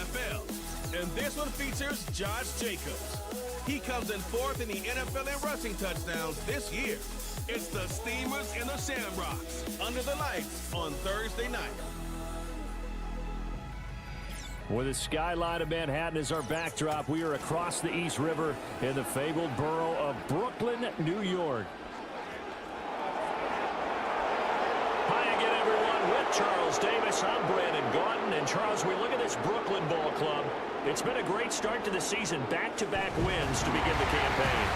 NFL. And this one features Josh Jacobs. He comes in fourth in the NFL in rushing touchdowns this year. It's the Steamers and the Shamrocks under the lights on Thursday night. With the skyline of Manhattan as our backdrop, we are across the East River in the fabled borough of Brooklyn, New York. Hi again, everyone. With Charles Davis, I'm Brandon Gaudin. And Charles, we look at this Brooklyn Ball Club. It's been a great start to the season. Back-to-back wins to begin the campaign.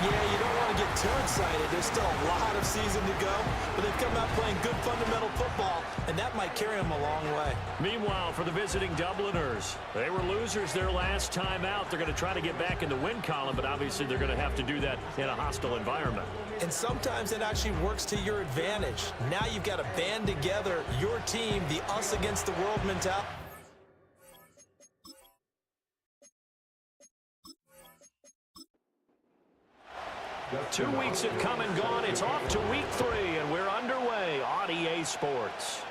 Yeah, you don't want to get too excited. There's still a lot of season to go, but they've come out playing good fundamental football, and that might carry them a long way. Meanwhile, for the visiting Dubliners, they were losers their last time out. They're going to try to get back in the win column, but obviously they're going to have to do that in a hostile environment. And sometimes it actually works to your advantage. Now you've got to band together your team, the us against the world mentality. 2 weeks have come and gone. It's off to week 3, and we're underway on EA Sports.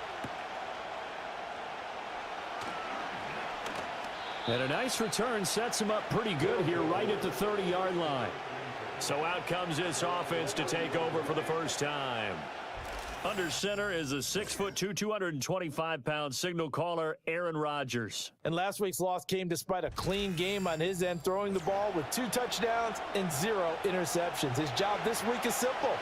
And a nice return sets him up pretty good here right at the 30-yard line. So out comes this offense to take over for the first time. Under center is a 6'2", 225-pound signal caller, Aaron Rodgers. And last week's loss came despite a clean game on his end, throwing the ball with 2 touchdowns and 0 interceptions. His job this week is simple.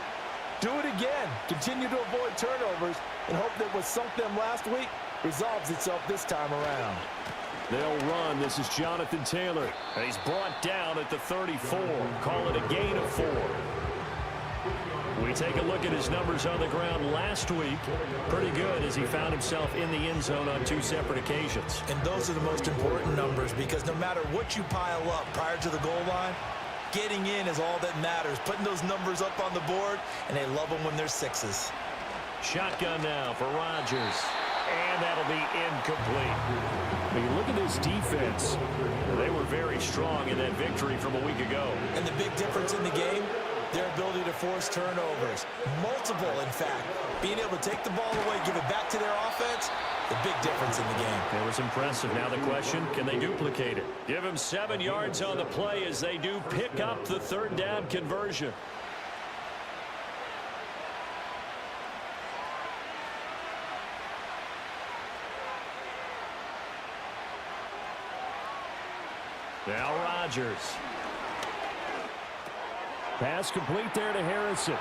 Do it again. Continue to avoid turnovers and hope that what sunk them last week resolves itself this time around. They'll run. This is Jonathan Taylor. And he's brought down at the 34. Call it a gain of 4. We take a look at his numbers on the ground last week. Pretty good as he found himself in the end zone on 2 separate occasions. And those are the most important numbers because no matter what you pile up prior to the goal line, getting in is all that matters. Putting those numbers up on the board, and they love them when they're 6s. Shotgun now for Rodgers. And that'll be incomplete. When you look at this defense, they were very strong in that victory from a week ago. And the big difference in the game, their ability to force turnovers. Multiple, in fact. Being able to take the ball away, give it back to their offense, the big difference in the game. It was impressive. Now the question, can they duplicate it? Give him 7 yards on the play as they do pick up the 3rd down conversion. Now Rodgers. Pass complete there to Harrison.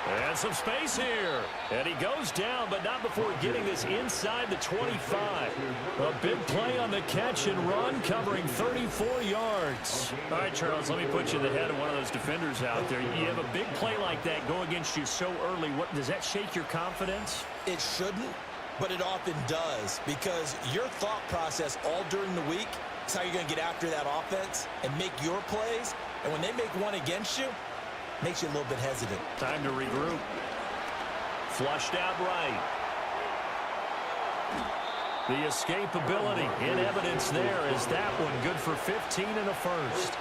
And some space here. And he goes down, but not before getting this inside the 25. A big play on the catch and run, covering 34 yards. All right, Charles, let me put you in the head of one of those defenders out there. You have a big play like that go against you so early. What does that shake your confidence? It shouldn't, but it often does because your thought process all during the week is how you're going to get after that offense and make your plays. And when they make one against you, makes you a little bit hesitant. Time to regroup. Flushed out right. The escapability in evidence there is that one good for 15 and a first.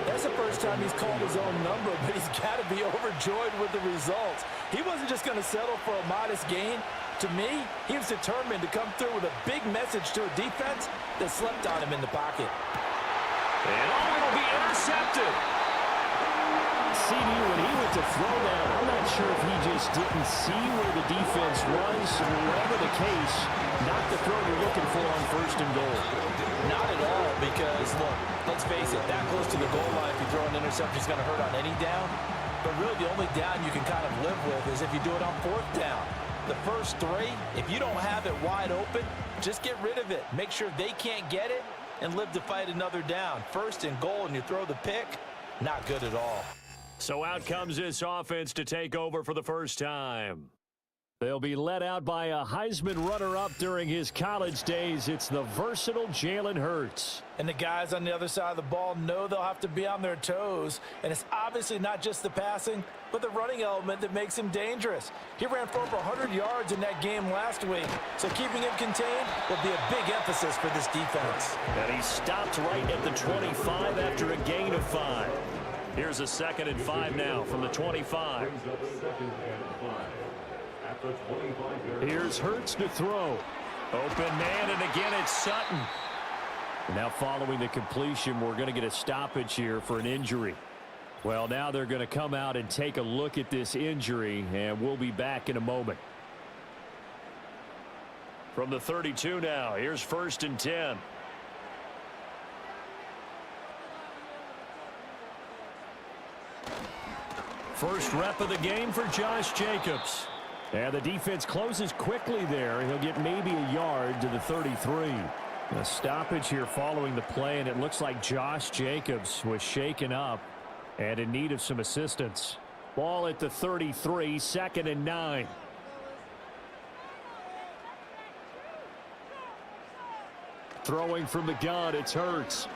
That's the first time he's called his own number, but he's got to be overjoyed with the results. He wasn't just going to settle for a modest gain. To me, he was determined to come through with a big message to a defense that slept on him in the pocket. And it'll be intercepted. CD, when he went to throw that, I'm not sure if he just didn't see where the defense was. Whatever the case, not the throw you're looking for on 1st and goal. Not at all, because, look, let's face it, that close to the goal line, if you throw an interception, it's going to hurt on any down. But really, the only down you can kind of live with is if you do it on 4th down. The first 3, if you don't have it wide open, just get rid of it. Make sure they can't get it and live to fight another down. 1st and goal, and you throw the pick, not good at all. So out comes this offense to take over for the first time. They'll be led out by a Heisman runner-up during his college days. It's the versatile Jalen Hurts. And the guys on the other side of the ball know they'll have to be on their toes. And it's obviously not just the passing, but the running element that makes him dangerous. He ran for over 100 yards in that game last week. So keeping him contained will be a big emphasis for this defense. And he stopped right at the 25 after a gain of 5. Here's a 2nd and 5 now from the 25. Here's Hurts to throw. Open man, and again it's Sutton. Now following the completion, we're going to get a stoppage here for an injury. Well, now they're going to come out and take a look at this injury, and we'll be back in a moment. From the 32 now, here's 1st and 10. First rep of the game for Josh Jacobs. And the defense closes quickly there. He'll get maybe a yard to the 33. A stoppage here following the play, and it looks like Josh Jacobs was shaken up and in need of some assistance. Ball at the 33, 2nd and 9. Throwing from the gun, it's Hurts.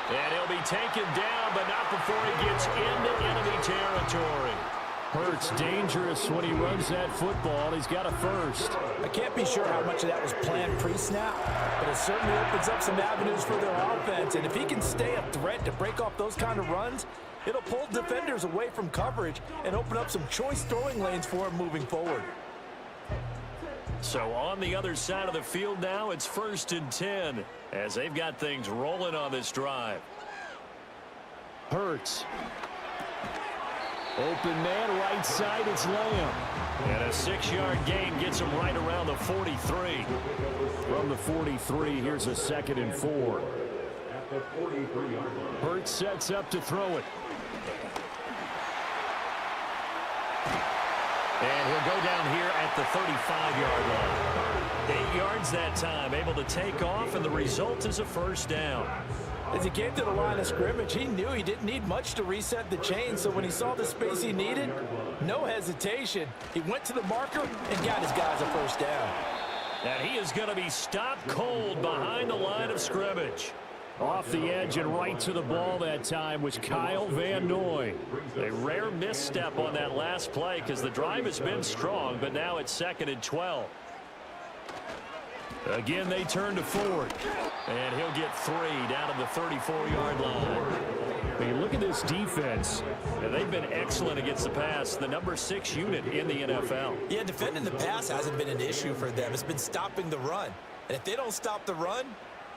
And he'll be taken down, but not before he gets into enemy territory. Hurts dangerous when he runs that football. He's got a first. I can't be sure how much of that was planned pre-snap, but it certainly opens up some avenues for their offense. And if he can stay a threat to break off those kind of runs, it'll pull defenders away from coverage and open up some choice throwing lanes for him moving forward. So on the other side of the field now, it's 1st and 10 as they've got things rolling on this drive. Hurts. Open man, right side, it's Lamb. And a 6-yard gain gets him right around the 43. From the 43, here's a 2nd and 4. Hurts sets up to throw it. And he'll go down here at the 35-yard line. 8 yards that time, able to take off, and the result is a first down. As he came to the line of scrimmage, he knew he didn't need much to reset the chain, so when he saw the space he needed, no hesitation. He went to the marker and got his guys a first down. And he is going to be stopped cold behind the line of scrimmage. Off the edge and right to the ball that time was Kyle Van Noy. A rare misstep on that last play because the drive has been strong, but now it's 2nd and 12. Again, they turn to Ford. And he'll get 3 down to the 34-yard line. I mean, look at this defense. They've been excellent against the pass, the number 6 unit in the NFL. Yeah, defending the pass hasn't been an issue for them. It's been stopping the run. And if they don't stop the run,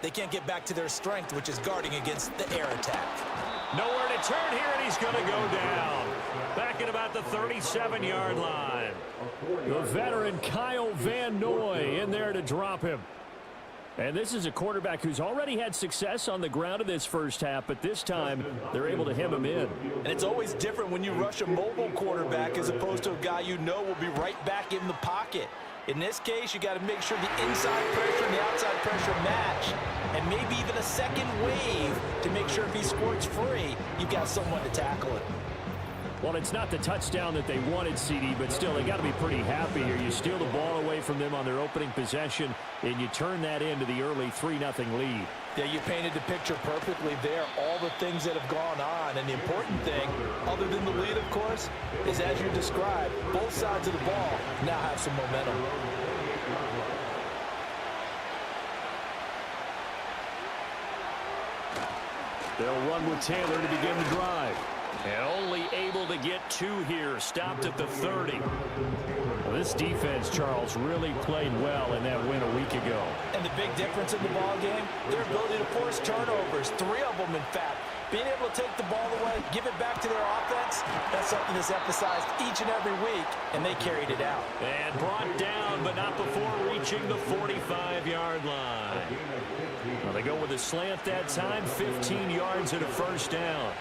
they can't get back to their strength, which is guarding against the air attack. Nowhere to turn here, and he's going to go down. Back at about the 37-yard line. The veteran Kyle Van Noy in there to drop him. And this is a quarterback who's already had success on the ground in this first half, but this time they're able to hem him in. And it's always different when you rush a mobile quarterback as opposed to a guy you know will be right back in the pocket. In this case, you got to make sure the inside pressure and the outside pressure match, and maybe even a second wave to make sure if he squirts free, you've got someone to tackle it. Well, it's not the touchdown that they wanted, CD, but still, they got to be pretty happy here. You steal the ball away from them on their opening possession, and you turn that into the early 3-0 lead. Yeah, you painted the picture perfectly there, all the things that have gone on. And the important thing, other than the lead, of course, is as you described, both sides of the ball now have some momentum. They'll run with Taylor to begin the drive. And only able to get 2 here, stopped at the 30. Well, this defense, Charles, really played well in that win a week ago. And the big difference in the ball game, their ability to force turnovers, 3 of them, in fact. Being able to take the ball away, give it back to their offense, that's something that's emphasized each and every week, and they carried it out. And brought down, but not before reaching the 45-yard line. Well, they go with a slant that time, 15 yards and a first down.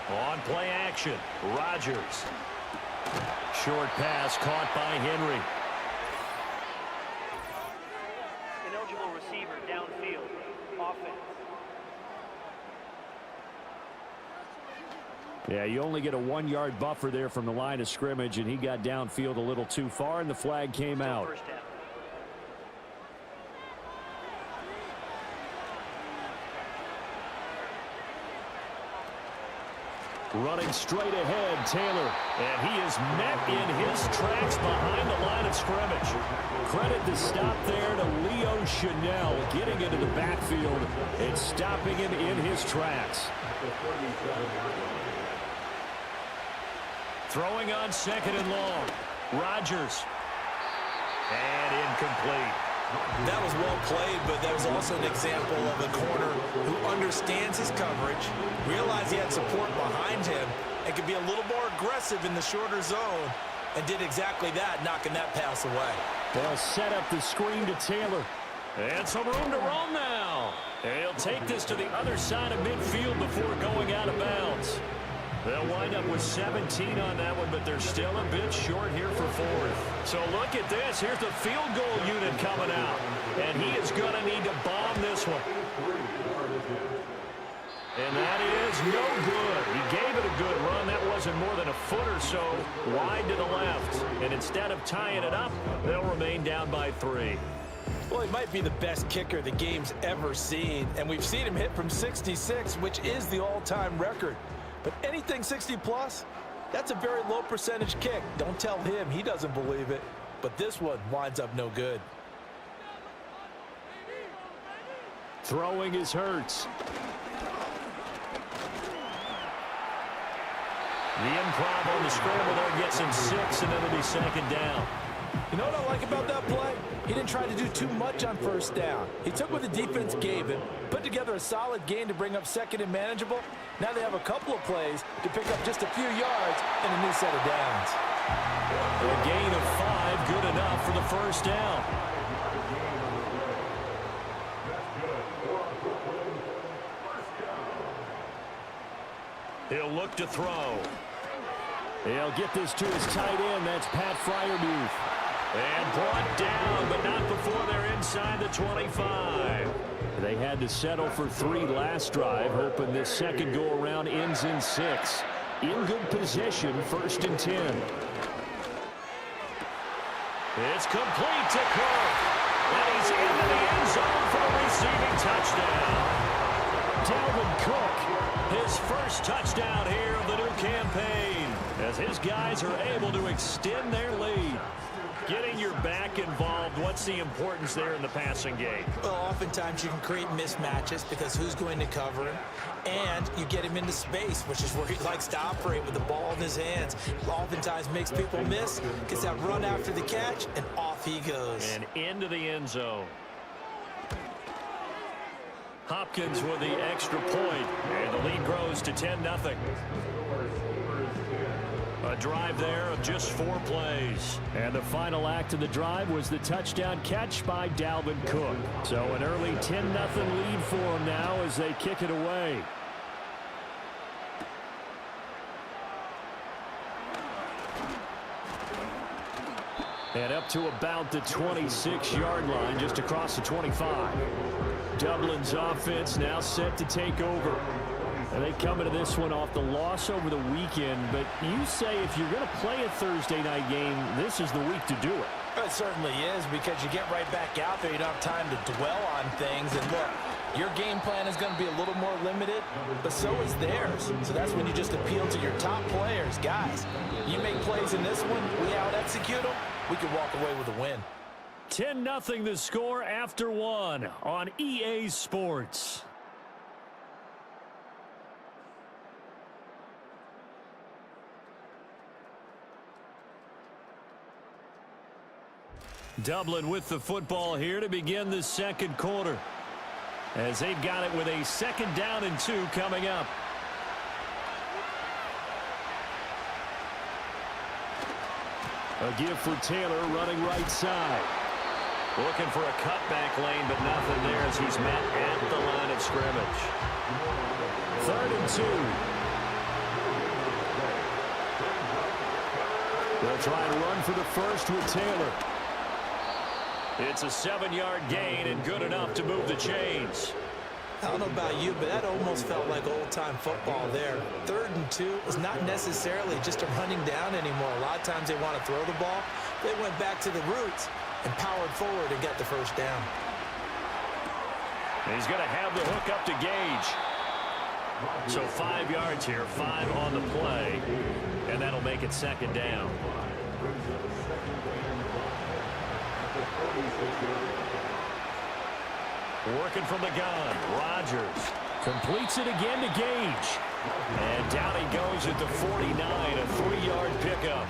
On play action, Rodgers. Short pass caught by Henry. Ineligible receiver downfield. Offense. Yeah, you only get a 1-yard buffer there from the line of scrimmage, and he got downfield a little too far, and the flag came out. First down. Running straight ahead, Taylor. And he is met in his tracks behind the line of scrimmage. Credit the stop there to Leo Chanel, getting into the backfield and stopping him in his tracks. Throwing on second and long. Rodgers. And incomplete. That was well played, but that was also an example of a corner who understands his coverage, realized he had support behind him, and could be a little more aggressive in the shorter zone, and did exactly that, knocking that pass away. They'll set up the screen to Taylor. And some room to roam now. And he'll take this to the other side of midfield before going out of bounds. They'll wind up with 17 on that one, but they're still a bit short here for fourth. So look at this. Here's the field goal unit coming out. And he is going to need to bomb this one. And that is no good. He gave it a good run. That wasn't more than a foot or so wide to the left. And instead of tying it up, they'll remain down by 3. Well, he might be the best kicker the game's ever seen. And we've seen him hit from 66, which is the all-time record. But anything 60-plus, that's a very low percentage kick. Don't tell him he doesn't believe it. But this one winds up no good. Throwing is Hurts. The improv on the scramble there gets him 6, and it'll be second down. You know what I like about that play? He didn't try to do too much on first down. He took what the defense gave him, put together a solid gain to bring up second and manageable. Now they have a couple of plays to pick up just a few yards and a new set of downs. A gain of 5, good enough for the first down. He'll look to throw. He'll get this to his tight end. That's Pat Freiermuth. And brought down, but not before they're inside the 25. They had to settle for 3 last drive, hoping this second go-around ends in 6. In good position, 1st and 10. It's complete to Cook. And he's into the end zone for a receiving touchdown. Dalvin Cook, his first touchdown here of the new campaign, as his guys are able to extend their lead. Getting your back involved, what's the importance there in the passing game? Well, oftentimes you can create mismatches because who's going to cover him, and you get him into space, which is where he likes to operate with the ball in his hands. Oftentimes makes people miss, gets that run after the catch, and off he goes. And into the end zone. Hopkins with the extra point, and the lead grows to 10-0. A drive there of just 4 plays. And the final act of the drive was the touchdown catch by Dalvin Cook. So an early 10-0 lead for them now as they kick it away. And up to about the 26-yard line, just across the 25. Dublin's offense now set to take over. And they come into this one off the loss over the weekend. But you say if you're going to play a Thursday night game, this is the week to do it. It certainly is, because you get right back out there. You don't have time to dwell on things. And look, your game plan is going to be a little more limited, but so is theirs. So that's when you just appeal to your top players. Guys, you make plays in this one, we out-execute them, we can walk away with a win. 10-0 the score after 1 on EA Sports. Dublin with the football here to begin the second quarter, as they've got it with a 2nd down and 2 coming up. A give for Taylor running right side. Looking for a cutback lane, but nothing there as he's met at the line of scrimmage. 3rd and 2. They'll try and run for the first with Taylor. It's a 7-yard gain and good enough to move the chains. I don't know about you, but that almost felt like old-time football there. 3rd and 2 is not necessarily just a running down anymore. A lot of times they want to throw the ball. They went back to the roots and powered forward and got the first down. He's going to have the hook up to Gage. So 5 yards here, 5 on the play, and that'll make it 2nd down. Working from the gun, Rodgers completes it again to Gage. And down he goes at the 49, a 3-yard pickup.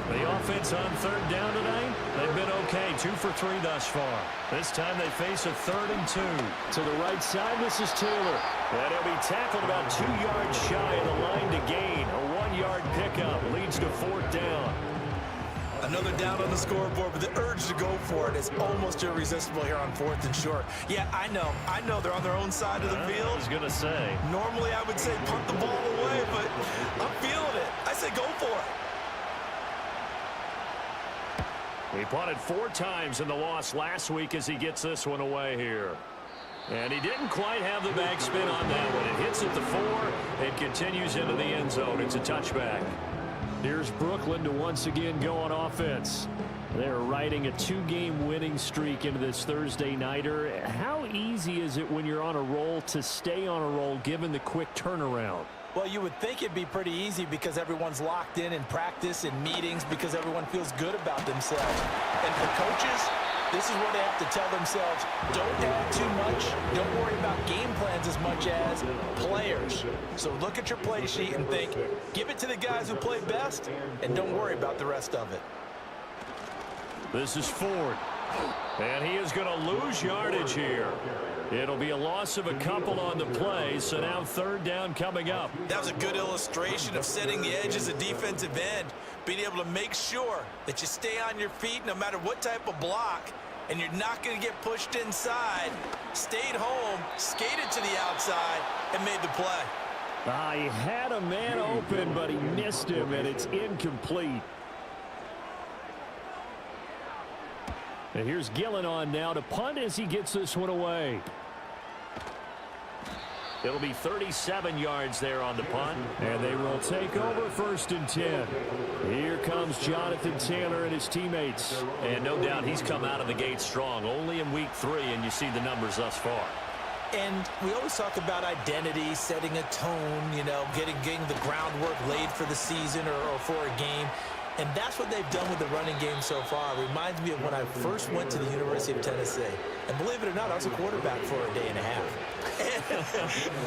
The offense on third down tonight, they've been okay, 2 for 3 thus far. This time they face a 3rd and 2. To the right side, this is Taylor. And he'll be tackled about 2 yards shy of the line to gain. A 1-yard pickup leads to 4th down. Another down on the scoreboard, but the urge to go for it is almost irresistible here on 4th and short. Yeah, I know they're on their own side of the field. I was going to say. Normally I would say punt the ball away, but I'm feeling it. I say go for it. He punted 4 times in the loss last week as he gets this one away here. And he didn't quite have the backspin on that one. It hits at the 4. It continues into the end zone. It's a touchback. Here's Brooklyn to once again go on offense. They're riding a 2-game winning streak into this Thursday nighter. How easy is it when you're on a roll to stay on a roll given the quick turnaround? Well, you would think it'd be pretty easy because everyone's locked in practice and meetings because everyone feels good about themselves. And for coaches, this is where they have to tell themselves, don't add too much. Don't worry about game plans as much as players. So look at your play sheet and think, give it to the guys who play best, and don't worry about the rest of it. This is Ford. And he is going to lose yardage here. It'll be a loss of a couple on the play, so now 3rd down coming up. That was a good illustration of setting the edge as a defensive end, being able to make sure that you stay on your feet no matter what type of block, and you're not going to get pushed inside. Stayed home, skated to the outside, and made the play. He had a man open, but he missed him, and it's incomplete. And here's Gillen on now to punt as he gets this one away. It'll be 37 yards there on the punt. And they will take over 1st and 10. Here comes Jonathan Taylor and his teammates. And no doubt he's come out of the gate strong. Only in week 3, and you see the numbers thus far. And we always talk about identity, setting a tone, getting the groundwork laid for the season or for a game. And that's what they've done with the running game so far. It reminds me of when I first went to the University of Tennessee. And believe it or not, I was a quarterback for a day and a half.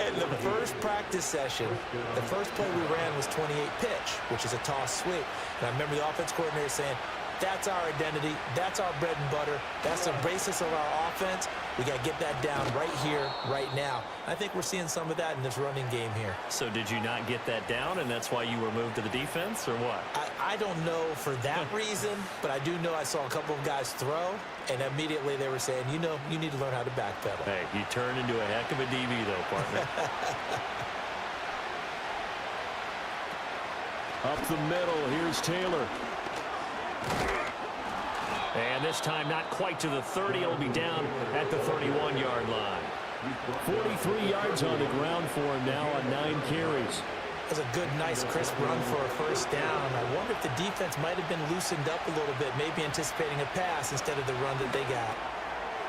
And the first practice session, the first play we ran was 28 pitch, which is a toss sweep. And I remember the offense coordinator saying, that's our identity. That's our bread and butter. That's the basis of our offense. We got to get that down right here, right now. I think we're seeing some of that in this running game here. So did you not get that down, and that's why you were moved to the defense, or what? I don't know for that reason, but I do know I saw a couple of guys throw, and immediately they were saying, you need to learn how to backpedal. Hey, you turned into a heck of a DB, though, partner. Up the middle, here's Taylor. And this time not quite to the 30. It'll be down at the 31-yard line. 43 yards on the ground for him now on 9 carries. That's a good, nice, crisp run for a first down. I wonder if the defense might have been loosened up a little bit, maybe anticipating a pass instead of the run that they got.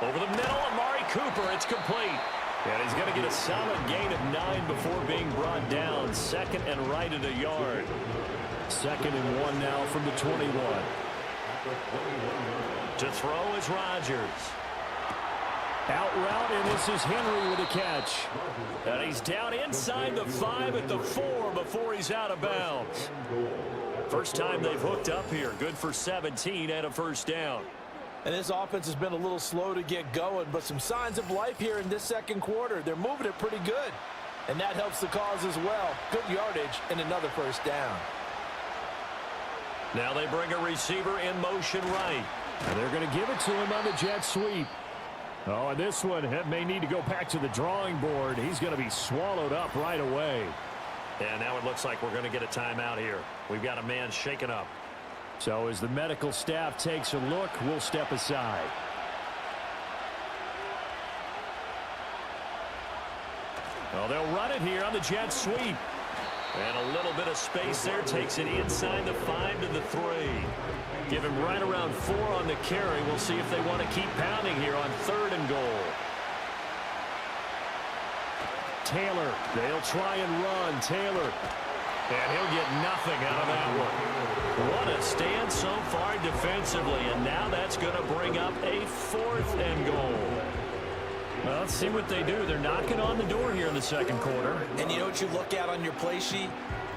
Over the middle, Amari Cooper. It's complete. And he's going to get a solid gain of 9 before being brought down. 2nd and right at a yard. 2nd and 1 now from the 21. To throw is Rodgers. Out route, and this is Henry with a catch. And he's down inside the 5 at the 4 before he's out of bounds. First time they've hooked up here. Good for 17 and a first down. And this offense has been a little slow to get going, but some signs of life here in this second quarter. They're moving it pretty good, and that helps the cause as well. Good yardage and another first down. Now they bring a receiver in motion right. And they're going to give it to him on the jet sweep. Oh, and this one may need to go back to the drawing board. He's going to be swallowed up right away. And now it looks like we're going to get a timeout here. We've got a man shaken up. So as the medical staff takes a look, we'll step aside. Well, they'll run it here on the jet sweep. And a little bit of space there. Takes it inside the 5 to the 3. Give him right around 4 on the carry. We'll see if they want to keep pounding here on 3rd and goal. Taylor, they'll try and run. Taylor, and he'll get nothing out of that one. What a stand so far defensively, and now that's going to bring up a 4th and goal. Well, let's see what they do. They're knocking on the door here in the second quarter. And you know what you look at on your play sheet?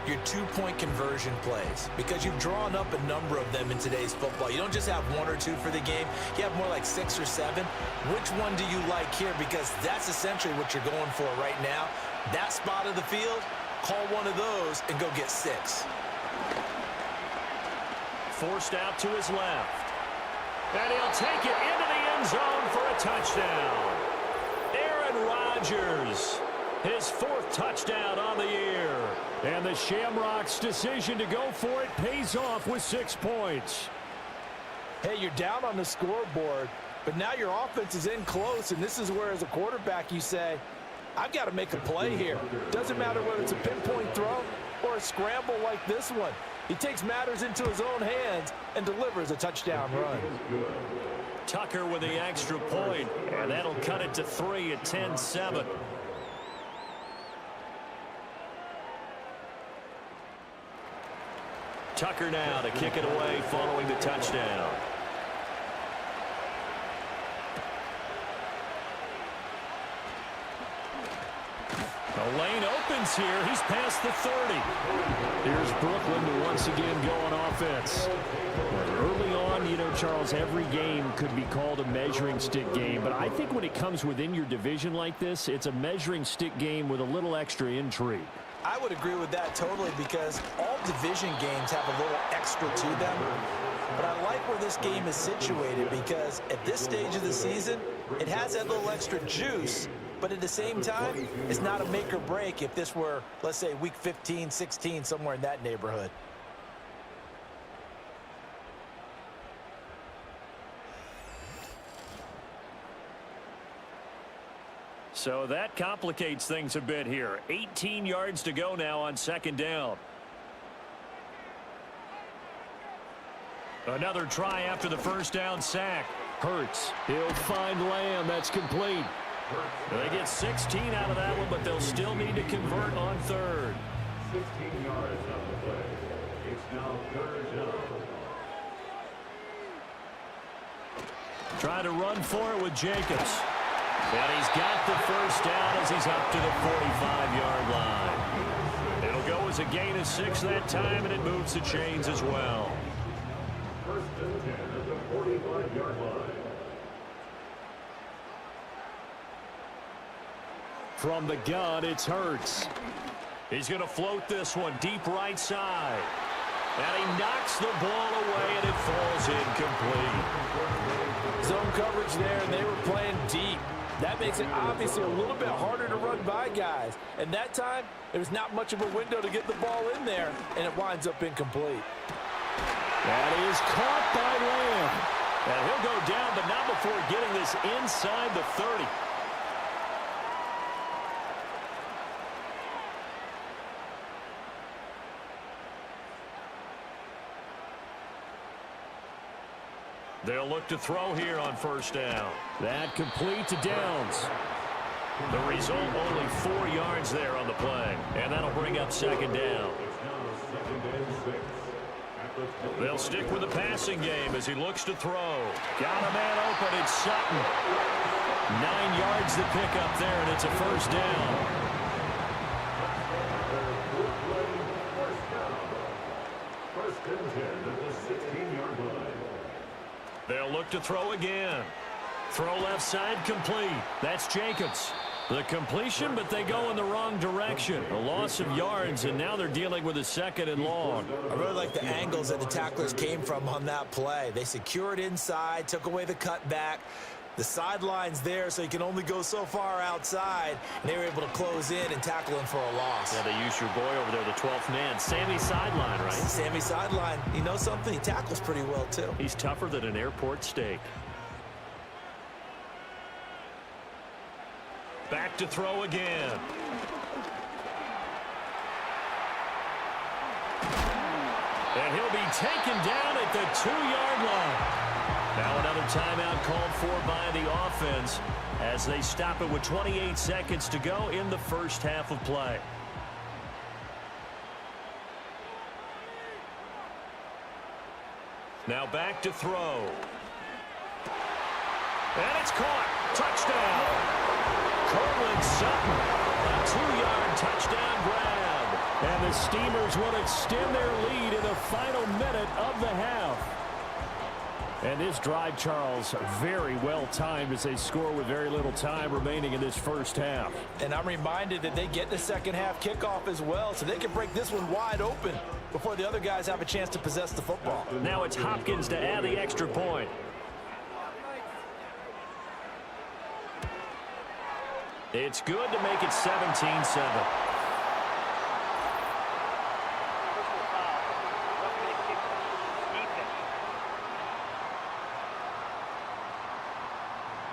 Your two-point conversion plays, because you've drawn up a number of them in today's football. You don't just have one or two for the game. You have more like 6 or 7. Which one do you like here? Because that's essentially what you're going for right now. That spot of the field, call one of those and go get 6. Forced out to his left. And he'll take it into the end zone for a touchdown. Aaron Rodgers, his 4th touchdown on the year. And the Shamrocks' decision to go for it pays off with 6 points. Hey, you're down on the scoreboard, but now your offense is in close, and this is where, as a quarterback, you say, I've got to make a play here. Doesn't matter whether it's a pinpoint throw or a scramble like this one. He takes matters into his own hands and delivers a touchdown run. Tucker with the extra point, and that'll cut it to 3 at 10-7. Tucker now to kick it away following the touchdown. The lane opens here. He's past the 30. Here's Brooklyn to once again go on offense. Early on, you know, Charles, every game could be called a measuring stick game. But I think when it comes within your division like this, it's a measuring stick game with a little extra intrigue. I would agree with that totally, because all division games have a little extra to them. But I like where this game is situated, because at this stage of the season, it has that little extra juice. But at the same time, it's not a make or break if this were, let's say, week 15, 16, somewhere in that neighborhood. So that complicates things a bit here. 18 yards to go now on second down. Another try after the first down sack. Hurts. He'll find Lamb. That's complete. They get 16 out of that one, but they'll still need to convert on third. 16 yards on the play. It's now third down. Try to run for it with Jacobs. And he's got the first down as he's up to the 45-yard line. It'll go as a gain of 6 that time, and it moves the chains as well. First and 10 at the 45-yard line. From the gun, it's Hurts. He's going to float this one deep right side. And he knocks the ball away, and it falls incomplete. Zone coverage there, and they were playing deep. That makes it obviously a little bit harder to run by guys. And that time, there's not much of a window to get the ball in there, and it winds up incomplete. That is caught by Lamb. And he'll go down, but not before getting this inside the 30. They'll look to throw here on first down. That complete to Downs. The result, only 4 yards there on the play. And that'll bring up second down. They'll stick with the passing game as he looks to throw. Got a man open, it's Sutton. 9 yards to pick up there, and it's a first down. First and 10 at the 16-yard line. They'll look to throw again. Throw left side complete. That's Jacobs. The completion, but they go in the wrong direction. A loss of yards, and now they're dealing with a second and long. I really like the angles that the tacklers came from on that play. They secured inside, took away the cutback. The sideline's there, so you can only go so far outside. And they were able to close in and tackle him for a loss. Yeah, they used your boy over there, the 12th man. Sammy Sideline, right? Sammy Sideline. You know something? He tackles pretty well, too. He's tougher than an airport steak. Back to throw again. And he'll be taken down at the 2-yard line. Now another timeout called for by the offense as they stop it with 28 seconds to go in the first half of play. Now back to throw. And it's caught. Touchdown. A 2-yard touchdown grab. And the Steamers will extend their lead in the final minute of the half. And this drive, Charles, very well timed as they score with very little time remaining in this first half. And I'm reminded that they get the second half kickoff as well, so they can break this one wide open before the other guys have a chance to possess the football. Now it's Hopkins to add the extra point. It's good to make it 17-7.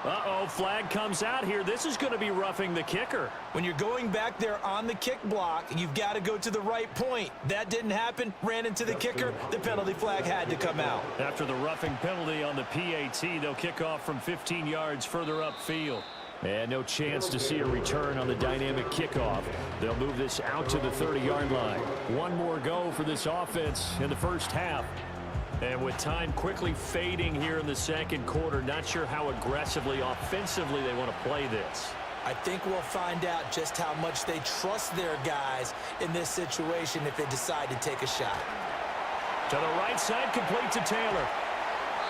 Uh-oh, flag comes out here. This is going to be roughing the kicker. When you're going back there on the kick block, you've got to go to the right point. That didn't happen. Ran into the kicker. The penalty flag had to come out. After the roughing penalty on the PAT, they'll kick off from 15 yards further upfield. And no chance to see a return on the dynamic kickoff. They'll move this out to the 30-yard line. One more go for this offense in the first half. And with time quickly fading here in the second quarter, not sure how aggressively, offensively they want to play this. I think we'll find out just how much they trust their guys in this situation if they decide to take a shot. To the right side, complete to Taylor.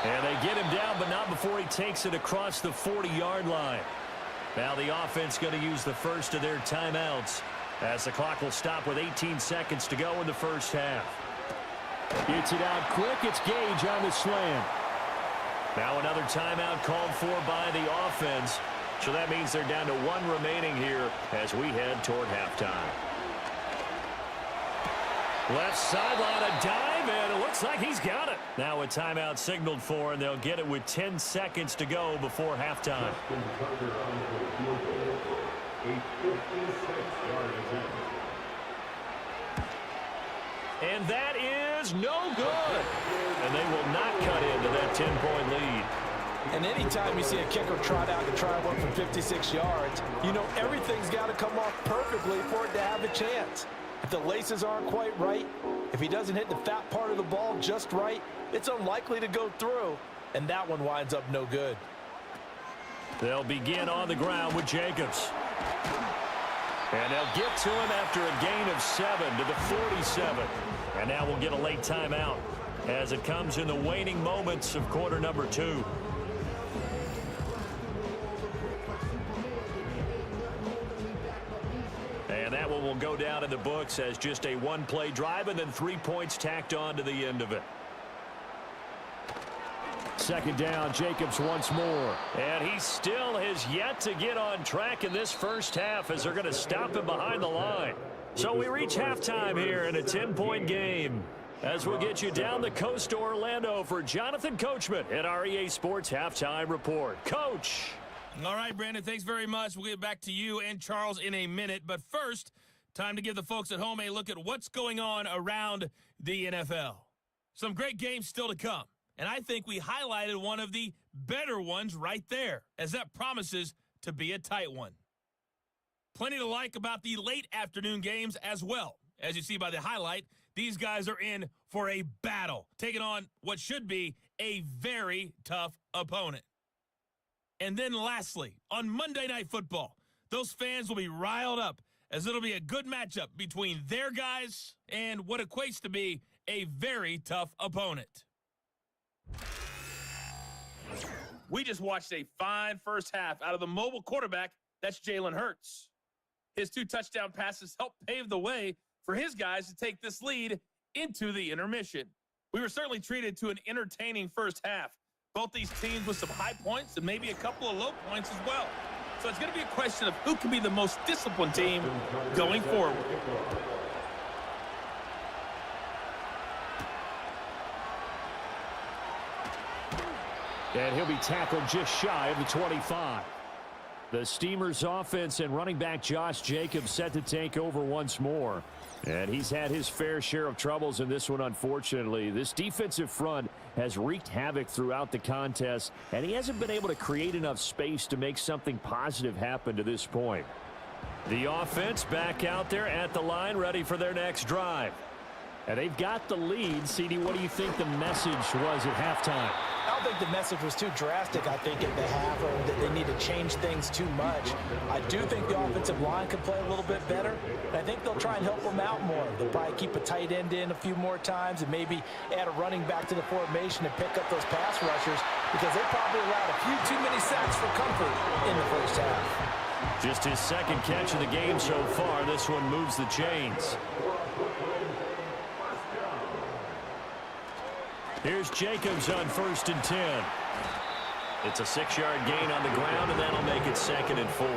And they get him down, but not before he takes it across the 40-yard line. Now the offense going to use the first of their timeouts as the clock will stop with 18 seconds to go in the first half. Gets it out quick. It's Gage on the slam. Now another timeout called for by the offense. So that means they're down to one remaining here as we head toward halftime. Left sideline, a dive, and it looks like he's got it. Now a timeout signaled for, and they'll get it with 10 seconds to go before halftime. And that is no good. And they will not cut into that 10-point lead. And anytime you see a kicker trot out to try and work from 56 yards, you know everything's got to come off perfectly for it to have a chance. If the laces aren't quite right, if he doesn't hit the fat part of the ball just right, it's unlikely to go through, and that one winds up no good. They'll begin on the ground with Jacobs. And they'll get to him after a gain of 7 to the 47. And now we'll get a late timeout as it comes in the waning moments of quarter number 2. And that one will go down in the books as just a one-play drive and then 3 points tacked on to the end of it. Second down, Jacobs once more. And he still has yet to get on track in this first half as they're going to stop him behind the line. So we reach halftime here in a 10-point game as we'll get you down the coast to Orlando for Jonathan Coachman at our EA Sports Halftime Report. Coach. All right, Brandon, thanks very much. We'll get back to you and Charles in a minute. But first, time to give the folks at home a look at what's going on around the NFL. Some great games still to come. And I think we highlighted one of the better ones right there, as that promises to be a tight one. Plenty to like about the late afternoon games as well. As you see by the highlight, these guys are in for a battle, taking on what should be a very tough opponent. And then lastly, on Monday Night Football, those fans will be riled up as it'll be a good matchup between their guys and what equates to be a very tough opponent. We just watched a fine first half out of the mobile quarterback, that's Jalen Hurts. His 2 touchdown passes helped pave the way for his guys to take this lead into the intermission. We were certainly treated to an entertaining first half. Both these teams with some high points and maybe a couple of low points as well. So it's going to be a question of who can be the most disciplined team going forward. And he'll be tackled just shy of the 25. The Steamers offense and running back Josh Jacobs set to take over once more. And he's had his fair share of troubles in this one, unfortunately. This defensive front has wreaked havoc throughout the contest, and he hasn't been able to create enough space to make something positive happen to this point. The offense back out there at the line, ready for their next drive. And they've got the lead. CD, what do you think the message was at halftime? I don't think the message was too drastic, I think, at the half, or that they need to change things too much. I do think the offensive line could play a little bit better, and I think they'll try and help them out more. They'll probably keep a tight end in a few more times and maybe add a running back to the formation and pick up those pass rushers, because they probably allowed a few too many sacks for comfort in the first half. Just his second catch of the game so far. This one moves the chains. Here's Jacobs on 1st and 10. It's a 6-yard gain on the ground, and that'll make it 2nd and 4.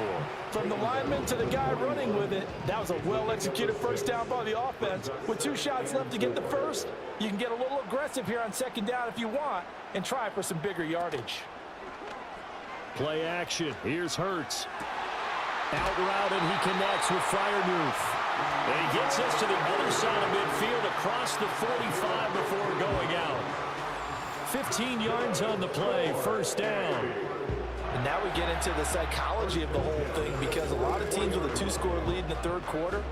From the lineman to the guy running with it, that was a well-executed first down by the offense. With 2 shots left to get the first, you can get a little aggressive here on 2nd down if you want and try for some bigger yardage. Play action. Here's Hurts. Out route, and he connects with Freiermuth. And he gets us to the other side of midfield across the 45 before going out. 15 yards on the play, first down. And now we get into the psychology of the whole thing, because a lot of teams with a 2-score lead in the third quarter,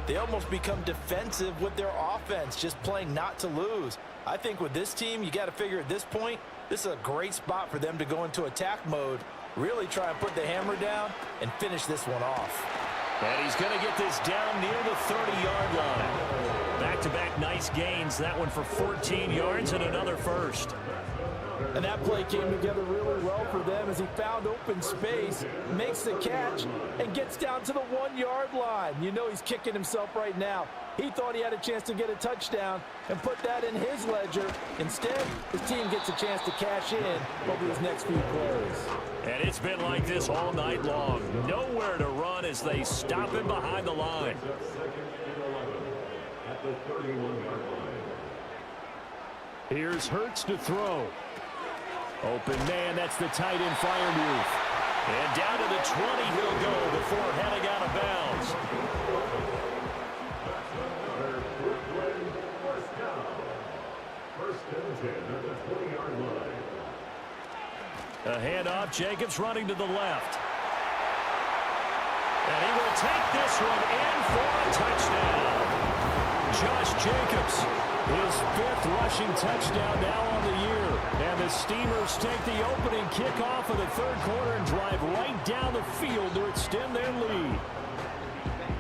they almost become defensive with their offense, just playing not to lose. I think with this team, you got to figure at this point, this is a great spot for them to go into attack mode, really try and put the hammer down and finish this one off. And he's going to get this down near the 30-yard line. Back-to-back nice gains. That one for 14 yards and another first. And that play came together really well for them as he found open space, makes the catch, and gets down to the 1-yard line. You know he's kicking himself right now. He thought he had a chance to get a touchdown and put that in his ledger. Instead, his team gets a chance to cash in over his next few plays. And it's been like this all night long. Nowhere to run as they stop him behind the line. At the 31-yard line. Here's Hurts to throw. Open man, that's the tight end Freiermuth. And down to the 20 he'll go before heading out of bounds. First and 10 at the 20-yard line. A handoff, Jacobs running to the left. And he will take this one in for a touchdown. Josh Jacobs, his 5th rushing touchdown now on the year. And the Steamers take the opening kickoff of the third quarter and drive right down the field to extend their lead.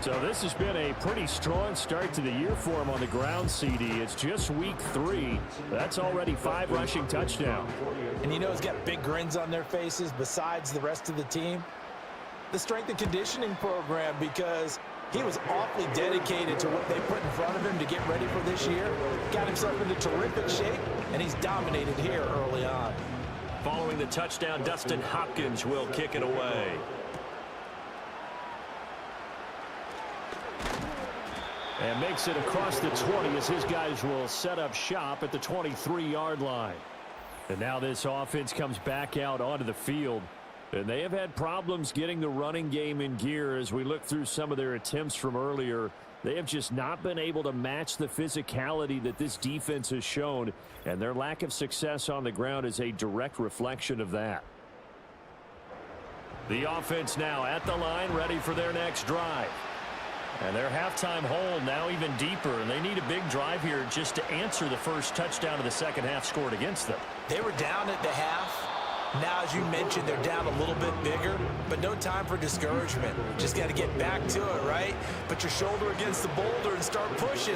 So this has been a pretty strong start to the year for him on the ground, CD. It's just week 3. That's already 5 rushing touchdowns. And you know he's got big grins on their faces besides the rest of the team. The strength and conditioning program, because he was awfully dedicated to what they put in front of him to get ready for this year. Got himself into terrific shape, and he's dominated here early on. Following the touchdown, Dustin Hopkins will kick it away. And makes it across the 20 as his guys will set up shop at the 23-yard line. And now this offense comes back out onto the field. And they have had problems getting the running game in gear as we look through some of their attempts from earlier. They have just not been able to match the physicality that this defense has shown. And their lack of success on the ground is a direct reflection of that. The offense now at the line, ready for their next drive. And their halftime hole now even deeper, and they need a big drive here just to answer the first touchdown of the second half scored against them. They were down at the half. Now, as you mentioned, they're down a little bit bigger, but no time for discouragement. Just got to get back to it, right? Put your shoulder against the boulder and start pushing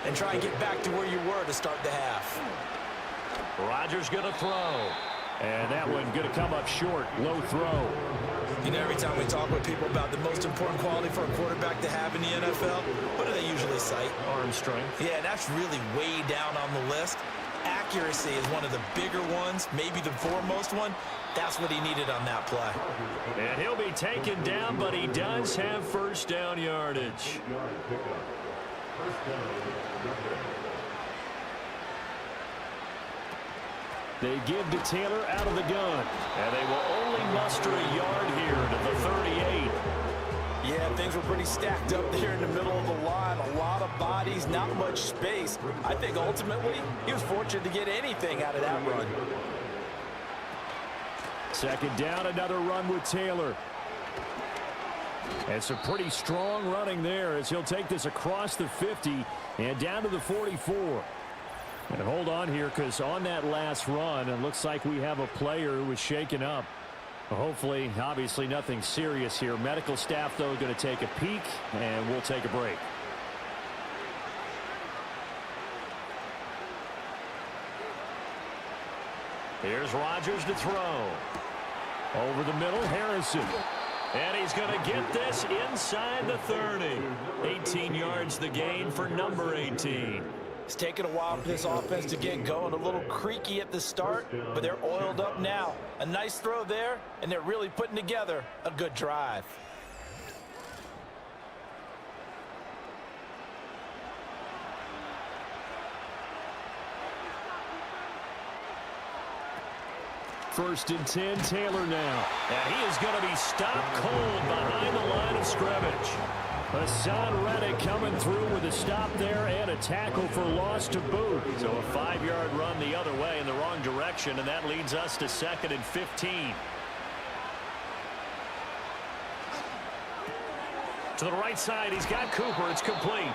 and try and get back to where you were to start the half. Rodgers going to throw. And that one going to come up short. Low throw. You know, every time we talk with people about the most important quality for a quarterback to have in the NFL, what do they usually cite? Arm strength. Yeah, that's really way down on the list. Accuracy is one of the bigger ones, maybe the foremost one. That's what he needed on that play. And he'll be taken down, but he does have first down yardage. They give to Taylor out of the gun. And they will only muster a yard here to the 38. Yeah, things were pretty stacked up there in the middle of the line. A lot of bodies, not much space. I think ultimately he was fortunate to get anything out of that run. Second down, another run with Taylor. And some pretty strong running there as he'll take this across the 50 and down to the 44. And hold on here, because on that last run, it looks like we have a player who was shaken up. Hopefully, obviously nothing serious here. Medical staff, though, going to take a peek, and we'll take a break. Here's Rodgers to throw. Over the middle, Harrison. And he's going to get this inside the 30. 18 yards the gain for number 18. It's taken a while for this offense to get going. A little creaky at the start, but they're oiled up now. A nice throw there, and they're really putting together a good drive. First and 10, Taylor now. And he is going to be stopped cold behind the line of scrimmage. Hassan Reddick coming through with a stop there and a tackle for loss to boot. So a 5-yard run the other way in the wrong direction, and that leads us to 2nd and 15. To the right side, he's got Cooper. It's complete.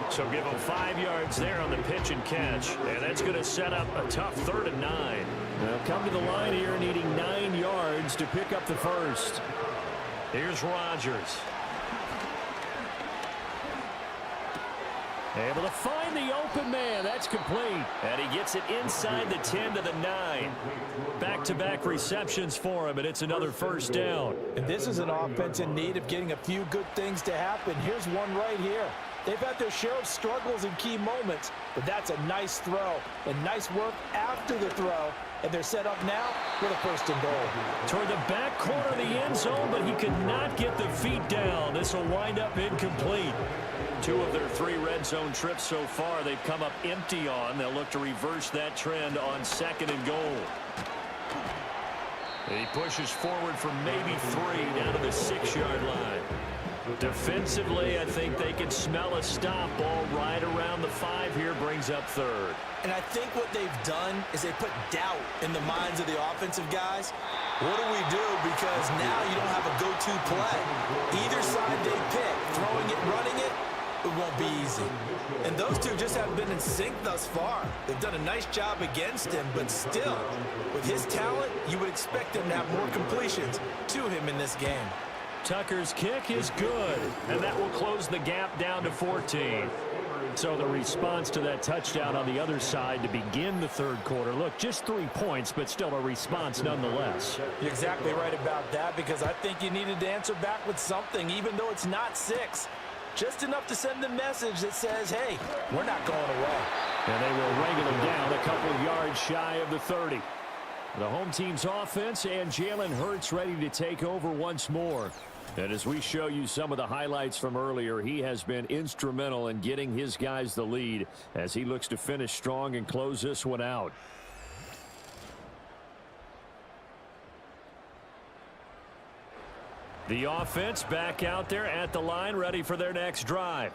So give him 5 yards there on the pitch and catch. And that's going to set up a tough 3rd and 9. They'll come to the line here needing 9 yards to pick up the first. Here's Rodgers. Able to find the open man. That's complete. And he gets it inside the 10 to the 9. Back-to-back receptions for him, and it's another first down. And this is an offense in need of getting a few good things to happen. Here's one right here. They've had their share of struggles in key moments, but that's a nice throw and nice work after the throw. And they're set up now with a 1st and goal. Toward the back corner of the end zone, but he could not get the feet down. This will wind up incomplete. 2 of their 3 red zone trips so far they've come up empty on. They'll look to reverse that trend on 2nd and goal. He pushes forward for maybe 3 down to the 6-yard line. Defensively, I think they can smell a stop. Ball right around the 5 here, brings up 3rd. And I think what they've done is they put doubt in the minds of the offensive guys. What do we do? Because now you don't have a go-to play. Either side they pick, throwing it, running it, it won't be easy. And those two just haven't been in sync thus far. They've done a nice job against him, but still, with his talent, you would expect him to have more completions to him in this game. Tucker's kick is good, and that will close the gap down to 14. So the response to that touchdown on the other side to begin the 3rd quarter. Look, just 3 points, but still a response nonetheless. You're exactly right about that, because I think you needed to answer back with something, even though it's not 6. Just enough to send the message that says, hey, we're not going away. And they will wrangle him down a couple of yards shy of the 30. The home team's offense and Jalen Hurts ready to take over once more. And as we show you some of the highlights from earlier, he has been instrumental in getting his guys the lead as he looks to finish strong and close this one out. The offense back out there at the line, ready for their next drive.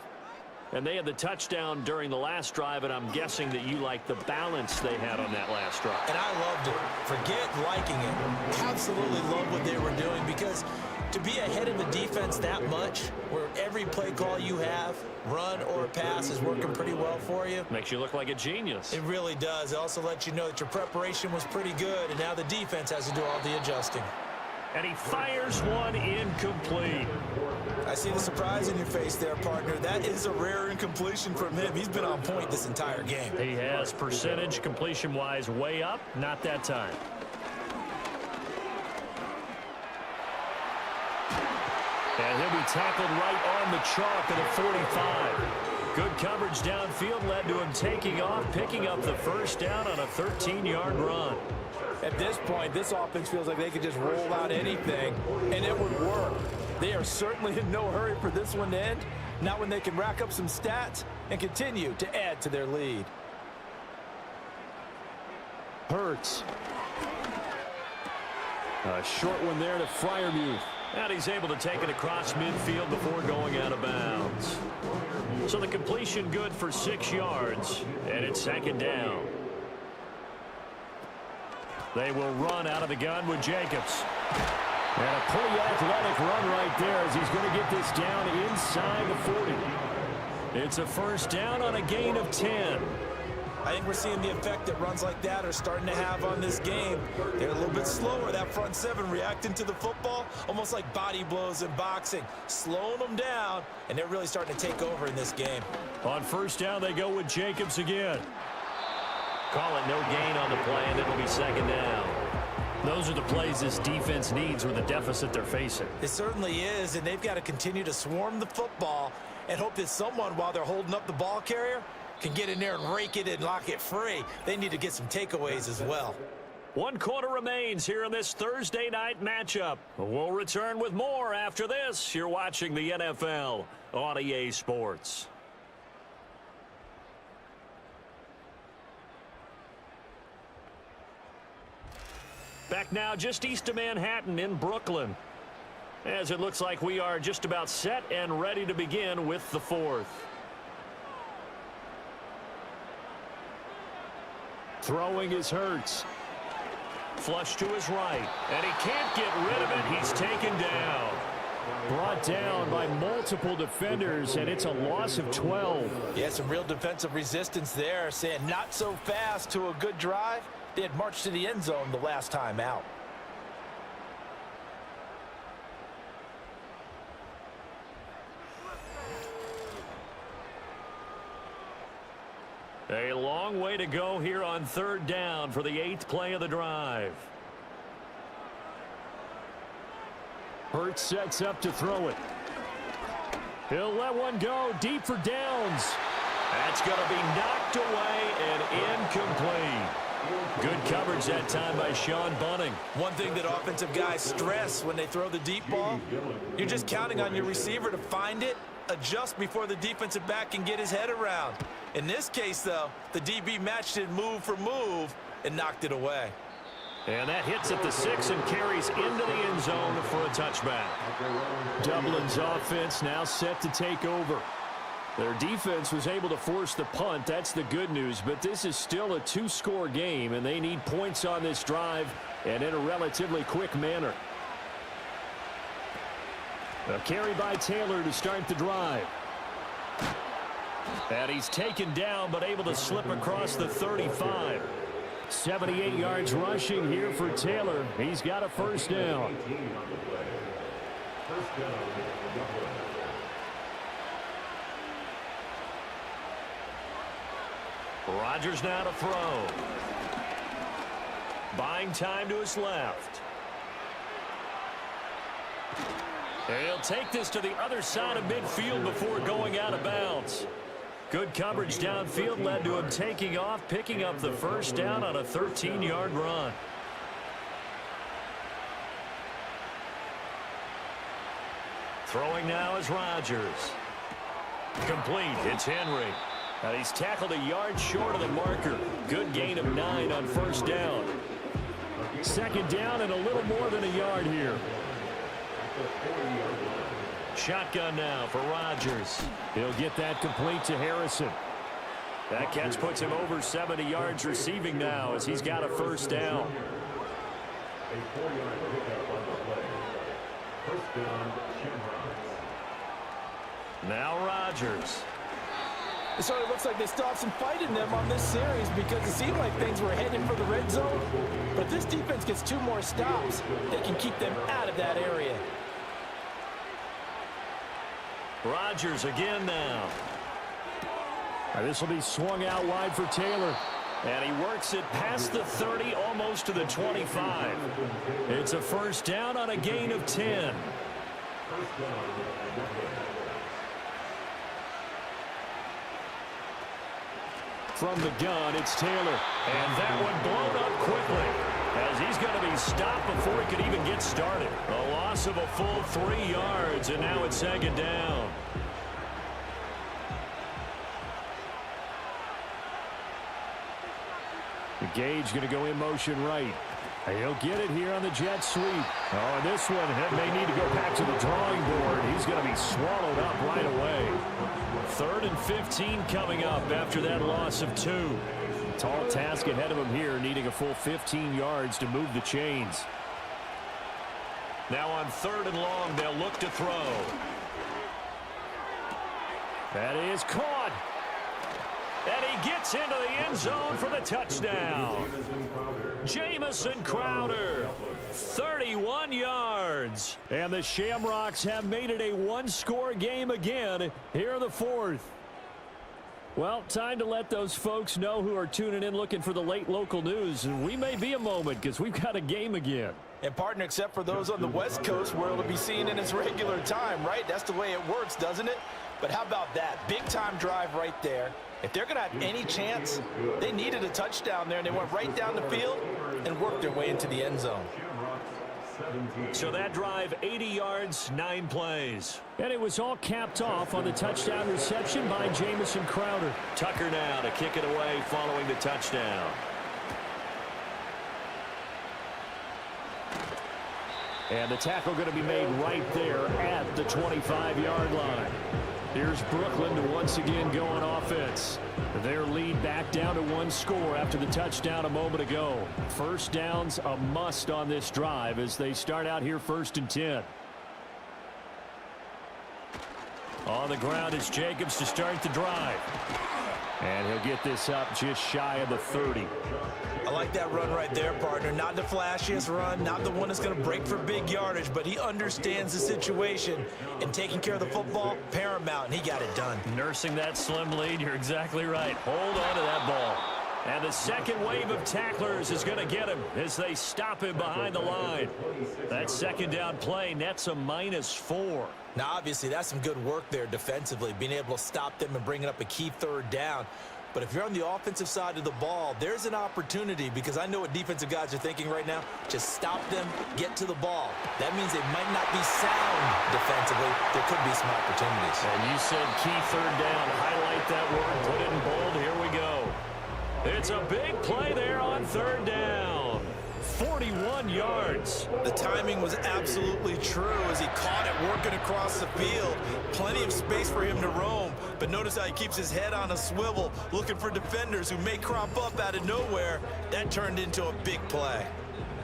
And they had the touchdown during the last drive, and I'm guessing that you like the balance they had on that last drive. And I loved it. Forget liking it. Absolutely love what they were doing, because to be ahead of the defense that much, where every play call you have, run or pass, is working pretty well for you. Makes you look like a genius. It really does. It also lets you know that your preparation was pretty good, and now the defense has to do all the adjusting. And he fires one incomplete. I see the surprise in your face there, partner. That is a rare incompletion from him. He's been on point this entire game. He has percentage completion-wise way up. Not that time. And he'll be tackled right on the chalk at the 45. Good coverage downfield led to him taking off, picking up the first down on a 13-yard run. At this point, this offense feels like they could just roll out anything, and it would work. They are certainly in no hurry for this one to end, not when they can rack up some stats and continue to add to their lead. Hurts. A short one there to Freiermuth. And he's able to take it across midfield before going out of bounds. So the completion good for 6 yards, and it's 2nd down. They will run out of the gun with Jacobs. And a pretty athletic run right there as he's going to get this down inside the 40. It's a first down on a gain of 10. I think we're seeing the effect that runs like that are starting to have on this game. They're a little bit slower, that front seven, reacting to the football, almost like body blows in boxing, slowing them down, and they're really starting to take over in this game. On first down, they go with Jacobs again. Call it no gain on the play, and it'll be second down. Those are the plays this defense needs with the deficit they're facing. It certainly is, and they've got to continue to swarm the football and hope that someone, while they're holding up the ball carrier, can get in there and rake it and lock it free. They need to get some takeaways as well. 1 quarter remains here in this Thursday night matchup. We'll return with more after this. You're watching the NFL on EA Sports. Back now just east of Manhattan in Brooklyn, as it looks like we are just about set and ready to begin with the fourth. Throwing is Hurts. Flush to his right, and he can't get rid of it. He's taken down. Brought down by multiple defenders, and it's a loss of 12. Yeah, some real defensive resistance there, saying not so fast to a good drive. They had marched to the end zone the last time out. A long way to go here on third down for the 8th play of the drive. Hurts sets up to throw it. He'll let one go deep for downs. That's going to be knocked away and incomplete. Good coverage that time by Sean Bunting. One thing that offensive guys stress when they throw the deep ball, you're just counting on your receiver to find it, adjust before the defensive back can get his head around. In this case, though, the DB matched it move for move and knocked it away. And that hits at the 6 and carries into the end zone for a touchback. Dublin's offense now set to take over. Their defense was able to force the punt. That's the good news. But this is still a 2-score game, and they need points on this drive and in a relatively quick manner. A carry by Taylor to start the drive. And he's taken down but able to slip across the 35. 78 yards rushing here for Taylor. He's got a first down. Rodgers now to throw. Buying time to his left. He'll take this to the other side of midfield before going out of bounds. Good coverage downfield led to him taking off, picking up the first down on a 13-yard run. Throwing now is Rodgers. Complete. It's Henry. And he's tackled a yard short of the marker. Good gain of 9 on first down. Second down and a little more than a yard here. Shotgun now for Rodgers. He'll get that complete to Harrison. That catch puts him over 70 yards receiving now as he's got a first down. Now Rodgers. It sort of looks like they still have some fight in them on this series because it seemed like things were headed for the red zone. But if this defense gets 2 more stops, they can keep them out of that area. Rodgers again now. This will be swung out wide for Taylor. And he works it past the 30, almost to the 25. It's a first down on a gain of 10. From the gun, it's Taylor. And that one blown up quickly as he's going to be stopped before he could even get started. A loss of a full 3 yards, and now it's second down. The Gage going to go in motion right. He'll get it here on the jet sweep. Oh, and this one may need to go back to the drawing board. He's going to be swallowed up right away. 3rd and 15 coming up after that loss of 2. Tall task ahead of him here, needing a full 15 yards to move the chains. Now on 3rd and long, they'll look to throw. That is caught. And he gets into the end zone for the touchdown. Jamison Crowder, 31 yards. And the Shamrocks have made it a one-score game again here in the fourth. Well, time to let those folks know who are tuning in looking for the late local news. And we may be a moment because we've got a game again. And, partner, except for those on the West Coast where it'll be seen in its regular time, right? That's the way it works, doesn't it? But how about that? Big-time drive right there. If they're going to have any chance, they needed a touchdown there, and they went right down the field and worked their way into the end zone. So that drive, 80 yards, 9 plays. And it was all capped off on the touchdown reception by Jamison Crowder. Tucker now to kick it away following the touchdown. And the tackle going to be made right there at the 25-yard line. Here's Brooklyn to once again go on offense. Their lead back down to one score after the touchdown a moment ago. First down's a must on this drive as they start out here 1st and 10. On the ground is Jacobs to start the drive. And he'll get this up just shy of the 30. I like that run right there, partner. Not the flashiest run, not the one that's going to break for big yardage, but he understands the situation, and taking care of the football, paramount, and he got it done. Nursing that slim lead, you're exactly right. Hold on to that ball. And the second wave of tacklers is going to get him as they stop him behind the line. That second down play nets a -4. Now, obviously, that's some good work there defensively, being able to stop them and bringing up a key third down. But if you're on the offensive side of the ball, there's an opportunity, because I know what defensive guys are thinking right now. Just stop them, get to the ball. That means they might not be sound defensively. There could be some opportunities. And you said key third down. Highlight that word. Put it in bold. Here we go. It's a big play there on third down. 41 yards. The timing was absolutely true as he caught it working across the field. Plenty of space for him to roam, but notice how he keeps his head on a swivel, looking for defenders who may crop up out of nowhere. That turned into a big play.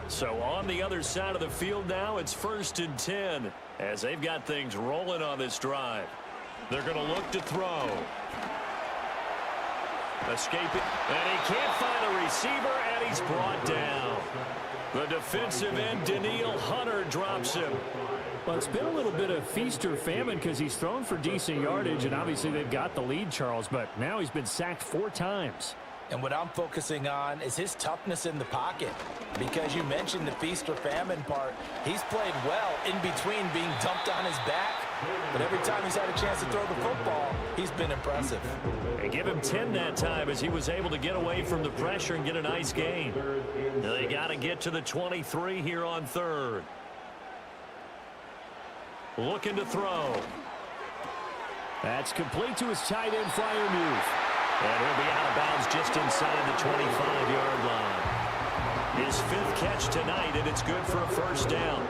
So on the other side of the field now, it's 1st and 10 as they've got things rolling on this drive. They're going to look to throw. Escaping, and he can't find a receiver, and he's brought down. The defensive end, Daniil Hunter, drops him. Well, it's been a little bit of feast or famine because he's thrown for decent yardage, and obviously they've got the lead, Charles, but now he's been sacked 4 times. And what I'm focusing on is his toughness in the pocket, because you mentioned the feast or famine part. He's played well in between being dumped on his back, but every time he's had a chance to throw the football, he's been impressive. And give him 10 that time as he was able to get away from the pressure and get a nice gain. They got to get to the 23 here on third. Looking to throw. That's complete to his tight end, Freiermuth. And he'll be out of bounds just inside the 25-yard line. His 5th catch tonight, and it's good for a first down.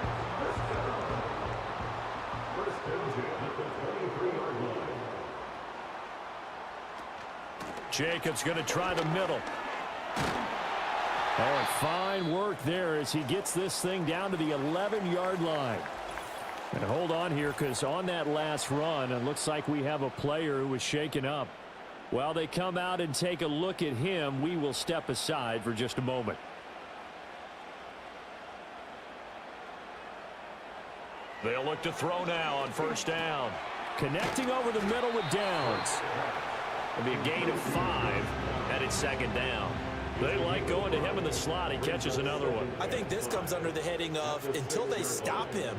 Jacobs going to try the middle. Oh, fine work there as he gets this thing down to the 11-yard line. And hold on here, because on that last run, it looks like we have a player who was shaken up. While they come out and take a look at him, we will step aside for just a moment. They'll look to throw now on first down. Connecting over the middle with Downs. It'll be a gain of 5, and it's 2nd down. They like going to him in the slot. He catches another one. I think this comes under the heading of, until they stop him,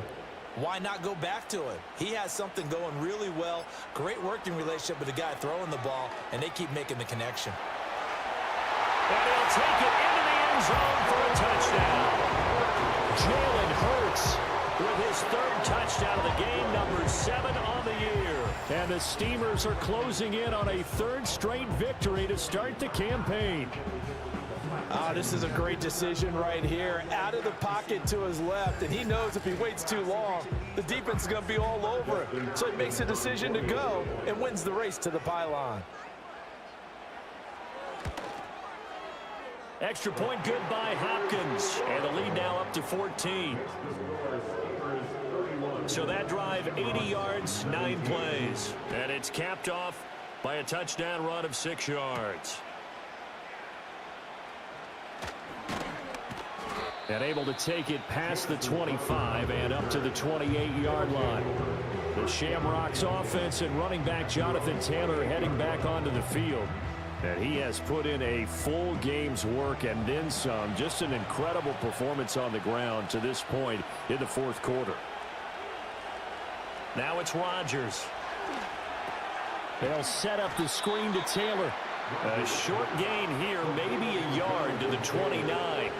why not go back to it? He has something going really well. Great working relationship with the guy throwing the ball, and they keep making the connection. And he'll take it into the end zone for a touchdown. Jalen Hurts with his 3rd touchdown of the game, number 7 on the year. And the Steamers are closing in on a 3rd straight victory to start the campaign. This is a great decision right here. Out of the pocket to his left, and he knows if he waits too long, the defense is going to be all over him. So he makes a decision to go and wins the race to the pylon. Extra point good by Hopkins, and the lead now up to 14. So that drive, 80 yards, 9 plays. And it's capped off by a touchdown run of 6 yards. And able to take it past the 25 and up to the 28-yard line. The Shamrocks offense and running back Jonathan Taylor heading back onto the field. And he has put in a full game's work and then some. Just an incredible performance on the ground to this point in the fourth quarter. Now it's Rodgers. They'll set up the screen to Taylor. A short gain here, maybe a yard to the 29.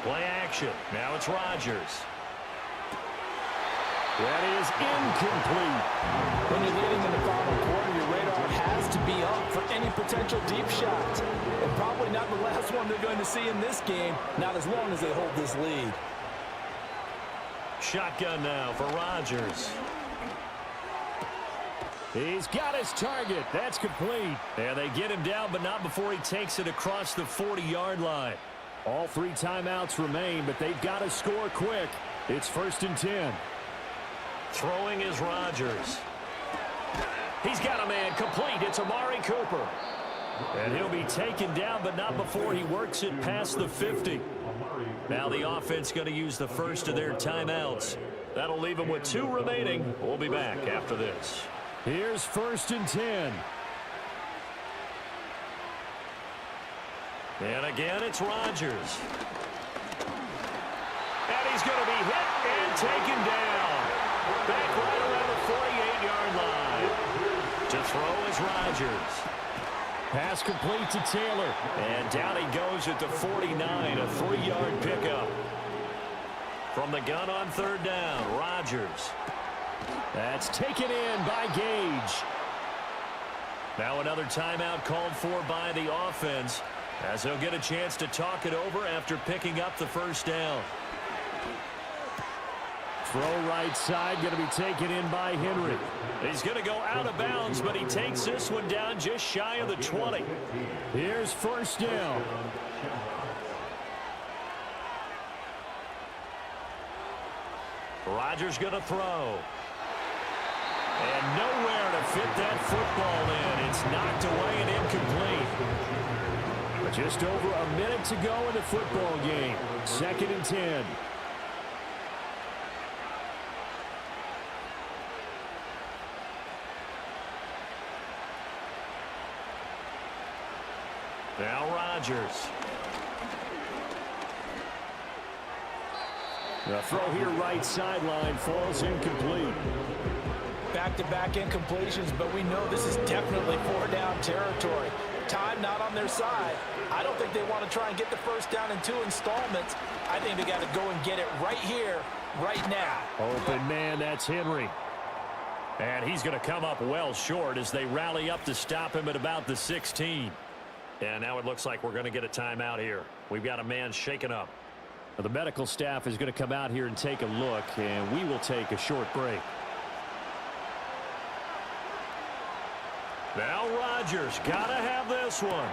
Play action. Now it's Rodgers. That is incomplete. When you're leading in the final quarter, your radar has to be up for any potential deep shots. And probably not the last one they're going to see in this game, not as long as they hold this lead. Shotgun now for Rodgers. He's got his target. That's complete. And they get him down, but not before he takes it across the 40-yard line. All 3 timeouts remain, but they've got to score quick. It's 1st and 10. Throwing is Rodgers. He's got a man complete. It's Amari Cooper. And he'll be taken down, but not before he works it past the 50. Now the offense going to use the first of their timeouts. That'll leave them with 2 remaining. We'll be back after this. Here's 1st and 10. And again, it's Rodgers. And he's going to be hit and taken down. Back right around the 48-yard line. To throw is Rodgers. Pass complete to Taylor. And down he goes at the 49, a 3-yard pickup. From the gun on 3rd down, Rodgers. That's taken in by Gage. Now another timeout called for by the offense, as they'll get a chance to talk it over after picking up the 1st down. Throw right side, going to be taken in by Henry. He's going to go out of bounds, but he takes this one down just shy of the 20. Here's 1st down. Rodgers going to throw. And nowhere to fit that football in. It's knocked away and incomplete. But just over a minute to go in the football game. 2nd and 10. Now Rodgers. The throw here right sideline falls incomplete. Back-to-back incompletions, but we know this is definitely 4-down territory. Time not on their side. I don't think they want to try and get the 1st down in 2 installments. I think they got to go and get it right here, right now. Open man, that's Henry. And he's going to come up well short as they rally up to stop him at about the 16. And now it looks like we're going to get a timeout here. We've got a man shaken up. The medical staff is going to come out here and take a look, and we will take a short break. Now Rodgers got to have this one.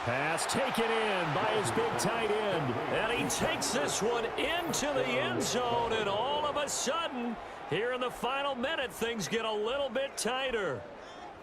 Pass taken in by his big tight end. And he takes this one into the end zone, and all of a sudden, here in the final minute, things get a little bit tighter.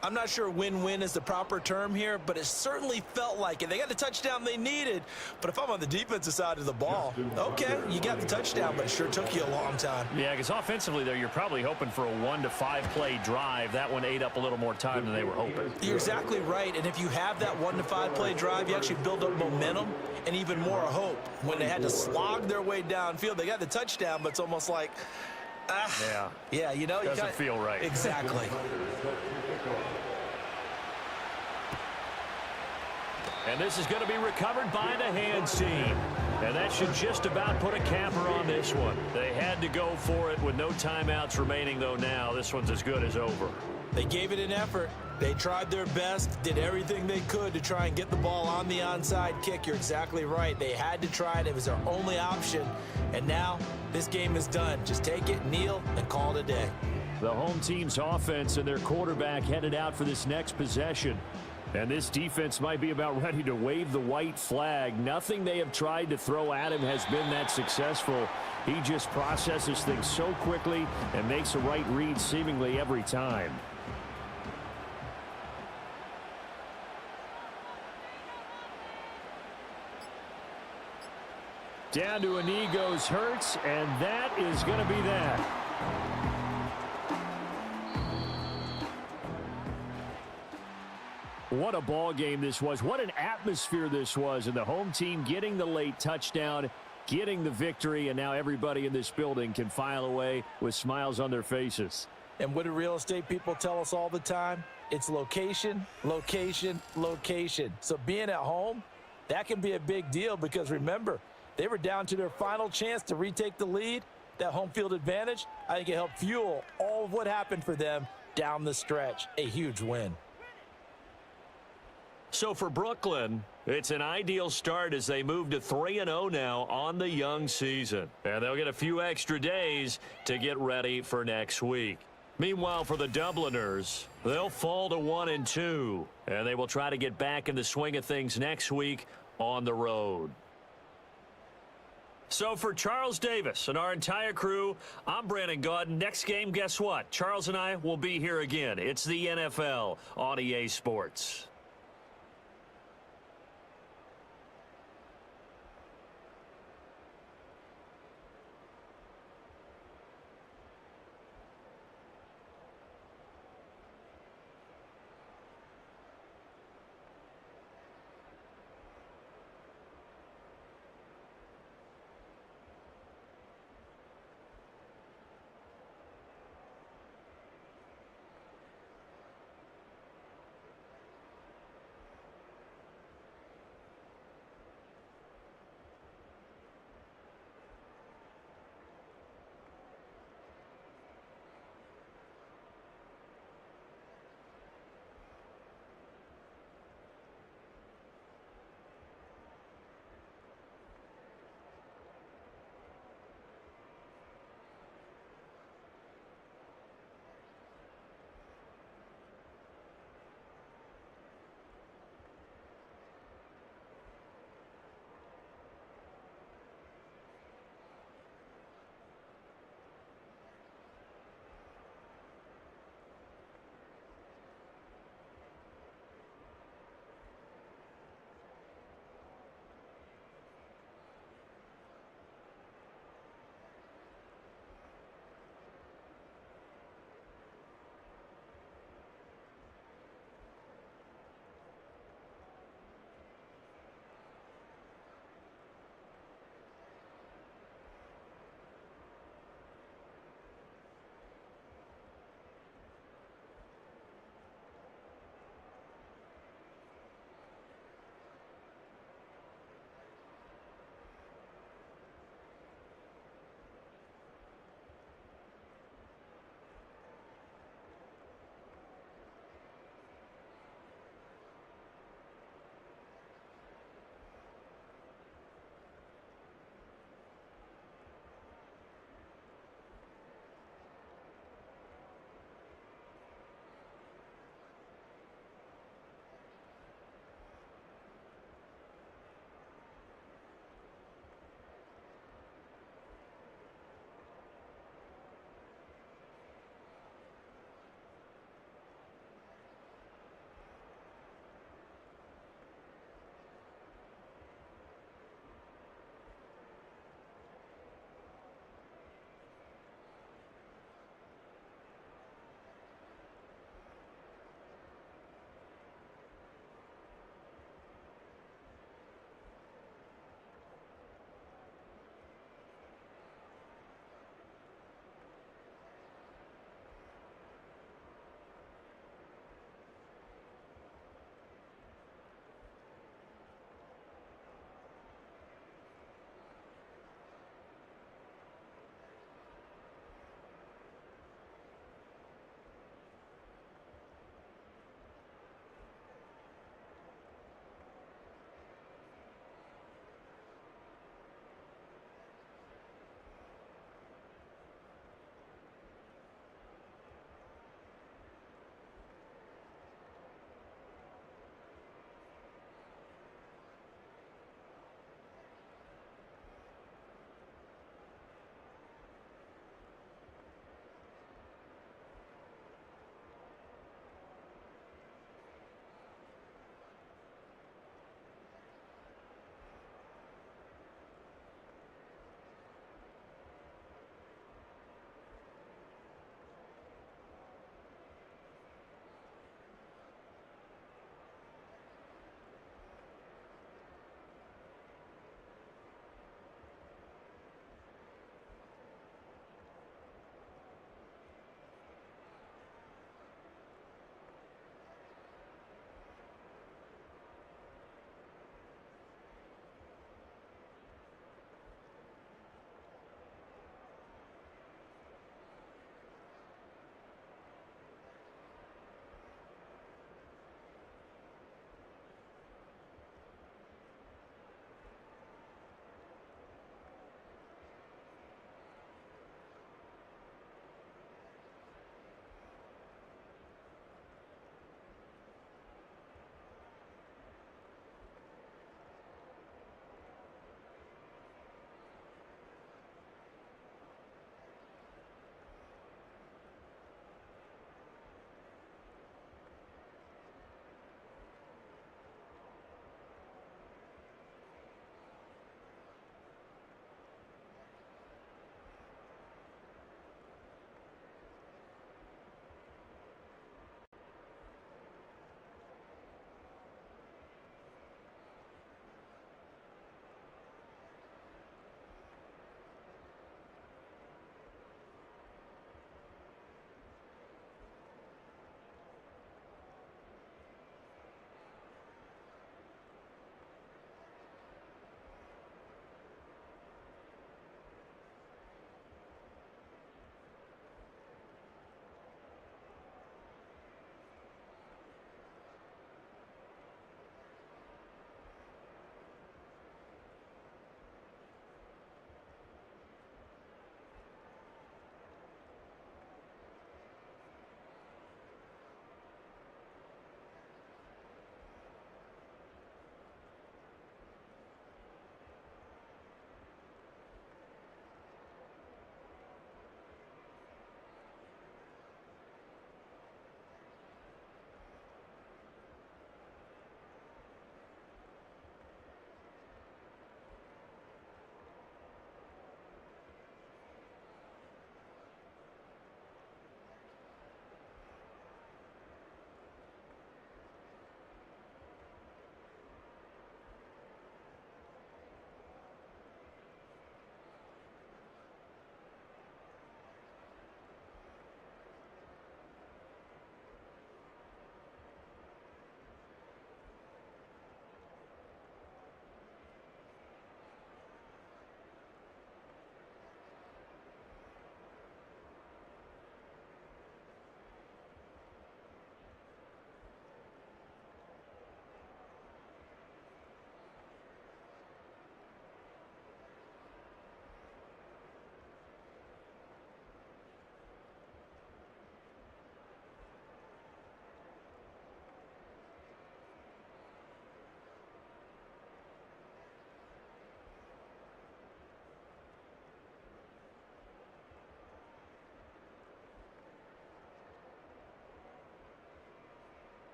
I'm not sure win-win is the proper term here, but it certainly felt like it. They got the touchdown they needed, but if I'm on the defensive side of the ball, okay, you got the touchdown, but it sure took you a long time. Yeah, because offensively, there, you're probably hoping for a 1 to 5 play drive. That one ate up a little more time than they were hoping. You're exactly right, and if you have that 1 to 5 play drive, you actually build up momentum and even more hope. When they had to slog their way downfield, they got the touchdown, but it's almost like, yeah, you know, doesn't feel right. Exactly. And this is going to be recovered by the hands team. And that should just about put a capper on this one. They had to go for it with no timeouts remaining, though now. This one's as good as over. They gave it an effort. They tried their best, did everything they could to try and get the ball on the onside kick. You're exactly right. They had to try it. It was their only option. And now this game is done. Just take it, kneel, and call it a day. The home team's offense and their quarterback headed out for this next possession. And this defense might be about ready to wave the white flag. Nothing they have tried to throw at him has been that successful. He just processes things so quickly and makes a right read seemingly every time. Down to a knee goes Hurts, and that is going to be that. What a ball game this was. What an atmosphere this was. And the home team getting the late touchdown, getting the victory, and now everybody in this building can file away with smiles on their faces. And what do real estate people tell us all the time? It's location, location, location. So being at home, that can be a big deal because remember, they were down to their final chance to retake the lead. That home field advantage, I think it helped fuel all of what happened for them down the stretch. A huge win. So for Brooklyn, it's an ideal start as they move to 3-0 now on the young season. And they'll get a few extra days to get ready for next week. Meanwhile, for the Dubliners, they'll fall to 1-2, and they will try to get back in the swing of things next week on the road. So for Charles Davis and our entire crew, I'm Brandon Gaudin. Next game, guess what? Charles and I will be here again. It's the NFL on EA Sports.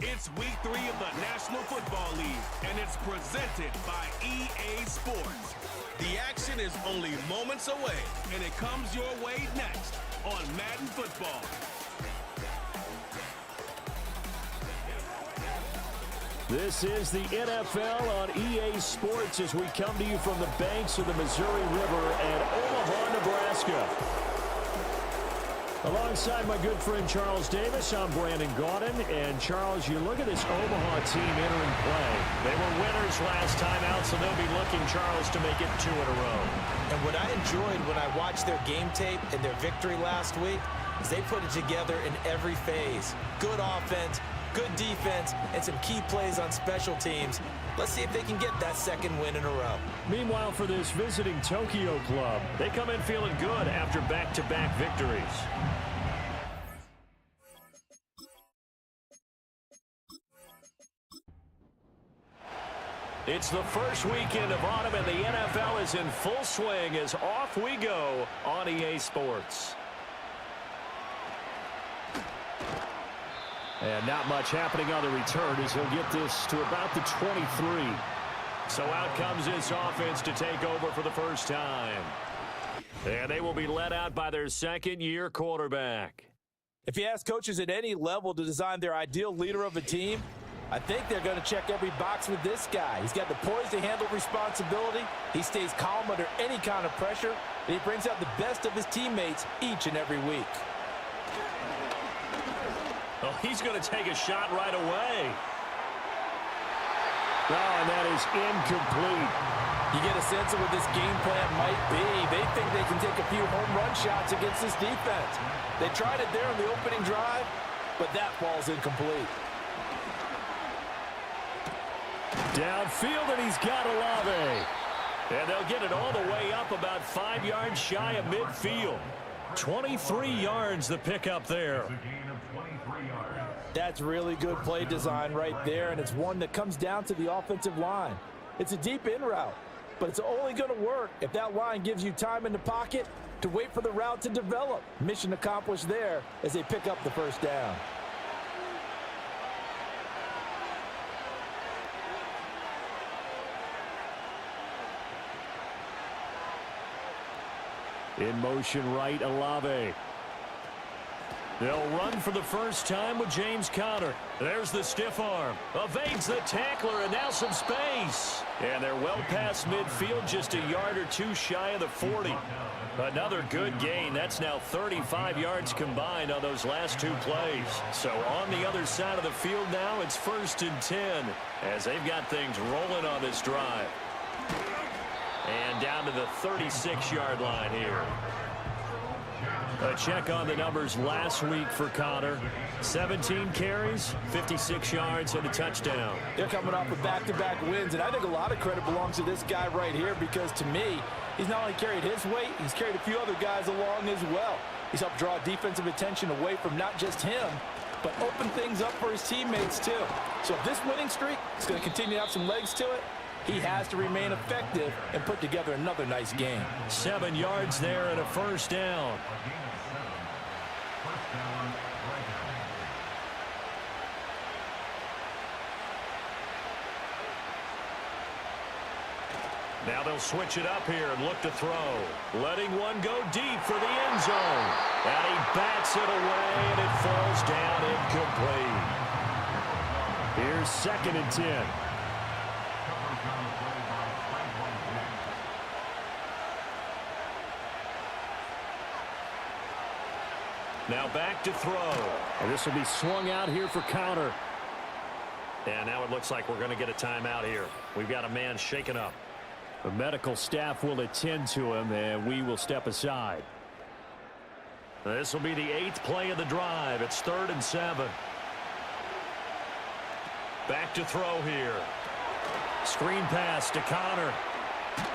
It's week 3 of the National Football League, and it's presented by EA Sports. The action is only moments away, and it comes your way next on Madden Football. This is the NFL on EA Sports as we come to you from the banks of the Missouri River at Omaha, Nebraska. Alongside my good friend Charles Davis, I'm Brandon Gaudin. And Charles, you look at this Omaha team entering play. They were winners last time out, so they'll be looking, Charles, to make it 2 in a row. And what I enjoyed when I watched their game tape and their victory last week is they put it together in every phase. Good offense, good defense, and some key plays on special teams. Let's see if they can get that 2nd win in a row. Meanwhile, for this visiting Tokyo club, they come in feeling good after back-to-back victories. It's the first weekend of autumn, and the NFL is in full swing as off we go on EA Sports. And not much happening on the return as he'll get this to about the 23. So out comes this offense to take over for the first time. And they will be led out by their 2nd-year quarterback. If you ask coaches at any level to design their ideal leader of a team, I think they're going to check every box with this guy. He's got the poise to handle responsibility. He stays calm under any kind of pressure. And he brings out the best of his teammates each and every week. Well, he's going to take a shot right away. Oh, and that is incomplete. You get a sense of what this game plan might be. They think they can take a few home run shots against this defense. They tried it there in the opening drive, but that ball's incomplete. Downfield, and he's got Olave. And they'll get it all the way up about 5 yards shy of midfield. 23 yards the pickup there. That's really good play design right there, and it's one that comes down to the offensive line. It's a deep in route, but it's only going to work if that line gives you time in the pocket to wait for the route to develop. Mission accomplished there as they pick up the first down. In motion right, Olave. They'll run for the first time with James Conner. There's the stiff arm. Evades the tackler, and now some space. And they're well past midfield, just a yard or 2 shy of the 40. Another good gain. That's now 35 yards combined on those last 2 plays. So on the other side of the field now, it's 1st and 10 as they've got things rolling on this drive. And down to the 36-yard line here. A check on the numbers last week for Conner. 17 carries, 56 yards, and a touchdown. They're coming off of back-to-back wins, and I think a lot of credit belongs to this guy right here because, to me, he's not only carried his weight, he's carried a few other guys along as well. He's helped draw defensive attention away from not just him, but open things up for his teammates, too. So if this winning streak is going to continue to have some legs to it, he has to remain effective and put together another nice game. 7 yards there and a first down. Now they'll switch it up here and look to throw. Letting one go deep for the end zone. And he bats it away, and it falls down incomplete. Here's 2nd and 10. Now back to throw. And this will be swung out here for Conner. And now it looks like we're going to get a timeout here. We've got a man shaken up. The medical staff will attend to him, and we will step aside. This will be the 8th play of the drive. It's 3rd and 7. Back to throw here. Screen pass to Conner.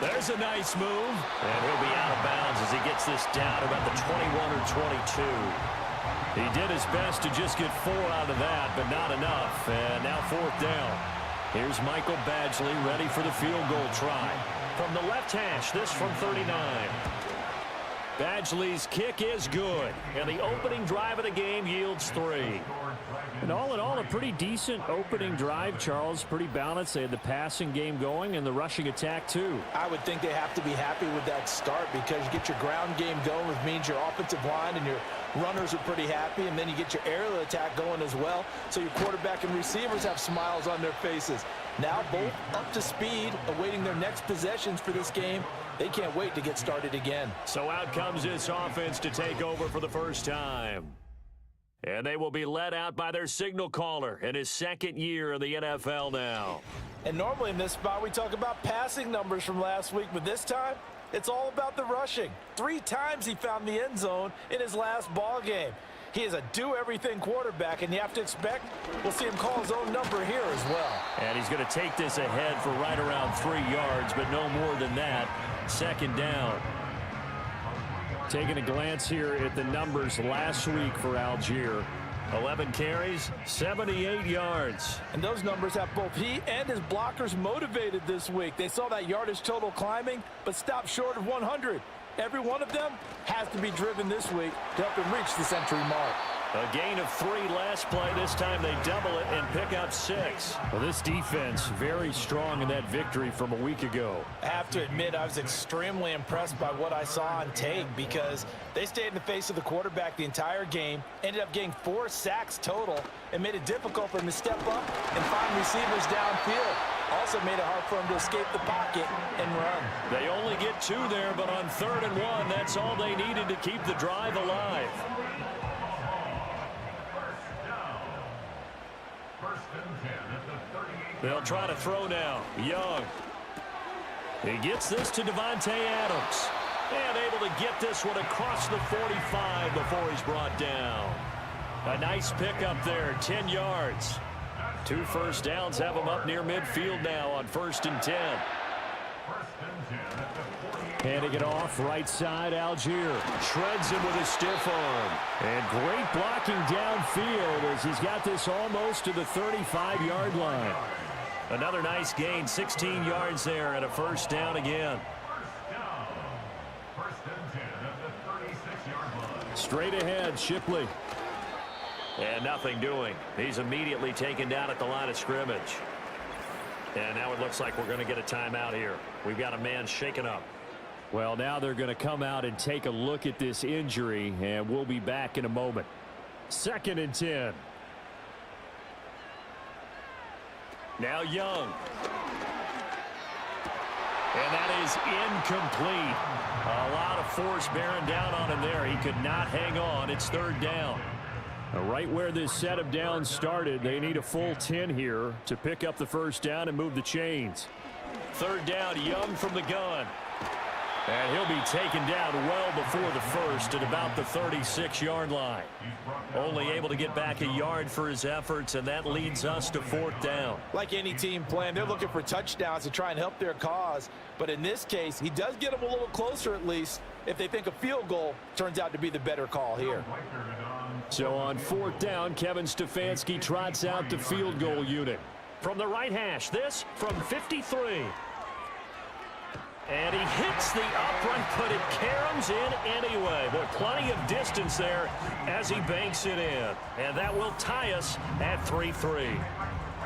There's a nice move. And he'll be out of bounds as he gets this down about the 21 or 22. He did his best to just get 4 out of that, but not enough. And now 4th down. Here's Michael Badgley ready for the field goal try. From the left hash, this from 39. Badgley's kick is good, and the opening drive of the game yields 3. And all in all, a pretty decent opening drive, Charles. Pretty balanced. They had the passing game going and the rushing attack, too. I would think they have to be happy with that start because you get your ground game going, which means your offensive line and your runners are pretty happy, and then you get your aerial attack going as well. So your quarterback and receivers have smiles on their faces. Now both up to speed, awaiting their next possessions for this game. They can't wait to get started again. So out comes this offense to take over for the first time. And they will be led out by their signal caller in his second year in the NFL now. And normally in this spot we talk about passing numbers from last week, but this time it's all about the rushing. 3 times he found the end zone in his last ball game. He is a do-everything quarterback, and you have to expect we'll see him call his own number here as well. And he's going to take this ahead for right around 3 yards, but no more than that. Second down. Taking a glance here at the numbers last week for Algier. 11 carries, 78 yards. And those numbers have both he and his blockers motivated this week. They saw that yardage total climbing, but stopped short of 100. Every one of them has to be driven this week to help him reach the century mark. A gain of 3 last play. This time they double it and pick up 6. Well, this defense very strong in that victory from a week ago. I have to admit I was extremely impressed by what I saw on tape because they stayed in the face of the quarterback the entire game, ended up getting 4 sacks total, and made it difficult for him to step up and find receivers downfield. Also made it hard for him to escape the pocket and run. They only get 2 there, but on 3rd and 1, that's all they needed to keep the drive alive. They'll try to throw now. Young. He gets this to Devontae Adams. And able to get this one across the 45 before he's brought down. A nice pickup there, 10 yards. 2 first downs have him up near midfield now on 1st and 10. Handing it off, right side, Algier. Shreds him with a stiff arm. And great blocking downfield as he's got this almost to the 35-yard line. Another nice gain, 16 yards there, and a first down again. Straight ahead, Shipley. And nothing doing. He's immediately taken down at the line of scrimmage. And now it looks like we're going to get a timeout here. We've got a man shaken up. Well, now they're going to come out and take a look at this injury, and we'll be back in a moment. 2nd and 10. Now Young. And that is incomplete. A lot of force bearing down on him there. He could not hang on. It's 3rd down. Right where this set of downs started, they need a full 10 here to pick up the first down and move the chains. 3rd down, Young from the gun. And he'll be taken down well before the first at about the 36-yard line. Only able to get back a yard for his efforts, and that leads us to 4th down. Like any team playing, they're looking for touchdowns to try and help their cause. But in this case, he does get them a little closer at least if they think a field goal turns out to be the better call here. So on 4th down, Kevin Stefanski trots out the field goal unit. From the right hash, this from 53. And he hits the upright, but it caroms in anyway. But plenty of distance there as he banks it in. And that will tie us at 3-3.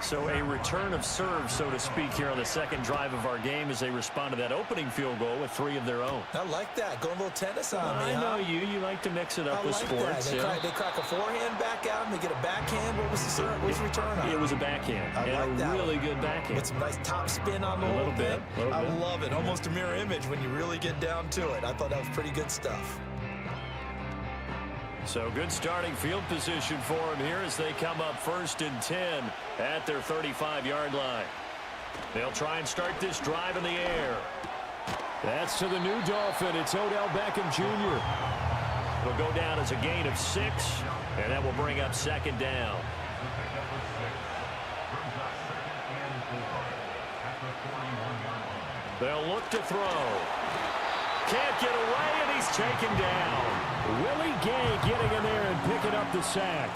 So a return of serve, so to speak, here on the second drive of our game as they respond to that opening field goal with 3 of their own. I like that. Going a little tennis on me, I know you. You like to mix it up with like sports. That. They crack a forehand back out and they get a backhand. What was the return on? It was a backhand. I like that. Really good backhand. With some nice top spin on the whole thing. I love it. Almost a mirror image when you really get down to it. I thought that was pretty good stuff. So good starting field position for him here as they come up 1st and 10 at their 35-yard line. They'll try and start this drive in the air. That's to the new Dolphin. It's Odell Beckham Jr. It'll go down as a gain of 6, and that will bring up 2nd down. They'll look to throw. Can't get away, and he's taken down. Willie Gay getting in there and picking up the sack.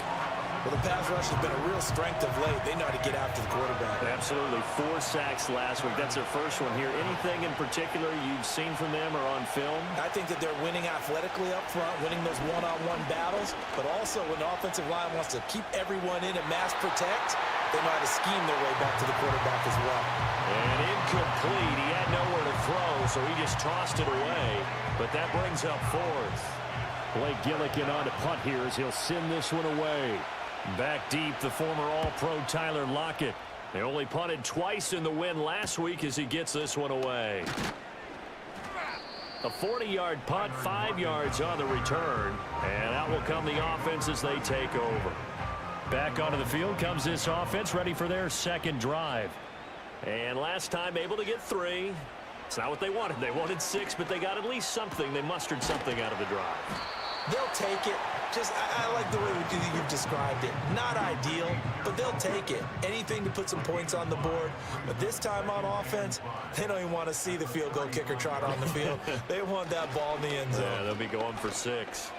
Well, the pass rush has been a real strength of late. They know how to get after the quarterback. Absolutely. 4 sacks last week. That's their first one here. Anything in particular you've seen from them or on film? I think that they're winning athletically up front, winning those one-on-one battles, but also when the offensive line wants to keep everyone in and mass protect, they know how to scheme their way back to the quarterback as well. And incomplete. He had nowhere to throw, so he just tossed it away. But that brings up 4th. Blake Gillikin on to punt here as he'll send this one away. Back deep, the former All-Pro Tyler Lockett. They only punted twice in the win last week as he gets this one away. A 40-yard punt, 5 yards on the return. And out will come the offense as they take over. Back onto the field comes this offense, ready for their second drive. And last time able to get 3. It's not what they wanted. They wanted 6, but they got at least something. They mustered something out of the drive. They'll take it. I like the way you've described it. Not ideal, but they'll take it. Anything to put some points on the board. But this time on offense, they don't even want to see the field goal kicker trot on the field. They want that ball in the end zone. Yeah, they'll be going for 6.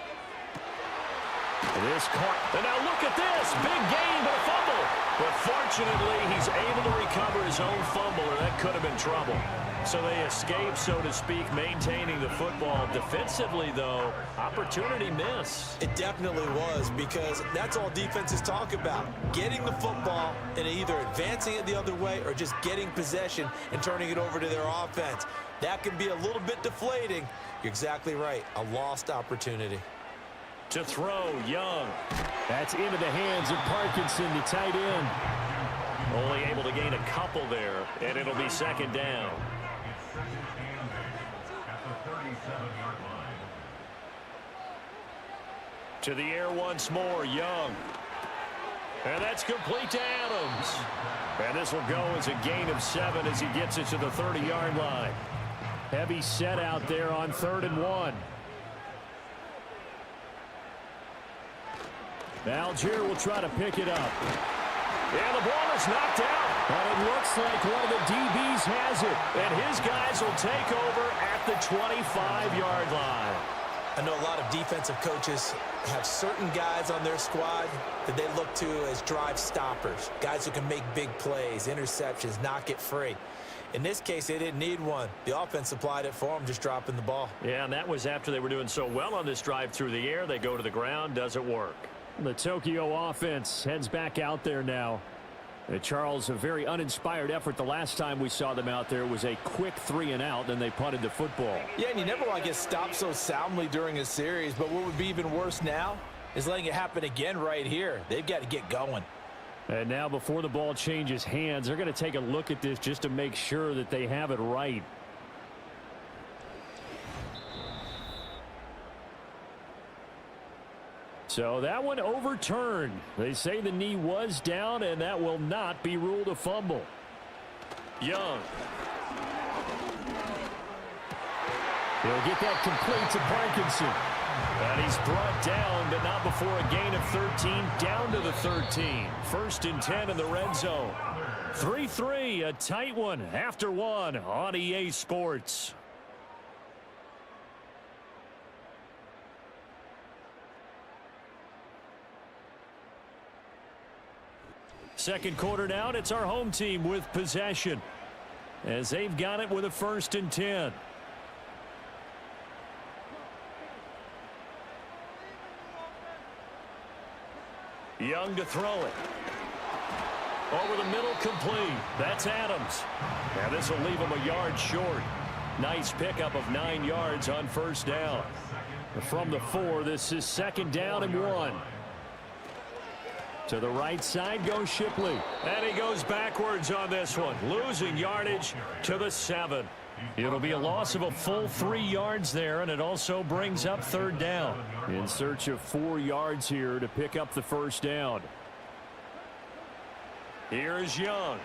This caught. And now look at this. Big gain, but a fumble. But fortunately, he's able to recover his own fumble, or that could have been trouble. So they escape, so to speak, maintaining the football. Defensively, though, opportunity miss. It definitely was, because that's all defenses talk about. Getting the football and either advancing it the other way or just getting possession and turning it over to their offense. That can be a little bit deflating. You're exactly right. A lost opportunity. To throw, Young. That's into the hands of Parkinson, the tight end. Only able to gain a couple there, and it'll be second down. To the air once more, Young. And that's complete to Adams. And this will go as a gain of 7 as he gets it to the 30-yard line. Heavy set out there on 3rd and 1. Algier will try to pick it up. And the ball is knocked out. And it looks like one of the DBs has it. And his guys will take over at the 25-yard line. I know a lot of defensive coaches have certain guys on their squad that they look to as drive stoppers. Guys who can make big plays, interceptions, knock it free. In this case, they didn't need one. The offense supplied it for them, just dropping the ball. Yeah, and that was after they were doing so well on this drive through the air. They go to the ground, doesn't work. The Tokyo offense heads back out there now. Charles, a very uninspired effort. The last time we saw them out there was a quick 3 and out, then they punted the football. Yeah, and you never want to get stopped so soundly during a series, but what would be even worse now is letting it happen again right here. They've got to get going. And now before the ball changes hands, they're going to take a look at this just to make sure that they have it right. So that one overturned. They say the knee was down, and that will not be ruled a fumble. Young. He'll get that complete to Parkinson. And he's brought down, but not before a gain of 13, down to the 13. 1st and 10 in the red zone. 3-3, a tight one after 1 on EA Sports. Second quarter down, it's our home team with possession as they've got it with a 1st and 10. Young to throw it. Over the middle, complete. That's Adams. Now this will leave him a yard short. Nice pickup of 9 yards on 1st down. From the 4, this is 2nd down and 1. To the right side goes Shipley. And he goes backwards on this one, losing yardage to the 7. It'll be a loss of a full 3 yards there, and it also brings up 3rd down. In search of 4 yards here to pick up the 1st down. Here's Young.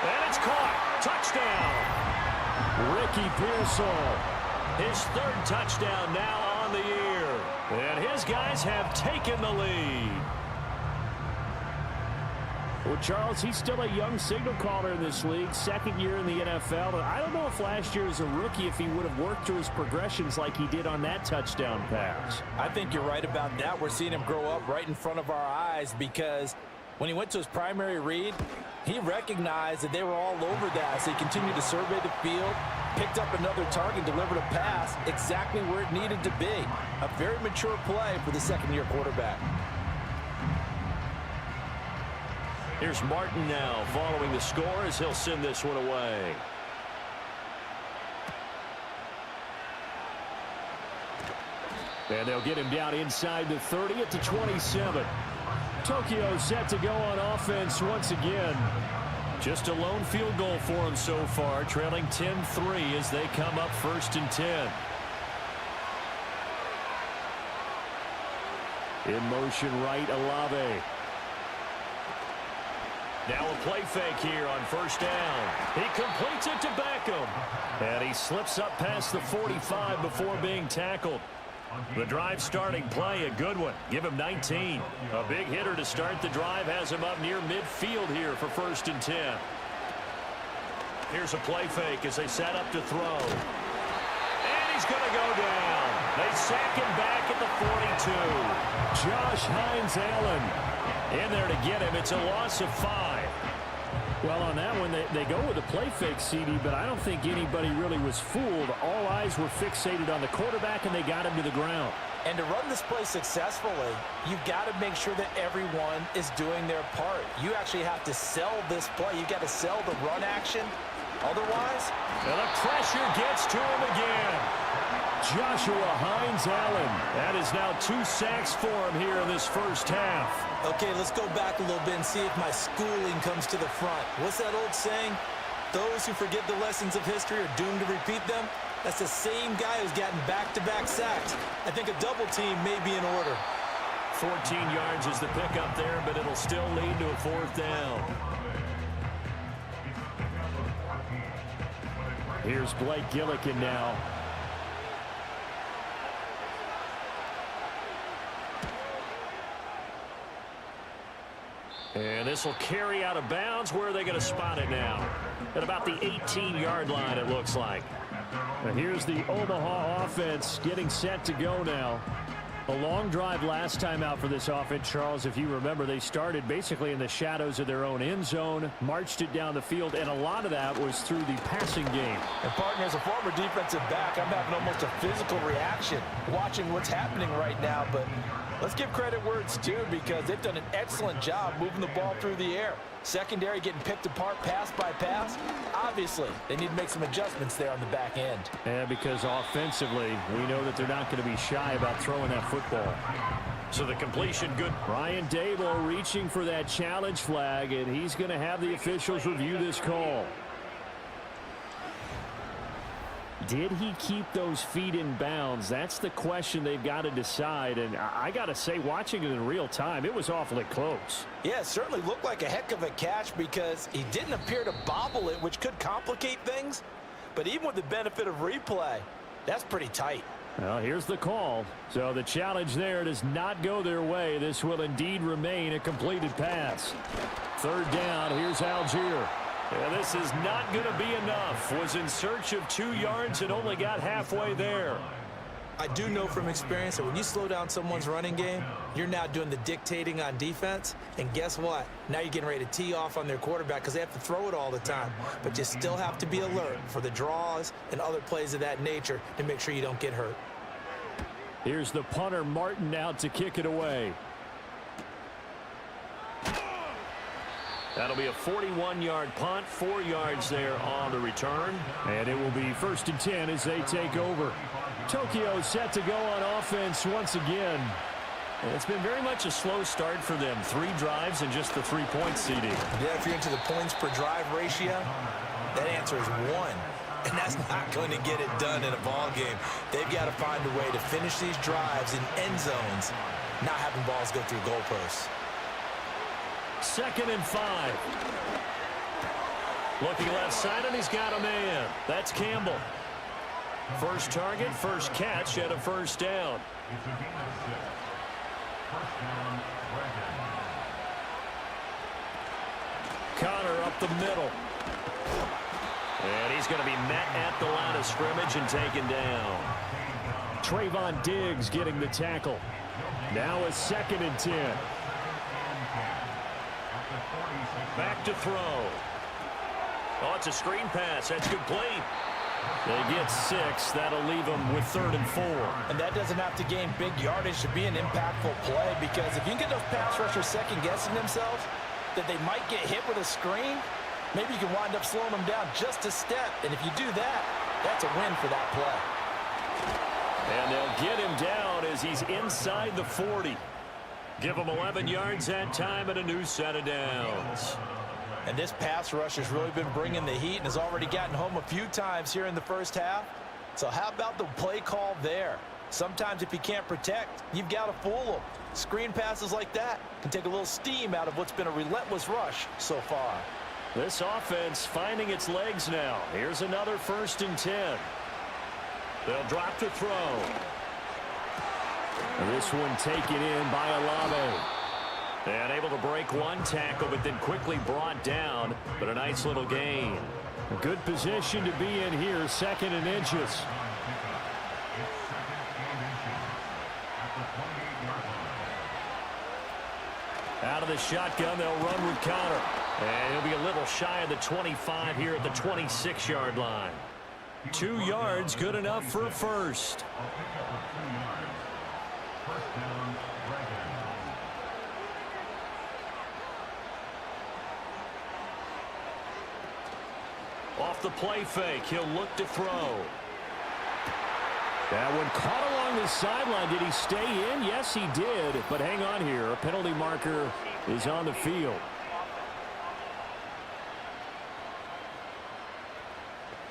And it's caught. Touchdown. Ricky Pearsall. His 3rd touchdown now on the year. And his guys have taken the lead. Well, Charles, he's still a young signal caller in this league, second year in the NFL. But I don't know if last year as a rookie, if he would have worked through his progressions like he did on that touchdown pass. I think you're right about that. We're seeing him grow up right in front of our eyes because when he went to his primary read, he recognized that they were all over that. So he continued to survey the field, picked up another target, delivered a pass exactly where it needed to be. A very mature play for the second-year quarterback. Here's Martin now following the score as he'll send this one away. And they'll get him down inside the 30 at the 27. Tokyo set to go on offense once again. Just a lone field goal for him so far, trailing 10-3 as they come up 1st and 10. In motion right, Olave. Now a play fake here on 1st down. He completes it to Beckham. And he slips up past the 45 before being tackled. The drive starting play, a good one. Give him 19. A big hitter to start the drive has him up near midfield here for 1st and 10. Here's a play fake as they set up to throw. And he's going to go down. They sack him back at the 42. Josh Hines-Allen in there to get him. It's a loss of 5. Well, on that one, they go with a play fake, CD, but I don't think anybody really was fooled. All eyes were fixated on the quarterback, and they got him to the ground. And to run this play successfully, you've got to make sure that everyone is doing their part. You actually have to sell this play. You've got to sell the run action. Otherwise, and the pressure gets to him again. Joshua Hines-Allen. That is now 2 sacks for him here in this first half. Okay, let's go back a little bit and see if my schooling comes to the front. What's that old saying? Those who forget the lessons of history are doomed to repeat them. That's the same guy who's gotten back-to-back sacks. I think a double team may be in order. 14 yards is the pickup there, but it'll still lead to a 4th down. Here's Blake Gillikin now. And this will carry out of bounds. Where are they going to spot it now? At about the 18-yard line, it looks like. And here's the Omaha offense getting set to go now. A long drive last time out for this offense, Charles. If you remember, they started basically in the shadows of their own end zone, marched it down the field, and a lot of that was through the passing game. And, partner, as a former defensive back, I'm having almost a physical reaction watching what's happening right now. But let's give credit where it's due because they've done an excellent job moving the ball through the air. Secondary getting picked apart pass by pass. Obviously, they need to make some adjustments there on the back end. Yeah, because offensively, we know that they're not going to be shy about throwing that football. So the completion good. Ryan Dable reaching for that challenge flag, and he's going to have the officials review this call. Did he keep those feet in bounds? That's the question they've got to decide. And I got to say, watching it in real time, it was awfully close. Yeah, it certainly looked like a heck of a catch because he didn't appear to bobble it, which could complicate things. But even with the benefit of replay, that's pretty tight. Well, here's the call. So the challenge there does not go their way. This will indeed remain a completed pass. 3rd down, here's Algier. Yeah, this is not going to be enough. Was in search of 2 yards and only got halfway there. I do know from experience that when you slow down someone's running game, you're now doing the dictating on defense. And guess what? Now you're getting ready to tee off on their quarterback because they have to throw it all the time. But you still have to be alert for the draws and other plays of that nature to make sure you don't get hurt. Here's the punter, Martin, out to kick it away. That'll be a 41-yard punt, 4 yards there on the return. And it will be 1st and 10 as they take over. Tokyo set to go on offense once again. And it's been very much a slow start for them. 3 drives and just the 3-point CD. Yeah, if you're into the points per drive ratio, that answer is 1. And that's not going to get it done in a ball game. They've got to find a way to finish these drives in end zones, not having balls go through goalposts. 2nd and 5. Looking left side, and he's got a man. That's Campbell. First target, first catch, and a 1st down. up the middle. And he's going to be met at the line of scrimmage and taken down. Trayvon Diggs getting the tackle. Now a 2nd and 10. Back to throw. Oh, it's a screen pass. That's complete. They get 6. That'll leave them with 3rd and 4. And that doesn't have to gain big yardage to be an impactful play, because if you can get those pass rushers second-guessing themselves that they might get hit with a screen, maybe you can wind up slowing them down just a step. And if you do that, that's a win for that play. And they'll get him down as he's inside the 40. Give him 11 yards that time and a new set of downs. And this pass rush has really been bringing the heat and has already gotten home a few times here in the first half. So how about the play call there? Sometimes if you can't protect, you've got to fool them. Screen passes like that can take a little steam out of what's been a relentless rush so far. This offense finding its legs now. Here's another 1st and 10. They'll drop to throw. This one taken in by Olave. And able to break one tackle, but then quickly brought down. But a nice little gain. A good position to be in here, 2nd and inches. Out of the shotgun, they'll run with Connor. And he'll be a little shy of the 25 here at the 26-yard line. 2 yards, good enough for a first. Off the play fake, he'll look to throw. That one caught along the sideline. Did he stay in? Yes, he did. But hang on here. A penalty marker is on the field.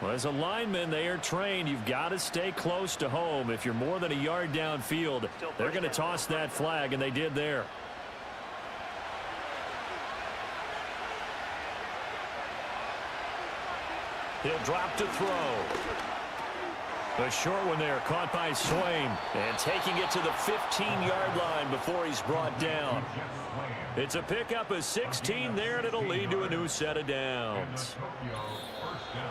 Well, as a lineman, they are trained. You've got to stay close to home. If you're more than a yard downfield, they're going to toss that flag, and they did there. He'll drop to throw. The short one there, caught by Swain. And taking it to the 15-yard line before he's brought down. It's a pickup of 16 there, and it'll lead to a new set of downs.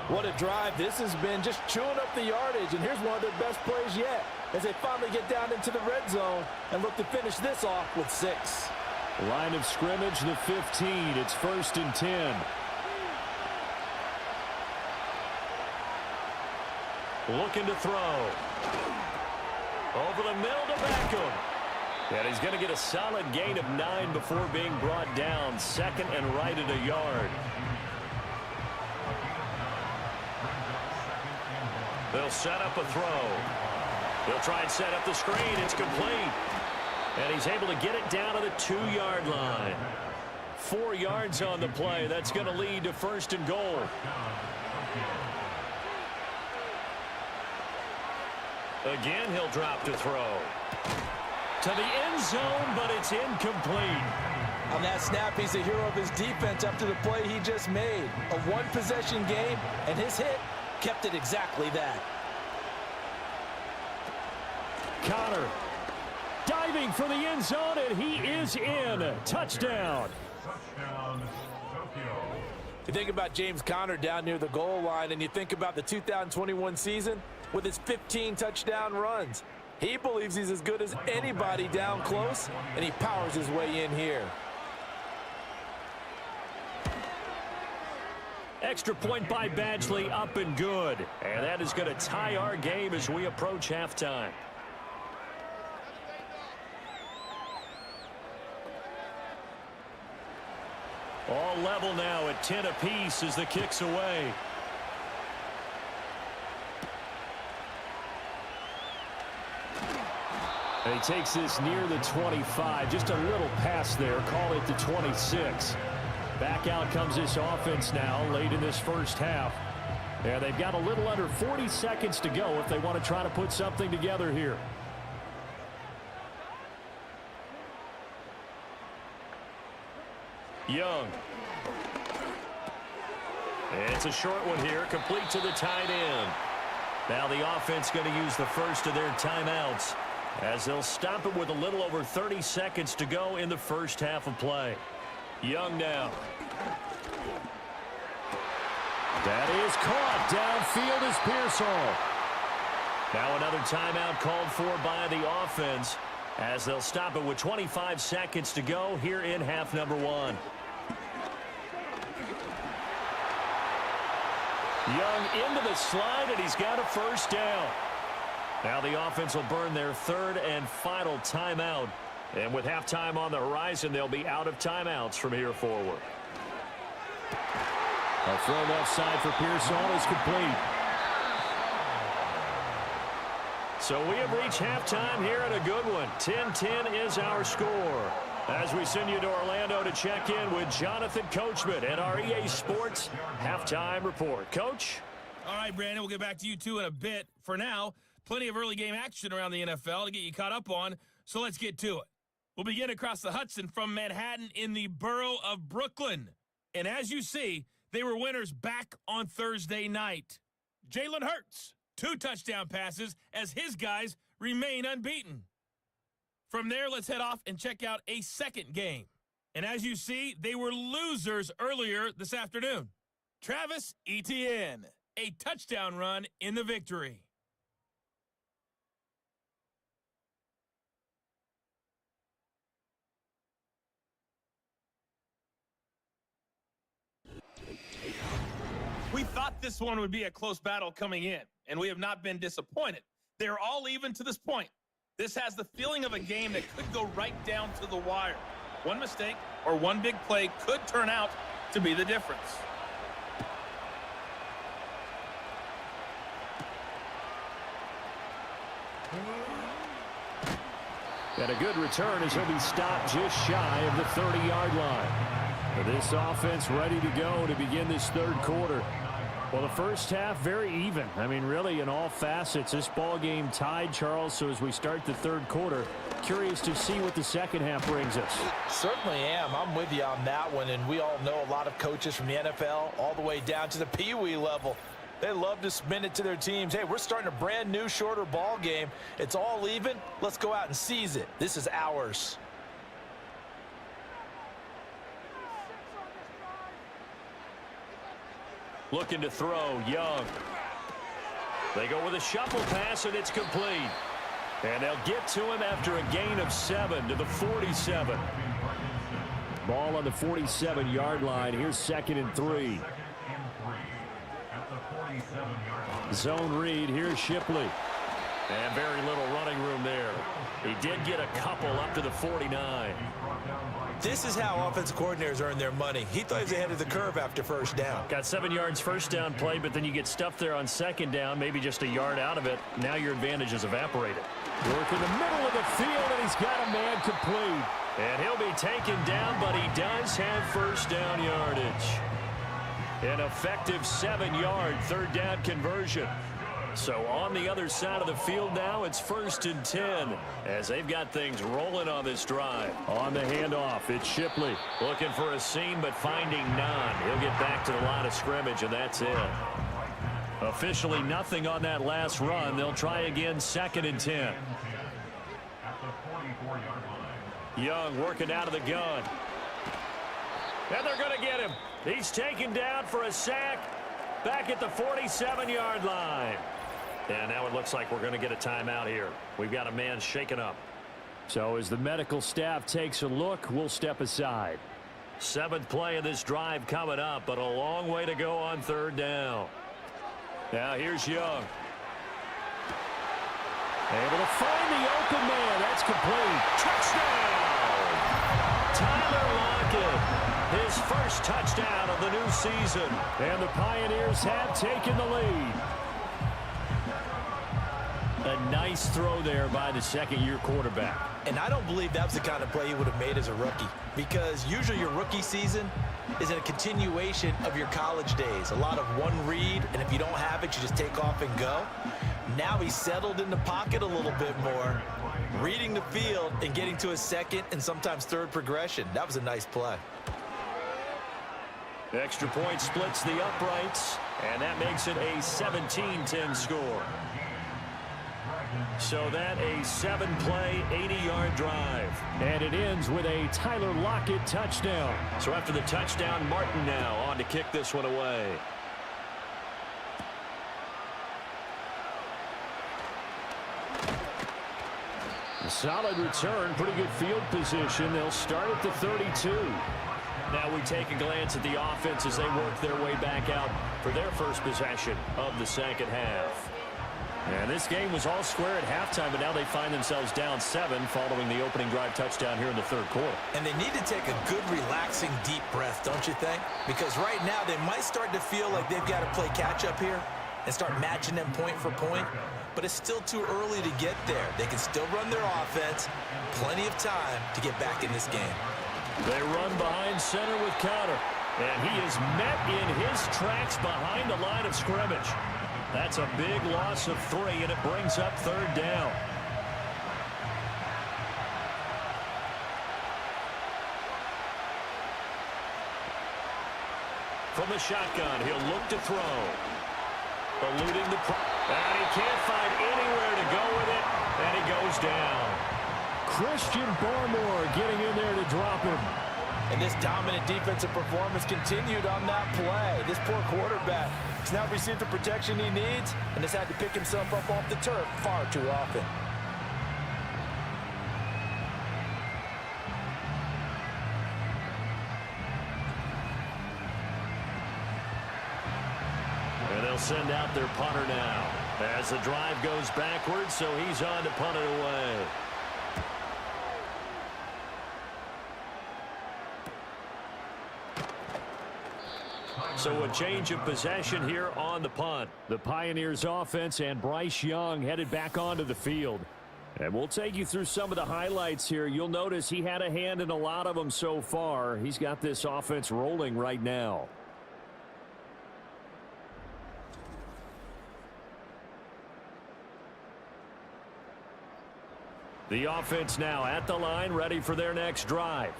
What a drive this has been, just chewing up the yardage. And here's one of their best plays yet, as they finally get down into the red zone and look to finish this off with 6. Line of scrimmage, the 15. It's 1st and 10. Looking to throw. Over the middle to Beckham. And he's going to get a solid gain of 9 before being brought down. 2nd and right at a yard. They'll set up a throw. They'll try and set up the screen. It's complete. And he's able to get it down to the 2-yard line. 4 yards on the play. That's going to lead to 1st and goal. Again, he'll drop to throw. To the end zone, but it's incomplete. On that snap, he's the hero of his defense after the play he just made. A one-possession game, and his hit kept it exactly that. Connor diving for the end zone, and he is in. Touchdown. You think about James Conner down near the goal line, and you think about the 2021 season with his 15 touchdown runs. He believes he's as good as anybody down close, and he powers his way in here. Extra point by Badgley, up and good. And that is going to tie our game as we approach halftime. All level now at 10 apiece as the kick's away. And he takes this near the 25. Just a little pass there. Call it the 26. Back out comes this offense now late in this first half. And they've got a little under 40 seconds to go if they want to try to put something together here. Young. It's a short one here, complete to the tight end. Now the offense going to use the first of their timeouts as they'll stop it with a little over 30 seconds to go in the first half of play. Young now. is caught. Downfield is Pearsall. Now another timeout called for by the offense as they'll stop it with 25 seconds to go here in half number one. Young into the slide, and he's got a first down. Now the offense will burn their third and final timeout. And with halftime on the horizon, they'll be out of timeouts from here forward. A throw left side for Pearsall is complete. So we have reached halftime here at a good one. 10-10 is our score. As we send you to Orlando to check in with Jonathan Coachman at our EA Sports Halftime Report. Coach? All right, Brandon, we'll get back to you two in a bit. For now, plenty of early game action around the NFL to get you caught up on, so let's get to it. We'll begin across the Hudson from Manhattan in the borough of Brooklyn. And as you see, they were winners back on Thursday night. Jalen Hurts, 2 touchdown passes as his guys remain unbeaten. From there, let's head off and check out a second game. And as you see, they were losers earlier this afternoon. Travis Etienne, a touchdown run in the victory. We thought this one would be a close battle coming in, and we have not been disappointed. They're all even to this point. This has the feeling of a game that could go right down to the wire. One mistake or one big play could turn out to be the difference. And a good return as he'll be stopped just shy of the 30-yard line. This offense ready to go to begin this third quarter. Well, the first half, very even. I mean, really, in all facets, this ball game tied, Charles. So as we start the third quarter, curious to see what the second half brings us. Certainly am. I'm with you on that one. And we all know a lot of coaches from the NFL all the way down to the Pee Wee level. They love to spin it to their teams. Hey, we're starting a brand new, shorter ball game. It's all even. Let's go out and seize it. This is ours. Looking to throw, Young. They go with a shuffle pass, and it's complete. And they'll get to him after a gain of 7 to the 47. Ball on the 47-yard line. Here's 2nd and 3. Zone read. Here's Shipley. And very little running room there. He did get a couple up to the 49. This is how offensive coordinators earn their money. He thought he was ahead of the curve after first down. Got 7 yards first down play, but then you get stuffed there on second down, maybe just a yard out of it. Now your advantage is evaporated. Work in the middle of the field, and he's got a man complete. And he'll be taken down, but he does have first down yardage. An effective 7-yard third down conversion. So on the other side of the field now, it's 1st and 10 as they've got things rolling on this drive. On the handoff, it's Shipley. Looking for a seam, but finding none. He'll get back to the line of scrimmage, and that's it. Officially nothing on that last run. They'll try again, 2nd and 10. Young working out of the gun. And they're going to get him. He's taken down for a sack back at the 47-yard line. And now it looks like we're going to get a timeout here. We've got a man shaken up. So as the medical staff takes a look, we'll step aside. 7th play of this drive coming up, but a long way to go on third down. Now here's Young. Able to find the open man. That's complete. Touchdown! Tyler Lockett. His first touchdown of the new season. And the Pioneers have taken the lead. A nice throw there by the second-year quarterback. And I don't believe that was the kind of play he would have made as a rookie, because usually your rookie season is a continuation of your college days. A lot of one read, and if you don't have it, you just take off and go. Now he's settled in the pocket a little bit more, reading the field and getting to a second and sometimes third progression. That was a nice play. Extra point splits the uprights, and that makes it a 17-10 score. So that a 7-play, 80-yard drive. And it ends with a Tyler Lockett touchdown. So after the touchdown, Martin now on to kick this one away. solid return, pretty good field position. They'll start at the 32. Now we take a glance at the offense as they work their way back out for their first possession of the second half. And this game was all square at halftime, but now they find themselves down 7 following the opening drive touchdown here in the third quarter. And they need to take a good, relaxing, deep breath, don't you think? Because right now they might start to feel like they've got to play catch-up here and start matching them point for point. But it's still too early to get there. They can still run their offense. Plenty of time to get back in this game. They run behind center with Conner. And he is met in his tracks behind the line of scrimmage. That's a big loss of 3, and it brings up third down. From the shotgun, he'll look to throw. Eluding the and he can't find anywhere to go with it, and he goes down. Christian Barmore getting in there to drop him. And this dominant defensive performance continued on that play. This poor quarterback has now received the protection he needs and has had to pick himself up off the turf far too often. And they'll send out their punter now as the drive goes backwards, so he's on to punt it away. So a change of possession here on the punt. The Pioneers offense and Bryce Young headed back onto the field. And we'll take you through some of the highlights here. You'll notice he had a hand in a lot of them so far. He's got this offense rolling right now. The offense now at the line, ready for their next drive.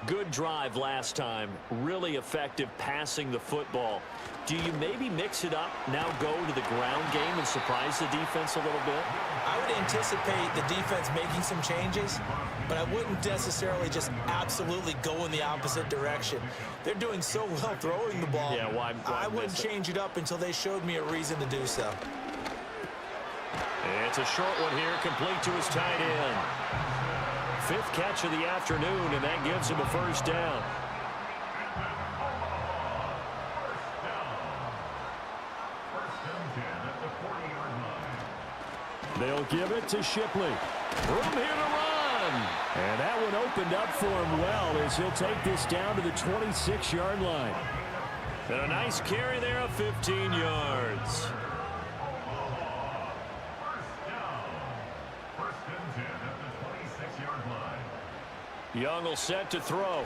Good drive last time. Really effective passing the football. Do you maybe mix it up, now go to the ground game and surprise the defense a little bit? I would anticipate the defense making some changes, but I wouldn't necessarily just absolutely go in the opposite direction. They're doing so well throwing the ball. Yeah, why I wouldn't change it up until they showed me a reason to do so. It's a short one here, complete to his tight end. 5th catch of the afternoon, and that gives him a first down. They'll give it to Shipley. Room here to run. And that one opened up for him well as he'll take this down to the 26-yard line. And a nice carry there of 15 yards. Young will set to throw.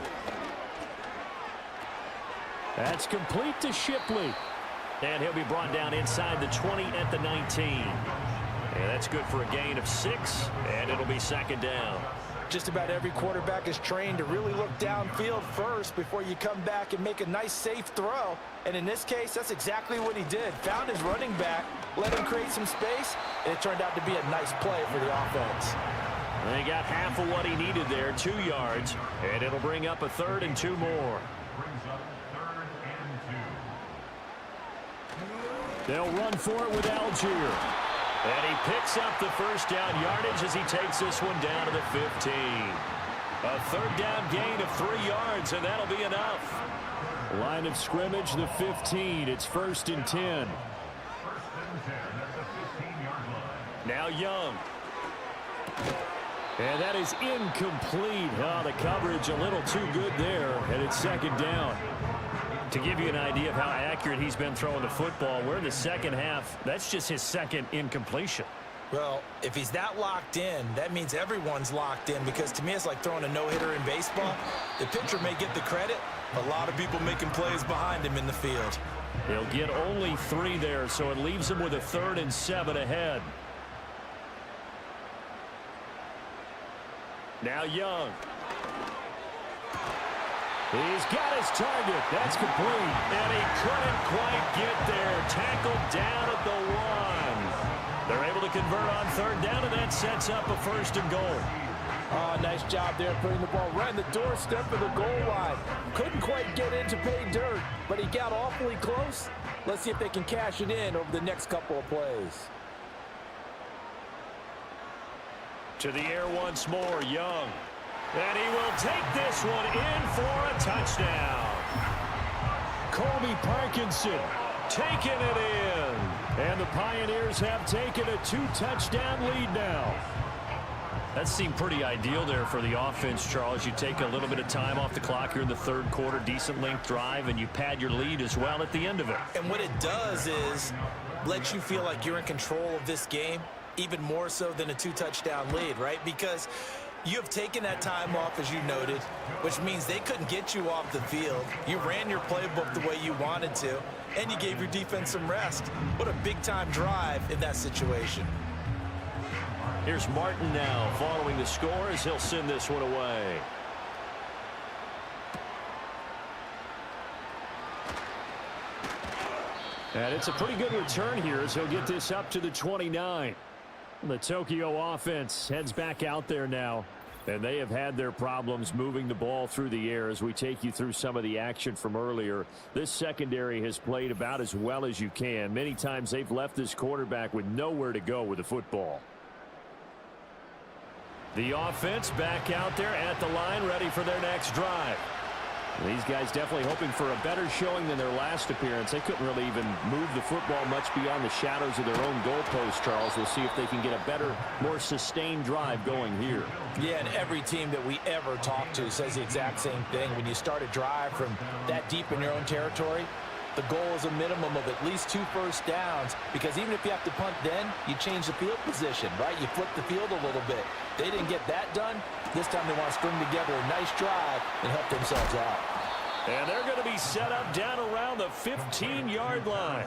That's complete to Shipley. And he'll be brought down inside the 20 at the 19. And that's good for a gain of 6, and it'll be second down. Just about every quarterback is trained to really look downfield first before you come back and make a nice, safe throw. And in this case, that's exactly what he did. Found his running back, let him create some space, and it turned out to be a nice play for the offense. They got half of what he needed there, 2 yards, and it'll bring up a 3rd and 2 more. They'll run for it with Algier. And he picks up the first down yardage as he takes this one down to the 15. A 3rd down gain of 3 yards, and that'll be enough. Line of scrimmage, the 15. It's 1st and 10. Now Young. And that is incomplete. Oh, the coverage a little too good there, and it's second down. To give you an idea of how accurate he's been throwing the football, we're in the second half. That's just his 2nd incompletion. Well, if he's that locked in, that means everyone's locked in, because to me it's like throwing a no-hitter in baseball. The pitcher may get the credit, a lot of people making plays behind him in the field. He'll get only 3 there, so it leaves him with a 3rd and 7 ahead. Now Young. He's got his target. That's complete. And he couldn't quite get there. Tackled down at the 1. They're able to convert on 3rd down, and that sets up a 1st and goal. Oh, nice job there putting the ball right in the doorstep of the goal line. Couldn't quite get in to pay dirt, but he got awfully close. Let's see if they can cash it in over the next couple of plays. To the air once more, Young. And he will take this one in for a touchdown. Colby Parkinson taking it in. And the Pioneers have taken a 2-touchdown lead now. That seemed pretty ideal there for the offense, Charles. You take a little bit of time off the clock here in the third quarter, decent length drive, and you pad your lead as well at the end of it. And what it does is let you feel like you're in control of this game, even more so than a 2-touchdown lead, right? Because you have taken that time off, as you noted, which means they couldn't get you off the field. You ran your playbook the way you wanted to, and you gave your defense some rest. What a big-time drive in that situation. Here's Martin now following the score as he'll send this one away. And it's a pretty good return here as he'll get this up to the 29. The Tokyo offense heads back out there now. And they have had their problems moving the ball through the air as we take you through some of the action from earlier. This secondary has played about as well as you can. Many times they've left this quarterback with nowhere to go with the football. The offense back out there at the line, ready for their next drive. These guys definitely hoping for a better showing than their last appearance. They couldn't really even move the football much beyond the shadows of their own goalpost, Charles. We'll see if they can get a better, more sustained drive going here. Yeah, and every team that we ever talk to says the exact same thing. When you start a drive from that deep in your own territory, the goal is a minimum of at least 2 first downs, because even if you have to punt then, you change the field position, right? You flip the field a little bit. They didn't get that done. This time they want to string together a nice drive and help themselves out. And they're going to be set up down around the 15-yard line.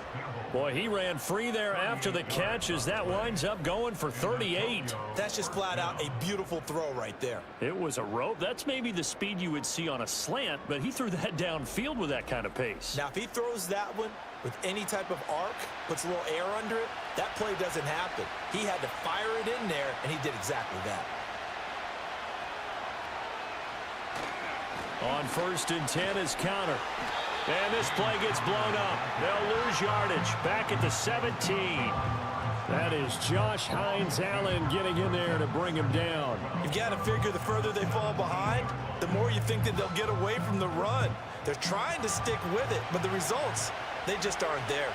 Boy, he ran free there after the catch as that winds up going for 38. That's just flat out a beautiful throw right there. It was a rope. That's maybe the speed you would see on a slant, but he threw that downfield with that kind of pace. Now, if he throws that one with any type of arc, puts a little air under it, that play doesn't happen. He had to fire it in there, and he did exactly that. On 1st and 10 is counter. And this play gets blown up. They'll lose yardage back at the 17. That is Josh Hines-Allen getting in there to bring him down. You've got to figure the further they fall behind, the more you think that they'll get away from the run. They're trying to stick with it, but the results, they just aren't there.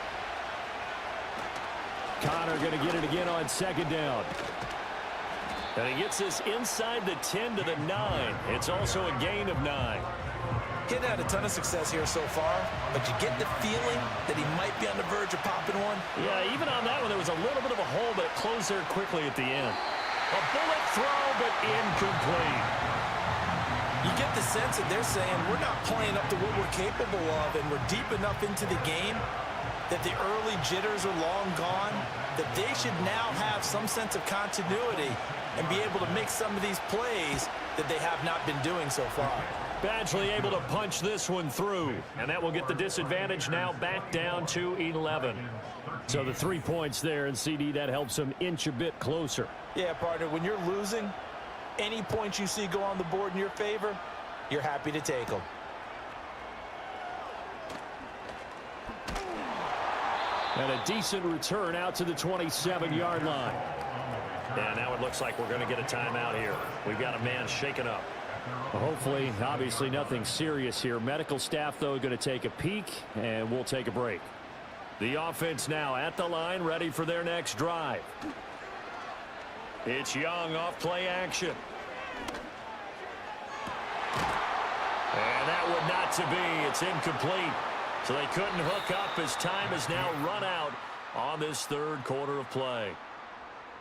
Connor going to get it again on 2nd down. And he gets this inside the 10 to the 9. It's also a gain of 9. He's had a ton of success here so far, but you get the feeling that he might be on the verge of popping one. Yeah, even on that one, there was a little bit of a hole, but it closed there quickly at the end. A bullet throw, but incomplete. You get the sense that they're saying we're not playing up to what we're capable of, and we're deep enough into the game that the early jitters are long gone, that they should now have some sense of continuity and be able to make some of these plays that they have not been doing so far. Badgley able to punch this one through, and that will get the disadvantage now back down to 11. So the 3 points there, and CD, that helps them inch a bit closer. Yeah, partner, when you're losing, any points you see go on the board in your favor, you're happy to take them. And a decent return out to the 27-yard line. And now it looks like we're going to get a timeout here. We've got a man shaken up. Hopefully, obviously nothing serious here. Medical staff, though, going to take a peek, and we'll take a break. The offense now at the line, ready for their next drive. It's Young off play action. And that would not to be. It's incomplete. So they couldn't hook up as time has now run out on this third quarter of play.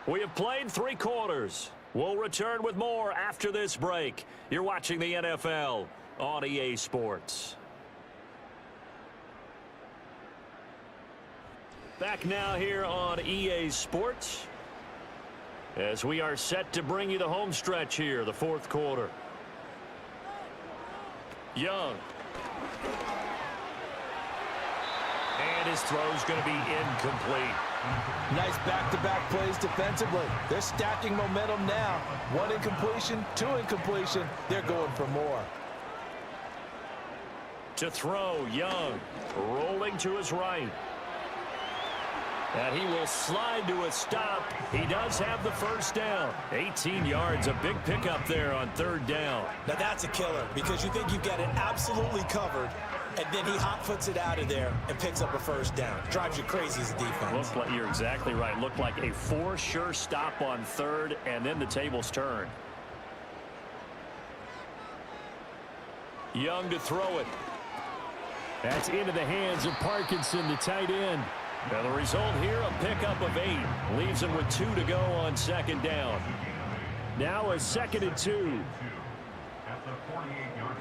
We have played 3 quarters. We'll return with more after this break. You're watching the NFL on EA Sports. Back now here on EA Sports as we are set to bring you the home stretch here, the 4th quarter. Young. And his throw's going to be incomplete. Nice back-to-back plays defensively. They're stacking momentum now. 1 incompletion, 2 incompletion. They're going for more. To throw, Young rolling to his right. And he will slide to a stop. He does have the first down. 18 yards, a big pickup there on third down. Now that's a killer because you think you've got it absolutely covered, and then he hot-foots it out of there and picks up a first down. Drives you crazy as a defense. You're exactly right. Looked like a for-sure stop on third, and then the tables turn. Young to throw it. That's into the hands of Parkinson, the tight end. Now the result here, a pickup of 8. Leaves him with 2 to go on second down. Now a 2nd and 2. At the 48-yard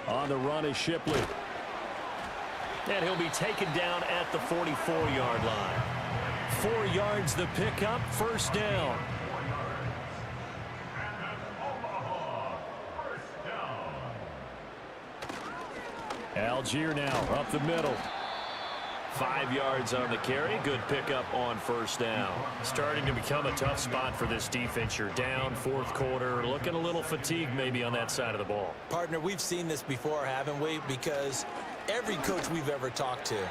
line. On the run is Shipley. And he'll be taken down at the 44-yard line. 4 yards the pickup, first down. Algier now up the middle. 5 yards on the carry. Good pickup on first down. Starting to become a tough spot for this defense. You're down fourth quarter. Looking a little fatigued maybe on that side of the ball. Partner, we've seen this before, haven't we? Because every coach we've ever talked to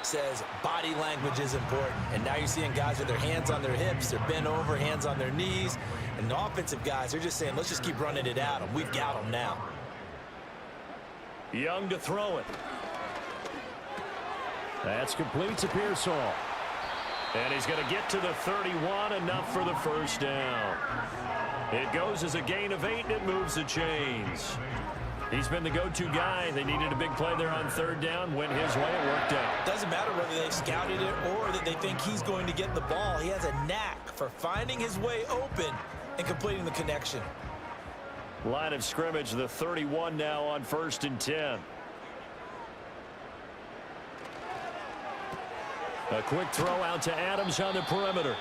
says body language is important. And now you're seeing guys with their hands on their hips. They're bent over, hands on their knees. And the offensive guys, they're just saying, let's just keep running it at them. We've got them now. Young to throw it. That's complete to Pearsall. And he's going to get to the 31, enough for the first down. It goes as a gain of 8, and it moves the chains. He's been the go-to guy. They needed a big play there on third down. Went his way. It worked out. Doesn't matter whether they've scouted it or that they think he's going to get the ball. He has a knack for finding his way open and completing the connection. Line of scrimmage, the 31 now on 1st and 10. A quick throw out to Adams on the perimeter.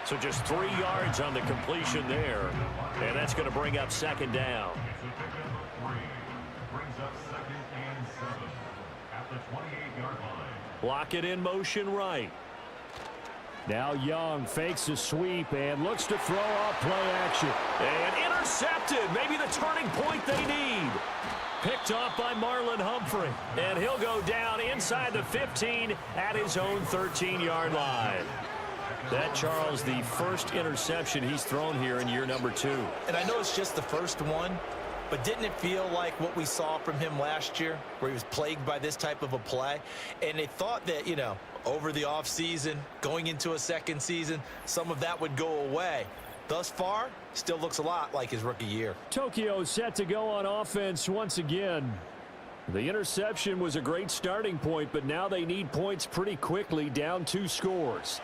So just 3 yards on the completion there. And that's going to bring up second down. Brings up 2nd and 7 at the 28-yard line. Block it in motion right. Now Young fakes a sweep and looks to throw off play action. And intercepted. Maybe the turning point they need. Picked off by Marlon Humphrey. And he'll go down inside the 15 at his own 13-yard line. That, Charles, the first interception he's thrown here in year number 2. And I know it's just the first one, but didn't it feel like what we saw from him last year, where he was plagued by this type of a play? And they thought that, you know, over the offseason, going into a second season, some of that would go away. Thus far, still looks a lot like his rookie year. Tokyo set to go on offense once again. The interception was a great starting point, but now they need points pretty quickly, down 2 scores.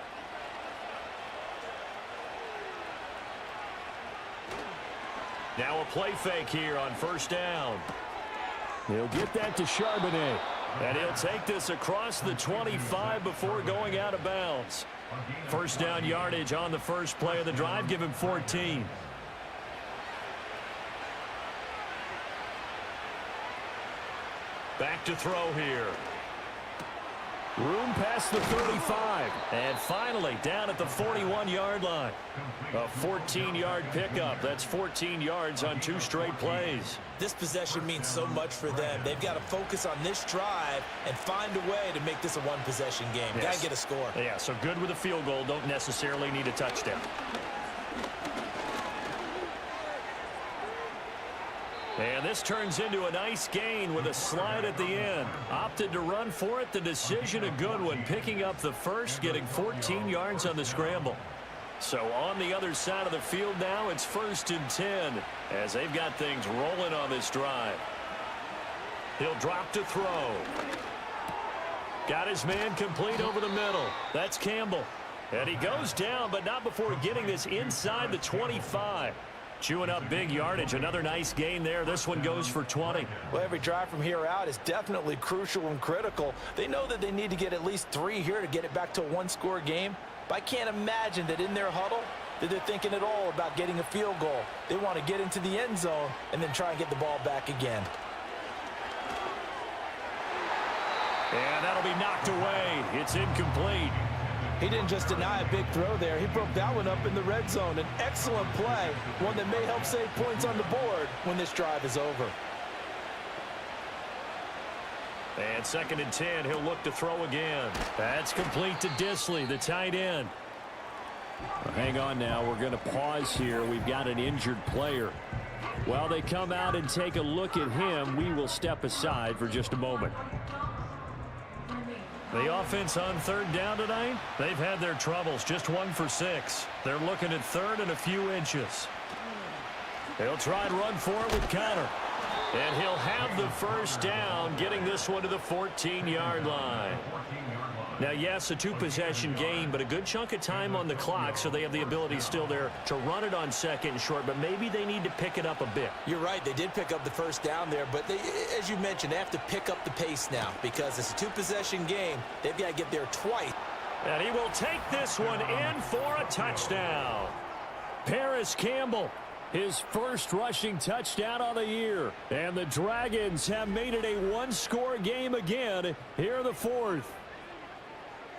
Now a play fake here on first down. He'll get that to Charbonnet. And he'll take this across the 25 before going out of bounds. First down yardage on the first play of the drive. Give him 14. Back to throw here. Room past the 35. And finally down at the 41-yard line. A 14-yard pickup. That's 14 yards on 2 straight plays. This possession means so much for them. They've got to focus on this drive and find a way to make this a one-possession game. Yes. Got to get a score. Yeah, so good with a field goal. Don't necessarily need a touchdown. And this turns into a nice gain with a slide at the end. Opted to run for it. The decision a good one. Picking up the first, getting 14 yards on the scramble. So on the other side of the field now, it's 1st and 10 as they've got things rolling on this drive. He'll drop to throw. Got his man complete over the middle. That's Campbell. And he goes down, but not before getting this inside the 25. Chewing up big yardage. Another nice gain there. This one goes for 20. Well, every drive from here out is definitely crucial and critical. They know that they need to get at least 3 here to get it back to a one-score game. But I can't imagine that in their huddle that they're thinking at all about getting a field goal. They want to get into the end zone and then try and get the ball back again. And that'll be knocked away. It's incomplete. He didn't just deny a big throw there. He broke that one up in the red zone. An excellent play, one that may help save points on the board when this drive is over. And 2nd and 10, he'll look to throw again. That's complete to Disley, the tight end. Well, hang on now. We're going to pause here. We've got an injured player. While they come out and take a look at him, we will step aside for just a moment. The offense on 3rd down tonight, they've had their troubles. Just 1 for 6. They're looking at 3rd and a few inches. He'll try and run for it with Connor. And he'll have the 1st down, getting this one to the 14-yard line. Now, yes, a 2-possession game, but a good chunk of time on the clock, so they have the ability still there to run it on 2nd and short, but maybe they need to pick it up a bit. You're right. They did pick up the 1st down there, but they, as you mentioned, they have to pick up the pace now because it's a 2-possession game. They've got to get there twice. And he will take this one in for a touchdown. Paris Campbell, his 1st rushing touchdown on the year. And the Dragons have made it a 1-score game again here in the 4th.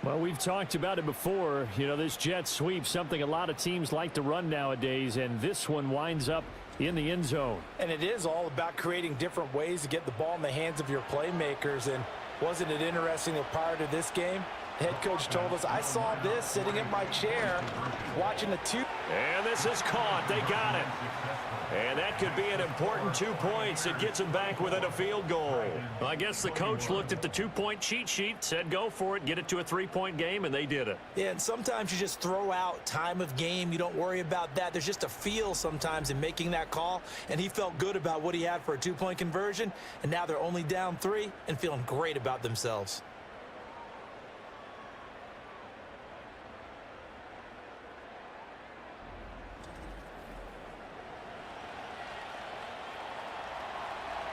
Well, we've talked about it before. You know, this jet sweep, something a lot of teams like to run nowadays, and this one winds up in the end zone. And it is all about creating different ways to get the ball in the hands of your playmakers. And wasn't it interesting that prior to this game, the head coach told us, I saw this sitting in my chair watching the 2. And this is caught. They got it. And that could be an important 2 points. It gets them back within a field goal. I guess the coach looked at the 2-point cheat sheet, said go for it, get it to a 3-point game, and they did it. Yeah, and sometimes you just throw out time of game. You don't worry about that. There's just a feel sometimes in making that call, and he felt good about what he had for a 2-point conversion, and now they're only down 3 and feeling great about themselves.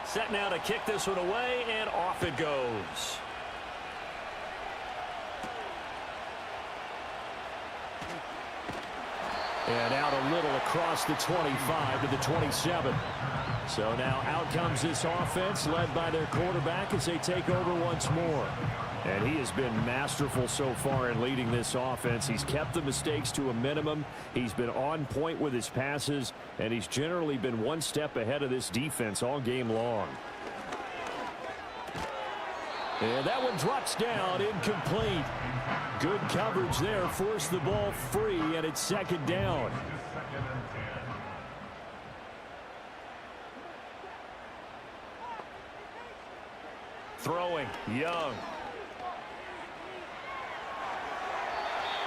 Set now to kick this one away, and off it goes. And out a little across the 25 to the 27. So now out comes this offense led by their quarterback as they take over once more. And he has been masterful so far in leading this offense. He's kept the mistakes to a minimum. He's been on point with his passes, and he's generally been one step ahead of this defense all game long. And that one drops down, incomplete. Good coverage there, forced the ball free, and it's 2nd down. Throwing, Young.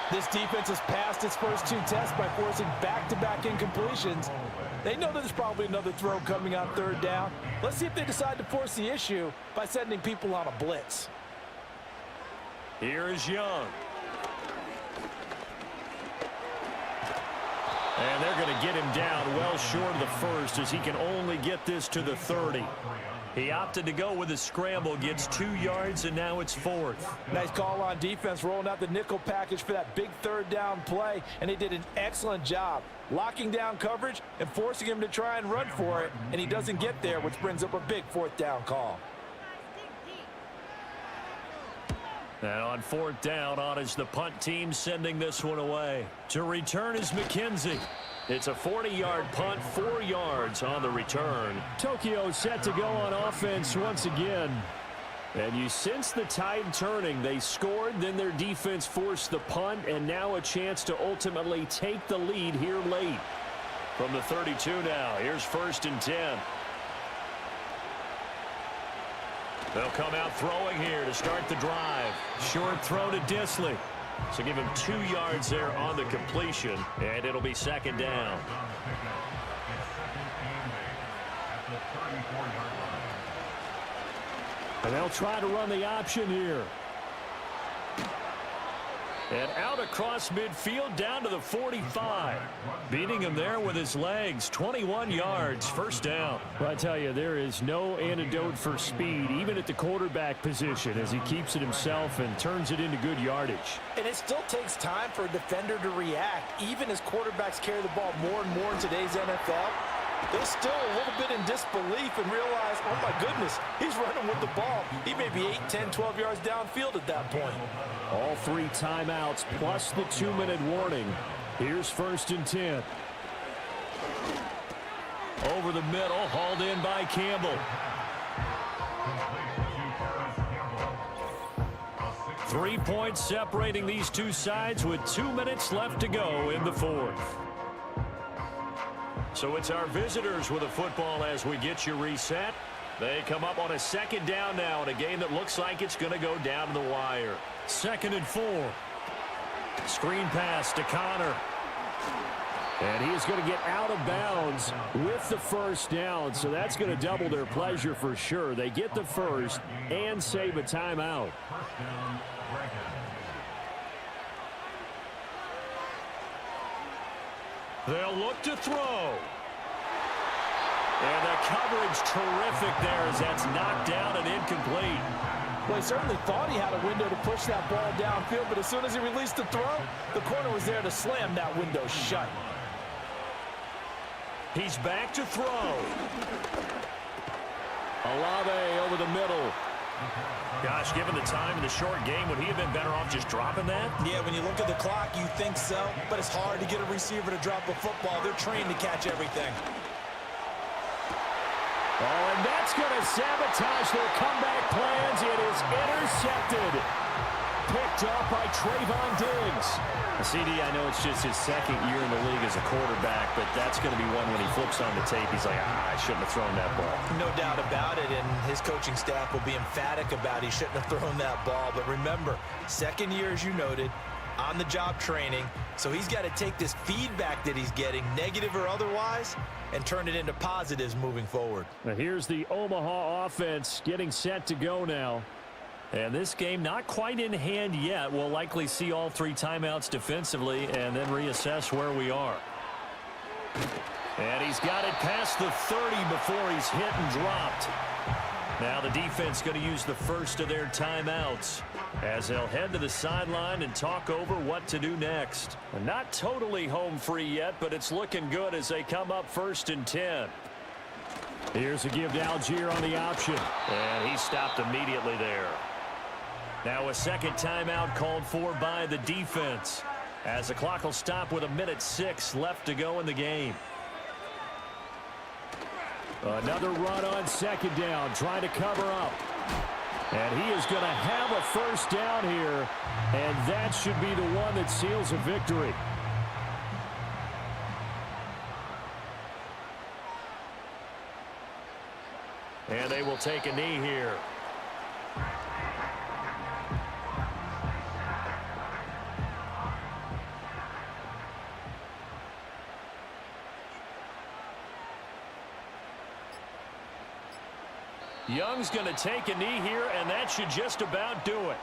This defense has passed its first 2 tests by forcing back-to-back incompletions. They know there's probably another throw coming on 3rd down. Let's see if they decide to force the issue by sending people on a blitz. Here's Young. And they're going to get him down well short of the 1st as he can only get this to the 30. He opted to go with a scramble, gets 2 yards, and now it's 4th. Nice call on defense, rolling out the nickel package for that big 3rd down play, and they did an excellent job locking down coverage and forcing him to try and run for it, and he doesn't get there, which brings up a big 4th down call. And on 4th down, on is the punt team sending this one away. To return is McKenzie. It's a 40-yard punt, 4 yards on the return. Tokyo set to go on offense once again. And you sense the tide turning. They scored, then their defense forced the punt, and now a chance to ultimately take the lead here late. From the 32 now, here's 1st and 10. They'll come out throwing here to start the drive. Short throw to Disley. So give him 2 yards there on the completion, and it'll be 2nd down. And they'll try to run the option here. And out across midfield down to the 45. Beating him there with his legs. 21 yards, 1st down. Well, I tell you, there is no antidote for speed, even at the quarterback position, as he keeps it himself and turns it into good yardage. And it still takes time for a defender to react. Even as quarterbacks carry the ball more and more in today's NFL, they're still a little bit in disbelief and realize, oh my goodness, he's running with the ball. He may be 8, 10, 12 yards downfield at that point. All 3 timeouts plus the 2-minute warning. Here's 1st and 10. Over the middle, hauled in by Campbell. 3 points separating these two sides with 2 minutes left to go in the fourth. So it's our visitors with the football as we get you reset. They come up on a second down now in a game that looks like it's going to go down to the wire. 2nd and 4. Screen pass to Connor. And he is going to get out of bounds with the first down, so that's going to double their pleasure for sure. They get the first and save a timeout. They'll look to throw. And the coverage terrific there as that's knocked down and incomplete. Well, he certainly thought he had a window to push that ball downfield, but as soon as he released the throw, the corner was there to slam that window shut. He's back to throw. Olave over the middle. Gosh, given the time in the short game, would he have been better off just dropping that? Yeah, when you look at the clock, you think so, but it's hard to get a receiver to drop a football. They're trained to catch everything. Oh, and that's going to sabotage their comeback plans. It is intercepted. Picked off by Trayvon Diggs. CD, I know it's just his second year in the league as a quarterback, but that's going to be one when he flips on the tape. He's like, I shouldn't have thrown that ball. No doubt about it, and his coaching staff will be emphatic about he shouldn't have thrown that ball. But remember, second year, as you noted, on-the-job training, so he's got to take this feedback that he's getting, negative or otherwise, and turn it into positives moving forward. Now here's the Omaha offense getting set to go now. And this game not quite in hand yet. We'll likely see all 3 timeouts defensively and then reassess where we are. And he's got it past the 30 before he's hit and dropped. Now the defense going to use the first of their timeouts as they'll head to the sideline and talk over what to do next. And not totally home free yet, but it's looking good as they come up 1st and 10. Here's a give to Algier on the option. And he stopped immediately there. Now a second timeout called for by the defense as the clock will stop with 1:06 left to go in the game. Another run on second down, trying to cover up. And he is going to have a first down here, and that should be the one that seals a victory. And they will take a knee here. Young's going to take a knee here, and that should just about do it.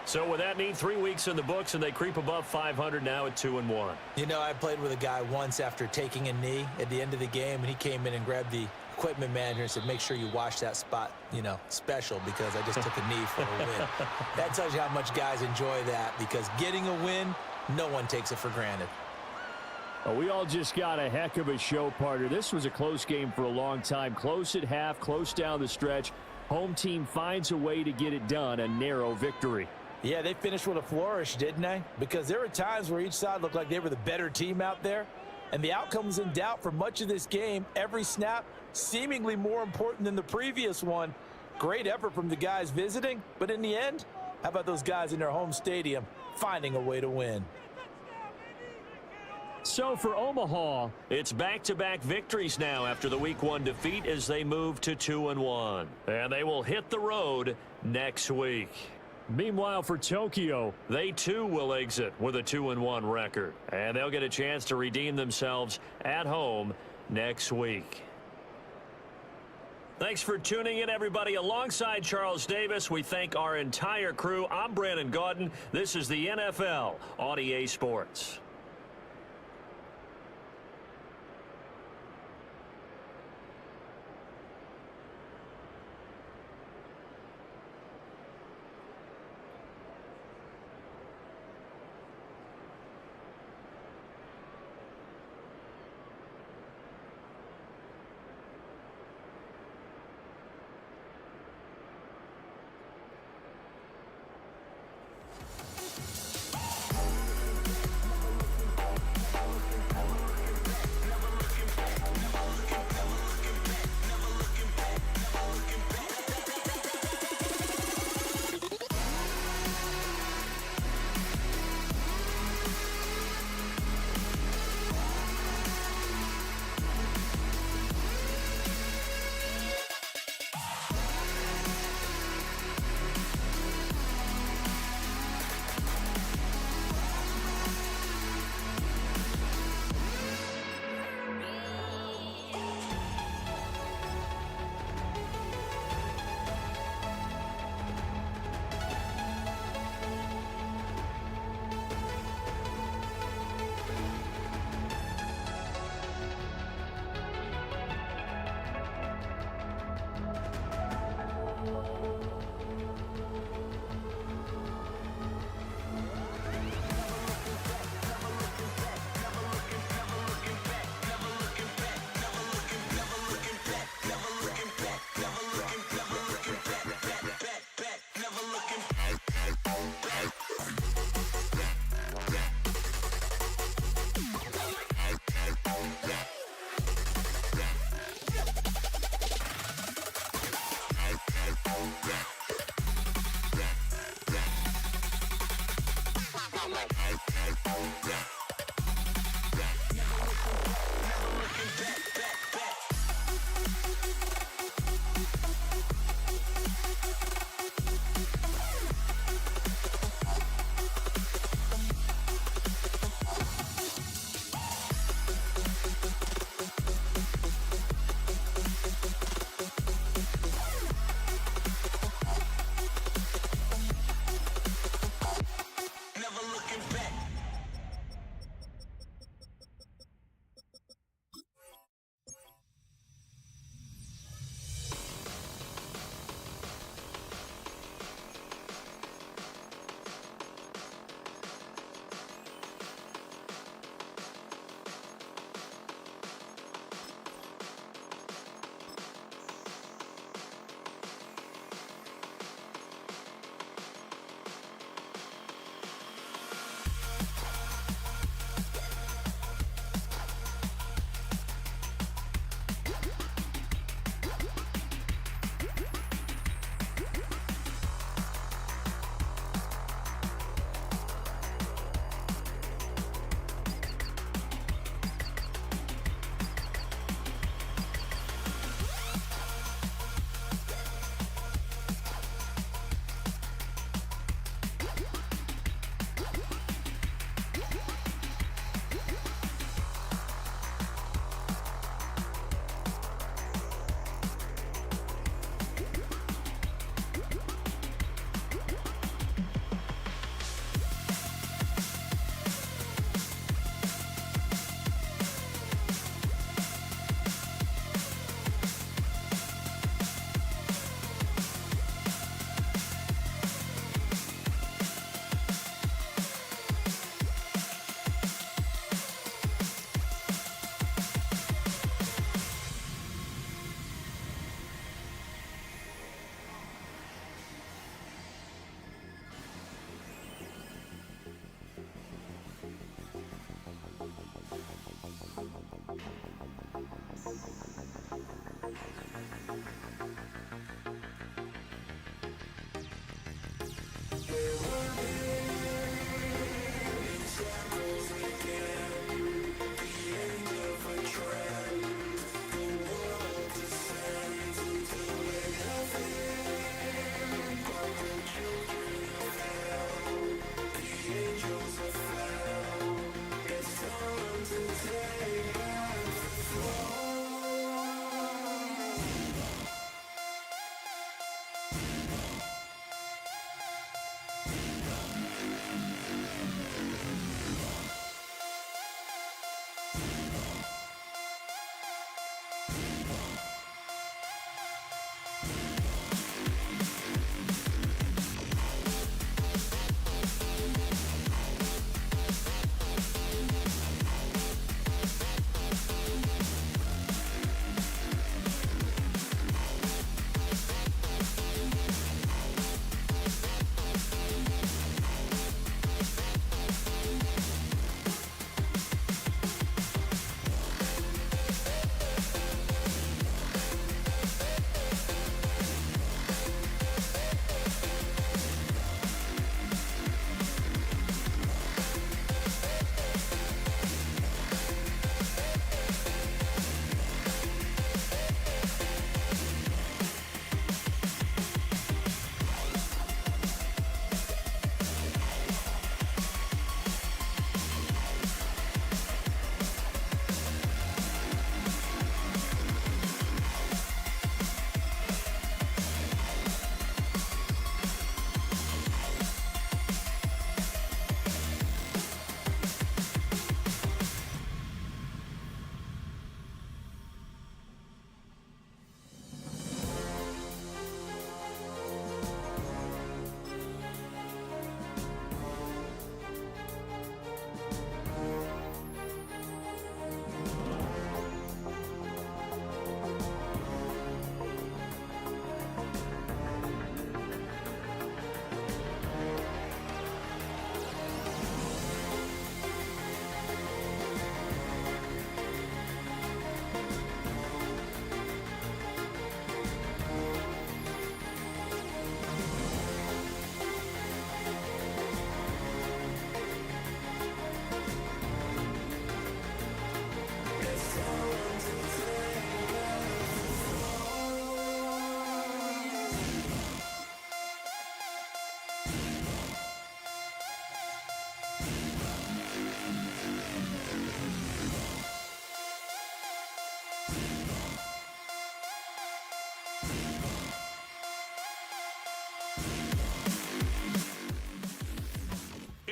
So with that knee, 3 weeks in the books, and they creep above 500 now at 2-1. You know, I played with a guy once after taking a knee at the end of the game, and he came in and grabbed the equipment manager and said, make sure you wash that spot, you know, special, because I just took a knee for a win. That tells you how much guys enjoy that, because getting a win, no one takes it for granted. Well, we all just got a heck of a show, partner. This was a close game for a long time. Close at half, close down the stretch. Home team finds a way to get it done, a narrow victory. Yeah, they finished with a flourish, didn't they? Because there were times where each side looked like they were the better team out there, and the outcome was in doubt for much of this game. Every snap seemingly more important than the previous one. Great effort from the guys visiting, but in the end, how about those guys in their home stadium finding a way to win? So for Omaha, it's back-to-back victories now after the Week 1 defeat as they move to 2-1. And they will hit the road next week. Meanwhile, for Tokyo, they too will exit with a 2-1 record. And they'll get a chance to redeem themselves at home next week. Thanks for tuning in, everybody. Alongside Charles Davis, we thank our entire crew. I'm Brandon Gaudin. This is the NFL on EA Sports.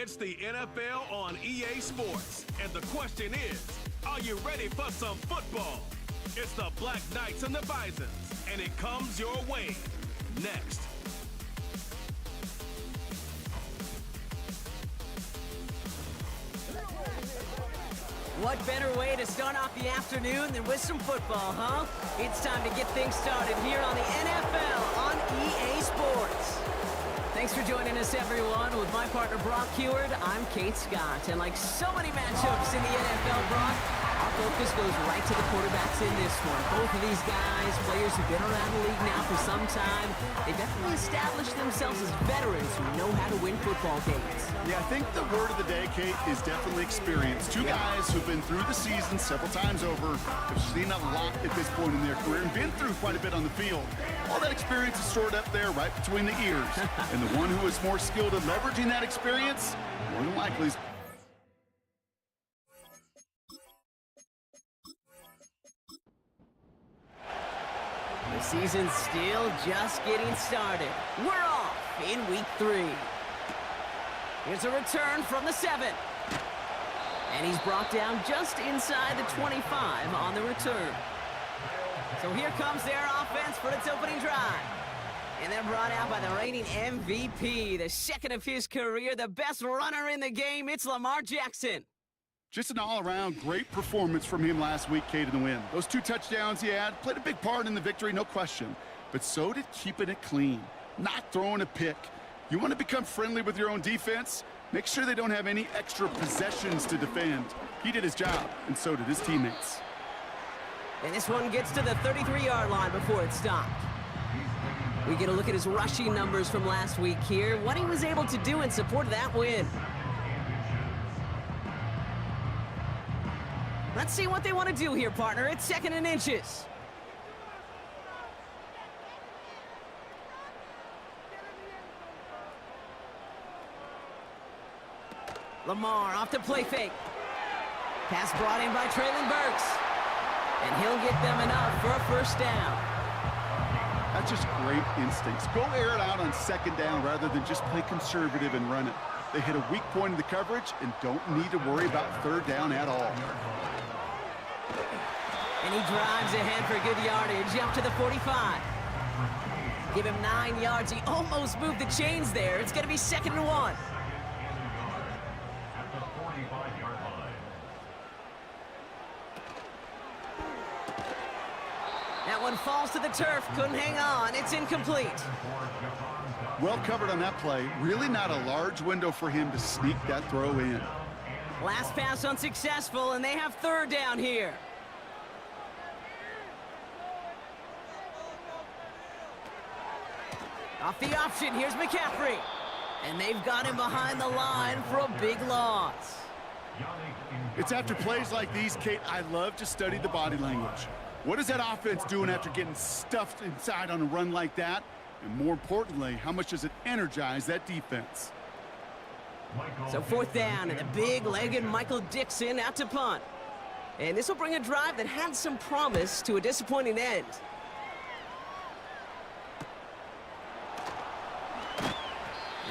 It's the NFL on EA Sports. And the question is, are you ready for some football? It's the Black Knights and the Bisons, and it comes your way next. What better way to start off the afternoon than with some football, huh? It's time to get things started here on the NFL on EA Sports. Thanks for joining us, everyone. With my partner, Brock Heward, I'm Kate Scott. And like so many matchups in the NFL, Brock, our focus goes right to the quarterbacks in this one. Both of these guys, players who've been around the league now for some time, they've definitely established themselves as veterans who know how to win football games. Yeah, I think the word of the day, Kate, is definitely experience. Two guys who've been through the season several times over, have seen a lot at this point in their career, and been through quite a bit on the field. All that experience is stored up there right between the ears. And the one who is more skilled at leveraging that experience, more than likely is... The season's still just getting started. We're off in week 3. Here's a return from the 7. And he's brought down just inside the 25 on the return. So here comes their offense for its opening drive. And they're brought out by the reigning MVP, the second of his career, the best runner in the game. It's Lamar Jackson. Just an all-around great performance from him last week, Kate, in the win. Those 2 touchdowns he had played a big part in the victory, no question. But so did keeping it clean, not throwing a pick. You want to become friendly with your own defense? Make sure they don't have any extra possessions to defend. He did his job, and so did his teammates. And this one gets to the 33-yard line before it stopped. We get a look at his rushing numbers from last week here, what he was able to do in support of that win. Let's see what they want to do here, partner. It's 2nd and inches. Lamar off the play fake. Pass brought in by Traylon Burks. And he'll get them enough for a first down. That's just great instincts. Go air it out on 2nd down rather than just play conservative and run it. They hit a weak point in the coverage and don't need to worry about 3rd down at all. And he drives ahead for good yardage up to the 45. Give him 9 yards. He almost moved the chains there. It's going to be 2nd and 1. At the 45-yard line. That one falls to the turf. Couldn't hang on. It's incomplete. Well covered on that play. Really not a large window for him to sneak that throw in. Last pass unsuccessful, and they have 3rd down here. Off the option, here's McCaffrey. And they've got him behind the line for a big loss. It's after plays like these, Kate, I love to study the body language. What is that offense doing after getting stuffed inside on a run like that? And more importantly, how much does it energize that defense? So 4th down, and the big-legged Michael Dixon out to punt. And this will bring a drive that had some promise to a disappointing end.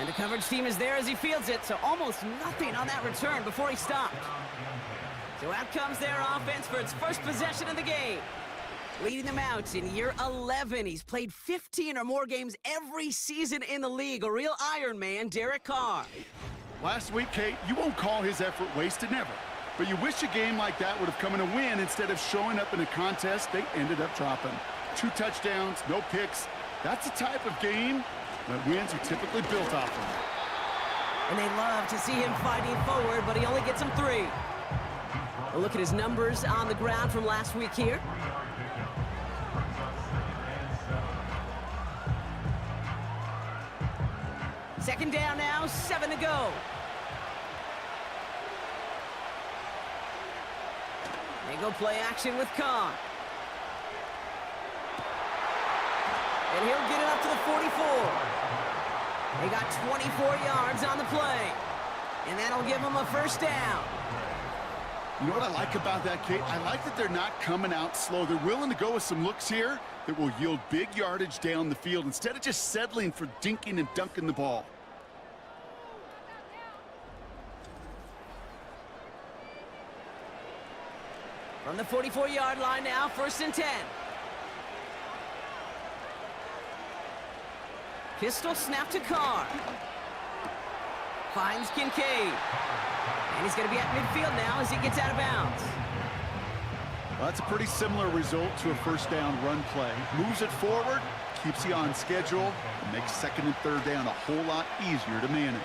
And the coverage team is there as he fields it, so almost nothing on that return before he stopped. So out comes their offense for its first possession of the game. Leading them out in year 11. He's played 15 or more games every season in the league. A real Iron Man, Derek Carr. Last week, Kate, you won't call his effort wasted, never. But you wish a game like that would have come in a win instead of showing up in a contest they ended up dropping. 2 touchdowns, no picks. That's the type of game that wins are typically built off of. And they love to see him fighting forward, but he only gets them 3. A look at his numbers on the ground from last week here. Second down now, 7 to go. They go play action with Khan. And he'll get it up to the 44. They got 24 yards on the play. And that'll give them a first down. You know what I like about that, Kate? I like that they're not coming out slow. They're willing to go with some looks here that will yield big yardage down the field instead of just settling for dinking and dunking the ball. From the 44-yard line now, 1st and 10. Pistol snap to Carr. Finds Kincaid. And he's going to be at midfield now as he gets out of bounds. Well, that's a pretty similar result to a first down run play. Moves it forward, keeps you on schedule, and makes 2nd and 3rd down a whole lot easier to manage.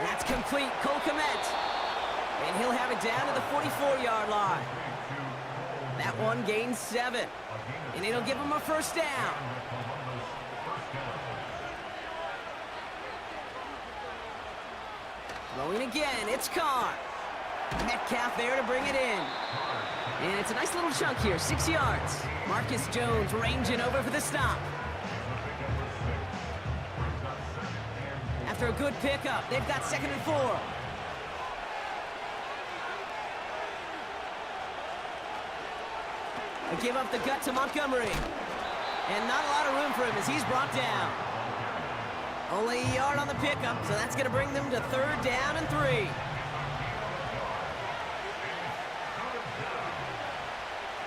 That's complete. Cole Kmet. And he'll have it down to the 44-yard line. That one gains 7. And it'll give him a 1st down. Throwing again, it's Carr. Metcalf there to bring it in. And it's a nice little chunk here, 6 yards. Marcus Jones ranging over for the stop. After a good pickup, they've got 2nd and 4. They give up the gut to Montgomery. And not a lot of room for him as he's brought down. Only a yard on the pickup, so that's going to bring them to 3rd down and 3.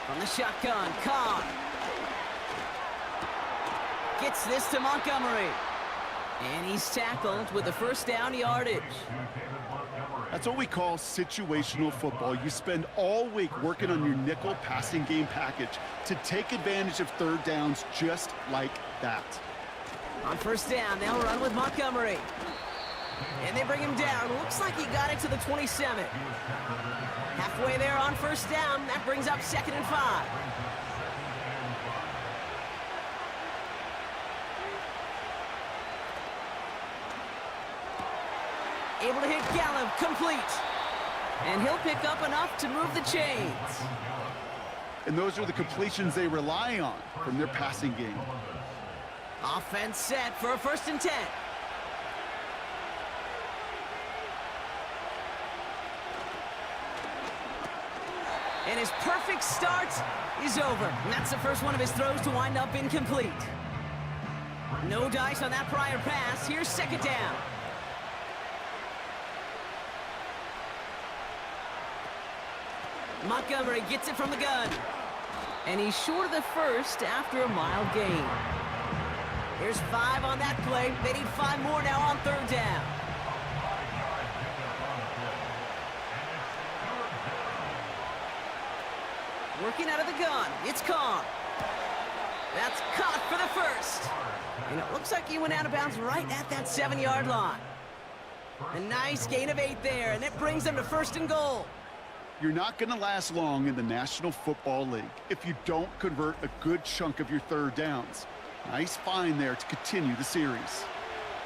From the shotgun, Carr. Gets this to Montgomery. And he's tackled with the 1st down yardage. That's what we call situational football. You spend all week working on your nickel passing game package to take advantage of 3rd downs just like that. On 1st down, they'll run with Montgomery. And they bring him down. Looks like he got it to the 27. Halfway there on 1st down. That brings up 2nd and 5. Able to hit Gallup, complete. And he'll pick up enough to move the chains. And those are the completions they rely on from their passing game. Offense set for a 1st and 10. And his perfect start is over. And that's the first one of his throws to wind up incomplete. No dice on that prior pass. Here's 2nd down. Montgomery gets it from the gun. And he's short of the 1st after a mild gain. Here's 5 on that play. They need 5 more now on 3rd down. Working out of the gun. It's Carr. That's caught for the 1st. And it looks like he went out of bounds right at that 7-yard line. A nice gain of 8 there, and it brings them to 1st and goal. You're not going to last long in the National Football League if you don't convert a good chunk of your 3rd downs. Nice find there to continue the series.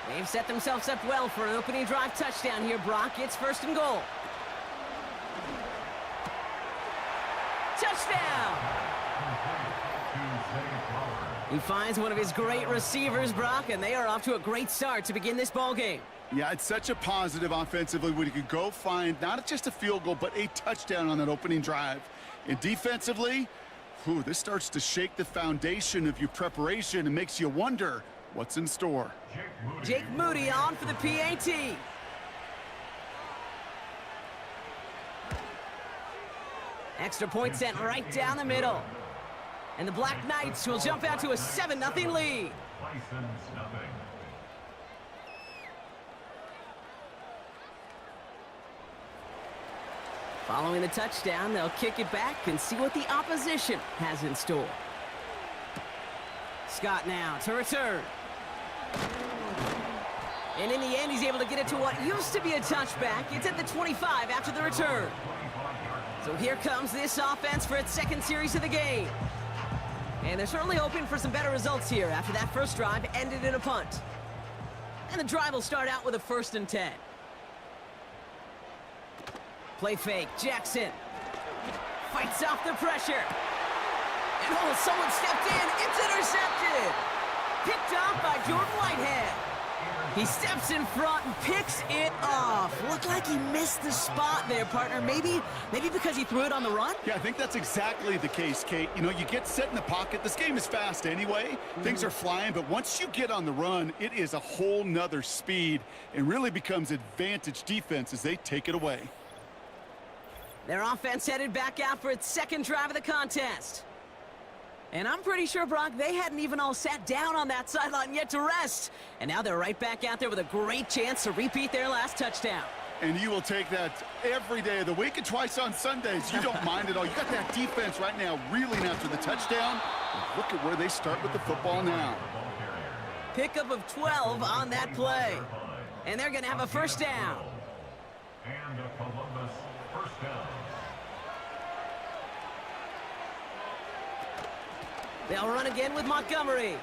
They've set themselves up well for an opening drive touchdown here, Brock. It's 1st and goal. Touchdown! He finds one of his great receivers, Brock, and they are off to a great start to begin this ball game. Yeah, it's such a positive offensively when you could go find not just a field goal, but a touchdown on that opening drive. And defensively, this starts to shake the foundation of your preparation and makes you wonder what's in store. Jake Moody on for the PAT. Extra point sent right down the middle. And the Black Knights will jump out to a 7-0 lead. Following the touchdown, they'll kick it back and see what the opposition has in store. Scott now to return. And in the end, he's able to get it to what used to be a touchback. It's at the 25 after the return. So here comes this offense for its 2nd series of the game. And they're certainly hoping for some better results here after that first drive ended in a punt. And the drive will start out with a 1st and 10. Play fake, Jackson. Fights off the pressure. And someone stepped in. It's intercepted. Picked off by Jordan Whitehead. He steps in front and picks it off. Looked like he missed the spot there, partner. Maybe because he threw it on the run? Yeah, I think that's exactly the case, Kate. You know, you get set in the pocket. This game is fast anyway. Things are flying, but once you get on the run, it is a whole nother speed and really becomes advantage defense as they take it away. Their offense headed back out for its second drive of the contest. And I'm pretty sure, Brock, they hadn't even all sat down on that sideline yet to rest. And now they're right back out there with a great chance to repeat their last touchdown. And you will take that every day of the week and twice on Sundays. You don't mind at all. You got that defense right now reeling after the touchdown. Look at where they start with the football now. Pickup of 12 on that play. And they're going to have a first down. And a Columbus first down. They'll run again with Montgomery.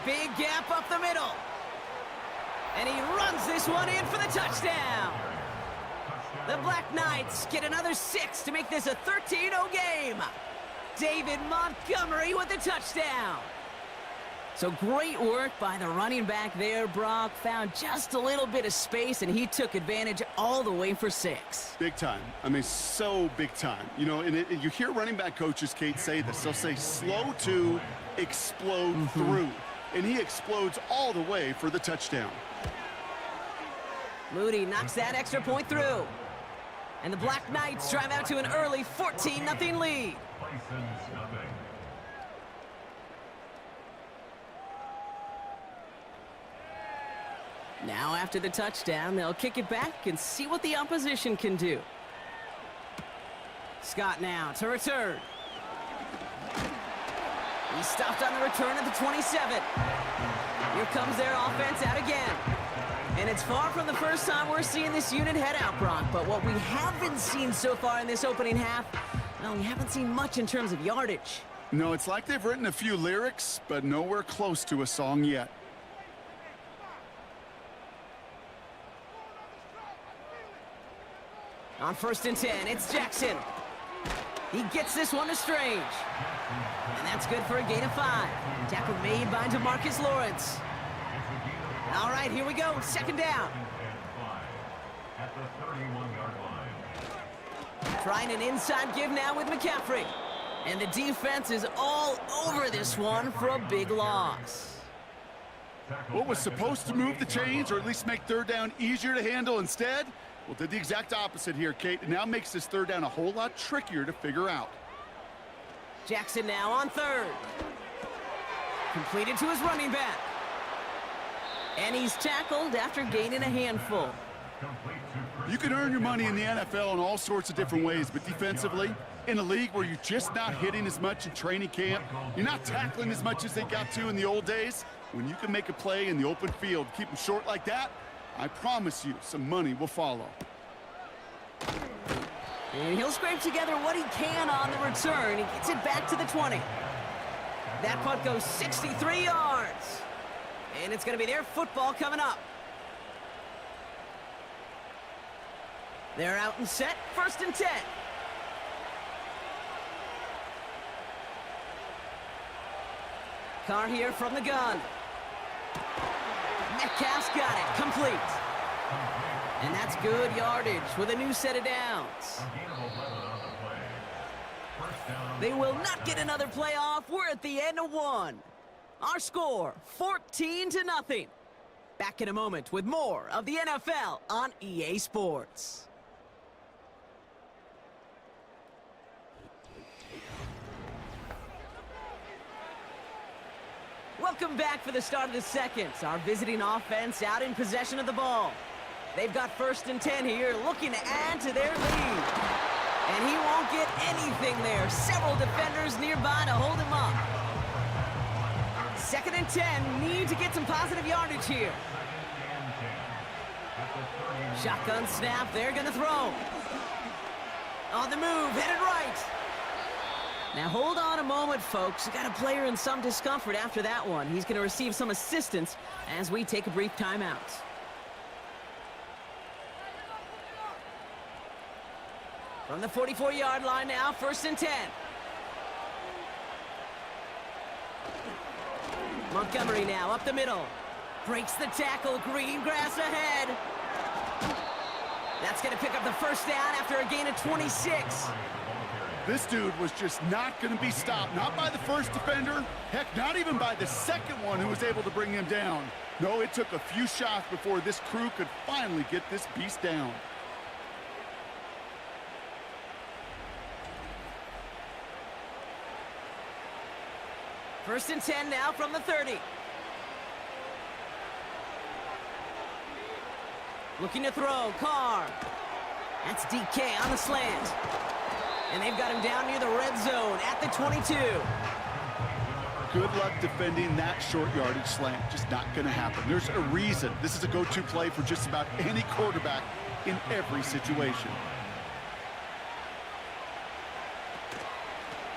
Big gap up the middle. And he runs this one in for the touchdown. The Black Knights get another 6 to make this a 13-0 game. David Montgomery with the touchdown. So great work by the running back there, Brock. Found just a little bit of space, and he took advantage all the way for 6. Big time. I mean, so big time. You know, and you hear running back coaches, Kate, say this. They'll say slow to explode through. And he explodes all the way for the touchdown. Moody knocks that extra point through. And the Black Knights drive out to an early 14-0 lead. Now after the touchdown, they'll kick it back and see what the opposition can do. Scott now to return. He stopped on the return at the 27. Here comes their offense out again. And it's far from the first time we're seeing this unit head out, Brock. But what we haven't seen so far in this opening half, well, we haven't seen much in terms of yardage. No, it's like they've written a few lyrics, but nowhere close to a song yet. On 1st and 10, it's Jackson. He gets this one to Strange. And that's good for a gain of 5. Tackle made by DeMarcus Lawrence. All right, here we go. 2nd down. At the 31-yard line. Trying an inside give now with McCaffrey. And the defense is all over this one for a big loss. What was supposed to move the chains, or at least make 3rd down easier to handle instead? Well, did the exact opposite here, Kate. It now makes this 3rd down a whole lot trickier to figure out. Jackson now on 3rd. Completed to his running back. And he's tackled after gaining a handful. You can earn your money in the NFL in all sorts of different ways, but defensively, in a league where you're just not hitting as much in training camp, you're not tackling as much as they got to in the old days, when you can make a play in the open field, keep them short like that, I promise you some money will follow. And he'll scrape together what he can on the return. He gets it back to the 20. That punt goes 63 yards. And it's going to be their football coming up. They're out and set. 1st and 10. Carr here from the gun. Metcalf's got it. Complete. And that's good yardage with a new set of downs. They will not get another playoff. We're at the end of 1. Our score, 14-0. Back in a moment with more of the NFL on EA Sports. Welcome back for the start of the second. Our visiting offense out in possession of the ball. They've got 1st and 10 here, looking to add to their lead. And he won't get anything there. Several defenders nearby to hold him up. 2nd and 10, need to get some positive yardage here. Shotgun snap, they're gonna throw. On the move, headed right. Now hold on a moment, folks. We got a player in some discomfort after that one. He's gonna receive some assistance as we take a brief timeout. From the 44-yard line now, 1st and 10. Montgomery now up the middle. Breaks the tackle, green grass ahead. That's going to pick up the 1st down after a gain of 26. This dude was just not going to be stopped. Not by the first defender. Heck, not even by the second one who was able to bring him down. No, it took a few shots before this crew could finally get this beast down. First and 10 now from the 30. Looking to throw, Carr. That's DK on the slant. And they've got him down near the red zone at the 22. Good luck defending that short yardage slant. Just not going to happen. There's a reason. This is a go-to play for just about any quarterback in every situation.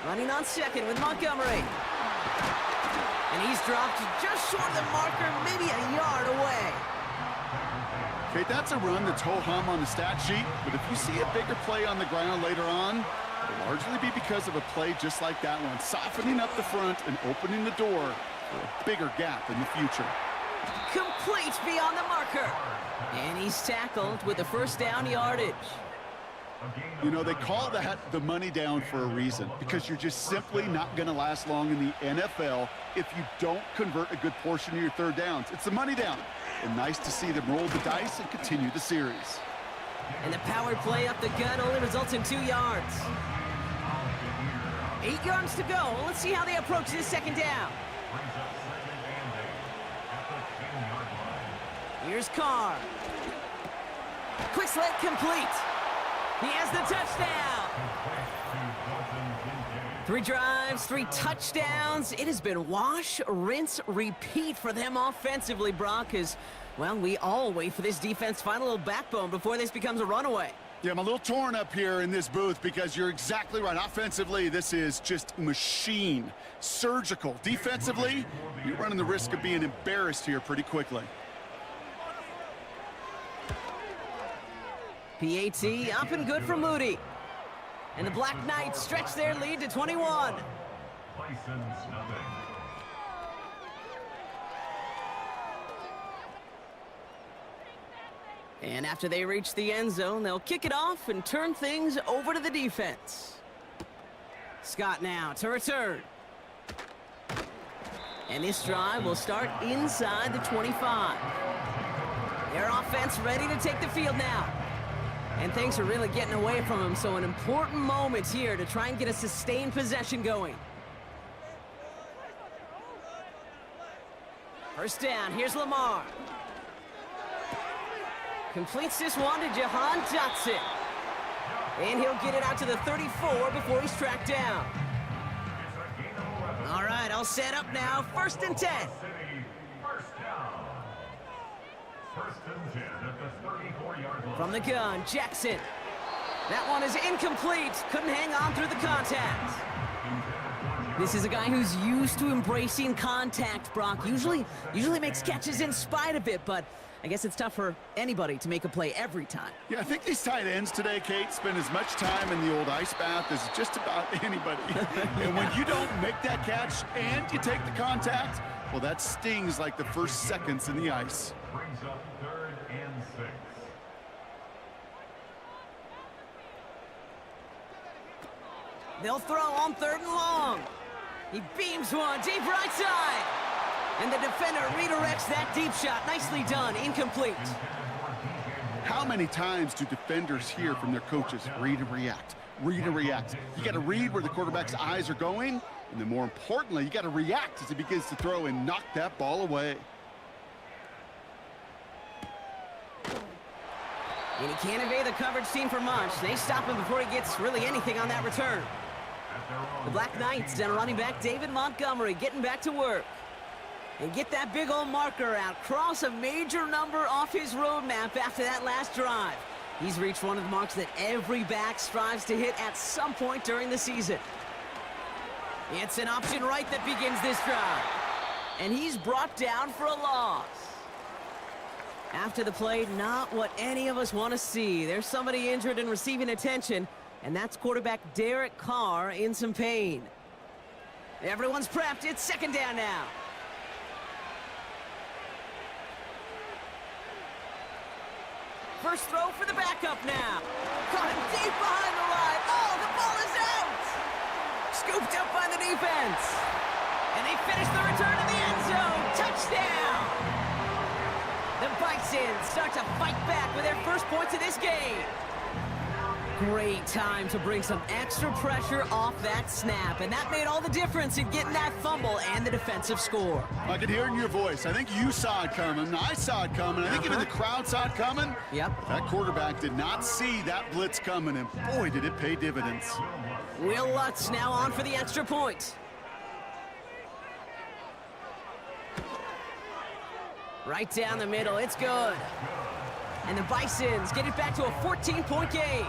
Running on second with Montgomery. And he's dropped just short of the marker, maybe a yard away. Okay, that's a run that's ho-hum on the stat sheet, but if you see a bigger play on the ground later on, it'll largely be because of a play just like that one, softening up the front and opening the door for a bigger gap in the future. Complete beyond the marker. And he's tackled with the first down yardage. You know, they call that the money down for a reason, because you're just simply not going to last long in the NFL if you don't convert a good portion of your third downs. It's the money down. And nice to see them roll the dice and continue the series. And the power play up the gut only results in 2 yards. 8 yards to go. Let's see how they approach this second down. Here's Carr. Quick slant complete. He has the touchdown. 3 drives, 3 touchdowns. It has been wash, rinse, repeat for them offensively, Brock, as, well, we all wait for this defense to find a little backbone before this becomes a runaway. Yeah, I'm a little torn up here in this booth because you're exactly right. Offensively, this is just machine, surgical. Defensively, you're running the risk of being embarrassed here pretty quickly. PAT up and good for Moody. And the Black Knights stretch their lead to 21. And after they reach the end zone, they'll kick it off and turn things over to the defense. Scott now to return. And this drive will start inside the 25. Their offense ready to take the field now. And things are really getting away from him, so an important moment here to try and get a sustained possession going. First down, here's Lamar. Completes this one to Jahan Dotson. And he'll get it out to the 34 before he's tracked down. All right, all set up now. First and 10. From the gun, Jackson. That one is incomplete. Couldn't hang on through the contact. This is a guy who's used to embracing contact, Brock. Usually makes catches in spite of it, but I guess it's tough for anybody to make a play every time. Yeah, I think these tight ends today, Kate, spend as much time in the old ice bath as just about anybody. And when you don't make that catch and you take the contact, well, that stings like the first seconds in the ice. Brings up 3rd and 6. They'll throw on 3rd and long. He beams one deep right side. And the defender redirects that deep shot. Nicely done. Incomplete. How many times do defenders hear from their coaches, read and react, read and react? You got to read where the quarterback's eyes are going, and then more importantly, you got to react as he begins to throw and knock that ball away. And he can't evade the coverage team for much. They stop him before he gets really anything on that return. The Black Knights down running back David Montgomery getting back to work. And get that big old marker out. Cross a major number off his roadmap after that last drive. He's reached one of the marks that every back strives to hit at some point during the season. It's an option right that begins this drive. And he's brought down for a loss. After the play, not what any of us want to see. There's somebody injured and receiving attention, and that's quarterback Derek Carr in some pain. Everyone's prepped. It's second down now. First throw for the backup now. Caught him deep behind the line. Oh, the ball is out. Scooped up by the defense. And they finish the return to the end zone. Touchdown. The Bison start to fight back with their first points of this game. Great time to bring some extra pressure off that snap, and that made all the difference in getting that fumble and the defensive score. I could hear it in your voice. I think you saw it coming. I saw it coming. I think even the crowd saw it coming. Yep. That quarterback did not see that blitz coming, and boy, did it pay dividends. Will Lutz now on for the extra point. Right down the middle, it's good. And the Bisons get it back to a 14-point game.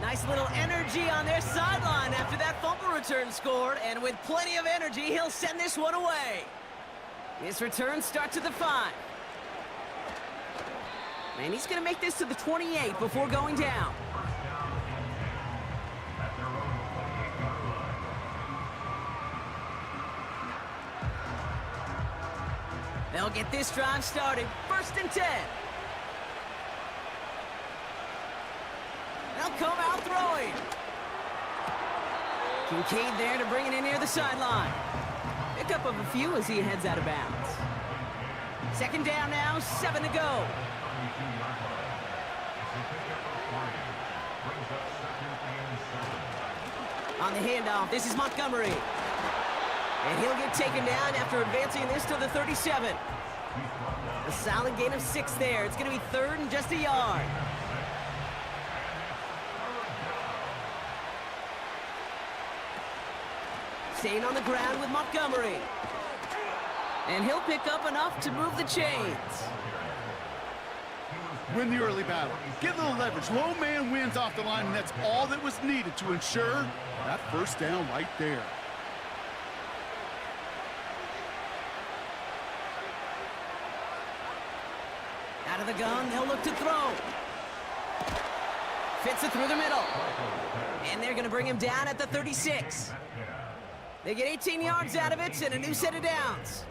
Nice little energy on their sideline after that fumble return scored, and with plenty of energy, he'll send this one away. This return starts at the 5. And he's going to make this to the 28 before going down. They'll get this drive started. 1st and 10. They'll come out throwing. Kincaid there to bring it in near the sideline. Pickup of a few as he heads out of bounds. 2nd down now, 7 to go. On the handoff, this is Montgomery. And he'll get taken down after advancing this to the 37. A solid gain of 6 there. It's going to be 3rd and just a yard. Staying on the ground with Montgomery. And he'll pick up enough to move the chains. Win the early battle. Get a little leverage. Low man wins off the line, and that's all that was needed to ensure that 1st down right there. Out of the gun, they'll look to throw. Fits it through the middle. And they're going to bring him down at the 36. They get 18 yards out of it and a new set of downs.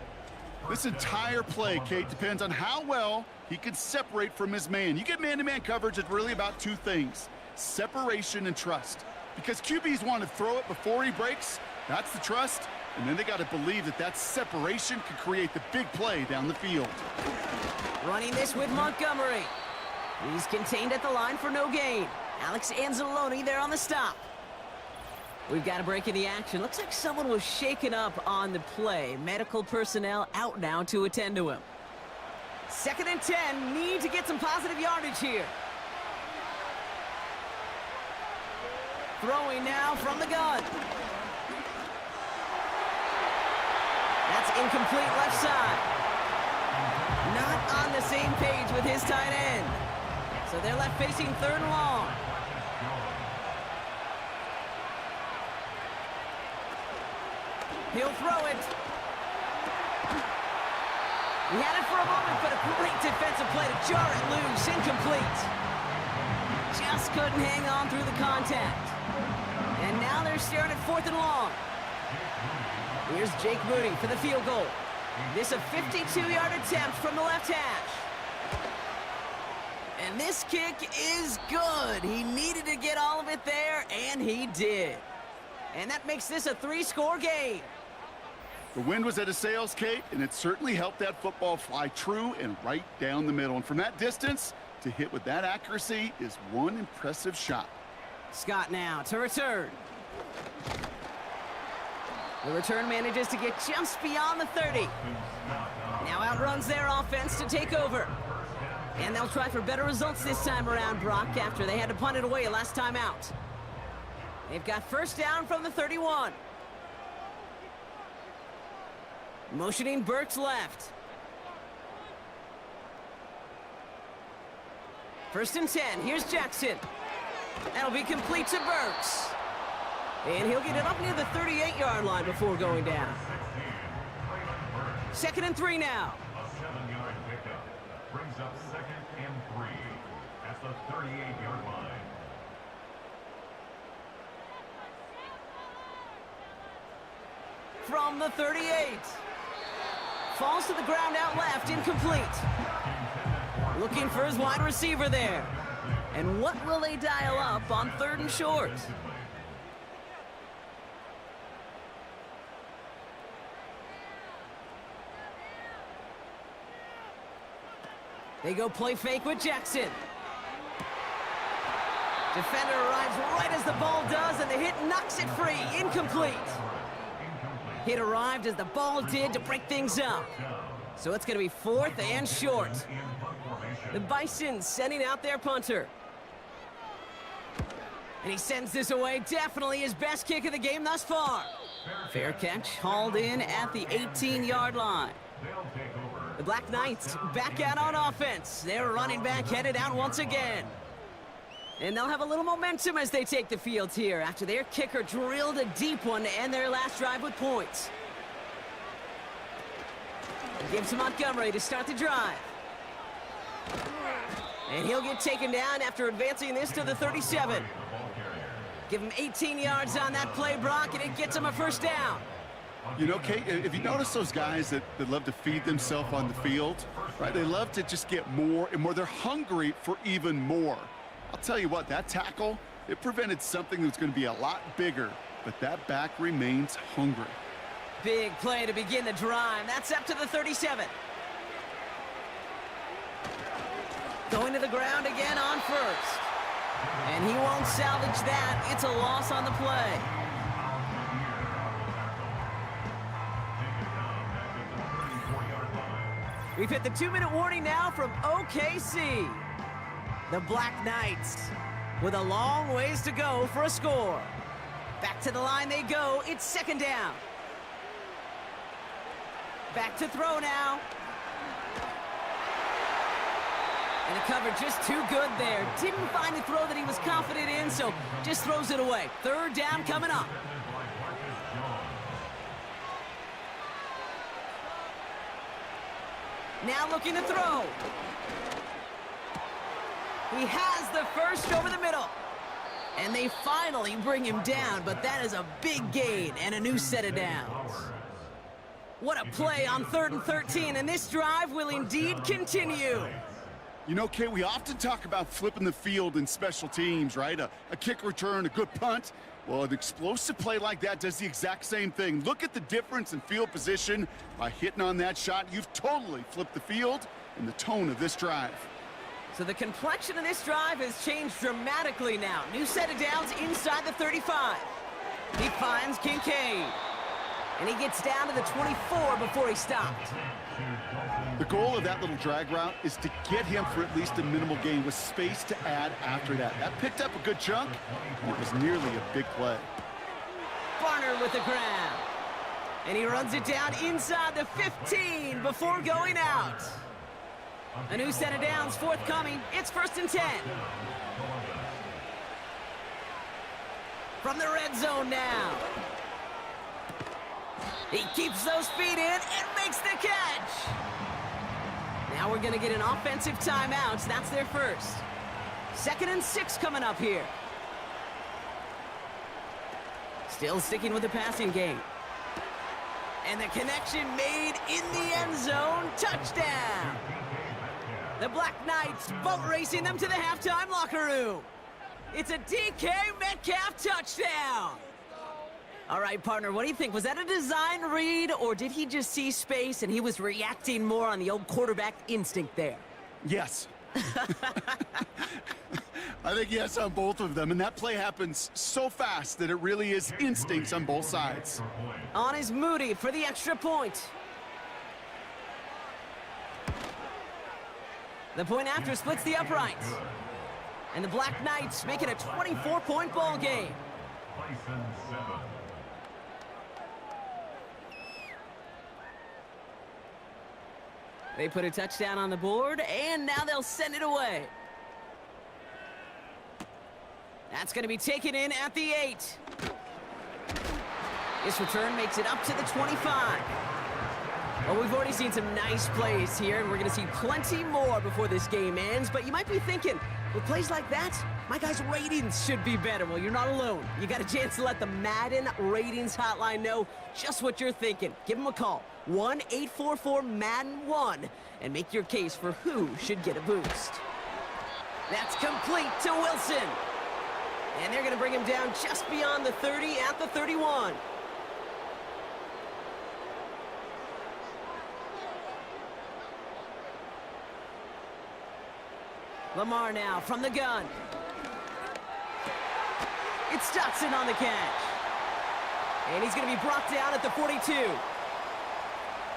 This entire play, Kate, depends on how well he can separate from his man. You get man-to-man coverage, it's really about 2 things: separation and trust. Because QBs want to throw it before he breaks, that's the trust, and then they got to believe that that separation can create the big play down the field. Running this with Montgomery. He's contained at the line for no gain. Alex Anzalone there on the stop. We've got a break in the action. Looks like someone was shaken up on the play. Medical personnel out now to attend to him. 2nd and 10. Need to get some positive yardage here. Throwing now from the gun. That's incomplete left side. Not on the same page with his tight end. So they're left facing 3rd and long. He'll throw it. He had it for a moment, but a great defensive play to jar it loose. Incomplete. Just couldn't hang on through the contact. And now they're staring at 4th and long. Here's Jake Moody for the field goal. This a 52-yard attempt from the left hash. And this kick is good. He needed to get all of it there, and he did. And that makes this a 3-score game. The wind was at a sails, Kate, and it certainly helped that football fly true and right down the middle. And from that distance, to hit with that accuracy is one impressive shot. Scott now to return. The return manages to get just beyond the 30. Now outruns their offense to take over. And they'll try for better results this time around, Brock, after they had to punt it away last time out. They've got 1st down from the 31. Motioning Burks left. 1st and 10. Here's Jackson. That'll be complete to Burks. And he'll get it up near the 38-yard line before going down. 2nd and 3 now. A 7-yard pickup brings up 2nd and 3 at the 38-yard line. From the 38. Falls to the ground out left, incomplete. Looking for his wide receiver there. And what will they dial up on 3rd and short? They go play fake with Jackson. Defender arrives right as the ball does, and the hit knocks it free. Incomplete. Hit arrived as the ball did to break things up. So it's going to be 4th and short. The Bison sending out their punter. And he sends this away. Definitely his best kick of the game thus far. Fair catch, hauled in at the 18-yard line. The Black Knights back out on offense. Their running back headed out once again. And they'll have a little momentum as they take the field here after their kicker drilled a deep one to end their last drive with points. Gives to Montgomery to start the drive. And he'll get taken down after advancing this to the 37. Give him 18 yards on that play, Brock, and it gets him a first down. You know, Kate, if you notice those guys that love to feed themselves on the field, right? They love to just get more and more. They're hungry for even more. I'll tell you what, that tackle, it prevented something that's going to be a lot bigger, but that back remains hungry. Big play to begin the drive. That's up to the 37. Going to the ground again on first. And he won't salvage that. It's a loss on the play. We've hit the 2-minute warning now from OKC. The Black Knights with a long ways to go for a score. Back to the line they go. It's second down. Back to throw now. And the cover just too good there. Didn't find a throw that he was confident in, so just throws it away. Third down coming up. Now looking to throw. He has the first over the middle. And they finally bring him down, but that is a big gain and a new set of downs. What a play on 3rd and 13, and this drive will indeed continue. You know, Kate, we often talk about flipping the field in special teams, right? A kick return, a good punt. Well, an explosive play like that does the exact same thing. Look at the difference in field position. By hitting on that shot, you've totally flipped the field and the tone of this drive. So the complexion of this drive has changed dramatically now. New set of downs inside the 35. He finds Kincaid. And he gets down to the 24 before he stopped. The goal of that little drag route is to get him for at least a minimal gain with space to add after that. That picked up a good chunk, and it was nearly a big play. Barner with the grab. And he runs it down inside the 15 before going out. A new set of downs forthcoming. It's 1st and 10. From the red zone now. He keeps those feet in and makes the catch. Now we're going to get an offensive timeout. That's their first. 2nd and 6 coming up here. Still sticking with the passing game. And the connection made in the end zone. Touchdown. The Black Knights boat racing them to the halftime locker room. It's a DK Metcalf touchdown. All right, partner, what do you think? Was that a design read, or did he just see space and he was reacting more on the old quarterback instinct there? Yes. I think yes on both of them, and that play happens so fast that it really is instincts on both sides. On is Moody for the extra point. The point after splits the uprights. And the Black Knights make it a 24-point ball game. They put a touchdown on the board, and now they'll send it away. That's going to be taken in at the 8. This return makes it up to the 25. Well, we've already seen some nice plays here, and we're going to see plenty more before this game ends. But you might be thinking, with plays like that, my guys' ratings should be better. Well, you're not alone. You got a chance to let the Madden ratings hotline know just what you're thinking. Give them a call, 1-844-MADDEN-1, and make your case for who should get a boost. That's complete to Wilson. And they're going to bring him down just beyond the 30 at the 31. Lamar now from the gun. It's Dotson on the catch. And he's going to be brought down at the 42.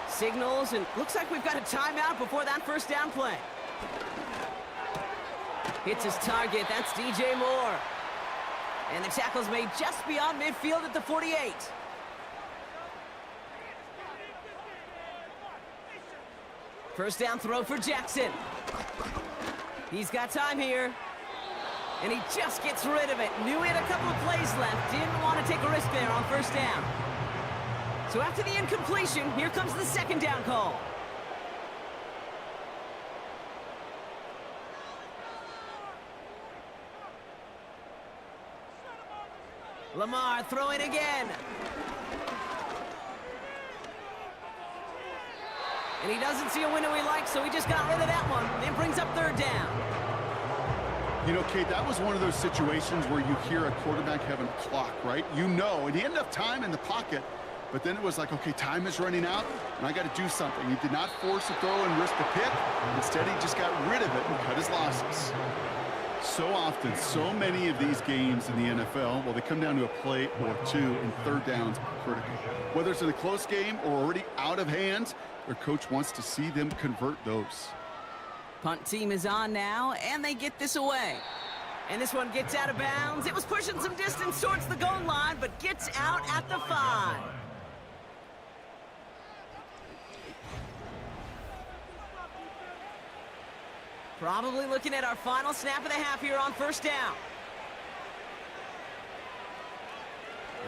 Signals, and looks like we've got a timeout before that first down play. Hits his target. That's DJ Moore. And the tackle's made just beyond midfield at the 48. First down throw for Jackson. He's got time here. And he just gets rid of it. Knew he had a couple of plays left. Didn't want to take a risk there on first down. So after the incompletion, here comes the second down call. Lamar throwing again. And he doesn't see a window he likes, so he just got rid of that one. And brings up third down. You know, Kate, that was one of those situations where you hear a quarterback having a clock, right? You know, and he had enough time in the pocket, but then it was like, okay, time is running out, and I got to do something. He did not force a throw and risk a pick. Instead, he just got rid of it and cut his losses. So often, so many of these games in the NFL, well, they come down to a play or two, and third downs are critical. Whether it's in a close game or already out of hand, their coach wants to see them convert those. Punt team is on now, and they get this away. And this one gets out of bounds. It was pushing some distance towards the goal line, but gets out at the 5. Probably looking at our final snap of the half here on first down.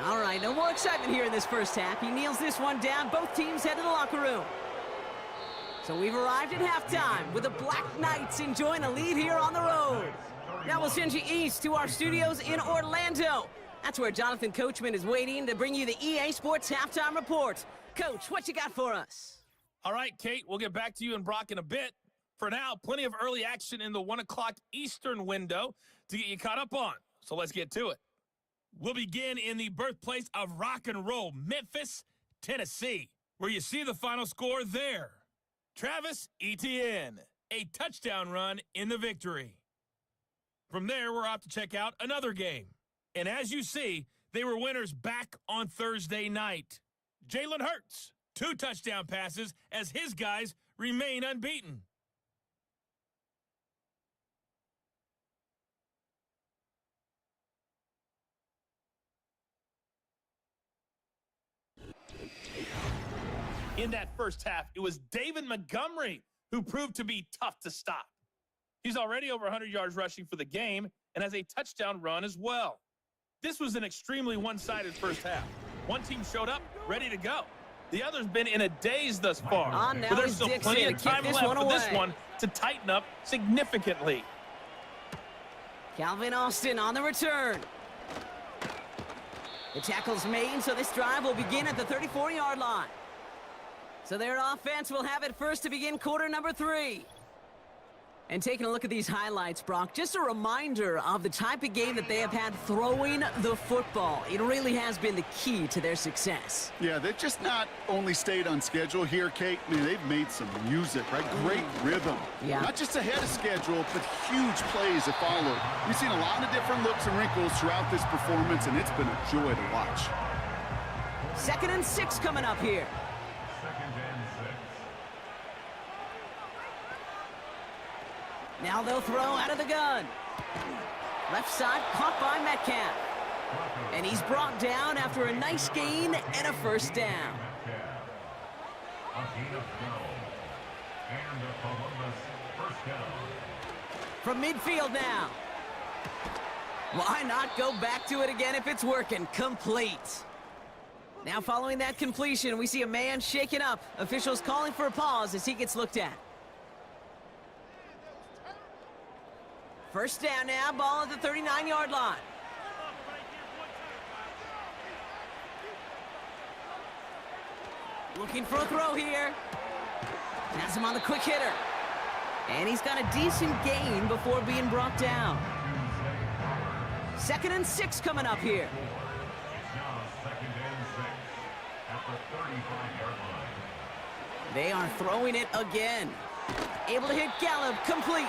All right, no more excitement here in this first half. He kneels this one down. Both teams head to the locker room. So we've arrived at halftime with the Black Knights enjoying a lead here on the road. Now we'll send you east to our studios in Orlando. That's where Jonathan Coachman is waiting to bring you the EA Sports Halftime Report. Coach, what you got for us? All right, Kate, we'll get back to you and Brock in a bit. For now, plenty of early action in the 1 o'clock Eastern window to get you caught up on. So let's get to it. We'll begin in the birthplace of rock and roll, Memphis, Tennessee, where you see the final score there. Travis Etienne, a touchdown run in the victory. From there, we're off to check out another game. And as you see, they were winners back on Thursday night. Jalen Hurts, 2 touchdown passes as his guys remain unbeaten. In that first half, it was David Montgomery who proved to be tough to stop. He's already over 100 yards rushing for the game and has a touchdown run as well. This was an extremely one-sided first half. One team showed up, ready to go. The other's been in a daze thus far. But there's still plenty of time left for this one to tighten up significantly. Calvin Austin on the return. The tackle's made, so this drive will begin at the 34-yard line. So their offense will have it first to begin quarter number 3. And taking a look at these highlights, Brock, just a reminder of the type of game that they have had throwing the football. It really has been the key to their success. Yeah, they've just not only stayed on schedule here, Kate. I mean, they've made some music, right? Great rhythm. Yeah. Not just ahead of schedule, but huge plays that followed. We've seen a lot of different looks and wrinkles throughout this performance, and it's been a joy to watch. 2nd and 6 coming up here. Now they'll throw out of the gun. Left side caught by Metcalf. And he's brought down after a nice gain and a first down. From midfield now. Why not go back to it again if it's working? Complete. Now following that completion, we see a man shaken up. Officials calling for a pause as he gets looked at. First down now, ball at the 39-yard line. Looking for a throw here. Has him on the quick hitter. And he's got a decent gain before being brought down. 2nd and 6 coming up here. They are throwing it again. Able to hit Gallup, complete.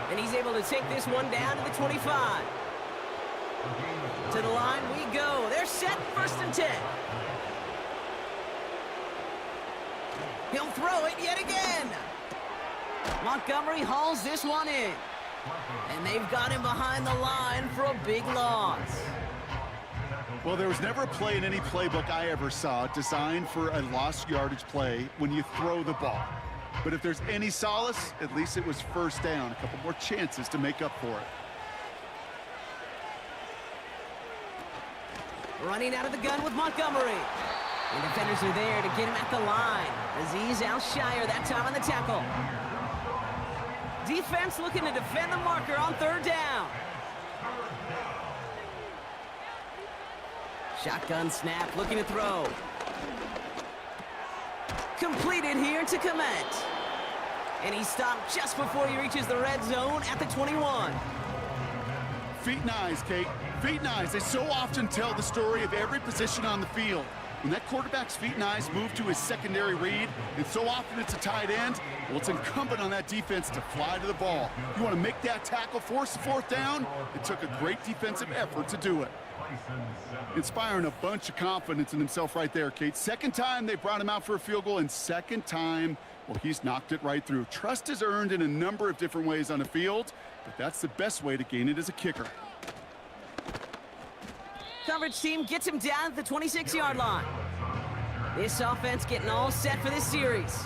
And he's able to take this one down to the 25. To the line we go. They're set, 1st and 10. He'll throw it yet again. Montgomery hauls this one in. And they've got him behind the line for a big loss. Well, there was never a play in any playbook I ever saw designed for a lost yardage play when you throw the ball. But if there's any solace, at least it was 1st down. A couple more chances to make up for it. Running out of the gun with Montgomery. And defenders are there to get him at the line. Aziz Al-Shire that time on the tackle. Defense looking to defend the marker on 3rd down. Shotgun snap, looking to throw. Completed here to Komet. And he stopped just before he reaches the red zone at the 21. Feet and eyes, Kate. Feet and eyes. They so often tell the story of every position on the field. When that quarterback's feet and eyes move to his secondary read, and so often it's a tight end, well, it's incumbent on that defense to fly to the ball. You want to make that tackle, force the 4th down? It took a great defensive effort to do it. Inspiring a bunch of confidence in himself right there, Kate. 2nd time they brought him out for a field goal, and 2nd time, well, he's knocked it right through. Trust is earned in a number of different ways on the field, but that's the best way to gain it as a kicker. Coverage team gets him down at the 26-yard line. This offense getting all set for this series.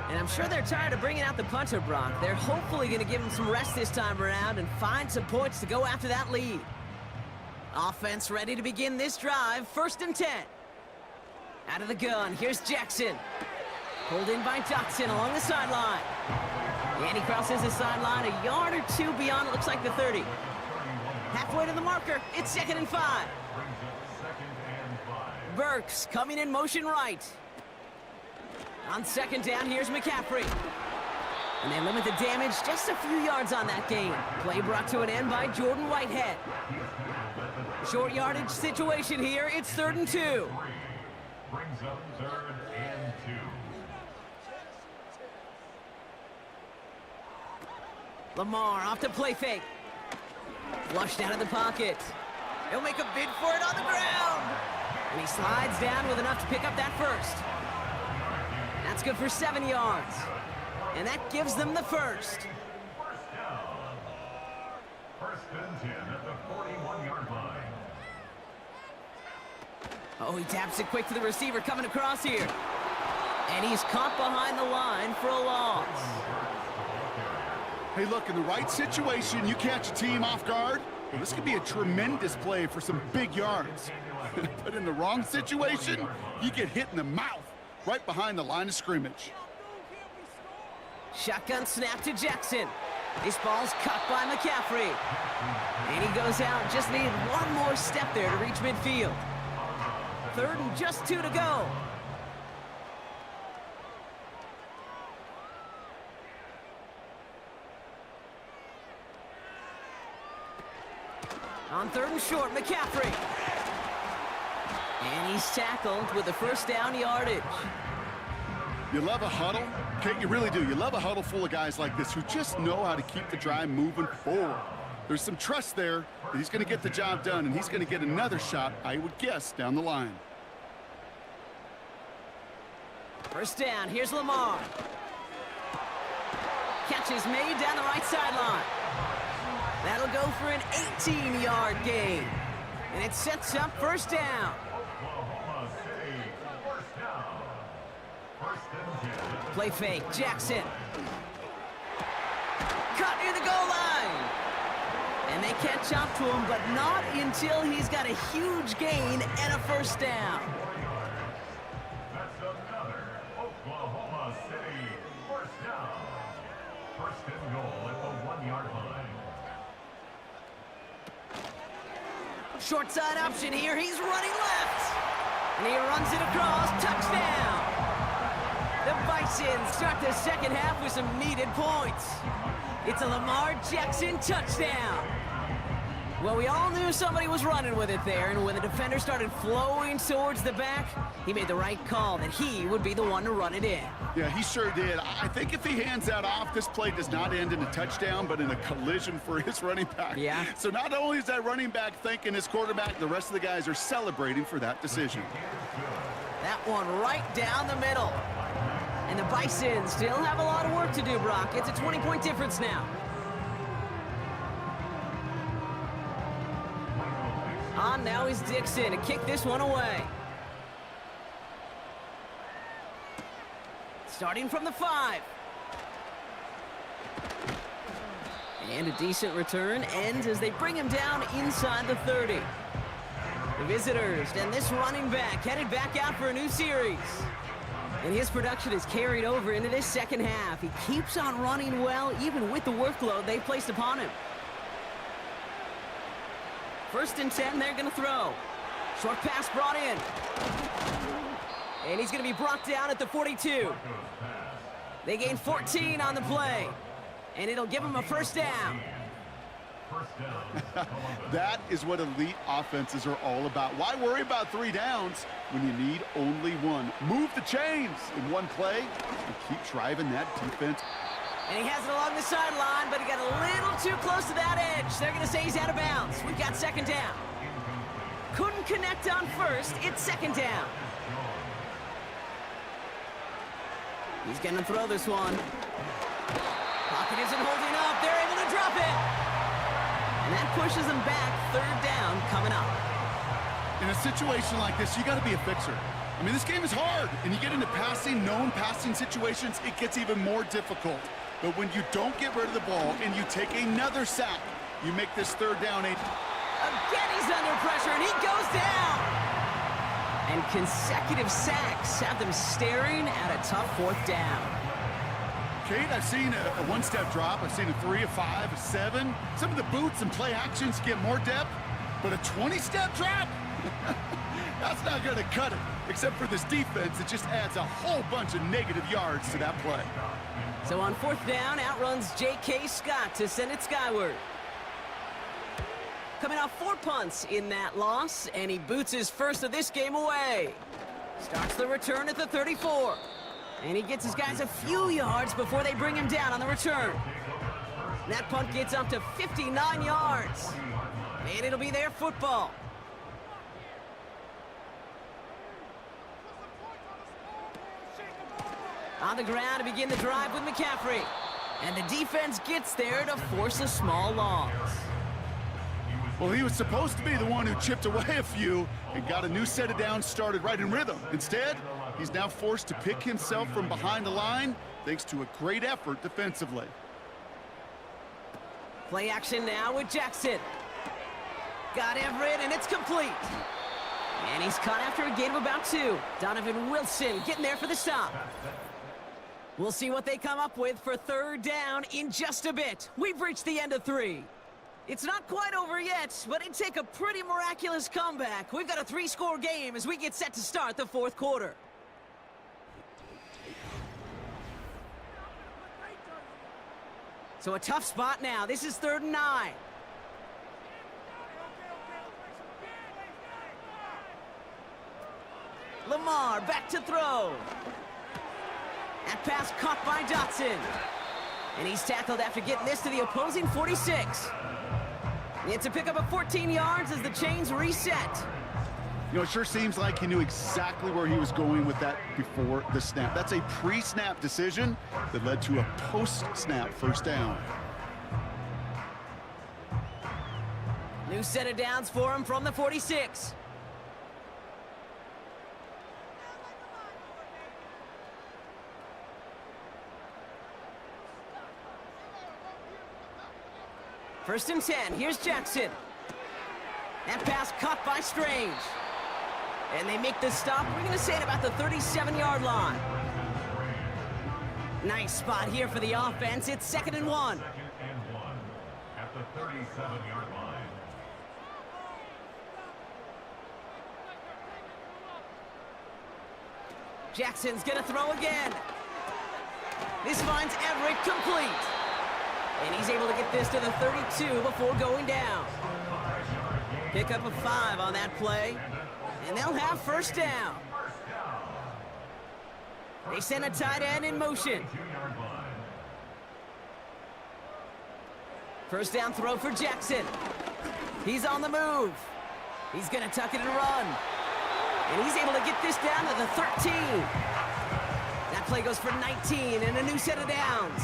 And I'm sure they're tired of bringing out the punter, Brock. They're hopefully going to give him some rest this time around and find some points to go after that lead. Offense ready to begin this drive, 1st and 10. Out of the gun, here's Jackson. Pulled in by Dotson along the sideline. And he crosses the sideline a yard or 2 beyond, it looks like the 30. Halfway to the marker, it's 2nd and 5. Burks coming in motion right. On 2nd down, here's McCaffrey. And they limit the damage just a few yards on that gain. Play brought to an end by Jordan Whitehead. Short yardage situation here. It's 3rd and 2. Brings up 3rd and 2. Lamar off to play fake. Flushed out of the pocket. He'll make a bid for it on the ground. And he slides down with enough to pick up that 1st. That's good for 7 yards. And that gives them the 1st. 1st and 10 at the 41-yard line. Oh, he taps it quick to the receiver coming across here. And he's caught behind the line for a loss. Hey, look, in the right situation, you catch a team off guard. Well, this could be a tremendous play for some big yards. But in the wrong situation, you get hit in the mouth right behind the line of scrimmage. Shotgun snap to Jackson. This ball's caught by McCaffrey. And he goes out, just needed one more step there to reach midfield. 3rd and just 2 to go. On 3rd and short, McCaffrey. And he's tackled with the 1st down yardage. You love a huddle? Kate, you really do. You love a huddle full of guys like this who just know how to keep the drive moving forward. There's some trust there that he's going to get the job done, and he's going to get another shot, I would guess, down the line. 1st down, here's Lamar. Catch is made down the right sideline. That'll go for an 18-yard gain. And it sets up 1st down. Play fake, Jackson. Cut near the goal line. And they catch up to him, but not until he's got a huge gain and a 1st down. That's another Oklahoma City 1st down. 1st and goal at the 1-yard line. Short side option here. He's running left. And he runs it across. Touchdown. The Bisons start the 2nd half with some needed points. It's a Lamar Jackson touchdown. Well, we all knew somebody was running with it there, and when the defender started flowing towards the back, he made the right call that he would be the one to run it in. Yeah, he sure did. I think if he hands that off, this play does not end in a touchdown, but in a collision for his running back. Yeah. So not only is that running back thanking his quarterback, the rest of the guys are celebrating for that decision. That one right down the middle. And the Bison still have a lot of work to do, Brock. It's a 20-point difference now. On now is Dixon to kick this one away. Starting from the 5. And a decent return ends as they bring him down inside the 30. The visitors and this running back headed back out for a new series. And his production is carried over into this second half. He keeps on running well, even with the workload they placed upon him. 1st and 10, they're going to throw. Short pass brought in. And he's going to be brought down at the 42. They gain 14 on the play. And it'll give him a 1st down. That is what elite offenses are all about. Why worry about 3 downs when you need only 1? Move the chains in one play and keep driving that defense. And he has it along the sideline, but he got a little too close to that edge. They're going to say he's out of bounds. We've got 2nd down. Couldn't connect on 1st. It's 2nd down. He's going to throw this one. Pocket isn't holding up. They're able to drop it. And that pushes them back. 3rd down coming up. In a situation like this, you got to be a fixer. I mean, this game is hard, and you get into known passing situations, it gets even more difficult. But when you don't get rid of the ball and you take another sack, you make this 3rd down. Again, he's under pressure, and he goes down. And consecutive sacks have them staring at a tough 4th down. Kate, I've seen a 1-step drop. I've seen a 3, a 5, a 7. Some of the boots and play actions get more depth, but a 20-step drop? That's not going to cut it. Except for this defense, it just adds a whole bunch of negative yards to that play. So on 4th down, outruns J.K. Scott to send it skyward. Coming off 4 punts in that loss, and he boots his 1st of this game away. Starts the return at the 34. And he gets his guys a few yards before they bring him down on the return. That punt gets up to 59 yards. And it'll be their football. On the ground to begin the drive with McCaffrey. And the defense gets there to force a small loss. Well, he was supposed to be the one who chipped away a few and got a new set of downs started right in rhythm. Instead, he's now forced to pick himself from behind the line thanks to a great effort defensively. Play action now with Jackson. Got Everett, and it's complete. And he's caught after a gain of about 2. Donovan Wilson getting there for the stop. We'll see what they come up with for 3rd down in just a bit. We've reached the end of 3. It's not quite over yet, but it'd take a pretty miraculous comeback. We've got a 3-score game as we get set to start the 4th quarter. So a tough spot now. This is 3rd and 9. Lamar back to throw. That pass caught by Dotson. And he's tackled after getting this to the opposing 46. It's a pickup of 14 yards as the chains reset. You know, it sure seems like he knew exactly where he was going with that before the snap. That's a pre-snap decision that led to a post-snap 1st down. New set of downs for him from the 46. First and 10. Here's Jackson. That pass caught by Strange. And they make the stop. We're going to say at about the 37-yard line. Nice spot here for the offense. It's 2nd and 1. 2nd and 1 at the 37-yard line. Jackson's going to throw again. This finds Everett complete. And he's able to get this to the 32 before going down. Pick up a 5 on that play, and they'll have first down. They send a tight end in motion. First down throw for Jackson. He's on the move. He's going to tuck it and run. And he's able to get this down to the 13. That play goes for 19 and a new set of downs.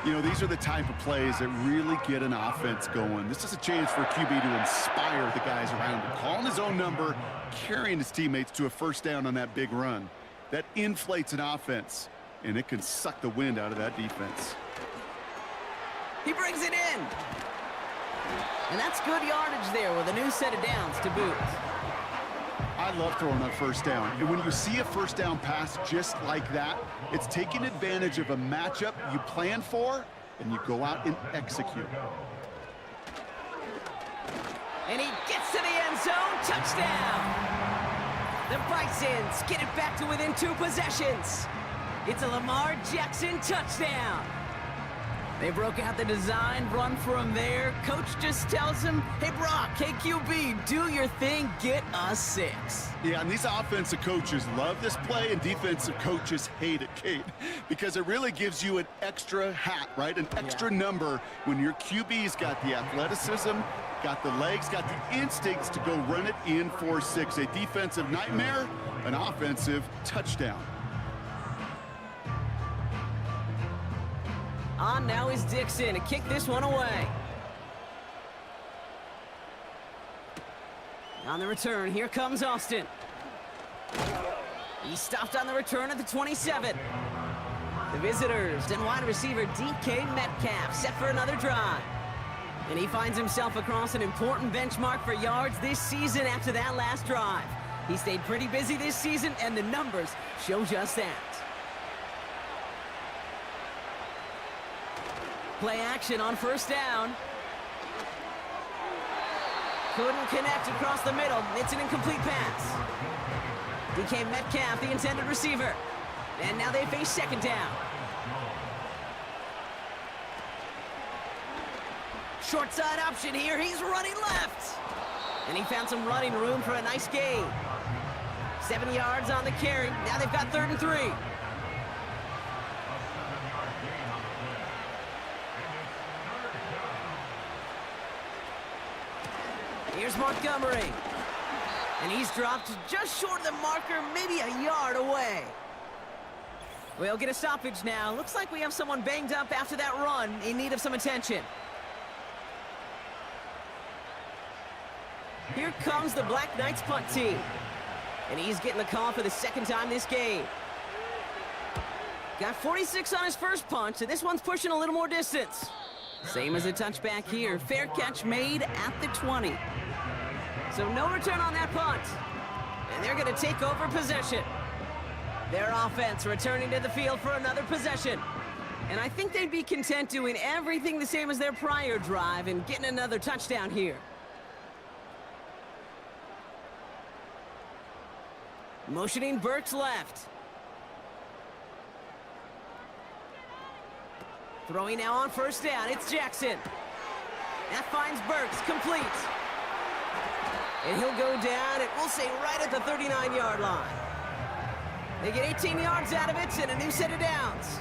You know, these are the type of plays that really get an offense going. This is a chance for a QB to inspire the guys around him. Calling his own number, carrying his teammates to a first down on that big run. That inflates an offense, and it can suck the wind out of that defense. He brings it in. And that's good yardage there with a new set of downs to boot. I love throwing on first down. And when you see a first down pass just like that, it's taking advantage of a matchup you plan for, and you go out and execute. And he gets to the end zone. Touchdown! The Bisons get it back to within 2 possessions. It's a Lamar Jackson touchdown. They broke out the design, run from there. Coach just tells him, hey, Brock, hey, QB, do your thing, get us 6. Yeah, and these offensive coaches love this play, and defensive coaches hate it, Kate, because it really gives you an extra hat, right? An extra number when your QB's got the athleticism, got the legs, got the instincts to go run it in for 6. A defensive nightmare, an offensive touchdown. On now is Dixon to kick this one away. On the return, here comes Austin. He stopped on the return at the 27. The visitors, then wide receiver DK Metcalf set for another drive. And he finds himself across an important benchmark for yards this season after that last drive. He stayed pretty busy this season, and the numbers show just that. Play action on first down. Couldn't connect across the middle. It's an incomplete pass. DK Metcalf, the intended receiver. And now they face second down. Short side option here. He's running left. And he found some running room for a nice gain. 7 yards on the carry. Now they've got 3rd and 3. Here's Montgomery. And he's dropped just short of the marker, maybe a yard away. We'll get a stoppage now. Looks like we have someone banged up after that run in need of some attention. Here comes the Black Knights punt team. And he's getting the call for the 2nd time this game. Got 46 on his first punt, and this one's pushing a little more distance. Same as a touchback here. Fair catch made at the 20. So no return on that punt. And they're going to take over possession. Their offense returning to the field for another possession. And I think they'd be content doing everything the same as their prior drive and getting another touchdown here. Motioning Burks left. Throwing now on first down. It's Jackson. That finds Burks, complete. And he'll go down, and we'll say right at the 39-yard line. They get 18 yards out of it and a new set of downs.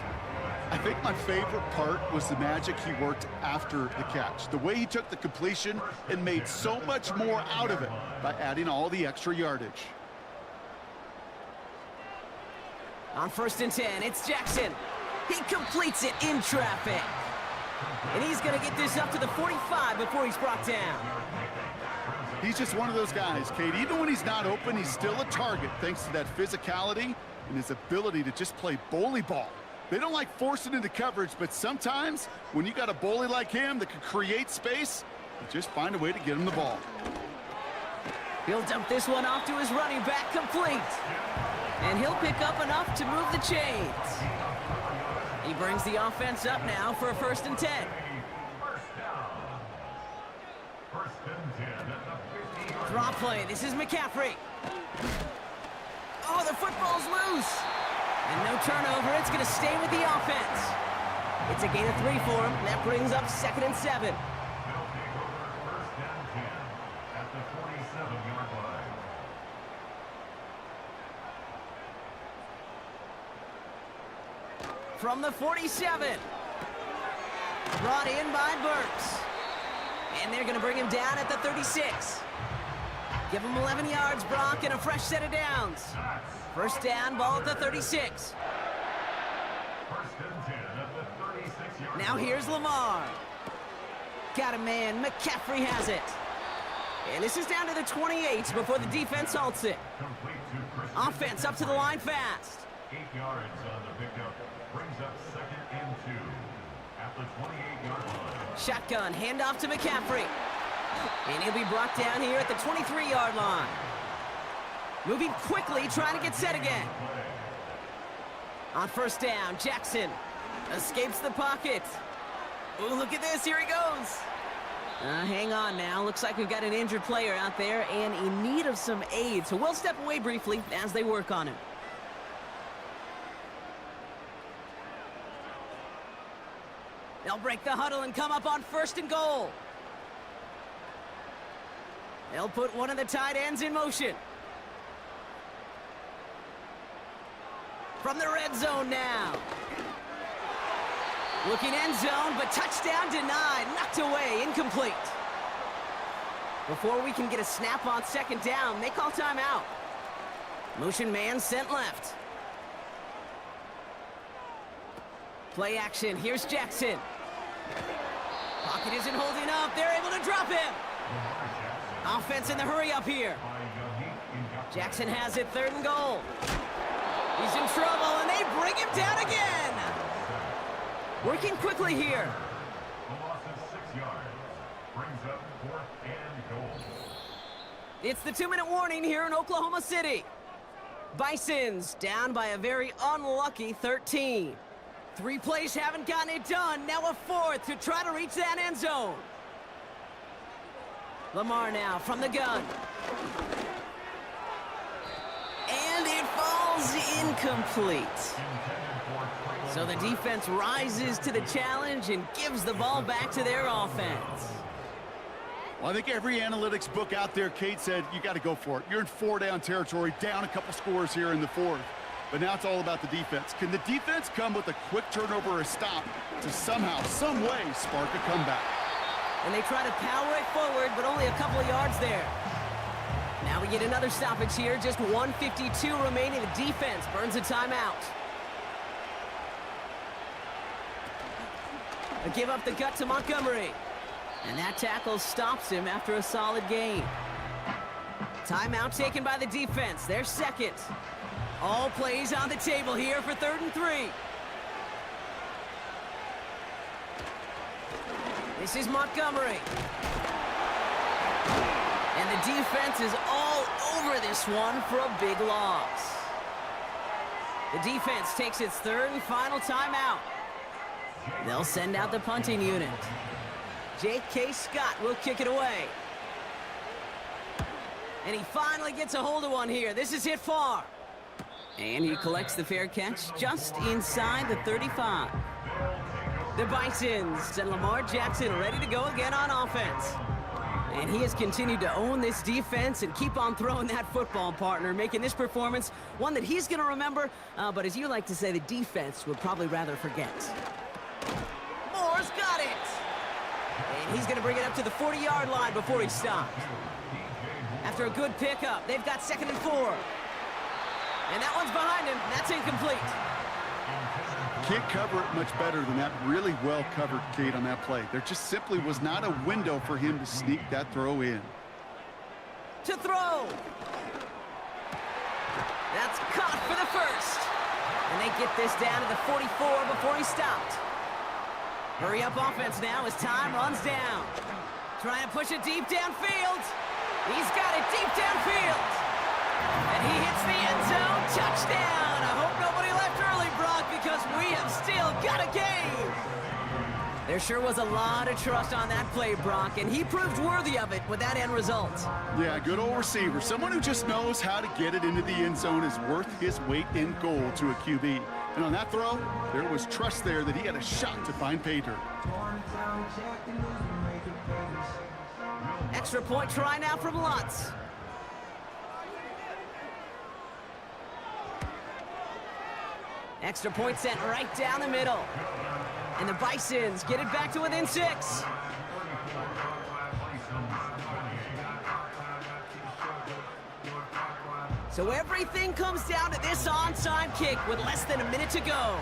I think my favorite part was the magic he worked after the catch. The way he took the completion and made so much more out of it by adding all the extra yardage. On 1st and 10, it's Jackson. He completes it in traffic. And he's going to get this up to the 45 before he's brought down. He's just one of those guys, Kate. Even when he's not open, he's still a target thanks to that physicality and his ability to just play bully ball. They don't like forcing into coverage, but sometimes when you got a bully like him that can create space, you just find a way to get him the ball. He'll dump this one off to his running back, complete. And he'll pick up enough to move the chains. He brings the offense up now for a 1st and 10. Draw play. This is McCaffrey. Oh, the football's loose. And no turnover. It's going to stay with the offense. It's a gain of 3 for him. That brings up 2nd and 7. From the 47. Brought in by Burks. And they're going to bring him down at the 36. Give him 11 yards, Brock, and a fresh set of downs. First down, ball at the 36. Now here's Lamar. Got a man. McCaffrey has it. And this is down to the 28 before the defense halts it. Offense up to the line fast. 8 yards on the pickup. Brings up 2nd and 2 at the 28-yard line. Shotgun, handoff to McCaffrey. And he'll be brought down here at the 23-yard line. Moving quickly, trying to get set again. On first down, Jackson escapes the pocket. Ooh, look at this, here he goes. Hang on now, looks like we've got an injured player out there and in need of some aid. So we'll step away briefly as they work on him. They'll break the huddle and come up on 1st and goal. They'll put one of the tight ends in motion. From the red zone now. Looking end zone, but touchdown denied. Knocked away, incomplete. Before we can get a snap on 2nd down, they call timeout. Motion man sent left. Play action, here's Jackson. Pocket isn't holding up, they're able to drop him. Offense in the hurry up here. Jackson has it, 3rd and goal. He's in trouble, and they bring him down again. Working quickly here. A loss of 6 yards. Brings up 4th and goal. It's the 2-minute warning here in Oklahoma City. Bisons down by a very unlucky 13. 3 plays haven't gotten it done. Now a 4th to try to reach that end zone. Lamar now from the gun. And it falls incomplete. So the defense rises to the challenge and gives the ball back to their offense. Well, I think every analytics book out there, Kate, said you got to go for it. You're in 4-down territory, down a couple scores here in the 4th. But now it's all about the defense. Can the defense come with a quick turnover or a stop to somehow, some way, spark a comeback? And they try to power it forward, but only a couple of yards there. Now we get another stoppage here. Just 1:52 remaining. The defense burns a timeout. A give up the gut to Montgomery. And that tackle stops him after a solid gain. Timeout taken by the defense. Their 2nd. All plays on the table here for 3rd and 3. This is Montgomery. And the defense is all over this one for a big loss. The defense takes its 3rd and final timeout. They'll send out the punting unit. J.K. Scott will kick it away. And he finally gets a hold of one here. This is hit far. And he collects the fair catch just inside the 35. The Bisons and Lamar Jackson ready to go again on offense. And he has continued to own this defense and keep on throwing that football, partner, making this performance one that he's going to remember, but as you like to say, the defense would probably rather forget. Moore's got it! And he's going to bring it up to the 40-yard line before he stopped. After a good pickup, they've got 2nd and 4. And that one's behind him. That's incomplete. Can't cover it much better than that. Really well covered, Kate, on that play. There just simply was not a window for him to sneak that throw in. To throw. That's caught for the 1st. And they get this down to the 44 before he stopped. Hurry up offense now as time runs down. Trying to push it deep downfield. He's got it deep downfield. And he hits the end zone. Touchdown. I hope nobody left early, Brock, because we have still got a game. There sure was a lot of trust on that play, Brock, and he proved worthy of it with that end result. Yeah, good old receiver. Someone who just knows how to get it into the end zone is worth his weight in gold to a QB. And on that throw, there was trust there that he had a shot to find pay dirt. Extra point try now from Lutz. Extra point sent right down the middle. And the Bisons get it back to within 6. So everything comes down to this onside kick with less than a minute to go.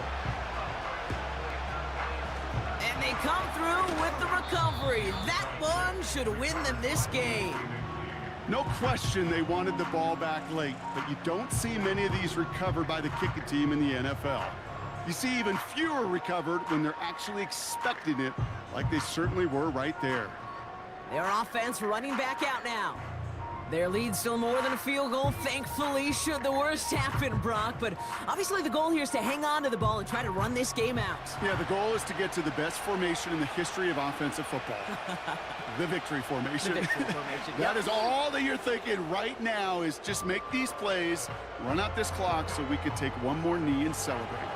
And they come through with the recovery. That one should win them this game. No question they wanted the ball back late, but you don't see many of these recovered by the kicking team in the NFL. You see even fewer recovered when they're actually expecting it, like they certainly were right there. Their offense running back out now. Their lead still more than a field goal, thankfully, should the worst happen, Brock. But obviously the goal here is to hang on to the ball and try to run this game out. Yeah, the goal is to get to the best formation in the history of offensive football. The victory formation. The victory formation. That is all that you're thinking right now, is just make these plays, run out this clock so we could take one more knee and celebrate.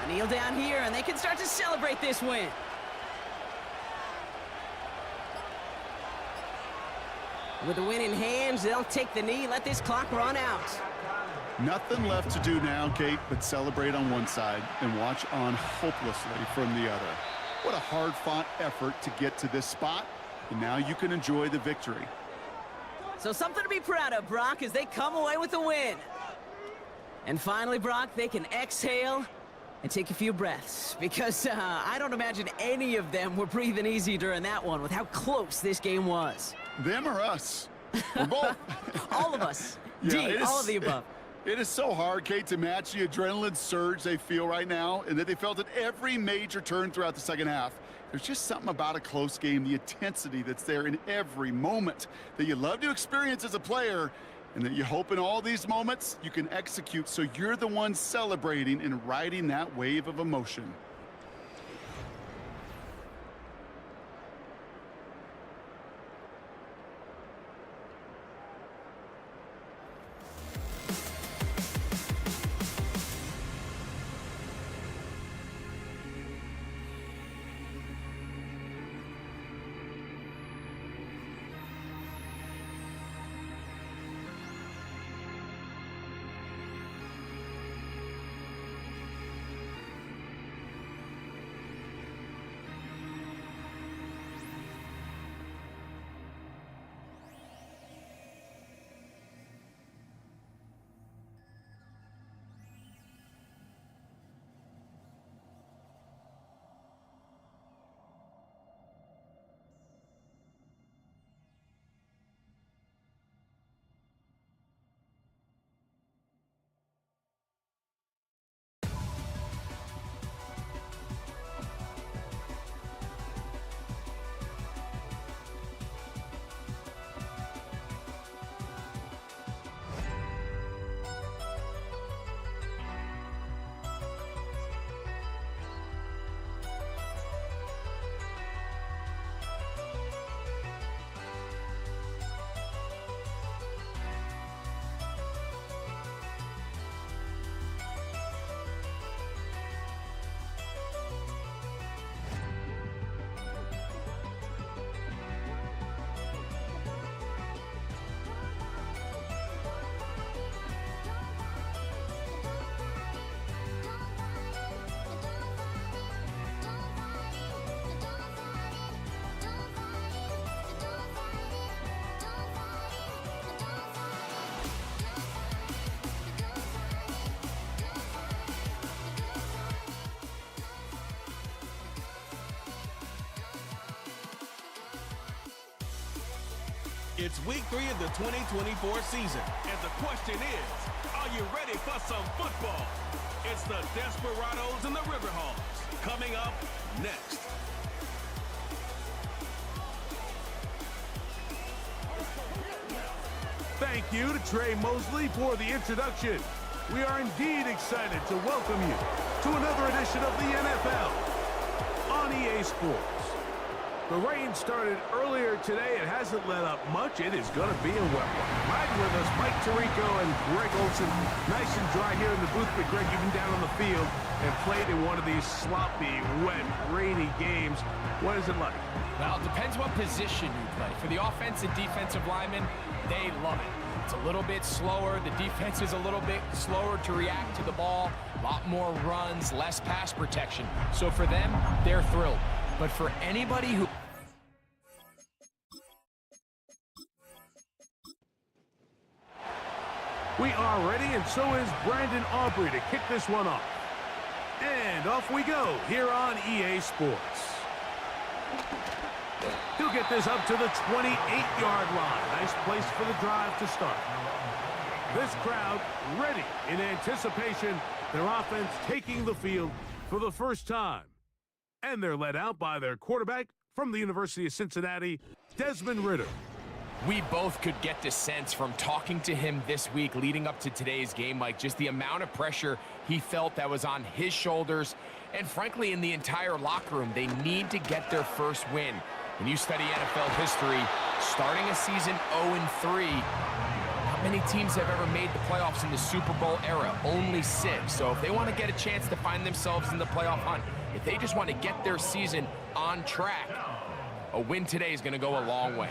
A kneel down here, and they can start to celebrate this win. With the win in hands, they'll take the knee, let this clock run out. Nothing left to do now, Kate, but celebrate on one side and watch on hopelessly from the other. What a hard-fought effort to get to this spot, and now you can enjoy the victory. So something to be proud of, Brock, as they come away with the win. And finally, Brock, they can exhale and take a few breaths, because I don't imagine any of them were breathing easy during that one with how close this game was. Them or us? We're both. All of us. Yeah, all of the above. It is so hard, Kate, to match the adrenaline surge they feel right now, and that they felt at every major turn throughout the second half. There's just something about a close game, the intensity that's there in every moment that you love to experience as a player, and that you hope in all these moments you can execute so you're the one celebrating and riding that wave of emotion. It's week 3 of the 2024 season, and the question is, are you ready for some football? It's the Desperados and the Riverhawks, coming up next. Thank you to Trey Mosley for the introduction. We are indeed excited to welcome you to another edition of the NFL on EA Sports. The rain started earlier today. It hasn't let up much. It is going to be a wet one. Riding with us, Mike Tirico and Greg Olson. Nice and dry here in the booth, but Greg, you've been down on the field and played in one of these sloppy, wet, rainy games. What is it like? Well, it depends what position you play. For the offensive defensive linemen, they love it. It's a little bit slower. The defense is a little bit slower to react to the ball. A lot more runs, less pass protection. So for them, they're thrilled. But for anybody who... We are ready, and so is Brandon Aubrey to kick this one off. And off we go here on EA Sports. He'll get this up to the 28-yard line. Nice place for the drive to start. This crowd ready in anticipation. Their offense taking the field for the first time. And they're led out by their quarterback from the University of Cincinnati, Desmond Ridder. We both could get the sense from talking to him this week leading up to today's game, Mike, just the amount of pressure he felt that was on his shoulders. And frankly, in the entire locker room, they need to get their first win. When you study NFL history, starting a season 0-3, not many teams have ever made the playoffs in the Super Bowl era, only 6. So if they want to get a chance to find themselves in the playoff hunt, if they just want to get their season on track, a win today is going to go a long way.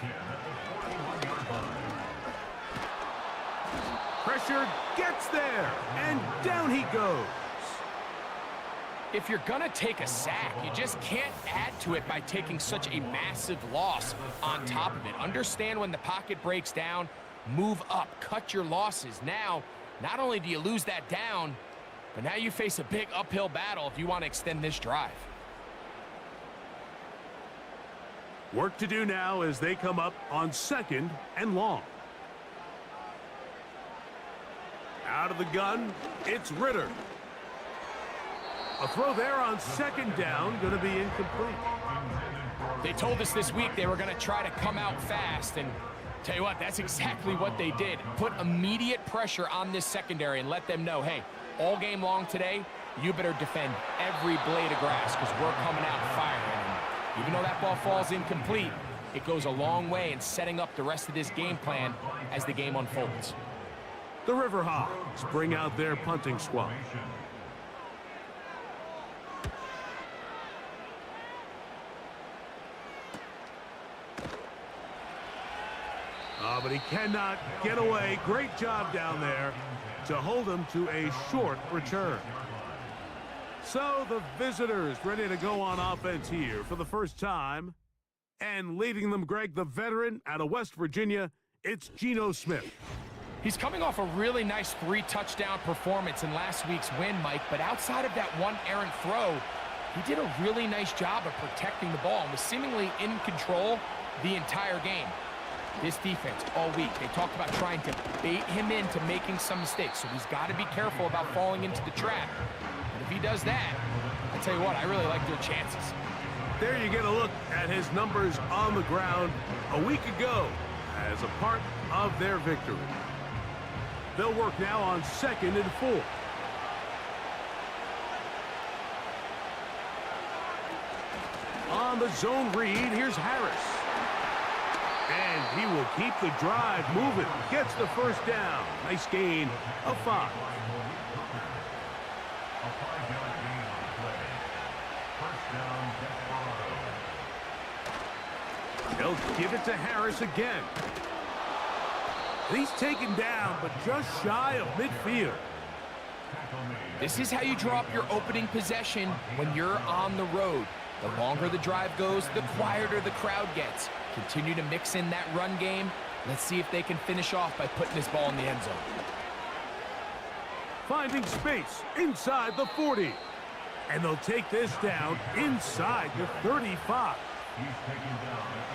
Pressure gets there, and down he goes. If you're going to take a sack, you just can't add to it by taking such a massive loss on top of it. Understand when the pocket breaks down, move up, cut your losses. Now, not only do you lose that down, but now you face a big uphill battle if you want to extend this drive. Work to do now as they come up on 2nd and long. Out of the gun, it's Ridder. A throw there on 2nd down, going to be incomplete. They told us this week they were going to try to come out fast, and tell you what, that's exactly what they did. Put immediate pressure on this secondary and let them know, hey, all game long today, you better defend every blade of grass because we're coming out firing. And even though that ball falls incomplete, it goes a long way in setting up the rest of this game plan as the game unfolds. The Riverhawks bring out their punting squad. But he cannot get away. Great job down there to hold him to a short return. So the visitors ready to go on offense here for the first time. And leading them, Greg, the veteran out of West Virginia, it's Geno Smith. He's coming off a really nice 3-touchdown performance in last week's win, Mike, but outside of that one errant throw, he did a really nice job of protecting the ball and was seemingly in control the entire game. This defense all week, they talked about trying to bait him into making some mistakes, so he's got to be careful about falling into the trap. And if he does that, I tell you what, I really like their chances. There you get a look at his numbers on the ground a week ago as a part of their victory. They'll work now on 2nd and 4. On the zone read, here's Harris. And he will keep the drive moving. Gets the first down. Nice gain of 5. They'll give it to Harris again. He's taken down, but just shy of midfield. This is how you draw up your opening possession when you're on the road. The longer the drive goes, the quieter the crowd gets. Continue to mix in that run game. Let's see if they can finish off by putting this ball in the end zone. Finding space inside the 40. And they'll take this down inside the 35.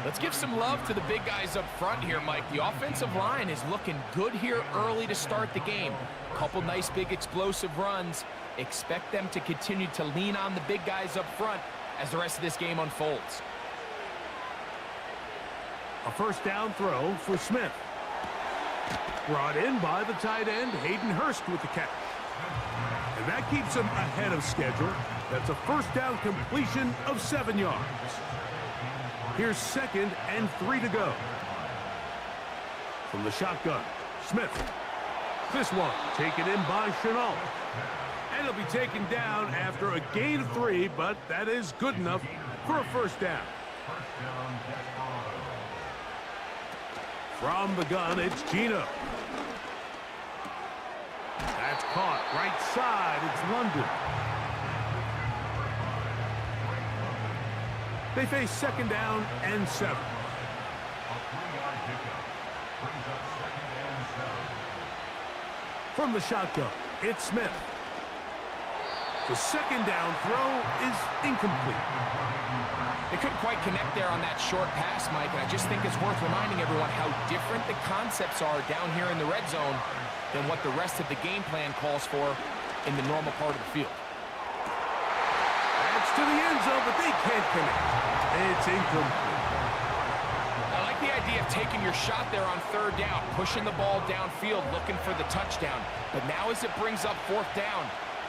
Let's give some love to the big guys up front here, Mike. The offensive line is looking good here early to start the game. A couple nice big explosive runs. Expect them to continue to lean on the big guys up front as the rest of this game unfolds. A first down throw for Smith. Brought in by the tight end, Hayden Hurst with the catch. And that keeps him ahead of schedule. That's a first down completion of 7 yards. Here's 2nd and 3 to go. From the shotgun, Smith. This one taken in by Chenault. And he'll be taken down after a gain of 3, but that is good enough for a first down. From the gun, it's Gino. That's caught right side. It's London. They face 2nd down and 7. From the shotgun, it's Smith. The 2nd down throw is incomplete. They couldn't quite connect there on that short pass, Mike, and I just think it's worth reminding everyone how different the concepts are down here in the red zone than what the rest of the game plan calls for in the normal part of the field. That's to the end zone, but they can't connect. It's incomplete. I like the idea of taking your shot there on 3rd down, pushing the ball downfield, looking for the touchdown. But now as it brings up 4th down,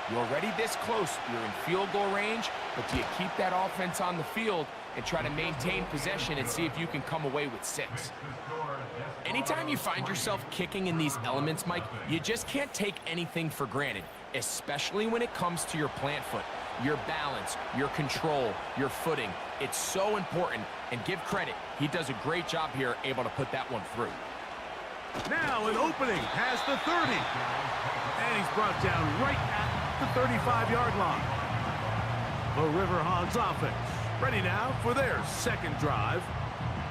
you're already this close. You're in field goal range, but do you keep that offense on the field and try to maintain possession and see if you can come away with 6? Anytime you find yourself kicking in these elements, Mike, you just can't take anything for granted, especially when it comes to your plant foot, your balance, your control, your footing. It's so important, and give credit. He does a great job here, able to put that one through. Now an opening past the 30. And he's brought down right at the 35-yard line. The Riverhogs offense ready now for their 2nd drive.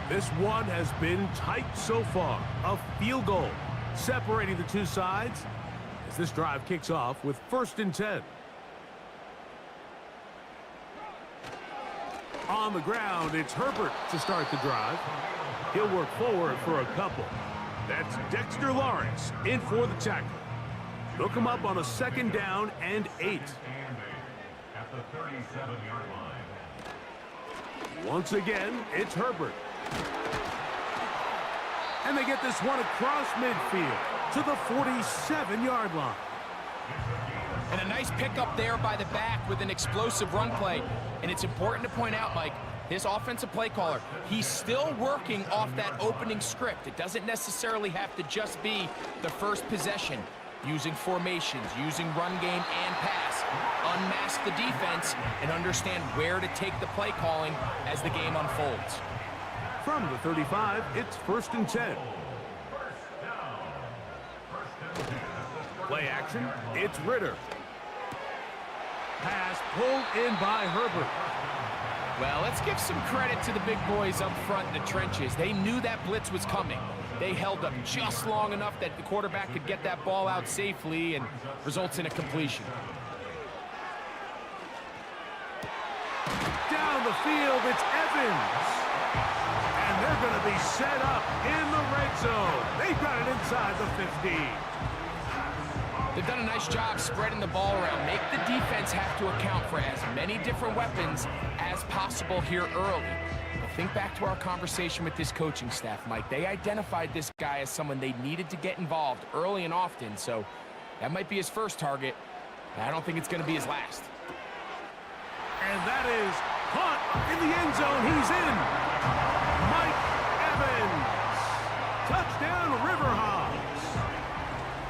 This one has been tight so far. A field goal separating the two sides as this drive kicks off with 1st and 10. On the ground, it's Herbert to start the drive. He'll work forward for a couple. That's Dexter Lawrence in for the tackle. They'll come up on a 2nd down and 8. At the 37-yard line. Once again, it's Herbert. And they get this one across midfield to the 47-yard line. And a nice pickup there by the back with an explosive run play. And it's important to point out, Mike, this offensive play caller, he's still working off that opening script. It doesn't necessarily have to just be the first possession. Using formations, using run game and pass. Unmask the defense and understand where to take the play calling as the game unfolds. From the 35, it's 1st and 10. Play action, it's Ritter. Pass pulled in by Herbert. Well, let's give some credit to the big boys up front in the trenches. They knew that blitz was coming. They held up just long enough that the quarterback could get that ball out safely and results in a completion. Down the field, it's Evans. And they're going to be set up in the red zone. They've got it inside the 15. They've done a nice job spreading the ball around. Make the defense have to account for as many different weapons as possible here early. But think back to our conversation with this coaching staff, Mike. They identified this guy as someone they needed to get involved early and often, so that might be his first target. But I don't think it's going to be his last. And that is caught in the end zone. He's in. Mike Evans. Touchdown, Riverhogs.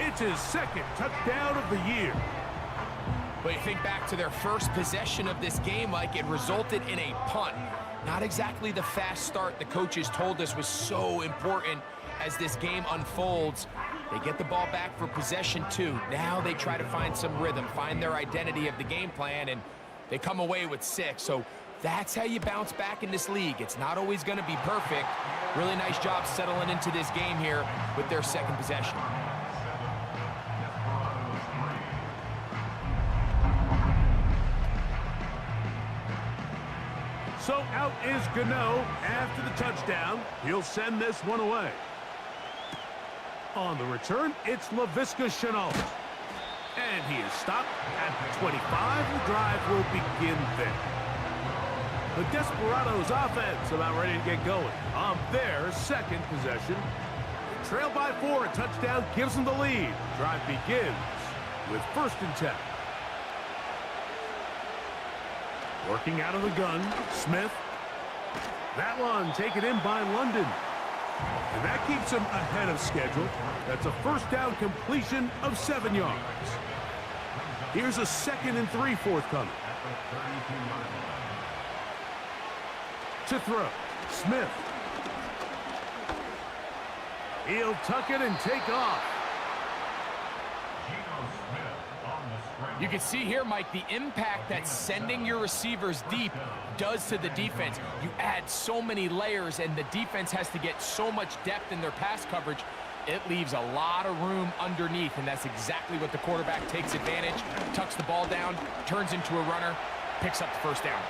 It's his 2nd touchdown of the year. But you think back to their first possession of this game, Mike, it resulted in a punt. Not exactly the fast start the coaches told us was so important as this game unfolds. They get the ball back for possession 2. Now they try to find some rhythm, find their identity of the game plan, and they come away with 6. So that's how you bounce back in this league. It's not always going to be perfect. Really nice job settling into this game here with their 2nd possession. So out is Gano after the touchdown. He'll send this one away. On the return, it's Laviska Shenault. And he is stopped at the 25. The drive will begin there. The Desperados offense about ready to get going on their 2nd possession. Trailed by 4, a touchdown gives them the lead. Drive begins with 1st and 10. Working out of the gun, Smith. That one taken in by London. And that keeps him ahead of schedule. That's a first down completion of 7 yards. Here's a 2nd and 3 forthcoming. To throw, Smith. He'll tuck it and take off. You can see here, Mike, the impact that sending your receivers deep does to the defense. You add so many layers, and the defense has to get so much depth in their pass coverage. It leaves a lot of room underneath, and that's exactly what the quarterback takes advantage, tucks the ball down, turns into a runner, picks up the first down.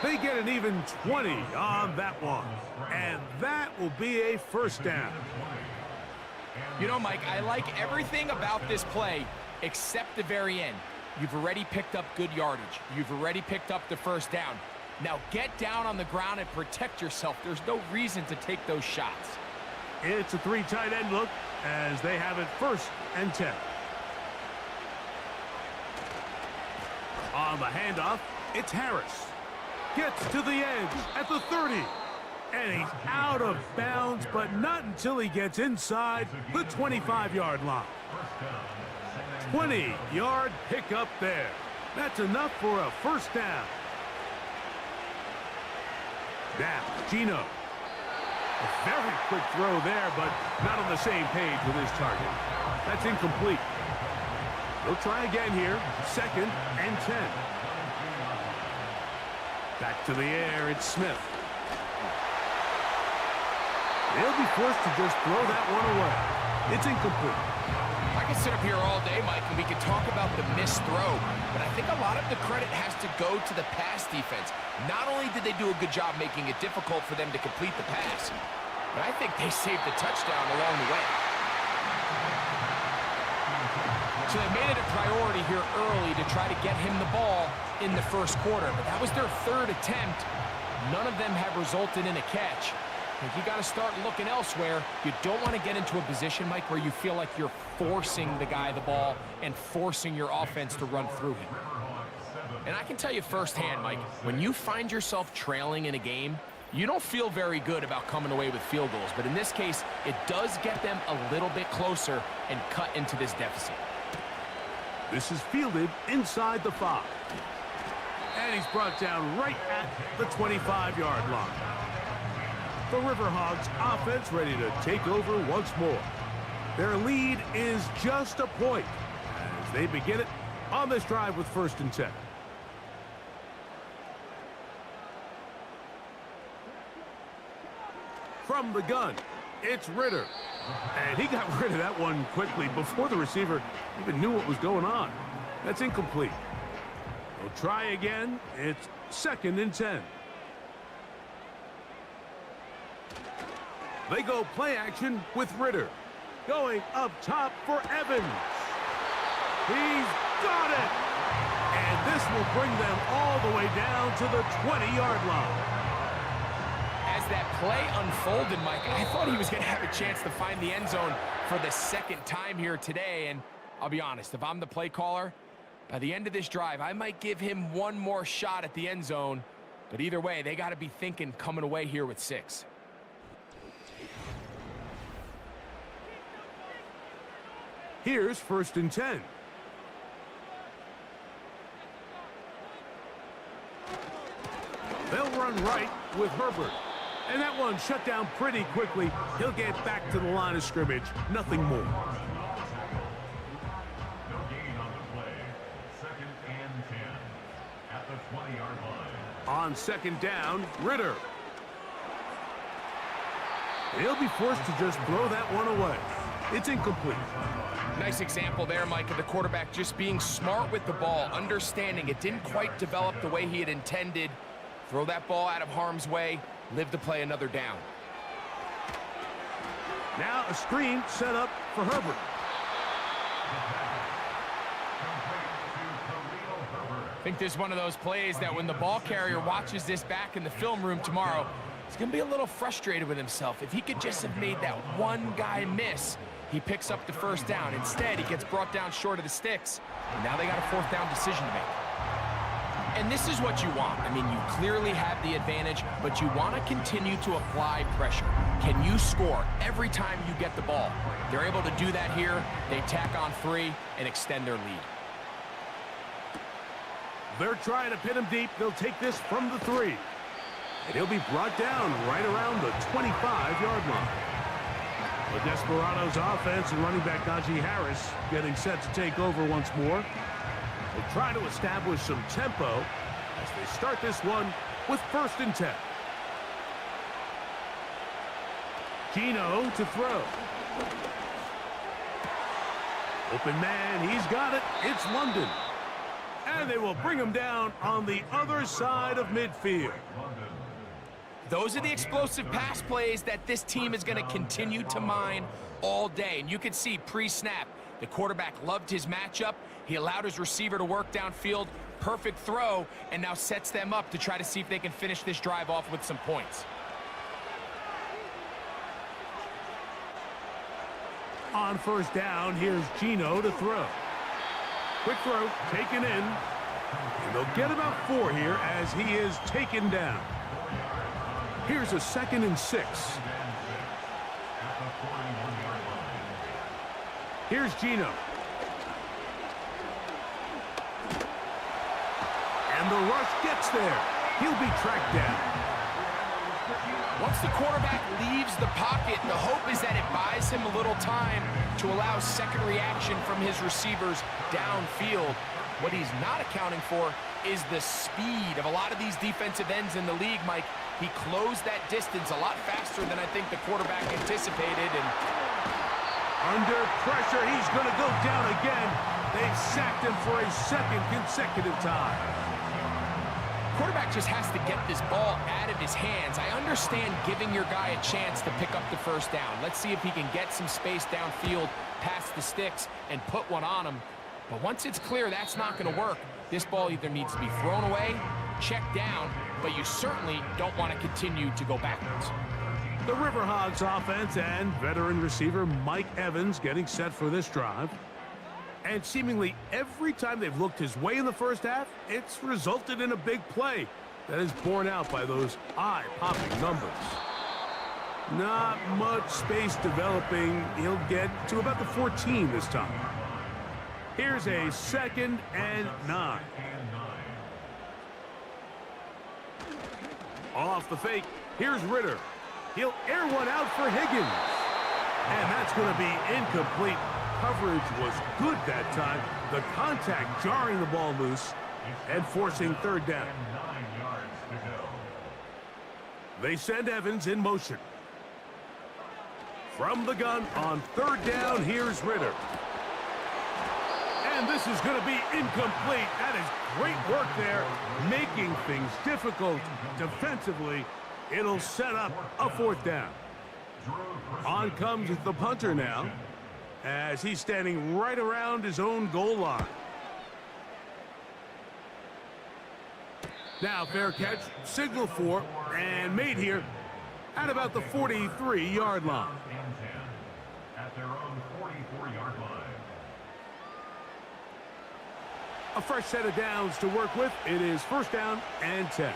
They get an even 20 on that one, and that will be a first down. You know, Mike, I like everything about this play except the very end. You've already picked up good yardage. You've already picked up the first down. Now get down on the ground and protect yourself. There's no reason to take those shots. It's a 3 tight end look as they have it 1st and 10. On the handoff, it's Harris. Gets to the edge at the 30. And he's out of bounds, but not until he gets inside the 25-yard line. 20-yard pickup there. That's enough for a first down. Now, Gino. A very quick throw there, but not on the same page with his target. That's incomplete. They'll try again here. 2nd and 10. Back to the air, it's Smith. They'll be forced to just throw that one away. It's incomplete. I could sit up here all day, Mike, and we could talk about the missed throw, but I think a lot of the credit has to go to the pass defense. Not only did they do a good job making it difficult for them to complete the pass, but I think they saved the touchdown along the way. So they made it a priority here early to try to get him the ball in the first quarter, but that was their 3rd attempt. None of them have resulted in a catch. I think you got to start looking elsewhere. You don't want to get into a position, Mike, where you feel like you're forcing the guy the ball and forcing your offense to run through him. And I can tell you firsthand, Mike, when you find yourself trailing in a game, you don't feel very good about coming away with field goals. But in this case, it does get them a little bit closer and cut into this deficit. This is fielded inside the 5. And he's brought down right at the 25-yard line. The Riverhogs offense ready to take over once more. Their lead is just a point as they begin it on this drive with 1st and 10. From the gun, it's Ritter. And he got rid of that one quickly before the receiver even knew what was going on. That's incomplete. They'll try again. It's 2nd and 10. They go play action with Ritter. Going up top for Evans. He's got it! And this will bring them all the way down to the 20-yard line. As that play unfolded, Mike, I thought he was going to have a chance to find the end zone for the 2nd time here today. And I'll be honest, if I'm the play caller, by the end of this drive, I might give him one more shot at the end zone. But either way, they got to be thinking coming away here with 6. Here's 1st and 10. They'll run right with Herbert. And that one shut down pretty quickly. He'll get back to the line of scrimmage. Nothing more. No gain on the play. 2nd and 10 at the 20-yard line. On 2nd down, Ritter. He'll be forced to just throw that one away. It's incomplete. Nice example there, Mike, of the quarterback just being smart with the ball, understanding it didn't quite develop the way he had intended. Throw that ball out of harm's way, live to play another down. Now a screen set up for Herbert. I think this is one of those plays that when the ball carrier watches this back in the film room tomorrow, he's going to be a little frustrated with himself. If he could just have made that one guy miss, he picks up the first down. Instead, he gets brought down short of the sticks, and now they got a 4th down decision to make. And this is what you want. I mean, you clearly have the advantage, but you want to continue to apply pressure. Can you score every time you get the ball? They're able to do that here. They tack on 3 and extend their lead. They're trying to pin him deep. They'll take this from the 3. And he'll be brought down right around the 25-yard line. The Desperados offense and running back Najee Harris getting set to take over once more. They'll try to establish some tempo as they start this one with 1st and 10. Gino to throw. Open man, he's got it. It's London. And they will bring him down on the other side of midfield. Those are the explosive pass plays that this team is going to continue to mine all day. And you can see pre-snap, the quarterback loved his matchup. He allowed his receiver to work downfield. Perfect throw, and now sets them up to try to see if they can finish this drive off with some points. On 1st down, here's Gino to throw. Quick throw, taken in. And they'll get about 4 here as he is taken down. Here's a 2nd and 6. Here's Gino. And the rush gets there. He'll be tracked down. Once the quarterback leaves the pocket, the hope is that it buys him a little time to allow second reaction from his receivers downfield. What he's not accounting for is the speed of a lot of these defensive ends in the league, Mike. He closed that distance a lot faster than I think the quarterback anticipated. And under pressure, he's going to go down again. They've sacked him for a 2nd consecutive time. Quarterback just has to get this ball out of his hands. I understand giving your guy a chance to pick up the 1st down. Let's see if he can get some space downfield past the sticks and put one on him. But once it's clear that's not going to work, this ball either needs to be thrown away, checked down, but you certainly don't want to continue to go backwards. The Riverhogs offense and veteran receiver Mike Evans getting set for this drive. And seemingly every time they've looked his way in the 1st half, it's resulted in a big play that is borne out by those eye-popping numbers. Not much space developing. He'll get to about the 14 this time. Here's a 2nd and 9. Off the fake, here's Ritter. He'll air one out for Higgins. And that's going to be incomplete. Coverage was good that time. The contact jarring the ball loose and forcing 3rd down. They send Evans in motion. From the gun on 3rd down, here's Ritter. And this is going to be incomplete. That is great work there, making things difficult defensively. It'll set up a 4th down. On comes the punter now, as he's standing right around his own goal line. Now fair catch, signal for, and made here at about the 43-yard line. At their own 44-yard line. A fresh set of downs to work with. It is 1st down and 10.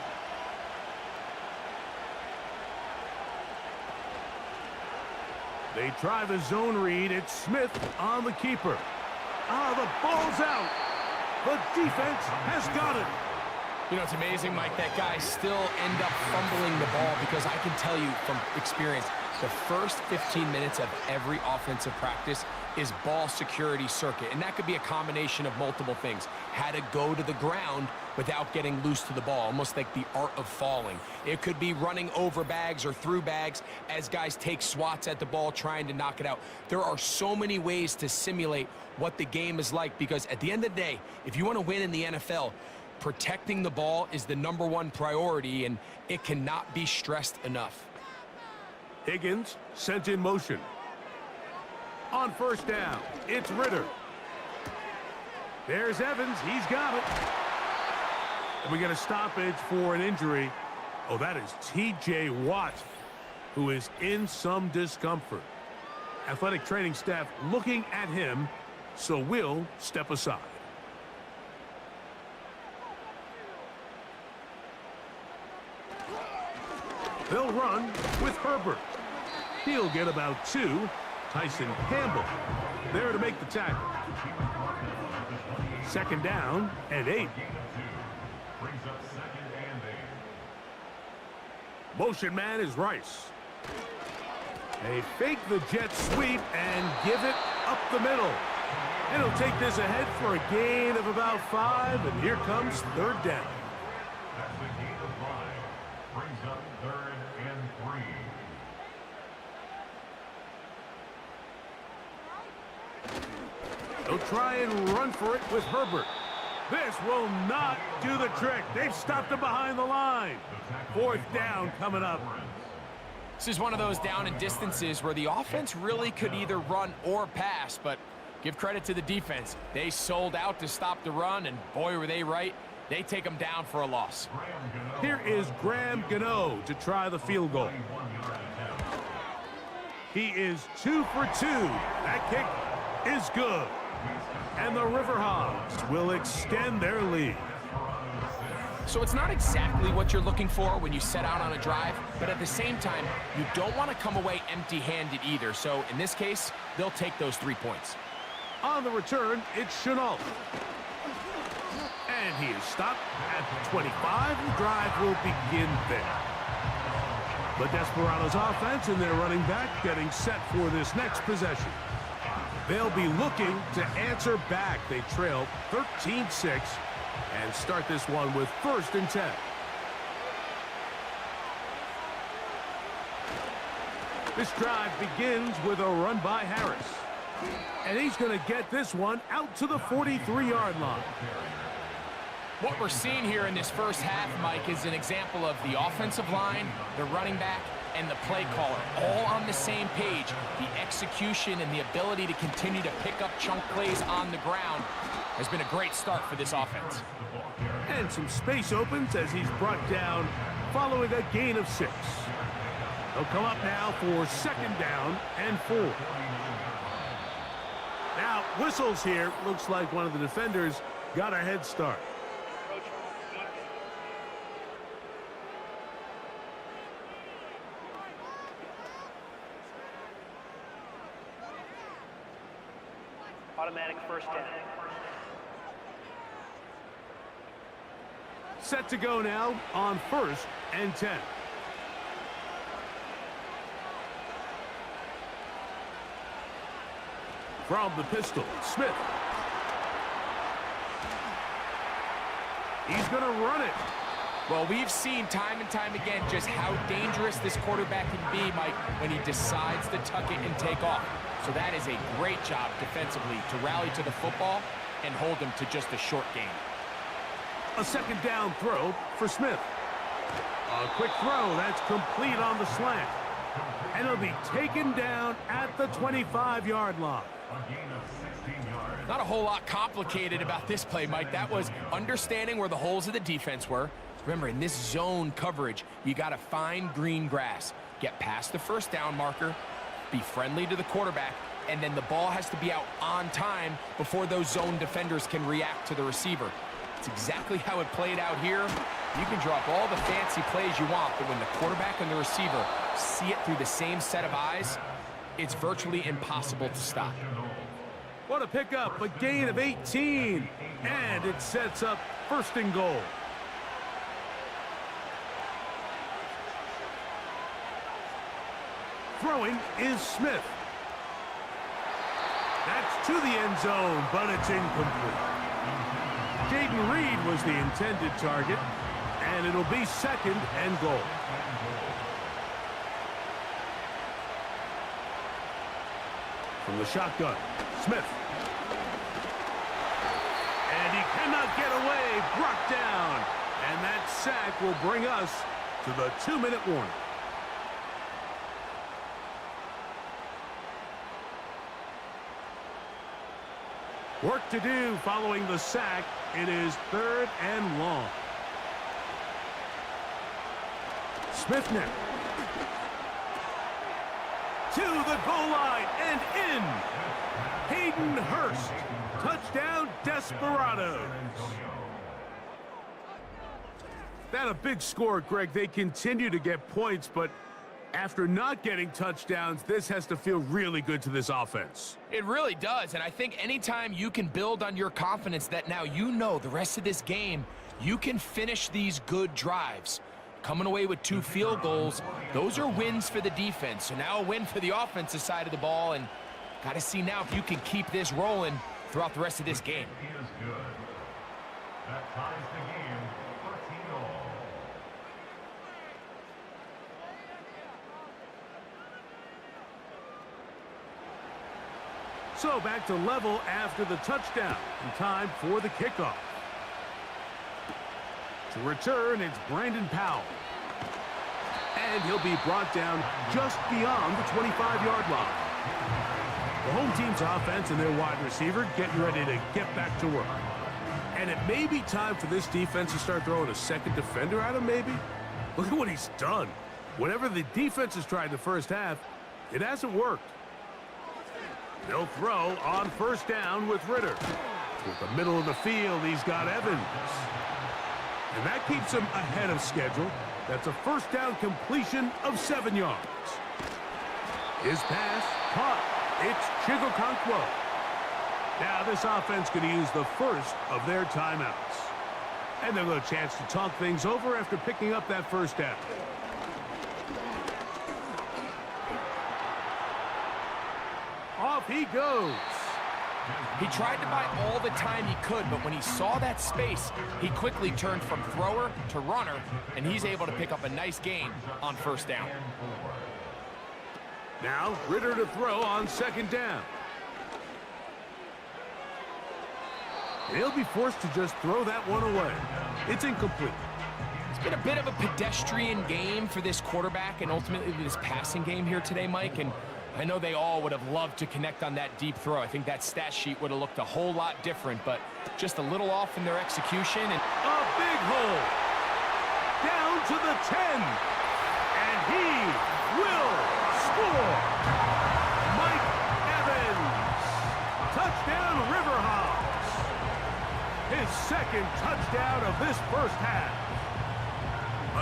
They try the zone read. It's Smith on the keeper. The ball's out. The defense has got it. You know, it's amazing, Mike, that guys still end up fumbling the ball, because I can tell you from experience, the first 15 minutes of every offensive practice is ball security circuit. And that could be a combination of multiple things. How to go to the ground without getting loose to the ball, almost like the art of falling. It could be running over bags or through bags as guys take swats at the ball trying to knock it out. There are so many ways to simulate what the game is like, because at the end of the day, if you want to win in the NFL, protecting the ball is the #1 priority, and it cannot be stressed enough. Higgins sent in motion. On 1st down, it's Ritter. There's Evans. He's got it. And we get a stoppage for an injury. Oh, that is T.J. Watt, who is in some discomfort. Athletic training staff looking at him, so we'll step aside. They'll run with Herbert. He'll get about 2. Tyson Campbell there to make the tackle. 2nd down and 8. Motion man is Rice. They fake the jet sweep and give it up the middle. And he'll take this ahead for a gain of about 5, and here comes 3rd down. That's a gain of 5. Brings up 3rd and 3. They'll try and run for it with Herbert. This will not do the trick. They've stopped him behind the line. 4th down coming up. This is one of those down and distances where the offense really could either run or pass, but give credit to the defense. They sold out to stop the run, and boy, were they right. They take them down for a loss. Here is Graham Gano to try the field goal. He is 2 for 2. That kick is good. And the Riverhogs will extend their lead. So it's not exactly what you're looking for when you set out on a drive, but at the same time, you don't want to come away empty-handed either. So in this case, they'll take those 3 points. On the return, it's Chenault. And he is stopped at the 25. The drive will begin there. The Desperados offense and their running back getting set for this next possession. They'll be looking to answer back. They trail 13-6 and start this one with 1st and 10. This drive begins with a run by Harris. And he's going to get this one out to the 43-yard line. What we're seeing here in this first half, Mike, is an example of the offensive line, the running back, and the play caller all on the same page. The execution and the ability to continue to pick up chunk plays on the ground has been a great start for this offense. And some space opens as he's brought down following a gain of 6. They'll come up now for 2nd down and 4. Now, whistles here. Looks like one of the defenders got a head start. Automatic 1st down. Set to go now on 1st and 10. From the pistol, Smith. He's going to run it. Well, we've seen time and time again just how dangerous this quarterback can be, Mike, when he decides to tuck it and take off. So that is a great job defensively to rally to the football and hold him to just a short gain. A 2nd down throw for Smith. A quick throw that's complete on the slant. And it'll be taken down at the 25-yard line. Not a whole lot complicated about this play, Mike. That was understanding where the holes of the defense were. Remember, in this zone coverage, you got to find green grass. Get past the 1st down marker, be friendly to the quarterback, and then the ball has to be out on time before those zone defenders can react to the receiver. It's exactly how it played out here. You can drop all the fancy plays you want, but when the quarterback and the receiver see it through the same set of eyes, it's virtually impossible to stop. What a pickup, a gain of 18, and it sets up 1st and goal. Throwing is Smith. That's to the end zone, but it's incomplete. Jaden Reed was the intended target, and it'll be 2nd and goal. From the shotgun, Smith. And he cannot get away, brought down. And that sack will bring us to the 2-minute warning. Work to do following the sack. It is 3rd and long. Smith now. To the goal line and in. Hayden Hurst. Touchdown, Desperados. That a big score, Greg. They continue to get points, but after not getting touchdowns, this has to feel really good to this offense. It really does, and I think anytime you can build on your confidence that now you know the rest of this game, you can finish these good drives. Coming away with 2 field goals, those are wins for the defense. So now a win for the offensive side of the ball, and got to see now if you can keep this rolling throughout the rest of this game. Is good. That ties the game 13-all. So back to level after the touchdown. And time for the kickoff. To return, it's Brandon Powell. And he'll be brought down just beyond the 25-yard line. The home team's offense and their wide receiver getting ready to get back to work. And it may be time for this defense to start throwing a second defender at him, maybe. Look at what he's done. Whatever the defense has tried in the first half, it hasn't worked. They'll throw on first down with Ritter. With the middle of the field, he's got Evans. And that keeps him ahead of schedule. That's a first down completion of 7 yards. His pass caught. It's Chigokonkwo. Now this offense going to use the first of their timeouts. And they'll get a chance to talk things over after picking up that first down. Off he goes. He tried to buy all the time he could, but when he saw that space, he quickly turned from thrower to runner, and he's able to pick up a nice gain on first down. Now Ritter to throw on second down. He'll be forced to just throw that one away. It's incomplete. It's been a bit of a pedestrian game for this quarterback and ultimately this passing game here today, Mike, and I know they all would have loved to connect on that deep throw. I think that stat sheet would have looked a whole lot different, but just a little off in their execution. And a big hole. Down to the 10. And he will score. Mike Evans. Touchdown Riverhawks. His second touchdown of this first half.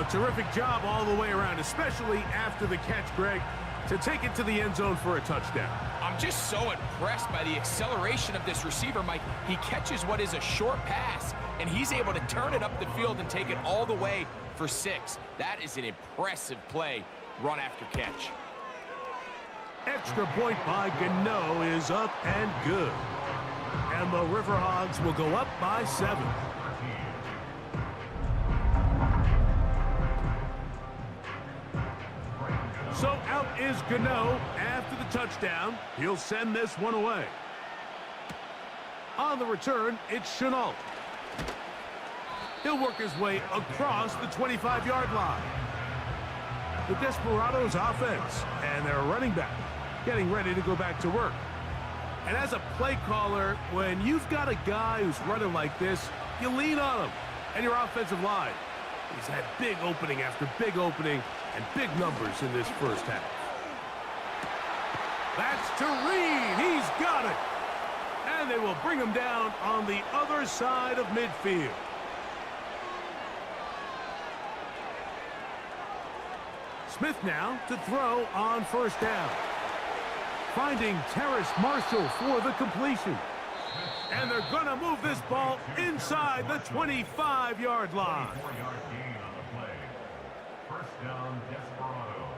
A terrific job all the way around, especially after the catch, Greg, to take it to the end zone for a touchdown. I'm just so impressed by the acceleration of this receiver, Mike. He catches what is a short pass, and he's able to turn it up the field and take it all the way for 6. That is an impressive play, run after catch. Extra point by Gano is up and good. And the Riverhogs will go up by 7. So out is Gano after the touchdown. He'll send this one away. On the return, it's Chenault. He'll work his way across the 25-yard line. The Desperados offense and their running back getting ready to go back to work. And as a play caller, when you've got a guy who's running like this, you lean on him and your offensive line. He's had big opening after big opening and big numbers in this first half. That's to Reed. He's got it. And they will bring him down on the other side of midfield. Smith now to throw on first down. Finding Terrace Marshall for the completion. And they're going to move this ball inside the 25-yard line. 4-yard gain on the play. First down, Desperados.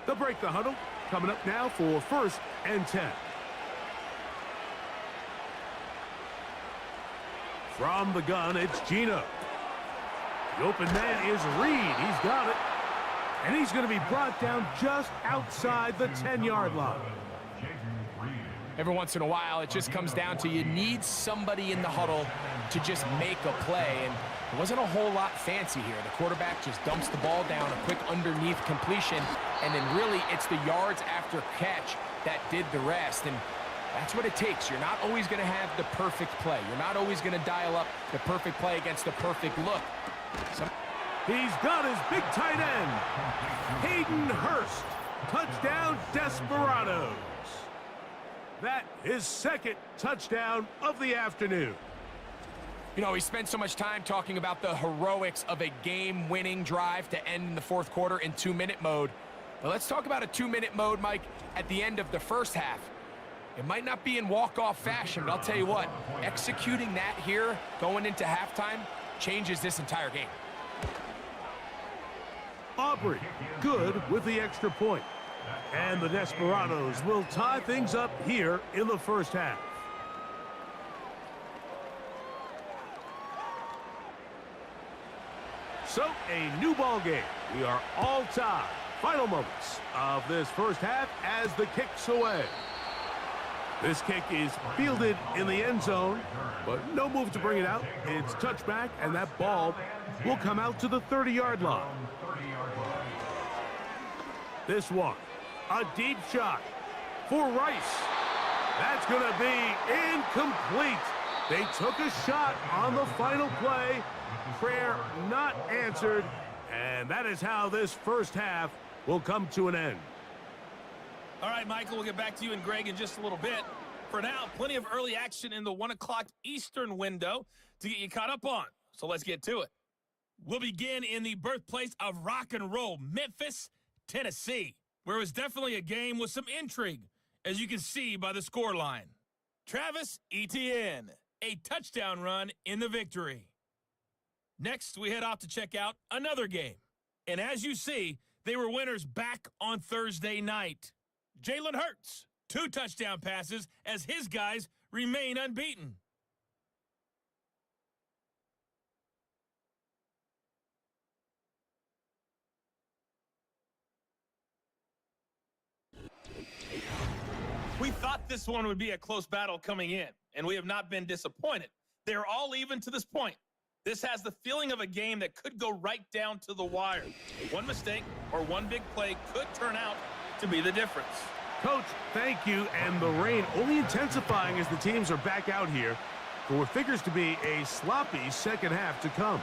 They'll break the huddle. Coming up now for 1st and 10. From the gun, it's Gino. The open man is Reed. He's got it. And he's going to be brought down just outside the 10-yard line. Every once in a while, it just comes down to you need somebody in the huddle to just make a play. And it wasn't a whole lot fancy here. The quarterback just dumps the ball down, a quick underneath completion, and then really it's the yards after catch that did the rest. And that's what it takes. You're not always going to have the perfect play. You're not always going to dial up the perfect play against the perfect look. He's got his big tight end, Hayden Hurst. Touchdown, Desperados. That is second touchdown of the afternoon. You know, we spent so much time talking about the heroics of a game-winning drive to end in the fourth quarter in 2-minute mode. But let's talk about a 2-minute mode, Mike, at the end of the first half. It might not be in walk-off fashion, but I'll tell you what, executing that here going into halftime changes this entire game. Aubrey, good with the extra point. And the Desperados will tie things up here in the first half. So, a new ball game. We are all tied. Final moments of this first half as the kick's away. This kick is fielded in the end zone, but no move to bring it out. It's touchback, and that ball will come out to the 30-yard line. This one, a deep shot for Rice. That's going to be incomplete. They took a shot on the final play. Prayer not answered, and that is how this first half will come to an end. All right, Michael, we'll get back to you and Greg in just a little bit. For now, plenty of early action in the 1 o'clock Eastern window to get you caught up on. So let's get to it. We'll begin in the birthplace of rock and roll, Memphis, Tennessee, where it was definitely a game with some intrigue, as you can see by the scoreline. Travis Etienne, a touchdown run in the victory. Next, we head off to check out another game. And as you see, they were winners back on Thursday night. Jalen Hurts, 2 touchdown passes as his guys remain unbeaten. We thought this one would be a close battle coming in, and we have not been disappointed. They're all even to this point. This has the feeling of a game that could go right down to the wire. One mistake or one big play could turn out to be the difference. Coach, thank you, and the rain only intensifying as the teams are back out here for what figures to be a sloppy second half to come.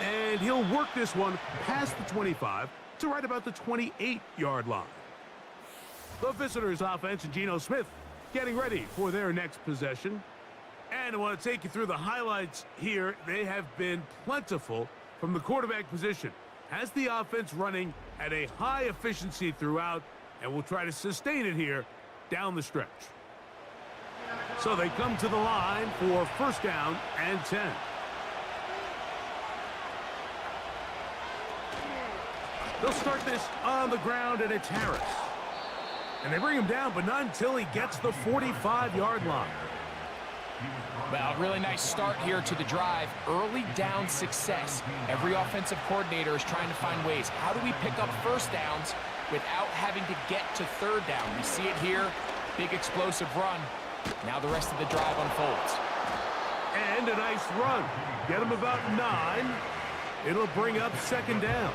And he'll work this one past the 25 to right about the 28-yard line. The visitors' offense and Geno Smith getting ready for their next possession. And I want to take you through the highlights here. They have been plentiful from the quarterback position. Has the offense running at a high efficiency throughout, and will try to sustain it here down the stretch. So they come to the line for first down and 10. They'll start this on the ground, and it's Harris. And they bring him down, but not until he gets the 45-yard line. Well, really nice start here to the drive. Early down success. Every offensive coordinator is trying to find ways. How do we pick up first downs without having to get to third down? We see it here. Big explosive run. Now the rest of the drive unfolds. And a nice run. Get him about 9. It'll bring up second down.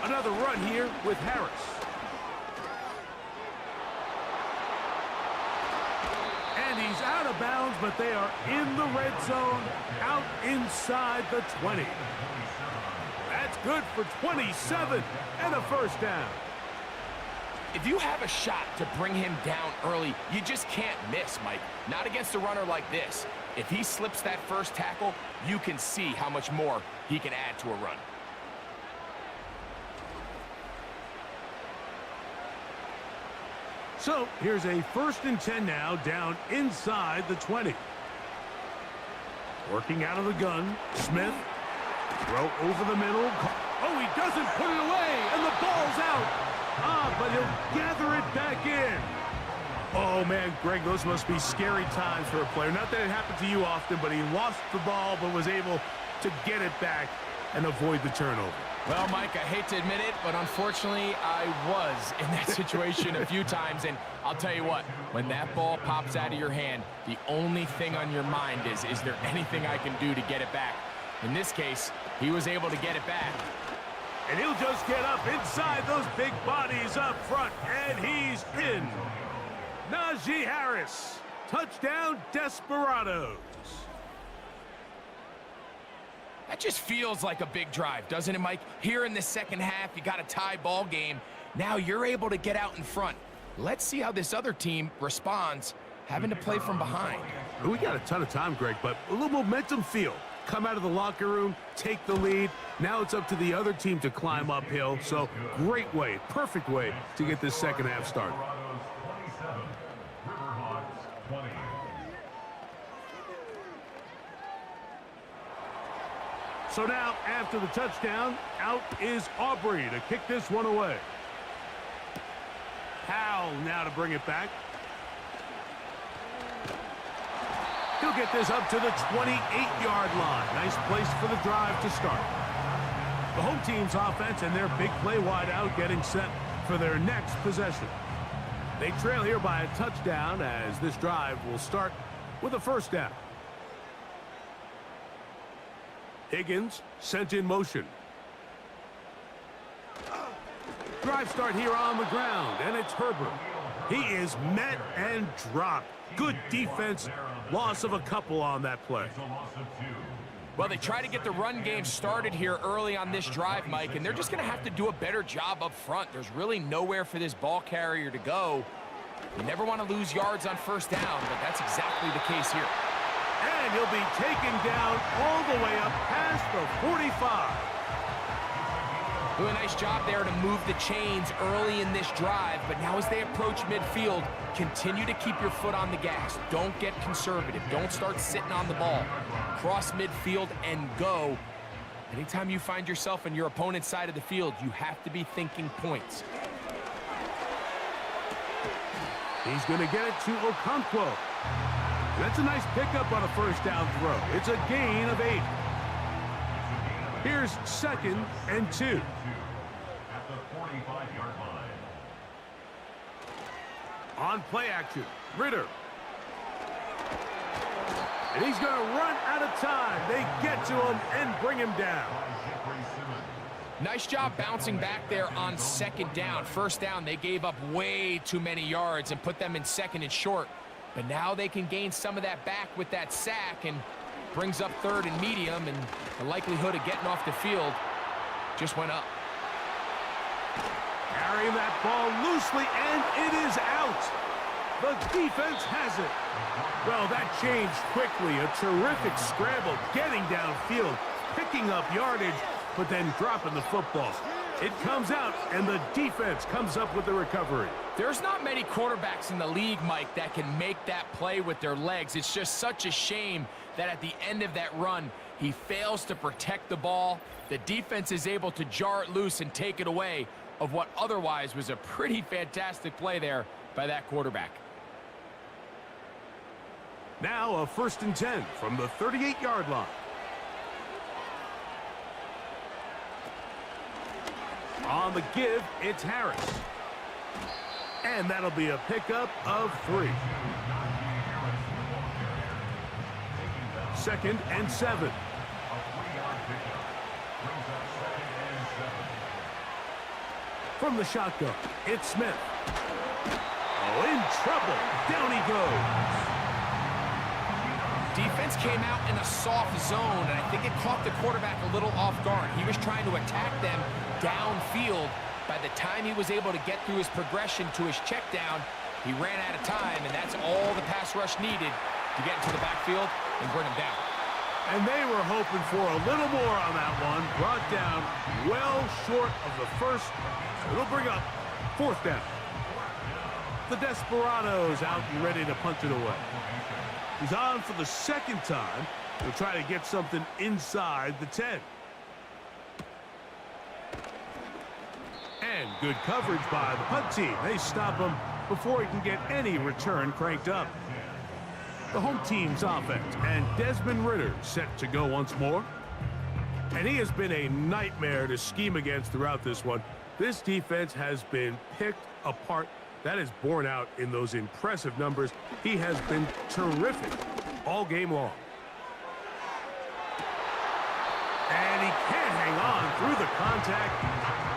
Another run here with Harris. And he's out of bounds, but they are in the red zone, out inside the 20. That's good for 27 and a first down. If you have a shot to bring him down early, you just can't miss, Mike. Not against a runner like this. If he slips that first tackle, you can see how much more he can add to a run. So here's a first and 10 now, down inside the 20. Working out of the gun, Smith. Throw over the middle. Oh, he doesn't put it away, and the ball's out. But he'll gather it back in. Oh, man, Greg, those must be scary times for a player. Not that it happened to you often, but he lost the ball but was able to get it back and avoid the turnover. Well, Mike, I hate to admit it, but unfortunately, I was in that situation a few times. And I'll tell you what, when that ball pops out of your hand, the only thing on your mind is there anything I can do to get it back? In this case, he was able to get it back. And he'll just get up inside those big bodies up front, and he's in. Najee Harris, touchdown Desperados. That just feels like a big drive, doesn't it, Mike? Here in the second half, you got a tie ball game, Now you're able to get out in front. Let's see how this other team responds, having to play from behind. We got a ton of time, Greg, but a little momentum feel. Come out of the locker room, take the lead. Now it's up to the other team to climb uphill. So great way, perfect way to get this second half started. So now, after the touchdown, out is Aubrey to kick this one away. Powell now to bring it back. He'll get this up to the 28-yard line. Nice place for the drive to start. The home team's offense and their big play wide out getting set for their next possession. They trail here by a touchdown as this drive will start with a first down. Higgins sent in motion. Drive start here on the ground, and it's Herbert. He is met and dropped. Good defense. Loss of a couple on that play. Well, they try to get the run game started here early on this drive, Mike, and they're just going to have to do a better job up front. There's really nowhere for this ball carrier to go. You never want to lose yards on first down, but that's exactly the case here. And he'll be taken down all the way up past the 45. Doing a nice job there to move the chains early in this drive, but now as they approach midfield, continue to keep your foot on the gas. Don't get conservative. Don't start sitting on the ball. Cross midfield and go. Anytime you find yourself on your opponent's side of the field, you have to be thinking points. He's going to get it to Okonkwo. That's a nice pickup on a first down throw. It's a gain of 8. Here's 2nd and 2. At the 45-yard line. On play action, Ritter. And he's going to run out of time. They get to him and bring him down. Nice job bouncing back there on 2nd down. First down, they gave up way too many yards and put them in 2nd and short. But now they can gain some of that back with that sack and brings up 3rd and medium, and the likelihood of getting off the field just went up. Carrying that ball loosely, and it is out. The defense has it. Well, that changed quickly. A terrific scramble, getting downfield, picking up yardage, but then dropping the football. It comes out, and the defense comes up with the recovery. There's not many quarterbacks in the league, Mike, that can make that play with their legs. It's just such a shame that at the end of that run, he fails to protect the ball. The defense is able to jar it loose and take it away of what otherwise was a pretty fantastic play there by that quarterback. Now a 1st and 10 from the 38-yard line. On the give, it's Harris. And that'll be a pickup of 3. 2nd and 7. From the shotgun, it's Smith. Oh, in trouble. Down he goes. Defense came out in a soft zone, and I think it caught the quarterback a little off guard. He was trying to attack them downfield. By the time he was able to get through his progression to his check down, he ran out of time, and that's all the pass rush needed to get into the backfield and bring him down. And they were hoping for a little more on that one. Brought down well short of the first. It'll bring up 4th down. The Desperados out and ready to punch it away. He's on for the 2nd time. He'll try to get something inside the 10. And good coverage by the punt team. They stop him before he can get any return cranked up. The home team's offense, and Desmond Ritter set to go once more. And he has been a nightmare to scheme against throughout this one. This defense has been picked apart. That is borne out in those impressive numbers. He has been terrific all game long. And he can't hang on through the contact.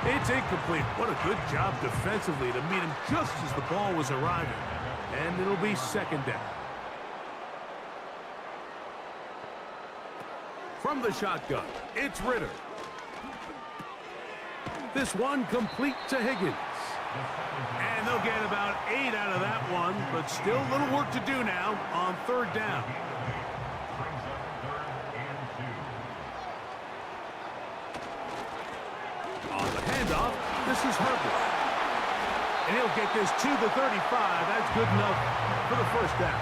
It's incomplete. What a good job defensively to meet him just as the ball was arriving. And it'll be 2nd down. From the shotgun, it's Ritter. This one complete to Higgins. And they'll get about 8 out of that one, but still a little work to do now on third down. On the handoff, this is Herbert. And he'll get this to the 35. That's good enough for the first down.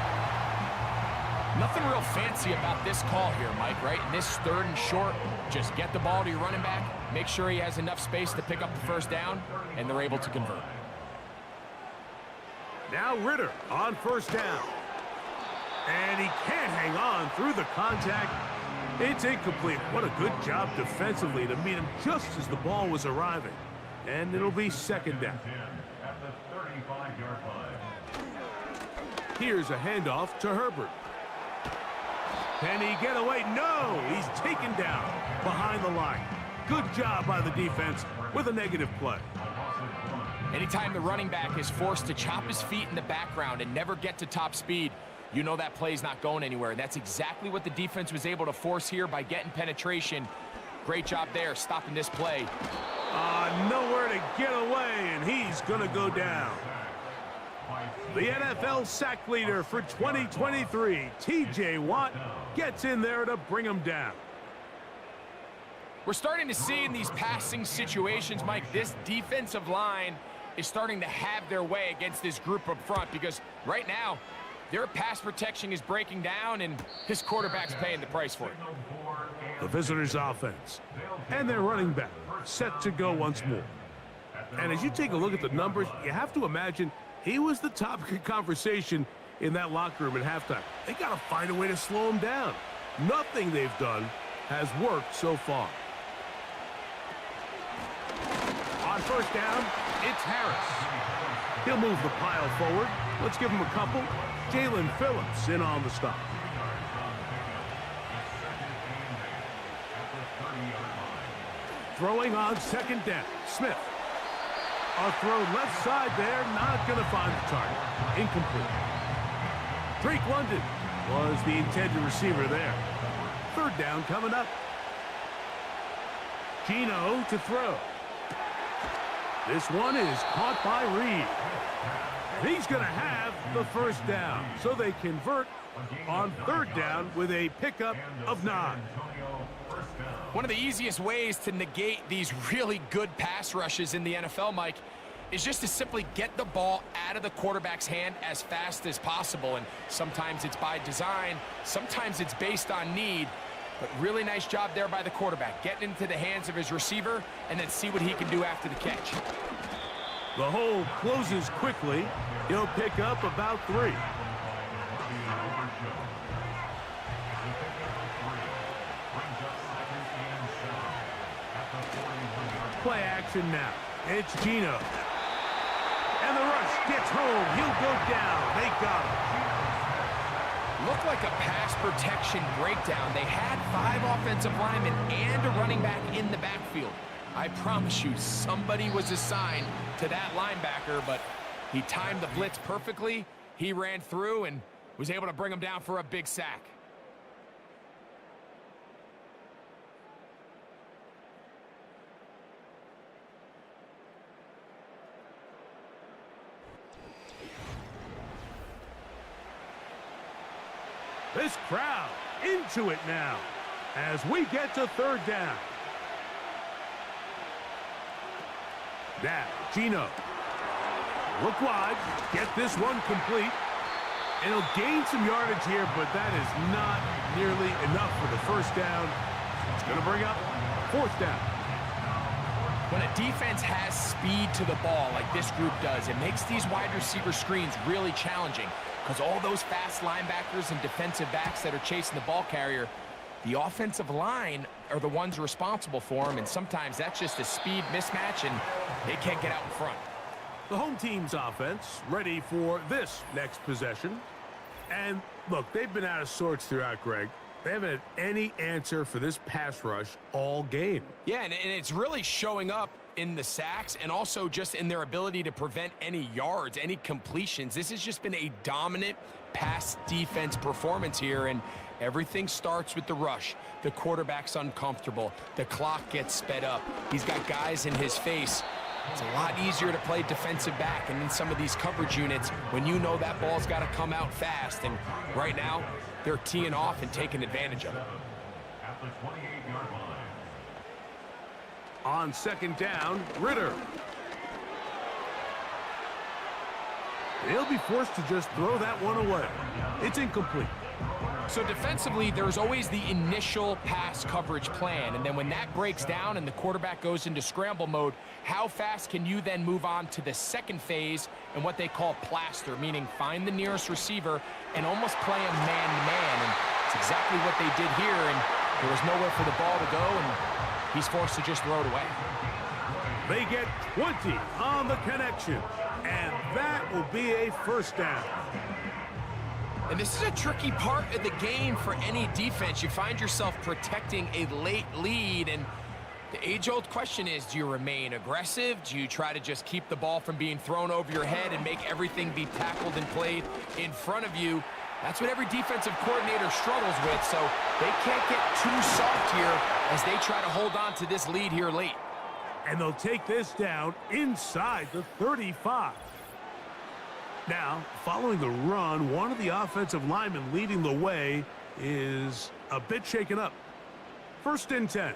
Nothing real fancy about this call here, Mike, right? In this third and short, just get the ball to your running back, make sure he has enough space to pick up the first down, and they're able to convert. Now Ritter on first down. And he can't hang on through the contact. It's incomplete. What a good job defensively to meet him just as the ball was arriving. And it'll be second down. At the 35-yard line. Here's a handoff to Herbert. Can he get away? No! He's taken down behind the line. Good job by the defense with a negative play. Anytime the running back is forced to chop his feet in the background and never get to top speed, you know that play's not going anywhere. That's exactly what the defense was able to force here by getting penetration. Great job there, stopping this play. Nowhere to get away, and he's going to go down. The NFL sack leader for 2023, T.J. Watt, gets in there to bring him down. We're starting to see in these passing situations, Mike, this defensive line is starting to have their way against this group up front because right now, their pass protection is breaking down, and his quarterback's paying the price for it. The visitors' offense and their running back set to go once more. And as you take a look at the numbers, you have to imagine he was the topic of conversation in that locker room at halftime. They got to find a way to slow him down. Nothing they've done has worked so far. On first down, it's Harris. He'll move the pile forward. Let's give him a couple. Jalen Phillips in on the stop. Throwing on second down, Smith. A throw left side there, not going to find the target. Incomplete. Drake London was the intended receiver there. Third down coming up. Gino to throw. This one is caught by Reed. He's going to have the first down, so they convert on third down with a pickup of 9. One of the easiest ways to negate these really good pass rushes in the NFL, Mike, is just to simply get the ball out of the quarterback's hand as fast as possible. And sometimes it's by design, sometimes it's based on need. But really nice job there by the quarterback, getting into the hands of his receiver and then see what he can do after the catch. The hole closes quickly. He'll pick up about 3. Play action now. It's Gino. And the rush gets home. He'll go down. They got him. Looked like a pass protection breakdown. They had 5 offensive linemen and a running back in the backfield. I promise you, somebody was assigned to that linebacker, but he timed the blitz perfectly. He ran through and was able to bring him down for a big sack. This crowd into it now as we get to third down. Now, Gino. Look wide. Get this one complete. And he'll gain some yardage here, but that is not nearly enough for the first down. It's going to bring up fourth down. When a defense has speed to the ball like this group does, it makes these wide receiver screens really challenging because all those fast linebackers and defensive backs that are chasing the ball carrier, the offensive line are the ones responsible for them, and sometimes that's just a speed mismatch, and they can't get out in front. The home team's offense ready for this next possession. And look, they've been out of sorts throughout, Greg. They haven't had any answer for this pass rush all game. Yeah, and it's really showing up in the sacks and also just in their ability to prevent any yards, any completions. This has just been a dominant pass defense performance here, and everything starts with the rush. The quarterback's uncomfortable. The clock gets sped up. He's got guys in his face. It's a lot easier to play defensive back and in some of these coverage units when you know that ball's got to come out fast. And right now, they're teeing off and taking advantage of it. At the 28-yard line. On second down, Ritter. He'll be forced to just throw that one away. It's incomplete. So defensively, there's always the initial pass coverage plan, and then when that breaks down and the quarterback goes into scramble mode, how fast can you then move on to the second phase and what they call plaster, meaning find the nearest receiver and almost play him man-to-man, and it's exactly what they did here, and there was nowhere for the ball to go, and he's forced to just throw it away. They get 20 on the connection, and that will be a first down. And this is a tricky part of the game for any defense. You find yourself protecting a late lead, and the age-old question is, do you remain aggressive? Do you try to just keep the ball from being thrown over your head and make everything be tackled and played in front of you? That's what every defensive coordinator struggles with, so they can't get too soft here as they try to hold on to this lead here late. And they'll take this down inside the 35. Now, following the run, one of the offensive linemen leading the way is a bit shaken up. First and 10.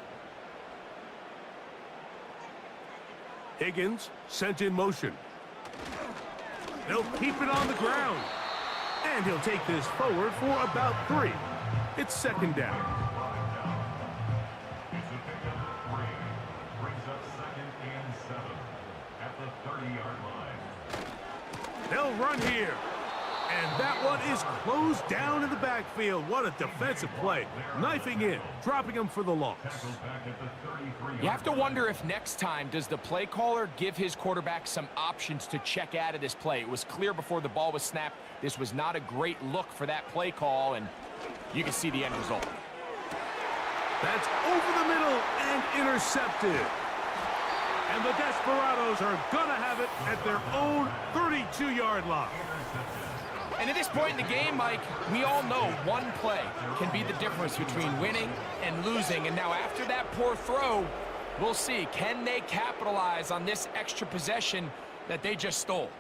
Higgins sent in motion. They'll keep it on the ground. And he'll take this forward for about 3. It's second down. It's a pickup of 3. Brings up second and 7 at the 30-yard line. They'll run here. And that one is closed down in the backfield. What a defensive play. Knifing in, dropping him for the loss. You have to wonder if next time does the play caller give his quarterback some options to check out of this play. It was clear before the ball was snapped. This was not a great look for that play call, and you can see the end result. That's over the middle and intercepted. And the Desperados are going to have it at their own 32-yard line. And at this point in the game, Mike, we all know one play can be the difference between winning and losing. And now after that poor throw, we'll see, can they capitalize on this extra possession that they just stole?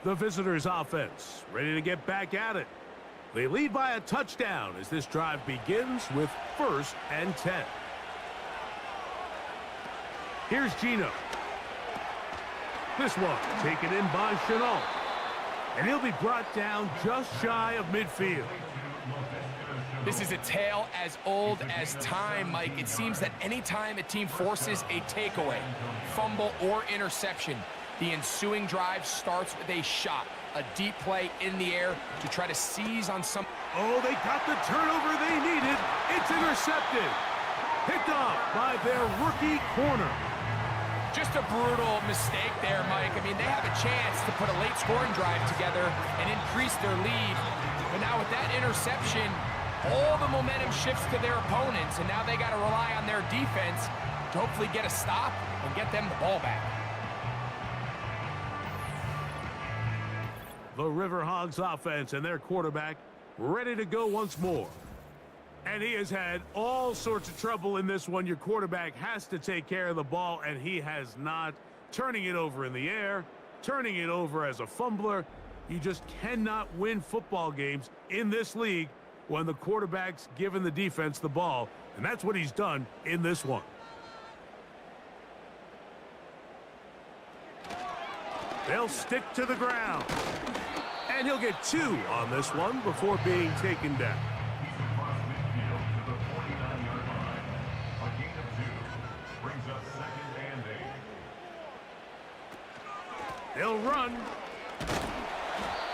The visitors' offense ready to get back at it. They lead by a touchdown as this drive begins with 1st and 10. Here's Gino. This one taken in by Chenault. And he'll be brought down just shy of midfield. This is a tale as old as time, Mike. It seems that anytime a team forces a takeaway, fumble, or interception, the ensuing drive starts with a shot, a deep play in the air to try to seize on some... Oh, they got the turnover they needed. It's intercepted. Picked off by their rookie corner. Just a brutal mistake there, Mike. I mean, they have a chance to put a late scoring drive together and increase their lead. But now with that interception, all the momentum shifts to their opponents, and now they got to rely on their defense to hopefully get a stop and get them the ball back. The Riverhogs offense and their quarterback ready to go once more. And he has had all sorts of trouble in this one. Your quarterback has to take care of the ball, and he has not. Turning it over in the air, turning it over as a fumbler. You just cannot win football games in this league when the quarterback's giving the defense the ball, and that's what he's done in this one. They'll stick to the ground. And he'll get 2 on this one before being taken down. They'll run.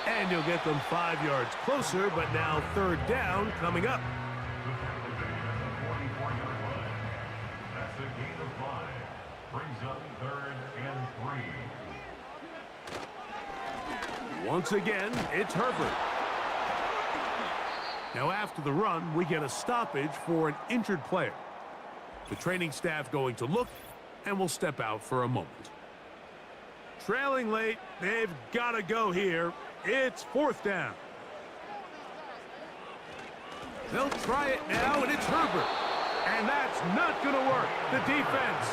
And you'll get them 5 yards closer, but now 3rd down coming up. That's a gain of 5. Brings up 3rd and 3. Once again, it's Herbert. Now after the run, we get a stoppage for an injured player. The training staff going to look, and will step out for a moment. Trailing late, they've got to go here. It's 4th down. They'll try it now, and it's Herbert. And that's not going to work. The defense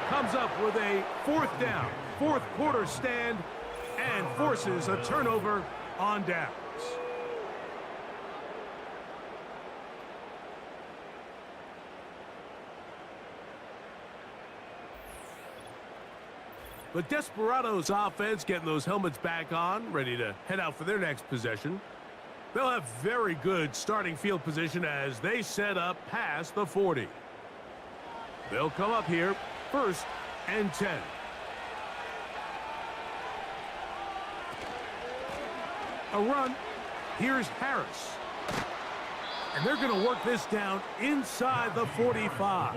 comes up with a 4th down, 4th quarter stand, and forces a turnover on downs. The Desperados offense getting those helmets back on, ready to head out for their next possession. They'll have very good starting field position as they set up past the 40. They'll come up here, 1st and 10. A run. Here's Harris. And they're going to work this down inside the 45.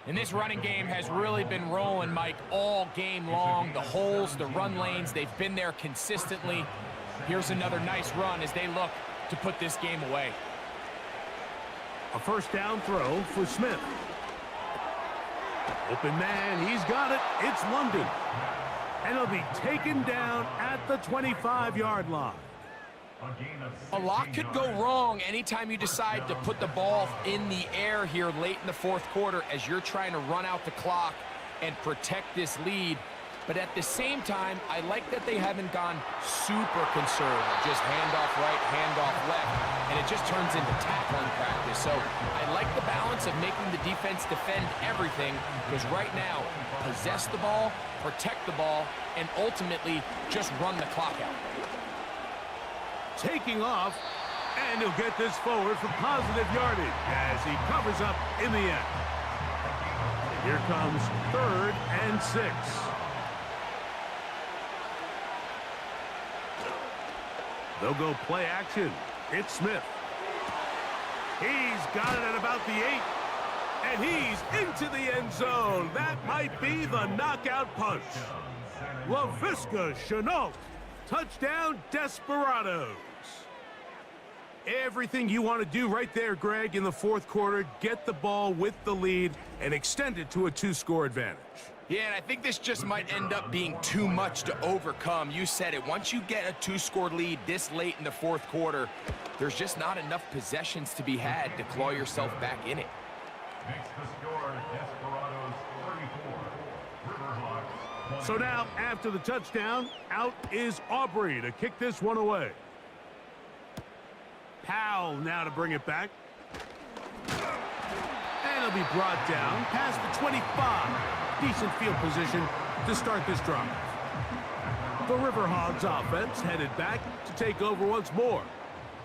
And this running game has really been rolling, Mike, all game long. The holes, the run lanes, they've been there consistently. Here's another nice run as they look to put this game away. A 1st down throw for Smith. Open man, he's got it. It's London. And he'll be taken down at the 25-yard line. A lot could go wrong anytime you decide to put the ball in the air here late in the 4th quarter as you're trying to run out the clock and protect this lead. But at the same time, I like that they haven't gone super conservative. Just handoff right, handoff left, and it just turns into tackling practice. So I like the balance of making the defense defend everything, because right now, possess the ball, protect the ball, and ultimately just run the clock out. Taking off, and he'll get this forward for positive yardage as he covers up in the end. Here comes 3rd and 6. They'll go play action. It's Smith. He's got it at about the 8. And he's into the end zone. That might be the knockout punch. LaVisca Chenault. Touchdown, Desperados. Everything you want to do right there, Greg, in the 4th quarter. Get the ball with the lead and extend it to a 2-score advantage. Yeah, and I think this just might end up being too much to overcome. You said it. Once you get a 2-score lead this late in the 4th quarter, there's just not enough possessions to be had to claw yourself back in it. Makes the score Desperados 34, Riverhawks 20. So now, after the touchdown, out is Aubrey to kick this one away. Powell now to bring it back. And he'll be brought down past the 25. Decent field position to start this drive. The Riverhogs offense headed back to take over once more.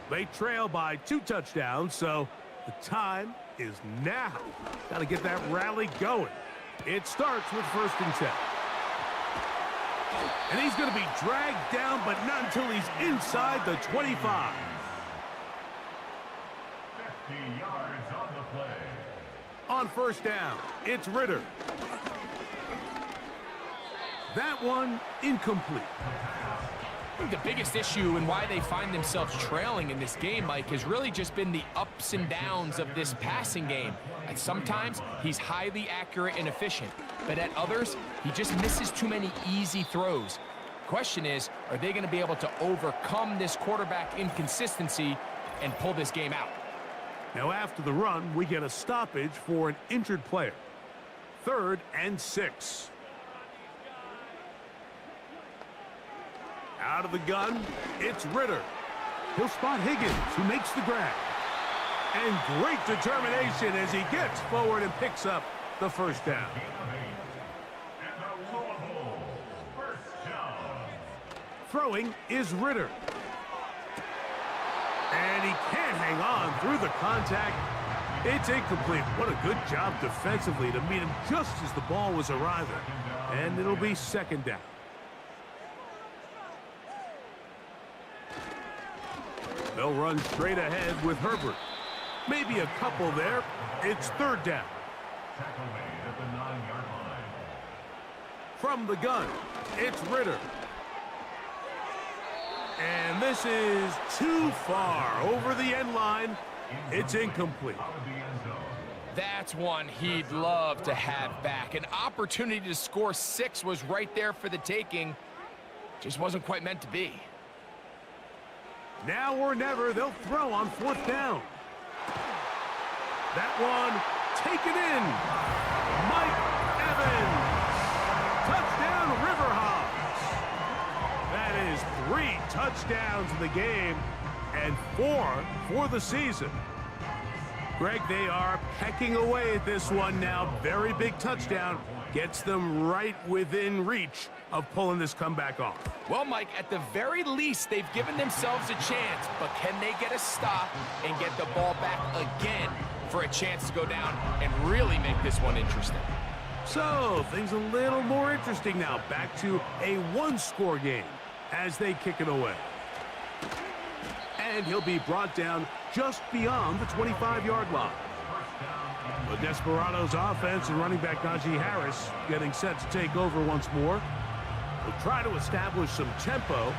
They trail by 2 touchdowns, so the time is now. Got to get that rally going. It starts with 1st and 10. And he's going to be dragged down, but not until he's inside the 25. 50 yards on the play. On 1st down, it's Ritter. That one incomplete. I think the biggest issue and why they find themselves trailing in this game, Mike, has really just been the ups and downs of this passing game. And sometimes he's highly accurate and efficient, but at others, he just misses too many easy throws. Question is, are they going to be able to overcome this quarterback inconsistency and pull this game out? Now after the run, we get a stoppage for an injured player. 3rd and 6. Out of the gun, it's Ritter. He'll spot Higgins, who makes the grab. And great determination as he gets forward and picks up the 1st down. Throwing is Ritter. And he can't hang on through the contact. It's incomplete. What a good job defensively to meet him just as the ball was arriving. And it'll be 2nd down. They'll run straight ahead with Herbert. Maybe a couple there. It's 3rd down. Tackle made at the 9-yard line. From the gun, it's Ritter. And this is too far over the end line. It's incomplete. That's one he'd love to have back. An opportunity to score 6 was right there for the taking. Just wasn't quite meant to be. Now or never, they'll throw on 4th down. That one taken in. Mike Evans. Touchdown, Riverhawks. That is 3 touchdowns in the game and 4 for the season. Greg, they are pecking away at this one now. Very big touchdown. Gets them right within reach of pulling this comeback off. Well, Mike, at the very least, they've given themselves a chance, but can they get a stop and get the ball back again for a chance to go down and really make this one interesting? So, things a little more interesting now. Back to a one-score game as they kick it away. And he'll be brought down just beyond the 25-yard line. The Desperados offense and running back Najee Harris getting set to take over once more. Will try to establish some tempo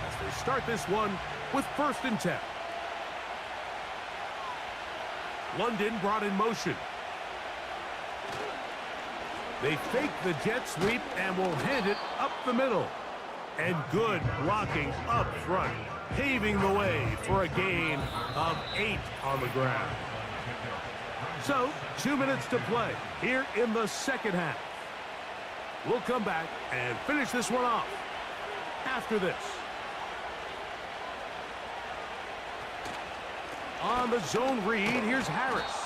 as they start this one with 1st and 10. London brought in motion. They fake the jet sweep and will hand it up the middle. And good blocking up front, paving the way for a gain of 8 on the ground. So, 2 minutes to play here in the second half. We'll come back and finish this one off after this. On the zone read, here's Harris.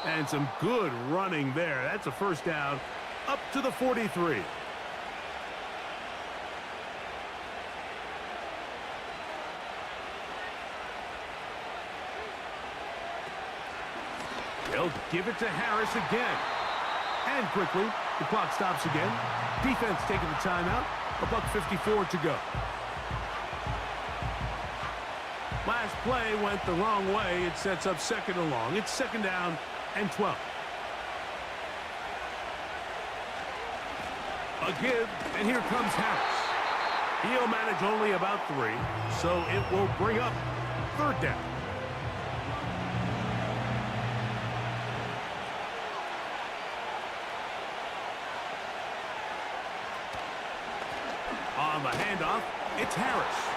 And some good running there. That's a 1st down up to the 43. They'll give it to Harris again. And quickly, the clock stops again. Defense taking the timeout. $1:54 to go. Last play went the wrong way. It sets up 2nd and long. It's 2nd down and 12. A give, and here comes Harris. He'll manage only about 3, so it will bring up 3rd down. On the handoff, it's Harris.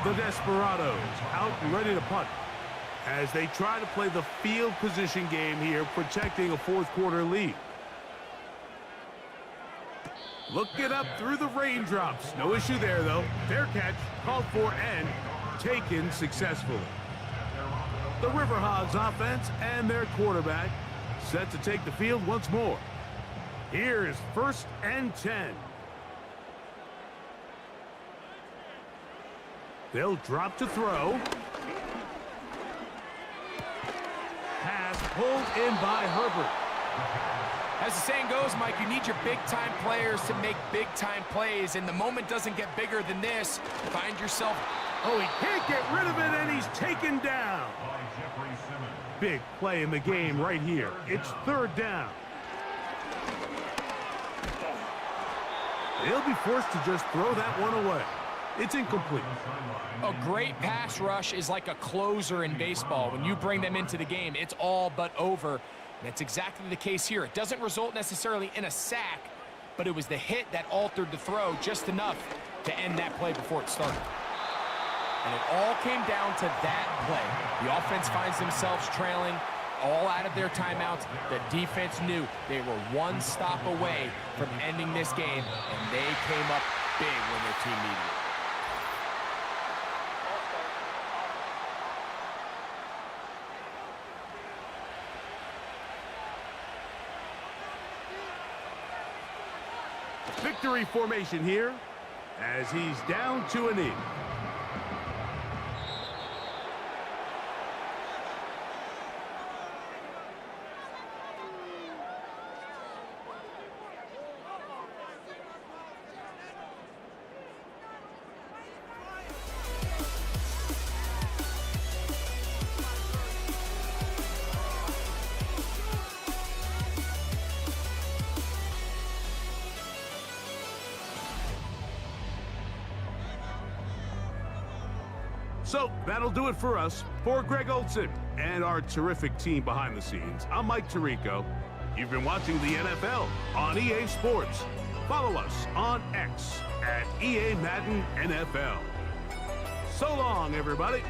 The Desperados out and ready to punt as they try to play the field position game here, protecting a 4th quarter lead. Looking up through the raindrops. No issue there, though. Fair catch, called for, and taken successfully. The Riverhogs offense and their quarterback set to take the field once more. Here is 1st and 10. They'll drop to throw. Pass pulled in by Herbert. As the saying goes, Mike, you need your big-time players to make big-time plays, and the moment doesn't get bigger than this. Find yourself... Oh, he can't get rid of it, and he's taken down. Big play in the game right here. It's 3rd down. They'll be forced to just throw that one away. It's incomplete. A great pass rush is like a closer in baseball. When you bring them into the game, it's all but over. That's exactly the case here. It doesn't result necessarily in a sack, but it was the hit that altered the throw just enough to end that play before it started. And it all came down to that play. The offense finds themselves trailing, all out of their timeouts. The defense knew they were one stop away from ending this game, and they came up big when their team needed it. Victory formation here as he's down to a knee. So that'll do it for us. For Greg Olson and our terrific team behind the scenes, I'm Mike Tirico. You've been watching the NFL on EA Sports. Follow us on X at EA Madden NFL. So long, everybody.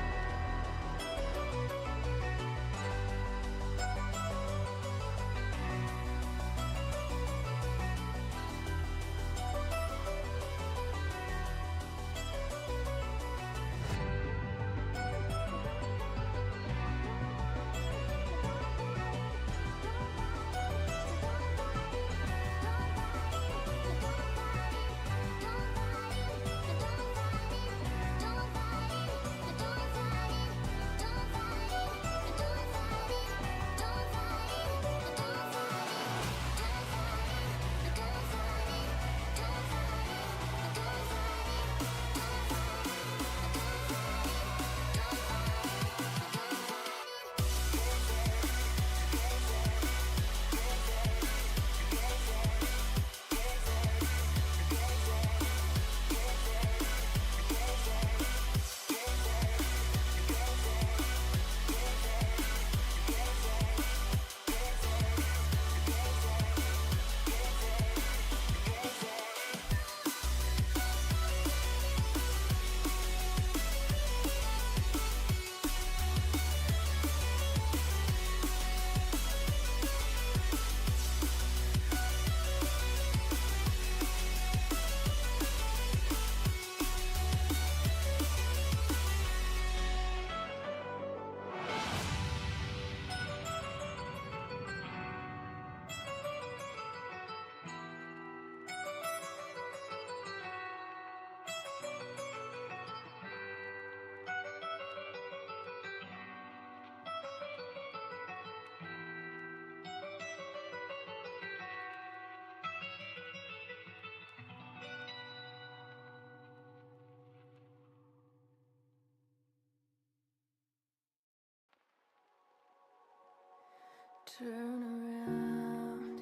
Turn around,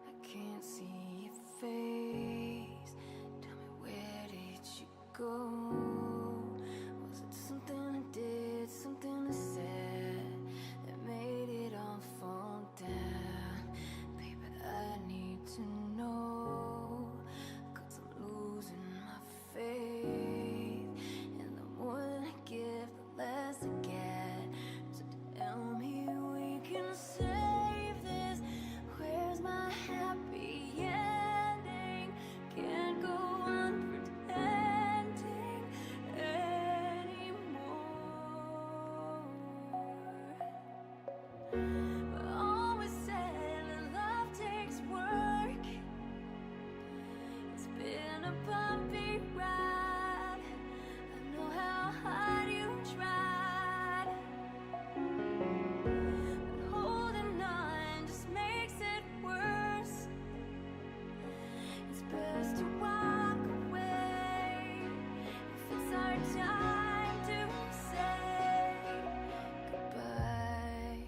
I can't see your face. Tell me, where did you go? Was it something I did, something I said that made it all fall down? Baby, I need to know, 'cause I'm losing my faith. And the more that I give, the less I get. So tell me we can say, where's my happy ending? Can't go on pretending anymore. But always said that love takes work. It's been a bumpy ride. I know how hard you tried. But holding on just makes it worse. It's best to walk away if it's our time to say goodbye.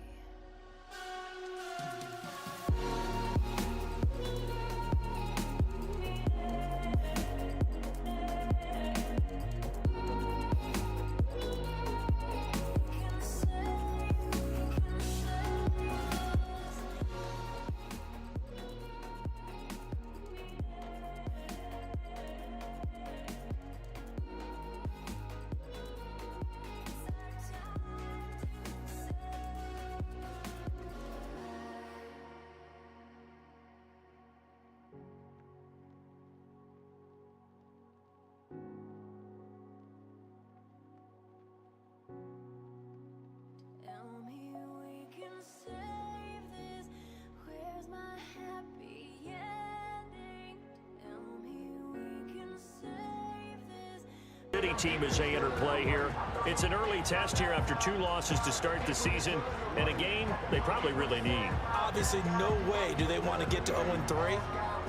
Tell me we can save this. Where's my happy ending? Tell me we can save this. City team as they enter play here. It's an early test here after 2 losses to start the season, and a game they probably really need. Obviously, no way do they want to get to 0-3.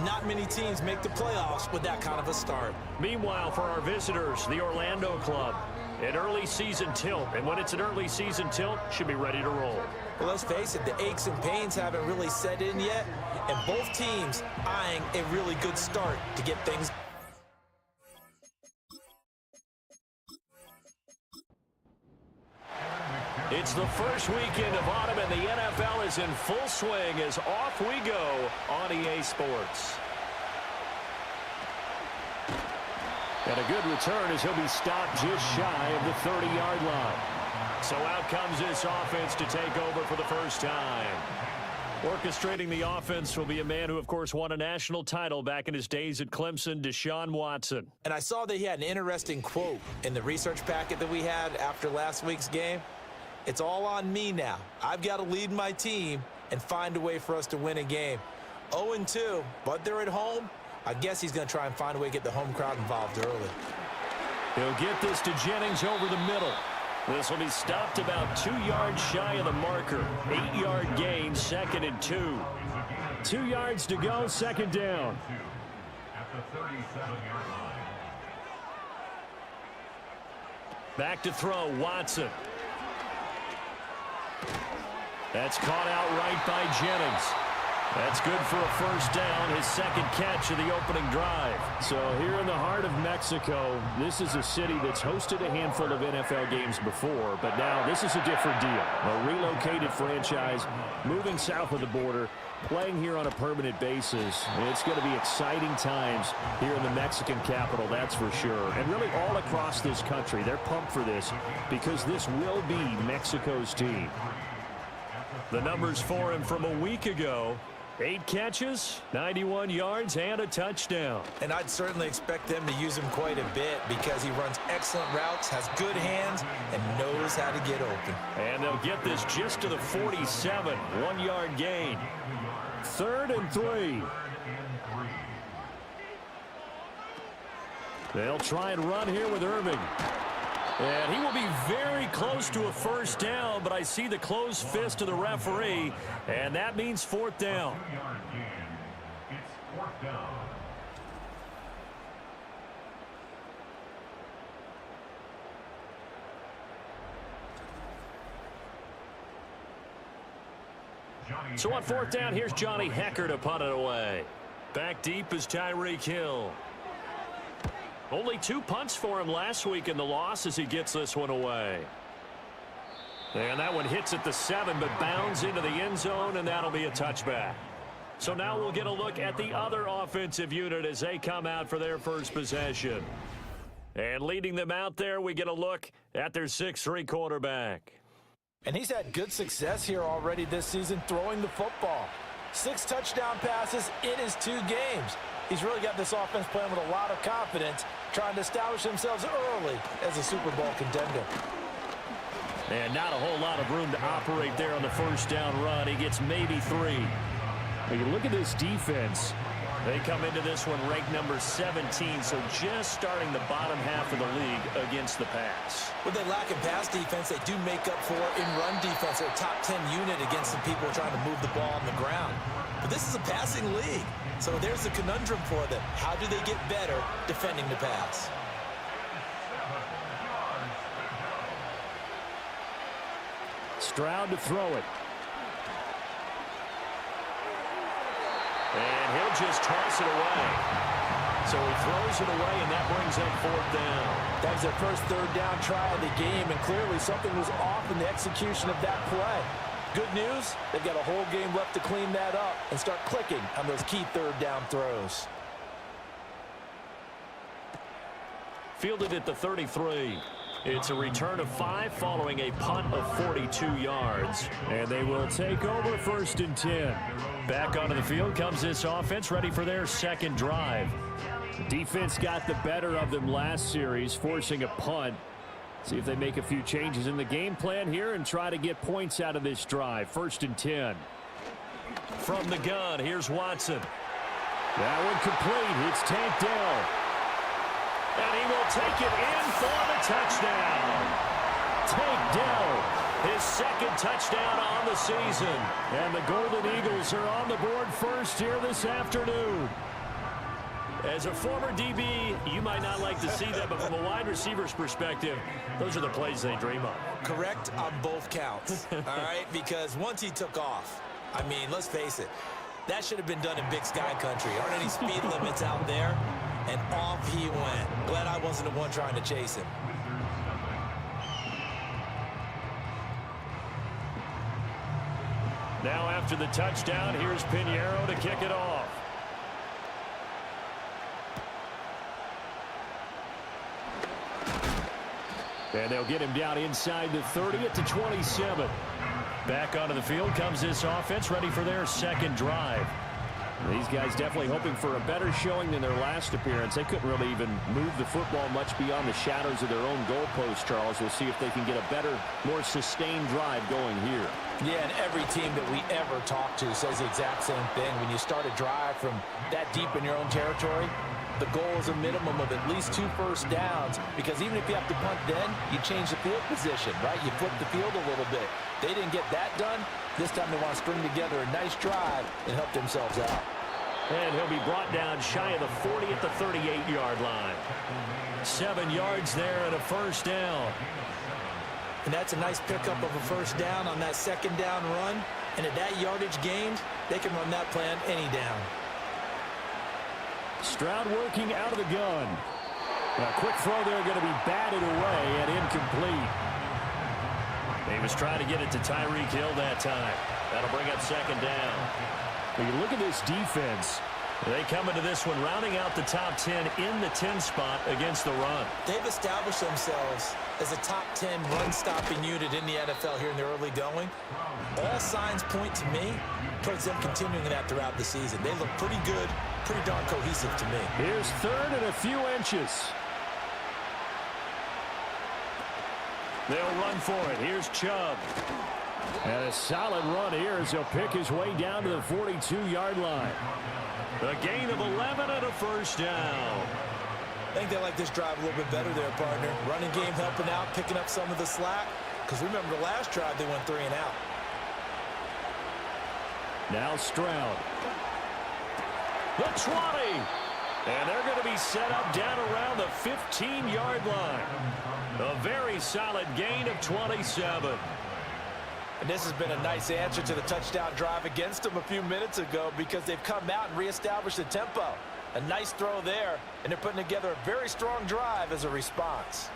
Not many teams make the playoffs with that kind of a start. Meanwhile, for our visitors, the Orlando club, an early season tilt, and when it's an early season tilt, should be ready to roll. Well, let's face it, the aches and pains haven't really set in yet, and both teams eyeing a really good start to get things. It's the first weekend of autumn, and the NFL is in full swing as off we go on EA Sports. And a good return as he'll be stopped just shy of the 30-yard line. So out comes this offense to take over for the first time. Orchestrating the offense will be a man who, of course, won a national title back in his days at Clemson, Deshaun Watson. And I saw that he had an interesting quote in the research packet that we had after last week's game. It's all on me now. I've got to lead my team and find a way for us to win a game. 0-2, but they're at home. I guess he's going to try and find a way to get the home crowd involved early. He'll get this to Jennings over the middle. This will be stopped about 2 yards shy of the marker. 8-yard gain, 2nd and 2. 2 yards to go, second down. At the 37-yard line. Back to throw, Watson. That's caught out right by Jennings. That's good for a first down, his second catch of the opening drive. So here in the heart of Mexico, this is a city that's hosted a handful of NFL games before, but now this is a different deal. A relocated franchise, moving south of the border, playing here on a permanent basis. It's going to be exciting times here in the Mexican capital, that's for sure. And really all across this country, they're pumped for this because this will be Mexico's team. The numbers for him from a week ago: 8 catches, 91 yards, and a touchdown. And I'd certainly expect them to use him quite a bit because he runs excellent routes, has good hands, and knows how to get open. And they'll get this just to the 47, 1-yard gain. 3rd and 3. They'll try and run here with Irving. And he will be very close to a first down, but I see the closed fist of the referee, and that means 4th down. It's 4th down. So on 4th down, here's Johnny Hecker to punt it away. Back deep is Tyreek Hill. Only 2 punts for him last week in the loss as he gets this one away. And that one hits at the 7, but bounds into the end zone, and that'll be a touchback. So now we'll get a look at the other offensive unit as they come out for their first possession. And leading them out there, we get a look at their 6'3" quarterback. And he's had good success here already this season throwing the football. 6 touchdown passes in his 2 games. He's really got this offense playing with a lot of confidence, trying to establish themselves early as a Super Bowl contender. And not a whole lot of room to operate there on the first down run. He gets maybe 3. When you look at this defense, they come into this one ranked number 17, so just starting the bottom half of the league against the pass. When they lack in pass defense, they do make up for in run defense. They're a top 10 unit against the people trying to move the ball on the ground. But this is a passing league, so there's a conundrum for them. How do they get better defending the pass? Stroud to throw it. And he'll just toss it away. So he throws it away, and that brings up 4th down. That was their first 3rd down try of the game, and clearly something was off in the execution of that play. Good news, they've got a whole game left to clean that up and start clicking on those key 3rd down throws. Fielded at the 33. It's a return of 5 following a punt of 42 yards. And they will take over 1st and 10. Back onto the field comes this offense, ready for their second drive. The defense got the better of them last series, forcing a punt. See if they make a few changes in the game plan here and try to get points out of this drive. 1st and 10. From the gun, here's Watson. That one complete. It's tanked down. And he will take it in for the touchdown. Tank down. His 2nd touchdown on the season. And the Golden Eagles are on the board first here this afternoon. As a former DB, you might not like to see that, but from a wide receiver's perspective, those are the plays they dream of. Correct on both counts, all right? Because once he took off, I mean, let's face it, that should have been done in Big Sky Country. Aren't any speed limits out there? And off he went. Glad I wasn't the one trying to chase him. after the touchdown. Here's Pinheiro to kick it off. And they'll get him down inside the 30 at the 27. Back onto the field comes this offense, ready for their second drive. These guys definitely hoping for a better showing than their last appearance. They couldn't really even move the football much beyond the shadows of their own goalpost, Charles. We'll see if they can get a better, more sustained drive going here. Yeah, and every team that we ever talk to says the exact same thing. When you start a drive from that deep in your own territory, the goal is a minimum of at least 2 first downs, because even if you have to punt then, you change the field position, right? You flip the field a little bit. They didn't get that done. This time they want to string together a nice drive and help themselves out. And he'll be brought down shy of the 40 at the 38-yard line. 7 yards there and a first down. And that's a nice pickup of a first down on that second down run. And at that yardage gained, they can run that play on any down. Stroud working out of the gun. A quick throw there going to be batted away and incomplete. He was trying to get it to Tyreek Hill that time. That'll bring up second down. When you look at this defense, they come into this one rounding out the top 10 in the 10 spot against the run. They've established themselves as a top 10 run-stopping unit in the NFL here in the early going. All signs point to me towards them continuing that throughout the season. They look pretty good, pretty darn cohesive to me. Here's third and a few inches. They'll run for it. Here's Chubb. And a solid run here as he'll pick his way down to the 42-yard line. A gain of 11 and a first down. I think they like this drive a little bit better there, partner. Running game helping out, picking up some of the slack. Because remember the last drive, they went 3 and out. Now Stroud. The 20. And they're going to be set up down around the 15-yard line. A very solid gain of 27. And this has been a nice answer to the touchdown drive against them a few minutes ago, because they've come out and reestablished the tempo. A nice throw there, and they're putting together a very strong drive as a response.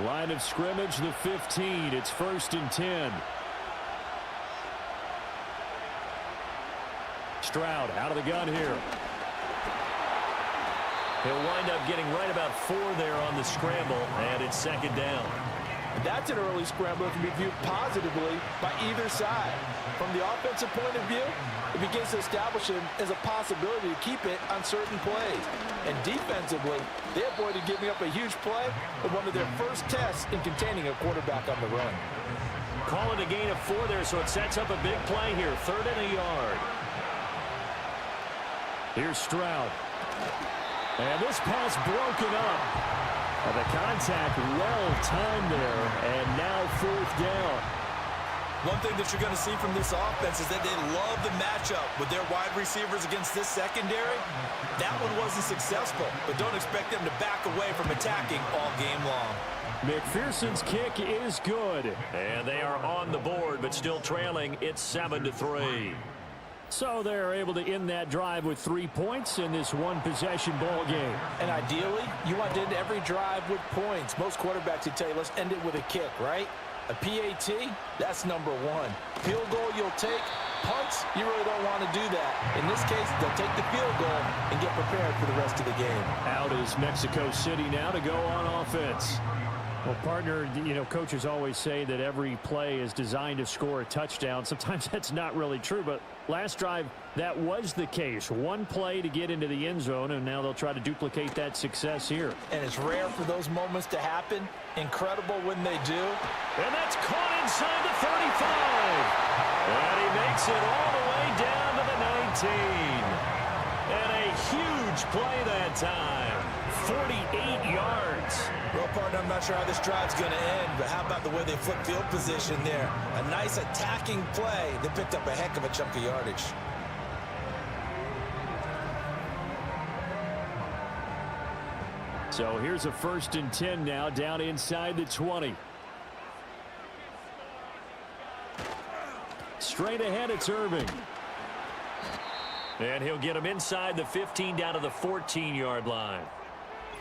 Line of scrimmage, the 15. It's 1st and 10. Stroud out of the gun here. He'll wind up getting right about 4 there on the scramble, and it's second down. That's an early scramble that can be viewed positively by either side. From the offensive point of view, it begins to establish him as a possibility to keep it on certain plays. And defensively, they avoided giving up a huge play with one of their first tests in containing a quarterback on the run. Call it a gain of 4 there, so it sets up a big play here. 3rd and a yard. Here's Stroud. And this pass broken up. The contact well-timed there, and now 4th down. One thing that you're going to see from this offense is that they love the matchup with their wide receivers against this secondary. That one wasn't successful, but don't expect them to back away from attacking all game long. McPherson's kick is good. And they are on the board, but still trailing. It's 7-3. So they're able to end that drive with 3 points in this one-possession ball game. And ideally, you want to end every drive with points. Most quarterbacks would tell you, let's end it with a kick, right? A PAT, that's number 1. Field goal you'll take. Punts, you really don't want to do that. In this case, they'll take the field goal and get prepared for the rest of the game. Out is Mexico City now to go on offense. Well, partner, you know, coaches always say that every play is designed to score a touchdown. Sometimes that's not really true, but last drive, that was the case. One play to get into the end zone, and now they'll try to duplicate that success here. And it's rare for those moments to happen. Incredible when they do. And that's caught inside the 35. And he makes it all the way down to the 19. And a huge play that time. 48 yards. Well, partner, I'm not sure how this drive's going to end, but how about the way they flip field position there? A nice attacking play. They picked up a heck of a chunk of yardage. So here's a 1st and 10 now, down inside the 20. Straight ahead, it's Irving. And he'll get him inside the 15 down to the 14-yard line.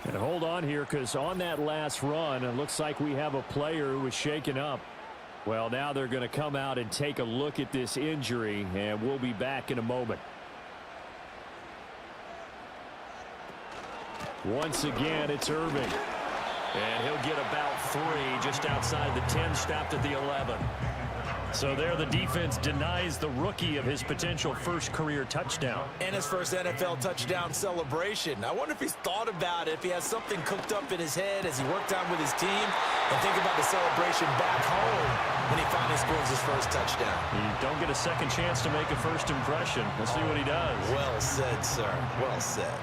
And hold on here, because on that last run, it looks like we have a player who was shaken up. Well, now they're going to come out and take a look at this injury, and we'll be back in a moment. Once again, it's Irving. And he'll get about 3 just outside the 10, stopped at the 11. So there the defense denies the rookie of his potential first career touchdown. And his first NFL touchdown celebration. I wonder if he's thought about it, if he has something cooked up in his head as he worked on with his team, and think about the celebration back home when he finally scores his first touchdown. You don't get a second chance to make a first impression. Let's see what he does. Well said, sir. Well said.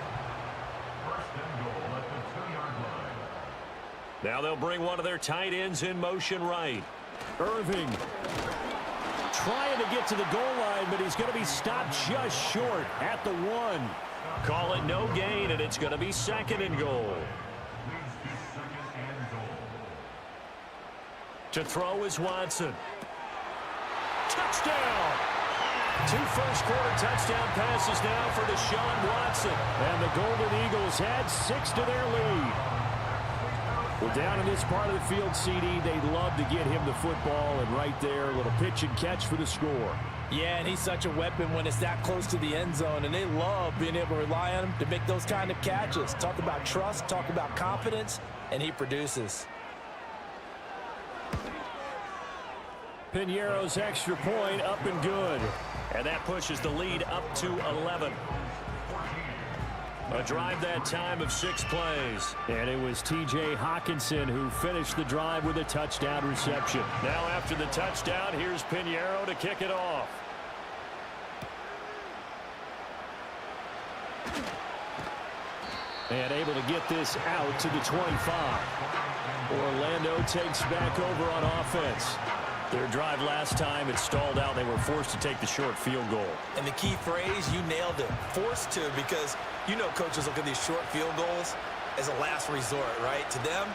Now they'll bring one of their tight ends in motion right. Irving trying to get to the goal line, but he's going to be stopped just short at the 1. Call it no gain, and it's going to be 2nd and goal. To throw is Watson. Touchdown! 2 first-quarter touchdown passes now for Deshaun Watson. And the Golden Eagles had 6 to their lead. Well, down in this part of the field, CD, they'd love to get him the football, and right there, a little pitch and catch for the score. Yeah, and he's such a weapon when it's that close to the end zone, and they love being able to rely on him to make those kind of catches. Talk about trust, talk about confidence, and he produces. Piñeiro's extra point up and good. And that pushes the lead up to 11. A drive that time of 6 plays. And it was T.J. Hawkinson who finished the drive with a touchdown reception. Now after the touchdown, here's Piñeiro to kick it off. And able to get this out to the 25. Orlando takes back over on offense. Their drive last time, it stalled out. They were forced to take the short field goal. And the key phrase, you nailed it. Forced to, because you know coaches look at these short field goals as a last resort, right? To them,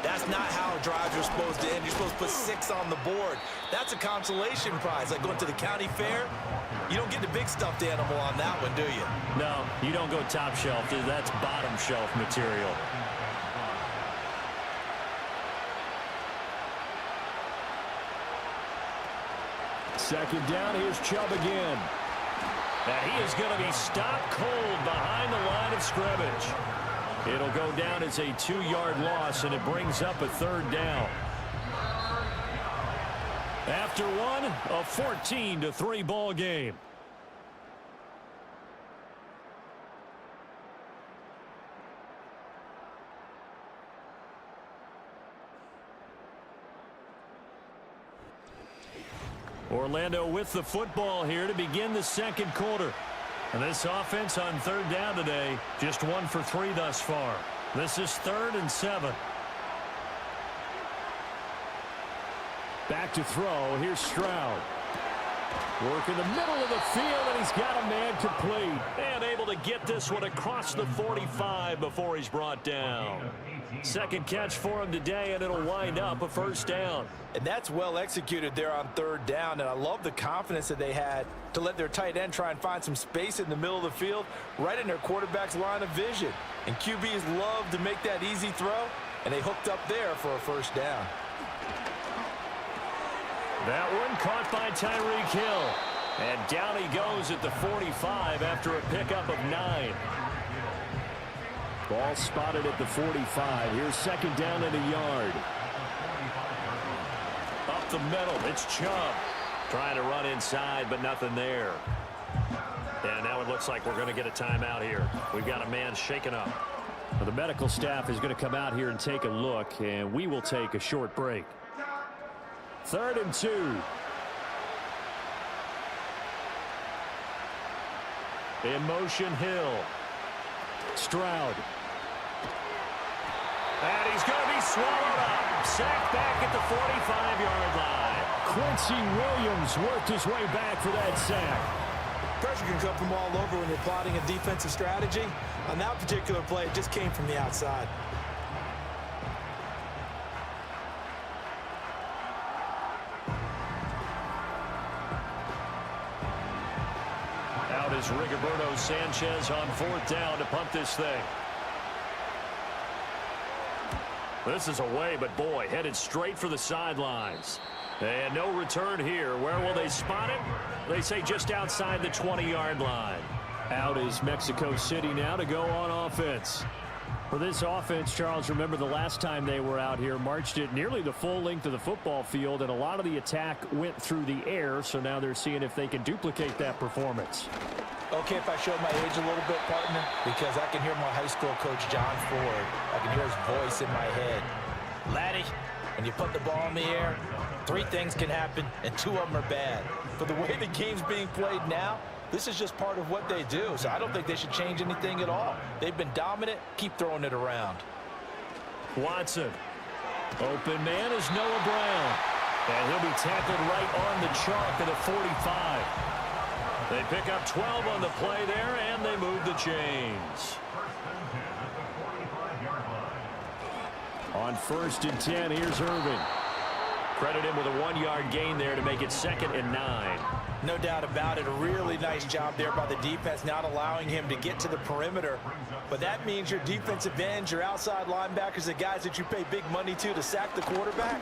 that's not how drives are supposed to end. You're supposed to put 6 on the board. That's a consolation prize. Like going to the county fair, you don't get the big stuffed animal on that one, do you? No, you don't go top shelf. That's bottom shelf material. Second down, here's Chubb again. And he is going to be stopped cold behind the line of scrimmage. It'll go down as a 2-yard loss, and it brings up a 3rd down. After one, a 14-3 ball game. Orlando with the football here to begin the 2nd quarter. And this offense on 3rd down today, just 1 for 3 thus far. This is 3rd and 7. Back to throw. Here's Stroud. Work in the middle of the field, and he's got a man complete. And able to get this one across the 45 before he's brought down. 2nd catch for him today, and it'll wind up a 1st down. And that's well executed there on 3rd down, and I love the confidence that they had to let their tight end try and find some space in the middle of the field, right in their quarterback's line of vision. And QBs love to make that easy throw, and they hooked up there for a 1st down. That one caught by Tyreek Hill. And down he goes at the 45 after a pickup of 9. Ball spotted at the 45. Here's 2nd down and a yard. Up the middle, it's Chubb. Trying to run inside, but nothing there. And now it looks like we're going to get a timeout here. We've got a man shaken up. Well, the medical staff is going to come out here and take a look, and we will take a short break. 3rd and 2. In motion, Hill. Stroud. And he's going to be swallowed up. Sacked back at the 45-yard line. Quincy Williams worked his way back for that sack. Pressure can come from all over when you're plotting a defensive strategy. On that particular play, it just came from the outside. Out is Rigoberto Sanchez on 4th down to punt this thing. This is away, but boy, headed straight for the sidelines. And no return here. Where will they spot it? They say just outside the 20-yard line. Out is Mexico City now to go on offense. For this offense, Charles, remember the last time they were out here, marched it nearly the full length of the football field, and a lot of the attack went through the air, so now they're seeing if they can duplicate that performance. Okay, if I showed my age a little bit, partner, because I can hear my high school coach, John Ford. I can hear his voice in my head. Laddie, when you put the ball in the air, 3 things can happen, and 2 of them are bad. For the way the game's being played now, this is just part of what they do, so I don't think they should change anything at all. They've been dominant. Keep throwing it around. Watson. Open man is Noah Brown. And he'll be tackled right on the chalk at the 45. They pick up 12 on the play there, and they move the chains. On 1st and 10, here's Irving. Credit him with a 1-yard gain there to make it 2nd and 9. No doubt about it. A really nice job there by the defense, not allowing him to get to the perimeter. But that means your defensive ends, your outside linebackers, the guys that you pay big money to sack the quarterback,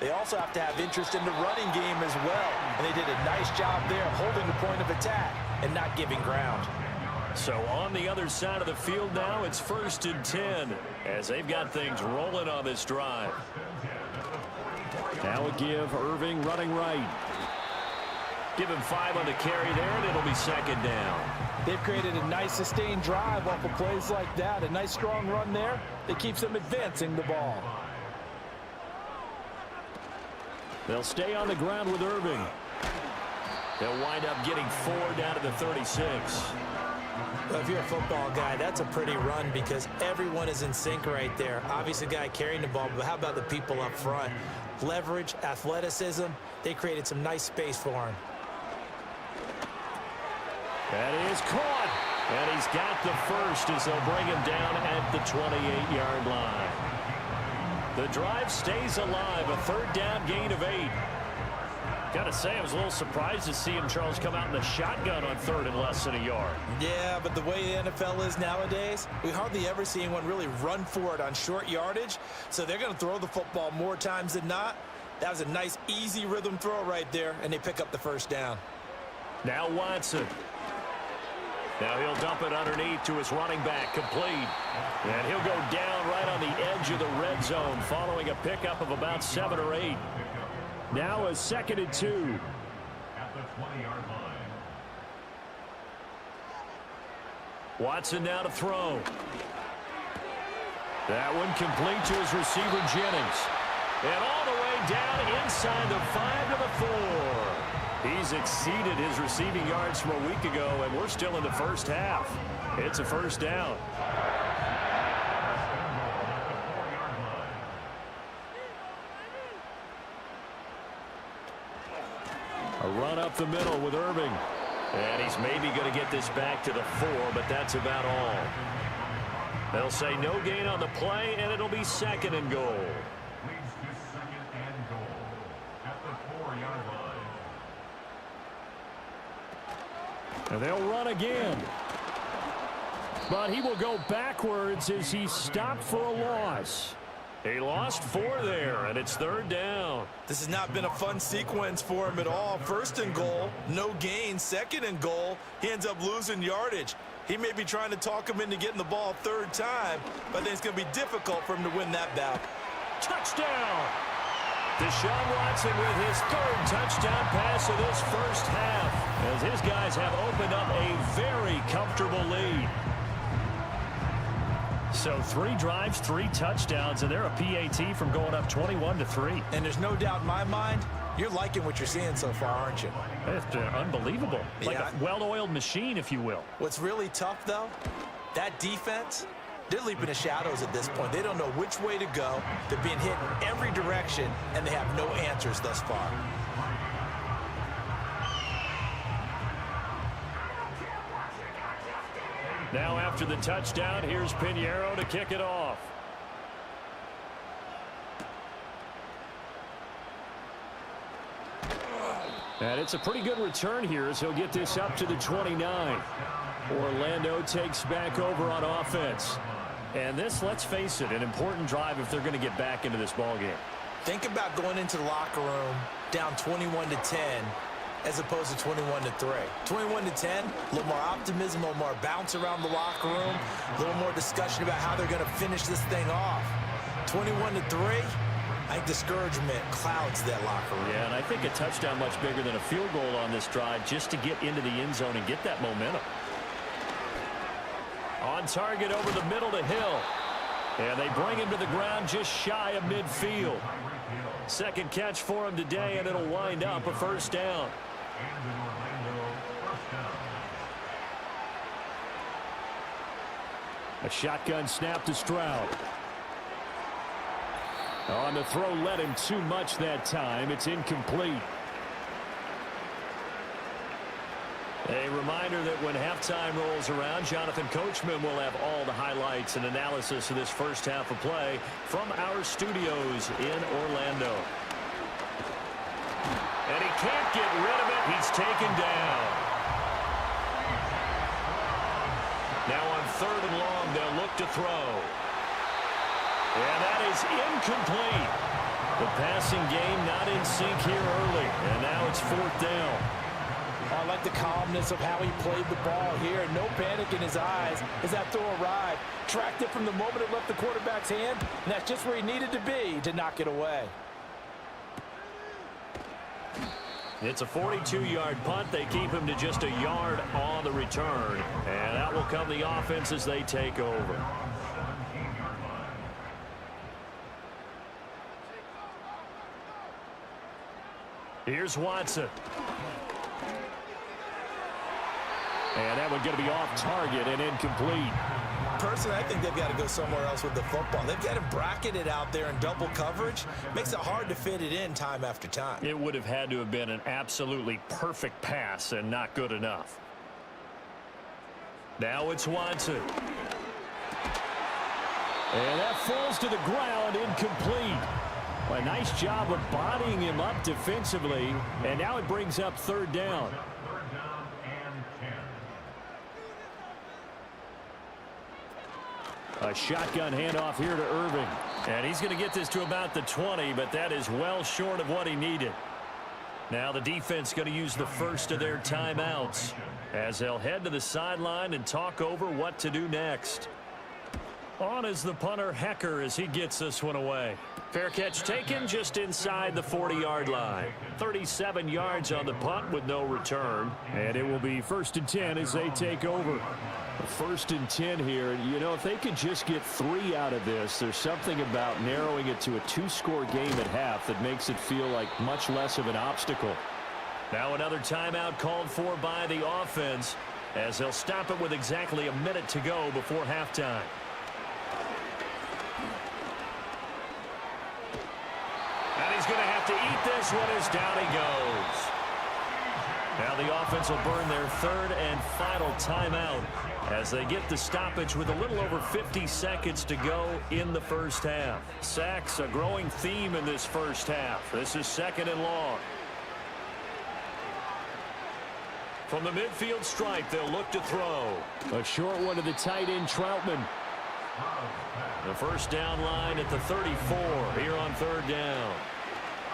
they also have to have interest in the running game as well. And they did a nice job there holding the point of attack and not giving ground. So on the other side of the field now, it's 1st and 10 as they've got things rolling on this drive. Now a give, Irving running right. Give him 5 on the carry there, and it'll be 2nd down. They've created a nice sustained drive off of plays like that. A nice strong run there that keeps them advancing the ball. They'll stay on the ground with Irving. They'll wind up getting 4 down to the 36. Well, if you're a football guy, that's a pretty run because everyone is in sync right there. Obviously, the guy carrying the ball, but how about the people up front? Leverage, athleticism, they created some nice space for him. That is caught. And he's got the first as they'll bring him down at the 28-yard line. The drive stays alive. A 3rd down gain of 8. Got to say, I was a little surprised to see him, Charles, come out in the shotgun on 3rd and less than a yard. Yeah, but the way the NFL is nowadays, we hardly ever see anyone really run for it on short yardage. So they're going to throw the football more times than not. That was a nice, easy rhythm throw right there, and they pick up the 1st down. Now Watson. Now he'll dump it underneath to his running back, complete. And he'll go down right on the edge of the red zone following a pickup of about 7 or 8. Now a 2nd and 2. At the 20-yard line. Watson now to throw. That one complete to his receiver, Jennings. And all the way down inside the 5 to the 4. He's exceeded his receiving yards from a week ago, and we're still in the 1st half. It's a 1st down. A run up the middle with Irving. And he's maybe going to get this back to the 4, but that's about all. They'll say no gain on the play, and it'll be 2nd and goal. Leads to 2nd and goal at the 4-yard line. And they'll run again. But he will go backwards as he's stopped for a loss. He lost 4 there, and it's 3rd down. This has not been a fun sequence for him at all. 1st and goal, no gain. 2nd and goal, he ends up losing yardage. He may be trying to talk him into getting the ball 3rd time, but I think it's going to be difficult for him to win that bout. Touchdown! Deshaun Watson with his 3rd touchdown pass of this 1st half, as his guys have opened up a very comfortable lead. So 3 drives, 3 touchdowns, and they're a PAT from going up 21-3. And there's no doubt in my mind, you're liking what you're seeing so far, aren't you? It's unbelievable. Like a well-oiled machine, if you will. What's really tough, though, that defense, they're leaping the shadows at this point. They don't know which way to go. They're being hit in every direction, and they have no answers thus far. Now after the touchdown, here's Pinheiro to kick it off. And it's a pretty good return here as he'll get this up to the 29. Orlando takes back over on offense. And this, let's face it, an important drive if they're going to get back into this ballgame. Think about going into the locker room down 21-10 as opposed to 21-3. 21-10, a little more optimism, a little more bounce around the locker room, a little more discussion about how they're going to finish this thing off. 21-3, I think discouragement clouds that locker room. Yeah, and I think a touchdown much bigger than a field goal on this drive just to get into the end zone and get that momentum. On target over the middle to Hill. And they bring him to the ground just shy of midfield. Second catch for him today, and it'll wind up a first down. A shotgun snap to Stroud. On the throw, led him too much that time. It's incomplete. A reminder that when halftime rolls around, Jonathan Coachman will have all the highlights and analysis of this first half of play from our studios in Orlando. And he can't get rid of it. He's taken down. Now on 3rd and long, they'll look to throw. And that is incomplete. The passing game not in sync here early. And now it's 4th down. I like the calmness of how he played the ball here. No panic in his eyes as that throw arrived. Tracked it from the moment it left the quarterback's hand, and that's just where he needed to be to knock it away. It's a 42-yard punt. They keep him to just a yard on the return. And out will come the offense as they take over. Here's Watson. And that one's going to be off target and incomplete. Personally, I think they've got to go somewhere else with the football. They've got to bracket it out there in double coverage. Makes it hard to fit it in time after time. It would have had to have been an absolutely perfect pass and not good enough. Now it's Watson. And that falls to the ground, incomplete. A nice job of bodying him up defensively. And now it brings up 3rd down. A shotgun handoff here to Irving. And he's going to get this to about the 20, but that is well short of what he needed. Now the defense going to use the first of their timeouts as they'll head to the sideline and talk over what to do next. On is the punter, Hecker, as he gets this one away. Fair catch taken just inside the 40-yard line. 37 yards on the punt with no return. And it will be 1st and 10 as they take over. 1st and 10 here. You know, if they could just get 3 out of this, there's something about narrowing it to a 2-score game at half that makes it feel like much less of an obstacle. Now another timeout called for by the offense as they'll stop it with exactly a minute to go before halftime. And he's going to have to eat this one as down he goes. Now the offense will burn their 3rd and final timeout as they get the stoppage with a little over 50 seconds to go in the first half. Sacks, a growing theme in this first half. This is 2nd and long. From the midfield stripe, they'll look to throw. A short one to the tight end, Troutman. The first down line at the 34 here on 3rd down.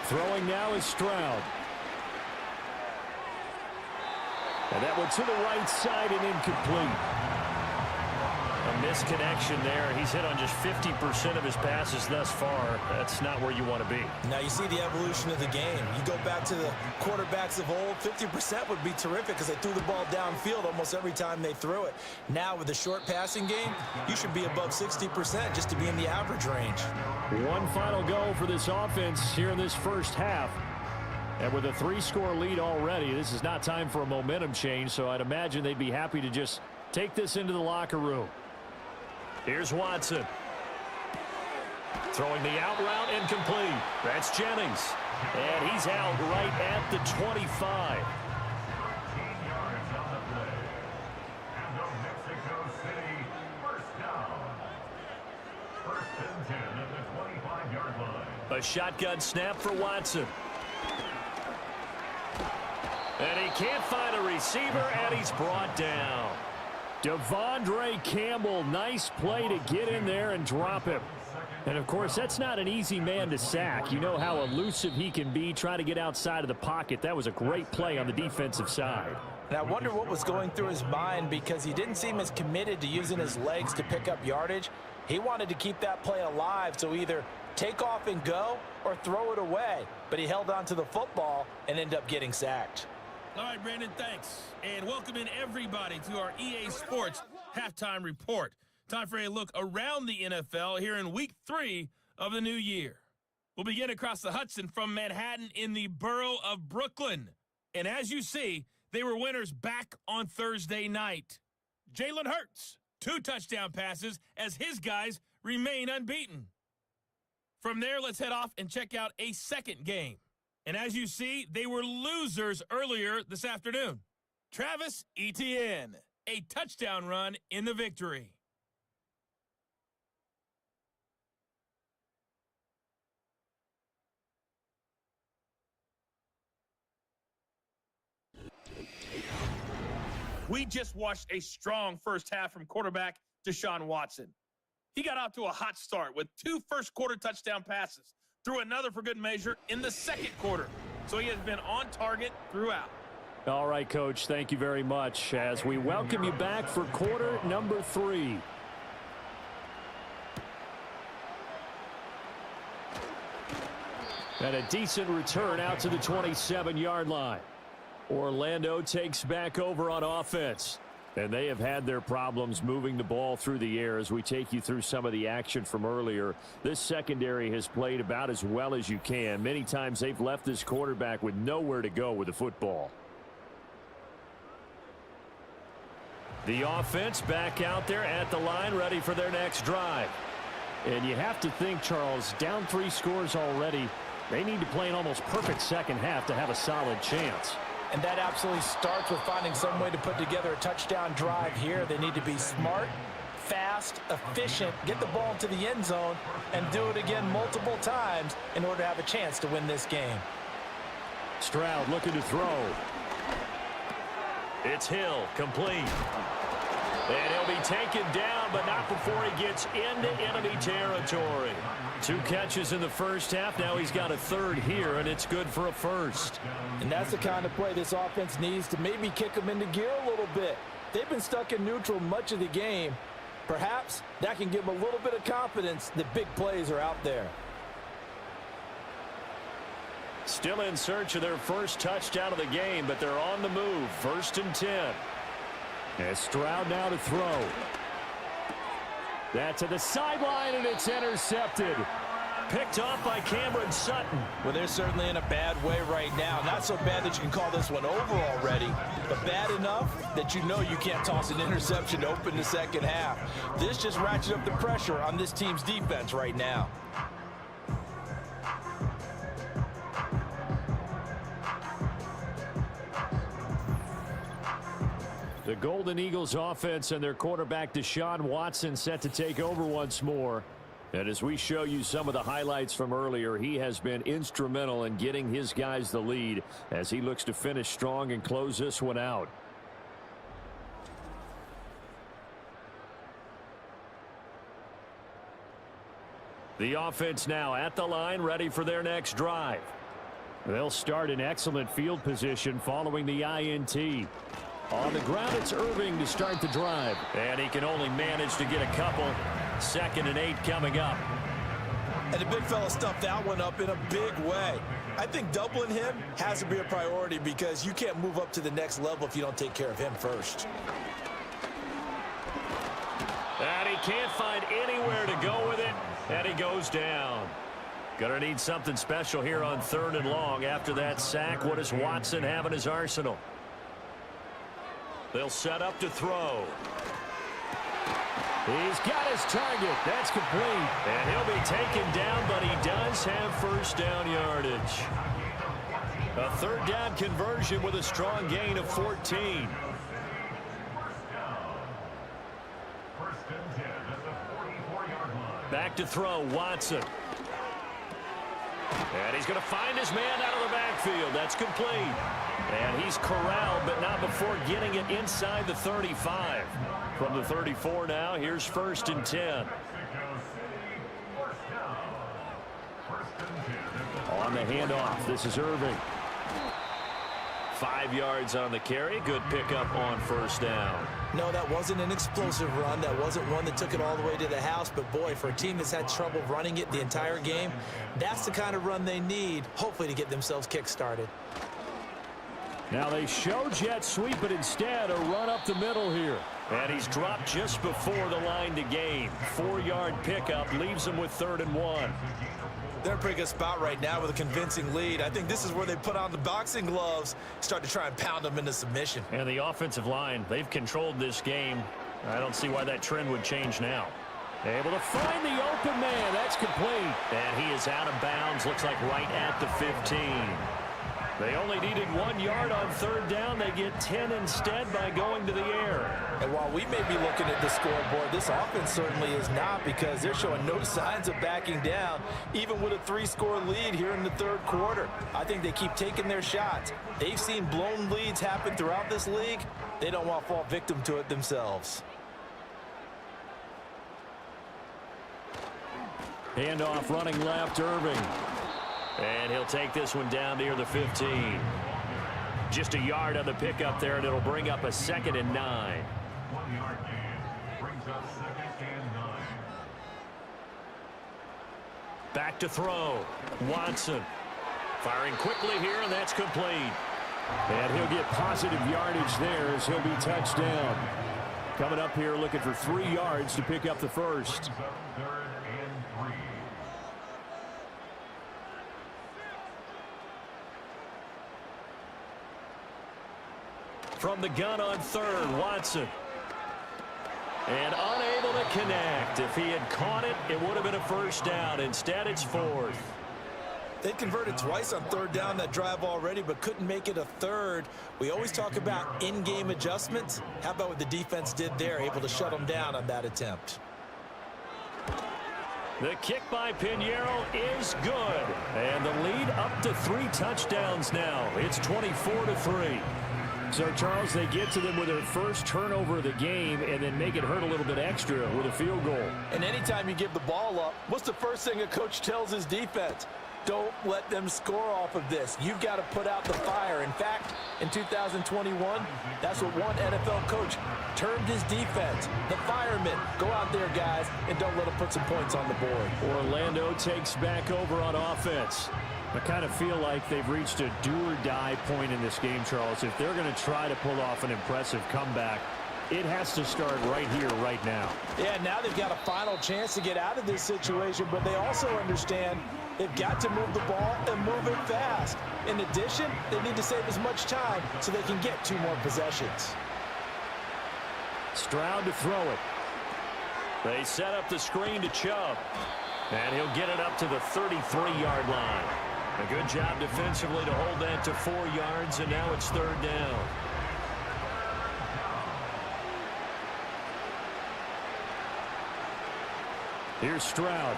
Throwing now is Stroud. And that one to the right side and incomplete. A misconnection there. He's hit on just 50% of his passes thus far. That's not where you want to be. Now you see the evolution of the game. You go back to the quarterbacks of old, 50% would be terrific because they threw the ball downfield almost every time they threw it. Now with the short passing game, you should be above 60% just to be in the average range. One final go for this offense here in this first half. And with a 3-score lead already, this is not time for a momentum change, so I'd imagine they'd be happy to just take this into the locker room. Here's Watson. Throwing the out route, incomplete. That's Jennings. And he's out right at the 25. A shotgun snap for Watson. And he can't find a receiver, and he's brought down. Devondre Campbell, nice play to get in there and drop him. And, of course, that's not an easy man to sack. You know how elusive he can be, trying to get outside of the pocket. That was a great play on the defensive side. And I wonder what was going through his mind, because he didn't seem as committed to using his legs to pick up yardage. He wanted to keep that play alive, so either take off and go or throw it away. But he held on to the football and ended up getting sacked. All right, Brandon, thanks. And welcome in everybody to our EA Sports Halftime Report. Time for a look around the NFL here in Week 3 of the new year. We'll begin across the Hudson from Manhattan in the borough of Brooklyn. And as you see, they were winners back on Thursday night. Jalen Hurts, 2 touchdown passes as his guys remain unbeaten. From there, let's head off and check out a second game. And as you see, they were losers earlier this afternoon. Travis Etienne, a touchdown run in the victory. We just watched a strong first half from quarterback Deshaun Watson. He got out to a hot start with 2 first-quarter touchdown passes, threw another for good measure in the second quarter. So he has been on target throughout. All right, Coach, thank you very much as we welcome you back for quarter number 3. And a decent return out to the 27-yard line. Orlando takes back over on offense. And they have had their problems moving the ball through the air as we take you through some of the action from earlier. This secondary has played about as well as you can. Many times they've left this quarterback with nowhere to go with the football. The offense back out there at the line, ready for their next drive. And you have to think, Charles, down 3 scores already. They need to play an almost perfect second half to have a solid chance. And that absolutely starts with finding some way to put together a touchdown drive here. They need to be smart, fast, efficient, get the ball into the end zone, and do it again multiple times in order to have a chance to win this game. Stroud looking to throw. It's Hill, complete. And he'll be taken down, but not before he gets into enemy territory. 2 catches in the first half. Now he's got a third here, and it's good for a first. And that's the kind of play this offense needs to maybe kick them into gear a little bit. They've been stuck in neutral much of the game. Perhaps that can give them a little bit of confidence that big plays are out there. Still in search of their first touchdown of the game, but they're on the move. 1st and 10. As Stroud now to throw. That's to the sideline, and it's intercepted. Picked off by Cameron Sutton. Well, they're certainly in a bad way right now. Not so bad that you can call this one over already, but bad enough that you know you can't toss an interception to open the second half. This just ratchets up the pressure on this team's defense right now. The Golden Eagles offense and their quarterback Deshaun Watson set to take over once more. And as we show you some of the highlights from earlier, he has been instrumental in getting his guys the lead as he looks to finish strong and close this one out. The offense now at the line, ready for their next drive. They'll start in excellent field position following the INT. On the ground, it's Irving to start the drive. And he can only manage to get a couple. 2nd and 8 coming up. And the big fella stuffed that one up in a big way. I think doubling him has to be a priority because you can't move up to the next level if you don't take care of him first. And he can't find anywhere to go with it. And he goes down. Gonna need something special here on 3rd and long. After that sack, what does Watson have in his arsenal? They'll set up to throw. He's got his target. That's complete. And he'll be taken down, but he does have first down yardage. A 3rd down conversion with a strong gain of 14. Back to throw, Watson. And he's going to find his man out of the backfield. That's complete. And he's corralled, but not before getting it inside the 35. From the 34 now, here's 1st and 10. On the handoff, this is Irving. 5 yards on the carry. Good pickup on first down. No, that wasn't an explosive run. That wasn't one that took it all the way to the house. But, boy, for a team that's had trouble running it the entire game, that's the kind of run they need, hopefully, to get themselves kick-started. Now they show jet sweep, but instead a run up the middle here. And he's dropped just before the line to gain. 4-yard pickup leaves him with 3rd and 1. They're in a pretty good spot right now with a convincing lead. I think this is where they put on the boxing gloves, start to try and pound them into submission. And the offensive line, they've controlled this game. I don't see why that trend would change now. Able to find the open man. That's complete. And he is out of bounds. Looks like right at the 15. They only needed 1 yard on 3rd down. They get 10 instead by going to the air. And while we may be looking at the scoreboard, this offense certainly is not, because they're showing no signs of backing down, even with a 3-score lead here in the 3rd quarter. I think they keep taking their shots. They've seen blown leads happen throughout this league. They don't want to fall victim to it themselves. Handoff running left, Irving. And he'll take this one down near the 15. Just a yard on the pickup there, and it'll bring up a 2nd and 9. 1-yard gain brings up 2nd and 9. Back to throw. Watson firing quickly here, and that's complete. And he'll get positive yardage there as he'll be touched down. Coming up here looking for 3 yards to pick up the first. From the gun on 3rd, Watson. And unable to connect. If he had caught it, it would have been a 1st down. Instead, it's 4th. They converted twice on 3rd down that drive already, but couldn't make it a 3rd. We always talk about in-game adjustments. How about what the defense did there, able to shut them down on that attempt? The kick by Pinheiro is good. And the lead up to 3 touchdowns now. It's 24-3. So, Charles, they get to them with their first turnover of the game and then make it hurt a little bit extra with a field goal. And anytime you give the ball up, what's the first thing a coach tells his defense? Don't let them score off of this. You've got to put out the fire. In fact, in 2021, that's what one NFL coach termed his defense. The firemen. Go out there, guys, and don't let them put some points on the board. Orlando takes back over on offense. I kind of feel like they've reached a do-or-die point in this game, Charles. If they're going to try to pull off an impressive comeback, it has to start right here, right now. Yeah, now they've got a final chance to get out of this situation, but they also understand they've got to move the ball and move it fast. In addition, they need to save as much time so they can get 2 more possessions. Stroud to throw it. They set up the screen to Chubb. And he'll get it up to the 33-yard line. A good job defensively to hold that to 4 yards, and now it's 3rd down. Here's Stroud.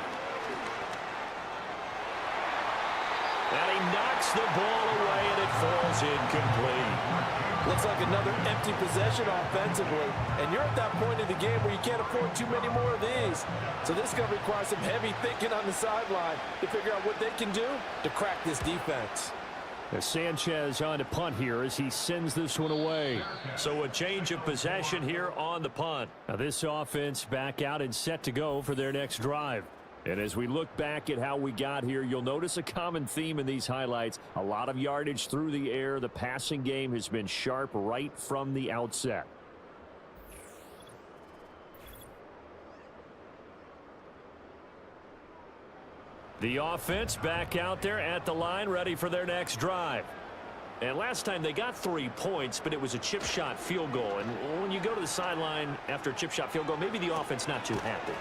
And he knocks the ball away, and it falls incomplete. Looks like another empty possession offensively. And you're at that point in the game where you can't afford too many more of these. So this is going to require some heavy thinking on the sideline to figure out what they can do to crack this defense. Sanchez on to punt here as he sends this one away. So a change of possession here on the punt. Now this offense back out and set to go for their next drive. And as we look back at how we got here, you'll notice a common theme in these highlights. A lot of yardage through the air. The passing game has been sharp right from the outset. The offense back out there at the line, ready for their next drive. And last time they got 3 points, but it was a chip shot field goal. And when you go to the sideline after a chip shot field goal, maybe the offense not too happy.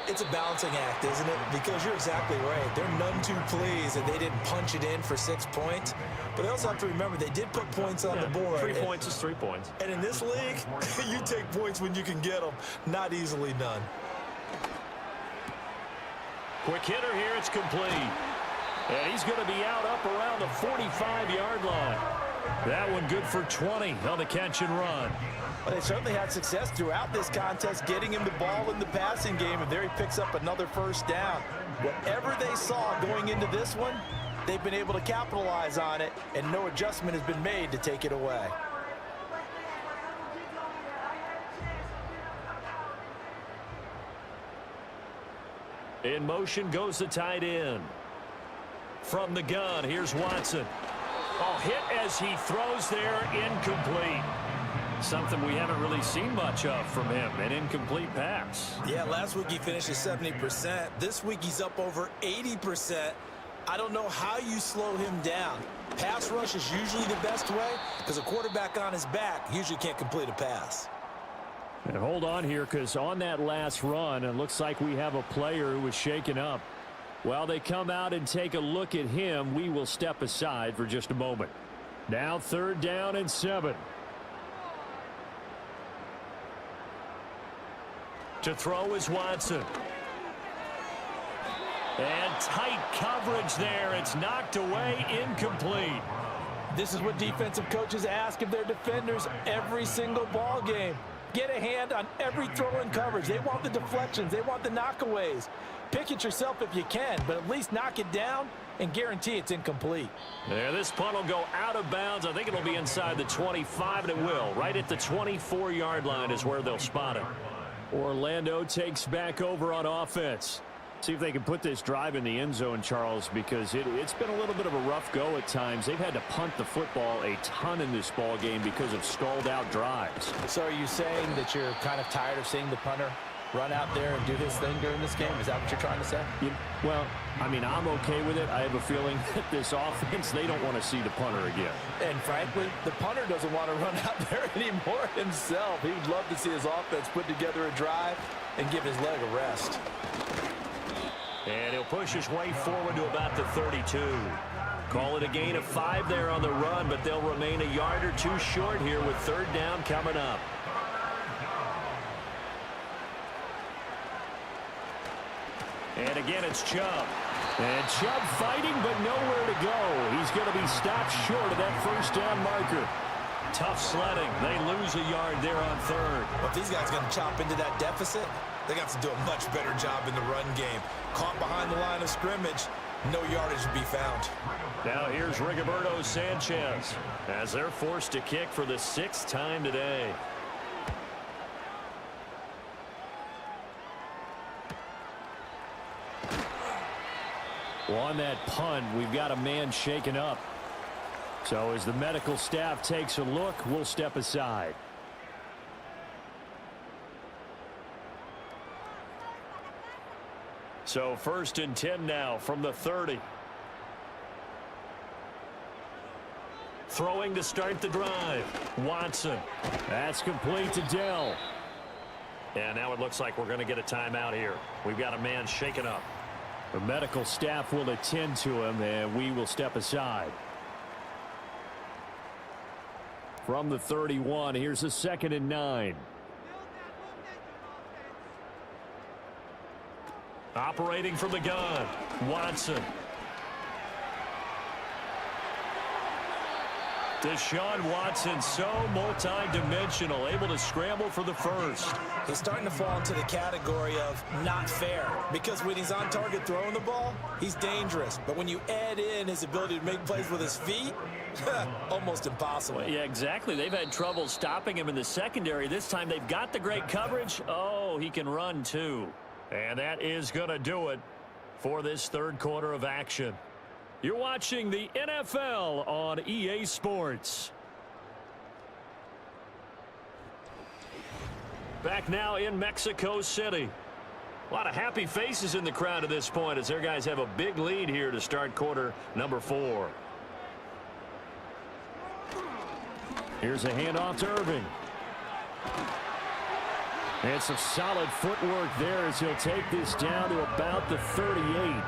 It's a balancing act, isn't it? Because you're exactly right. They're none too pleased that they didn't punch it in for 6 points. But they also have to remember they did put points on the board. 3 points is 3 points. And in this league, you take points when you can get them. Not easily done. Quick hitter here, it's complete. And he's going to be out up around the 45-yard line. That one good for 20 on the catch and run. Well, they certainly had success throughout this contest getting him the ball in the passing game, and there he picks up another first down. Whatever they saw going into this one, they've been able to capitalize on it, and no adjustment has been made to take it away. In motion goes the tight end. From the gun, here's Watson. Oh, hit as he throws there, incomplete. Something we haven't really seen much of from him, an incomplete pass. Yeah, last week he finished at 70%. This week he's up over 80%. I don't know how you slow him down. Pass rush is usually the best way because a quarterback on his back usually can't complete a pass. And hold on here, because on that last run, it looks like we have a player who was shaken up. While they come out and take a look at him, we will step aside for just a moment. Now 3rd down and 7. To throw is Watson. And tight coverage there. It's knocked away, incomplete. This is what defensive coaches ask of their defenders every single ball game. Get a hand on every throw in coverage. They want the deflections. They want the knockaways. Pick it yourself if you can, but at least knock it down and guarantee it's incomplete. Yeah, this punt will go out of bounds. I think it'll be inside the 25, and it will. Right at the 24-yard line is where they'll spot it. Orlando takes back over on offense. See if they can put this drive in the end zone, Charles, because it's been a little bit of a rough go at times. They've had to punt the football a ton in this ball game because of stalled-out drives. So are you saying that you're kind of tired of seeing the punter run out there and do his thing during this game? Is that what you're trying to say? Well, I mean, I'm okay with it. I have a feeling that this offense, they don't want to see the punter again. And frankly, the punter doesn't want to run out there anymore himself. He would love to see his offense put together a drive and give his leg a rest. And he'll push his way forward to about the 32. Call it a gain of 5 there on the run, but they'll remain a yard or two short here with 3rd down coming up. And again, it's Chubb. And Chubb fighting, but nowhere to go. He's going to be stopped short of that first down marker. Tough sledding. They lose a yard there on 3rd. But if these guys are going to chop into that deficit, they got to do a much better job in the run game. Caught behind the line of scrimmage, no yardage to be found. Now here's Rigoberto Sanchez as they're forced to kick for the 6th time today. Well, on that punt, we've got a man shaken up. So as the medical staff takes a look, we'll step aside. So 1st and 10 now from the 30. Throwing to start the drive. Watson. That's complete to Dell. And now it looks like we're going to get a timeout here. We've got a man shaken up. The medical staff will attend to him, and we will step aside. From the 31, here's a 2nd and 9. Operating from the gun, Watson. Deshaun Watson, so multi-dimensional, able to scramble for the first. He's starting to fall into the category of not fair, because when he's on target throwing the ball, he's dangerous. But when you add in his ability to make plays with his feet, almost impossible. Well, yeah, exactly. They've had trouble stopping him in the secondary. This time they've got the great coverage. Oh, he can run too. And that is going to do it for this 3rd quarter of action. You're watching the NFL on EA Sports. Back now in Mexico City. A lot of happy faces in the crowd at this point as their guys have a big lead here to start quarter number 4. Here's a handoff to Irving. And some solid footwork there as he'll take this down to about the 38.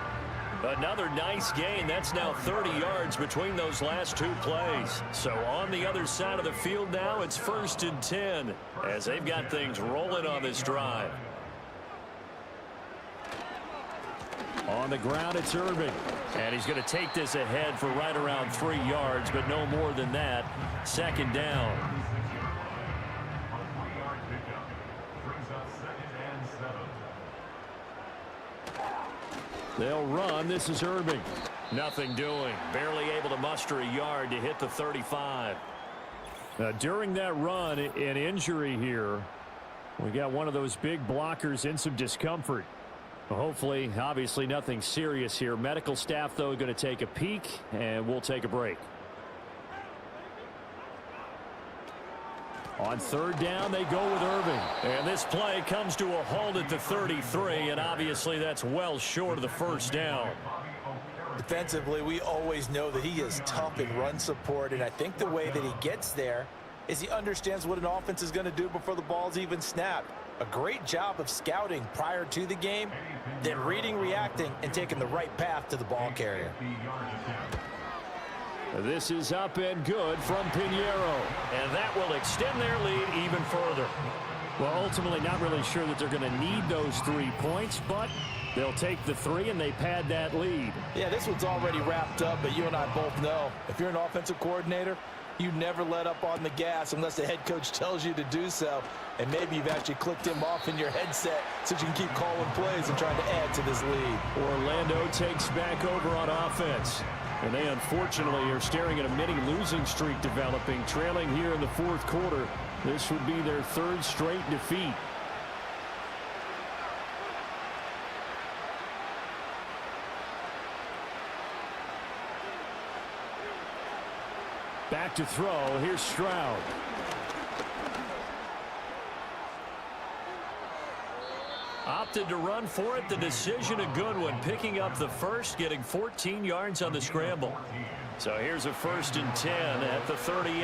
Another nice gain. That's now 30 yards between those last 2 plays. So on the other side of the field now, it's 1st and 10 as they've got things rolling on this drive. On the ground, it's Irving. And he's going to take this ahead for right around 3 yards, but no more than that. Second down. They'll run. This is Irving. Nothing doing. Barely able to muster a yard to hit the 35. During that run, an injury here. We got one of those big blockers in some discomfort. Hopefully, obviously nothing serious here. Medical staff, though, going to take a peek, and we'll take a break. On third down, they go with Irving. And this play comes to a halt at the 33, and obviously that's well short of the first down. Defensively, we always know that he is tough in run support, and I think the way that he gets there is he understands what an offense is going to do before the ball's even snapped. A great job of scouting prior to the game, then reading, reacting, and taking the right path to the ball carrier. This is up and good from Pinheiro. And that will extend their lead even further. Well, ultimately not really sure that they're going to need those 3 points, but they'll take the 3 and they pad that lead. Yeah, this one's already wrapped up, but you and I both know if you're an offensive coordinator, you never let up on the gas unless the head coach tells you to do so. And maybe you've actually clicked him off in your headset so you can keep calling plays and trying to add to this lead. Orlando takes back over on offense. And they unfortunately are staring at a mini losing streak developing, trailing here in the fourth quarter. This would be their 3rd straight defeat. Back to throw. Here's Stroud. Opted to run for it. The decision a good one. Picking up the first, getting 14 yards on the scramble. So here's a 1st and 10 at the 38.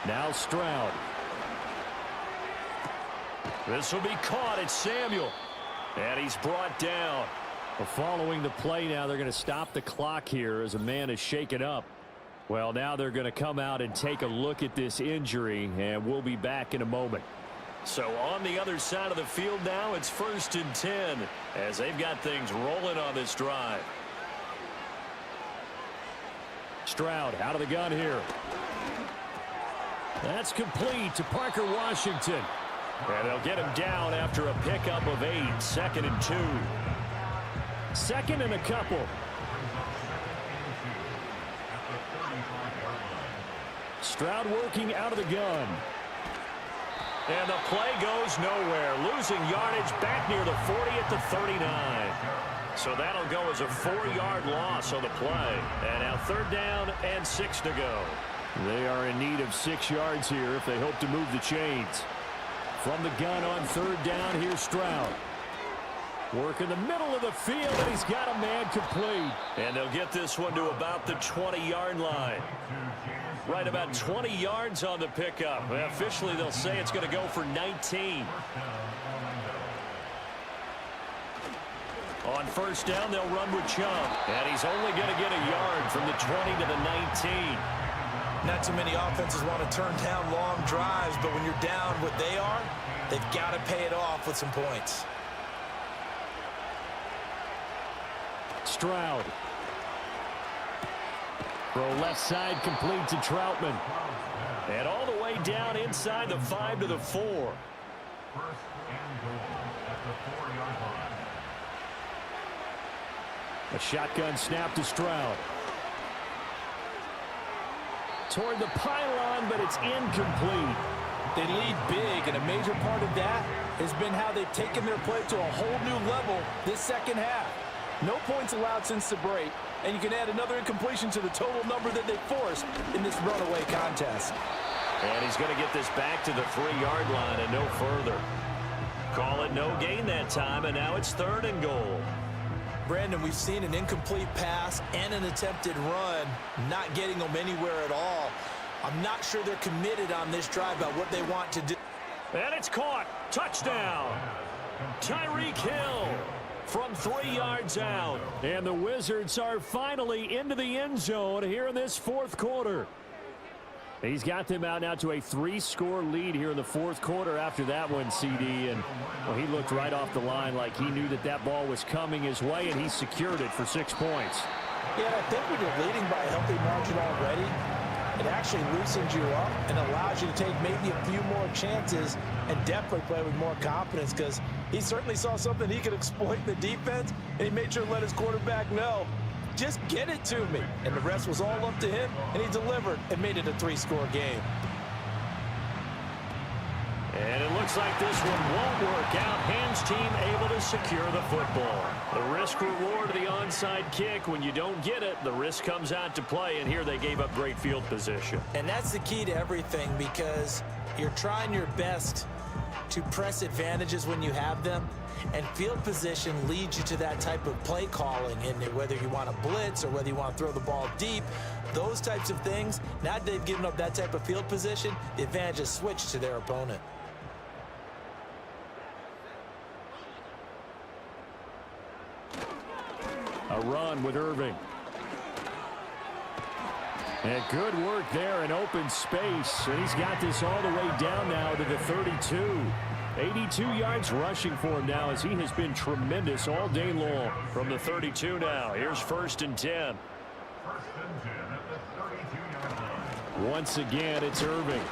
Now Stroud. This will be caught. It's Samuel. And he's brought down. Well, following the play now, they're going to stop the clock here as a man is shaken up. Well, now they're going to come out and take a look at this injury, and we'll be back in a moment. So on the other side of the field now, it's 1st and 10 as they've got things rolling on this drive. Stroud out of the gun here. That's complete to Parker Washington. And they'll get him down after a pickup of 8. 2nd and 2. 2nd and a couple. Stroud working out of the gun. And the play goes nowhere. Losing yardage back near the 40 at the 39. So that'll go as a 4-yard loss on the play. And now 3rd down and 6 to go. They are in need of 6 yards here if they hope to move the chains. From the gun on 3rd down, here's Stroud. Work in the middle of the field, and he's got a man complete. And they'll get this one to about the 20-yard line. Right about 20 yards on the pickup. Officially, they'll say it's going to go for 19. On 1st down, they'll run with Chubb. And he's only going to get a yard from the 20 to the 19. Not too many offenses want to turn down long drives, but when you're down what they are, they've got to pay it off with some points. Stroud. Throw left side complete to Troutman. And all the way down inside the 5 to the 4. 1st and goal at the 4-yard line. A shotgun snap to Stroud. Toward the pylon, but it's incomplete. They lead big, and a major part of that has been how they've taken their play to a whole new level this second half. No points allowed since the break, and you can add another incompletion to the total number that they forced in this runaway contest. And he's going to get this back to the 3-yard line and no further. Call it no gain that time, and now it's 3rd and goal. Brandon, we've seen an incomplete pass and an attempted run, not getting them anywhere at all. I'm not sure they're committed on this drive about what they want to do. And it's caught. Touchdown. Tyreek Hill from 3 yards out. And the Wizards are finally into the end zone here in this 4th quarter. He's got them out now to a 3-score lead here in the fourth quarter after that one, CD. And well, he looked right off the line like he knew that that ball was coming his way, and he secured it for 6 points. Yeah, I think when you're leading by a healthy margin already, it actually loosens you up and allows you to take maybe a few more chances and definitely play with more confidence, because he certainly saw something he could exploit in the defense, and he made sure to let his quarterback know, just get it to me. And the rest was all up to him, and he delivered and made it a 3-score game. And it looks like this one won't work out. Ham's team able to secure the football. The risk-reward of the onside kick. When you don't get it, the risk comes out to play, and here they gave up great field position. And that's the key to everything, because you're trying your best to press advantages when you have them, and field position leads you to that type of play calling, and whether you want to blitz or whether you want to throw the ball deep, those types of things. Now that they've given up that type of field position, the advantage is switched to their opponent. A run with Irving. And good work there in open space. And he's got this all the way down now to the 32. 82 yards rushing for him now, as he has been tremendous all day long. From the 32 now, here's 1st and 10. Once again, it's Irving.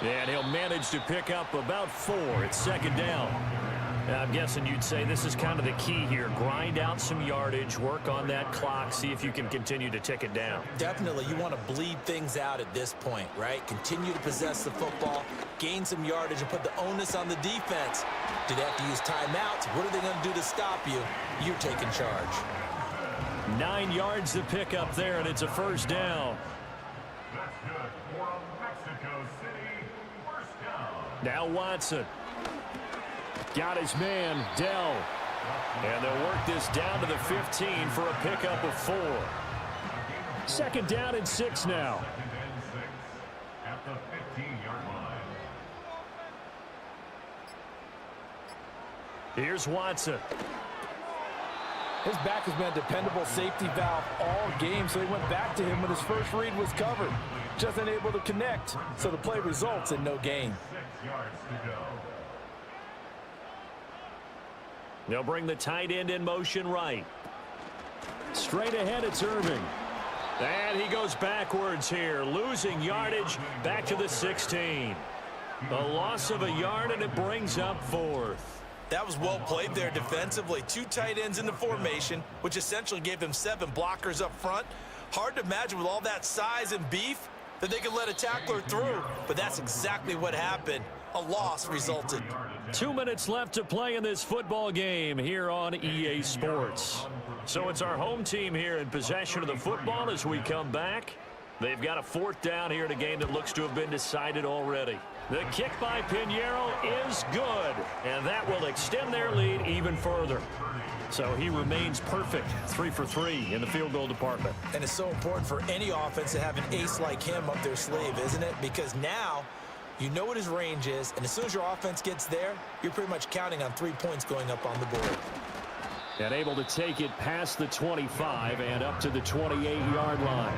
And he'll manage to pick up about 4. It's 2nd down. Now, I'm guessing you'd say this is kind of the key here. Grind out some yardage, work on that clock, see if you can continue to tick it down. Definitely, you want to bleed things out at this point, right? Continue to possess the football, gain some yardage, and put the onus on the defense. Do they have to use timeouts? What are they going to do to stop you? You're taking charge. 9 yards to pick up there, and it's a 1st down. That's good for a Mexico City 1st down. Now Watson. Got his man, Dell. And they'll work this down to the 15 for a pickup of 4. 2nd down and 6 now. 2nd and 6 at the 15-yard line. Here's Watson. His back has been a dependable safety valve all game, so he went back to him when his first read was covered. Just unable to connect, so the play results in no gain. 6 yards to go. They'll bring the tight end in motion right. Straight ahead, it's Irving. And he goes backwards here, losing yardage back to the 16. A loss of a yard, and it brings up 4th. That was well played there defensively. 2 tight ends in the formation, which essentially gave them 7 blockers up front. Hard to imagine with all that size and beef that they could let a tackler through, but that's exactly what happened. A loss resulted. 2 minutes left to play in this football game here on EA Sports. So it's our home team here in possession of the football as we come back. They've got a 4th down here in a game that looks to have been decided already. The kick by Pinheiro is good, and that will extend their lead even further. So he remains perfect, 3 for 3 in the field goal department. And it's so important for any offense to have an ace like him up their sleeve, isn't it? Because now you know what his range is, and as soon as your offense gets there, you're pretty much counting on 3 points going up on the board. And able to take it past the 25 and up to the 28-yard line.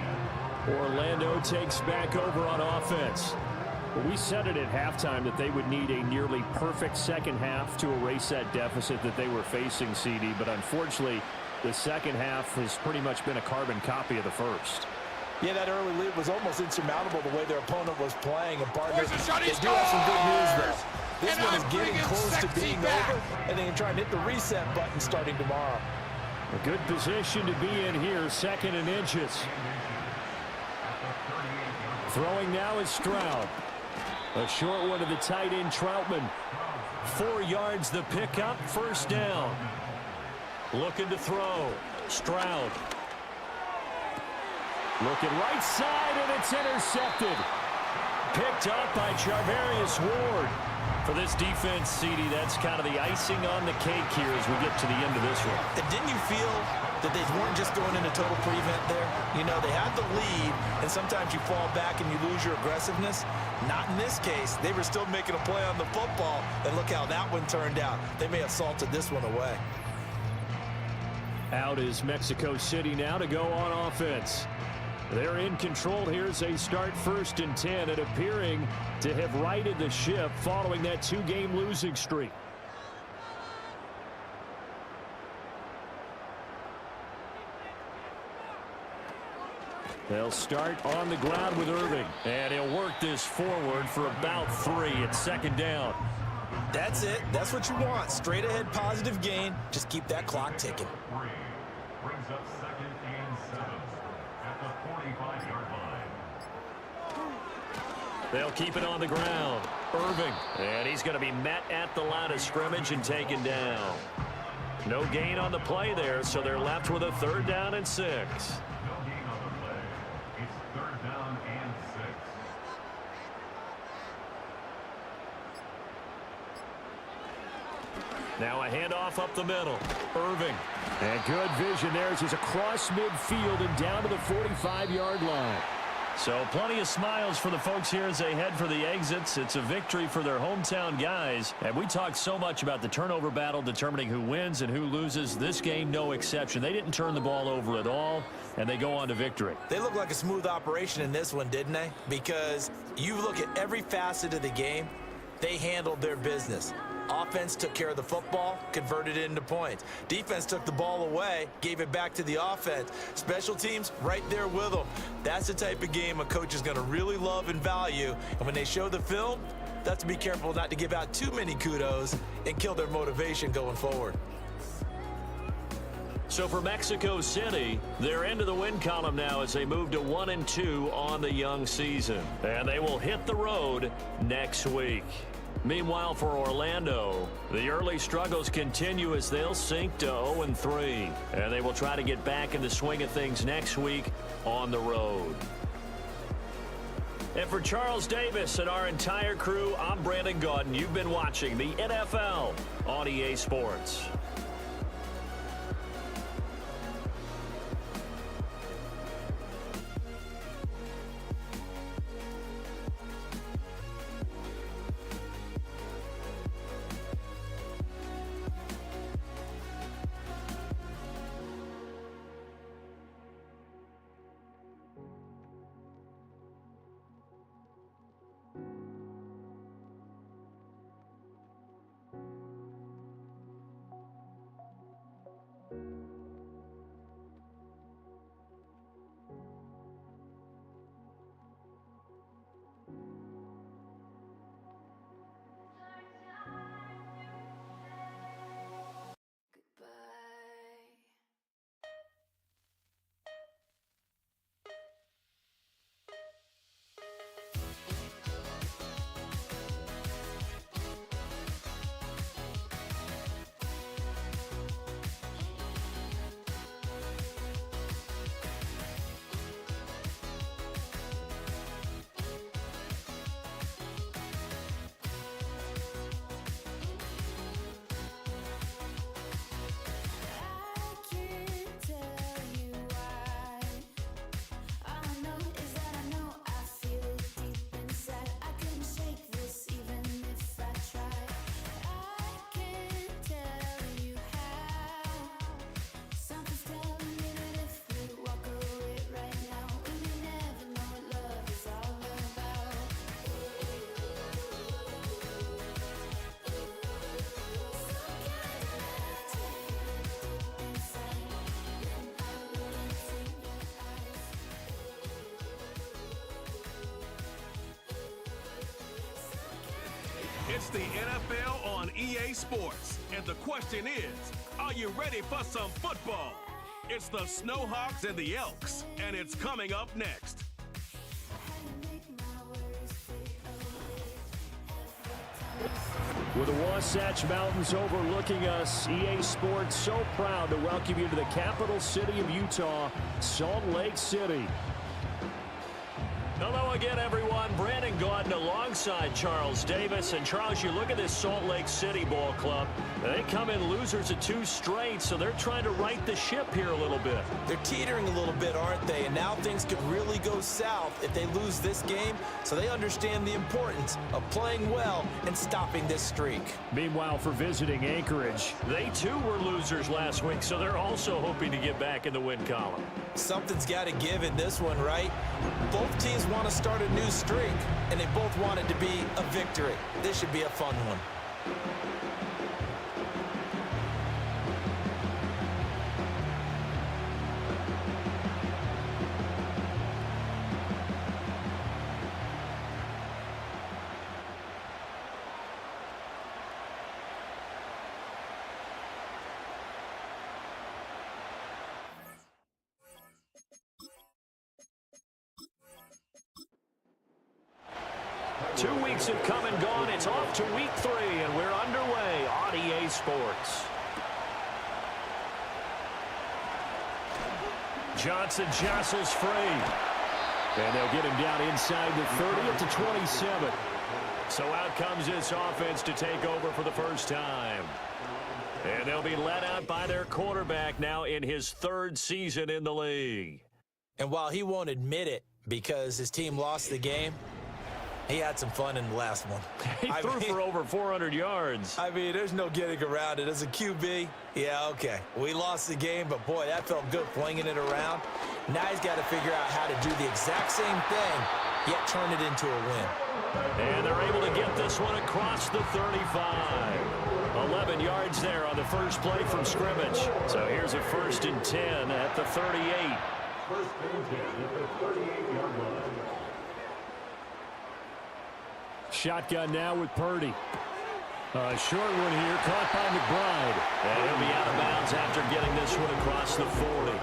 Orlando takes back over on offense. We said it at halftime that they would need a nearly perfect second half to erase that deficit that they were facing, CD, but unfortunately, the second half has pretty much been a carbon copy of the first. Yeah, that early lead was almost insurmountable the way their opponent was playing. And partners, they do Shot, have some good news, though. This one is getting close to being over, and they can try and hit the reset button starting tomorrow. A good position to be in here, 2nd and inches. Throwing now is Stroud. A short one to the tight end, Troutman. 4 yards the pickup, 1st down. Looking to throw. Stroud. Looking right side, and it's intercepted. Picked up by Charvarius Ward. For this defense, CD, that's kind of the icing on the cake here as we get to the end of this one. And didn't you feel that they weren't just going into total prevent there? You know, they had the lead, and sometimes you fall back and you lose your aggressiveness. Not in this case. They were still making a play on the football, and look how that one turned out. They may have salted this one away. Out is Mexico City now to go on offense. They're in control here as they start 1st and 10 and appearing to have righted the ship following that 2-game losing streak. They'll start on the ground with Irving. And he'll work this forward for about 3 at 2nd down. That's it. That's what you want. Straight ahead positive gain. Just keep that clock ticking. Brings up 2nd and 7 at the 45-yard line. They'll keep it on the ground. Irving. And he's going to be met at the line of scrimmage and taken down. No gain on the play there, so they're left with a 3rd down and 6. Now a handoff up the middle. Irving. And good vision there as he's across midfield and down to the 45-yard line. So plenty of smiles for the folks here as they head for the exits. It's a victory for their hometown guys. And we talked so much about the turnover battle determining who wins and who loses. This game, no exception. They didn't turn the ball over at all, and they go on to victory. They look like a smooth operation in this one, didn't they? Because you look at every facet of the game, they handled their business. Offense took care of the football, converted it into points. Defense took the ball away, gave it back to the offense. Special teams right there with them. That's the type of game a coach is going to really love and value. And when they show the film, they have to be careful not to give out too many kudos and kill their motivation going forward. So for Mexico City, they're into the win column now as they move to 1-2 on the young season. And they will hit the road next week. Meanwhile, for Orlando, the early struggles continue as they'll sink to 0-3. And they will try to get back in the swing of things next week on the road. And for Charles Davis and our entire crew, I'm Brandon Gaudin. You've been watching the NFL on EA Sports. It's the NFL on EA Sports. And the question is, are you ready for some football? It's the Snowhawks and the Elks, and it's coming up next. With the Wasatch Mountains overlooking us, EA Sports so proud to welcome you to the capital city of Utah, Salt Lake City. Hello again, everyone. Brandon Gaudin alongside Charles Davis. And, Charles, you look at this Salt Lake City ball club. They come in losers of 2 straight, so they're trying to right the ship here a little bit. They're teetering a little bit, aren't they? And now things could really go south if they lose this game, so they understand the importance of playing well and stopping this streak. Meanwhile, for visiting Anchorage, they, too, were losers last week, so they're also hoping to get back in the win column. Something's got to give in this one, right? Both teams want to start a new streak, and they both want it to be a victory. This should be a fun one. 2 weeks have come and gone. It's off to week 3, and we're underway on EA Sports. Johnson jostles free. And they'll get him down inside the 30 at the 27. So out comes this offense to take over for the first time. And they'll be let out by their quarterback now in his 3rd season in the league. And while he won't admit it because his team lost the game, he had some fun in the last one. He threw for over 400 yards. I mean, there's no getting around it. As a QB, yeah, okay. We lost the game, but, boy, that felt good flinging it around. Now he's got to figure out how to do the exact same thing, yet turn it into a win. And they're able to get this one across the 35. 11 yards there on the first play from scrimmage. So here's a 1st and 10 at the 38. 1st and 10 at the 38-yard line. Shotgun now with Purdy. A short one here, caught by McBride. And he'll be out of bounds after getting this one across the 40.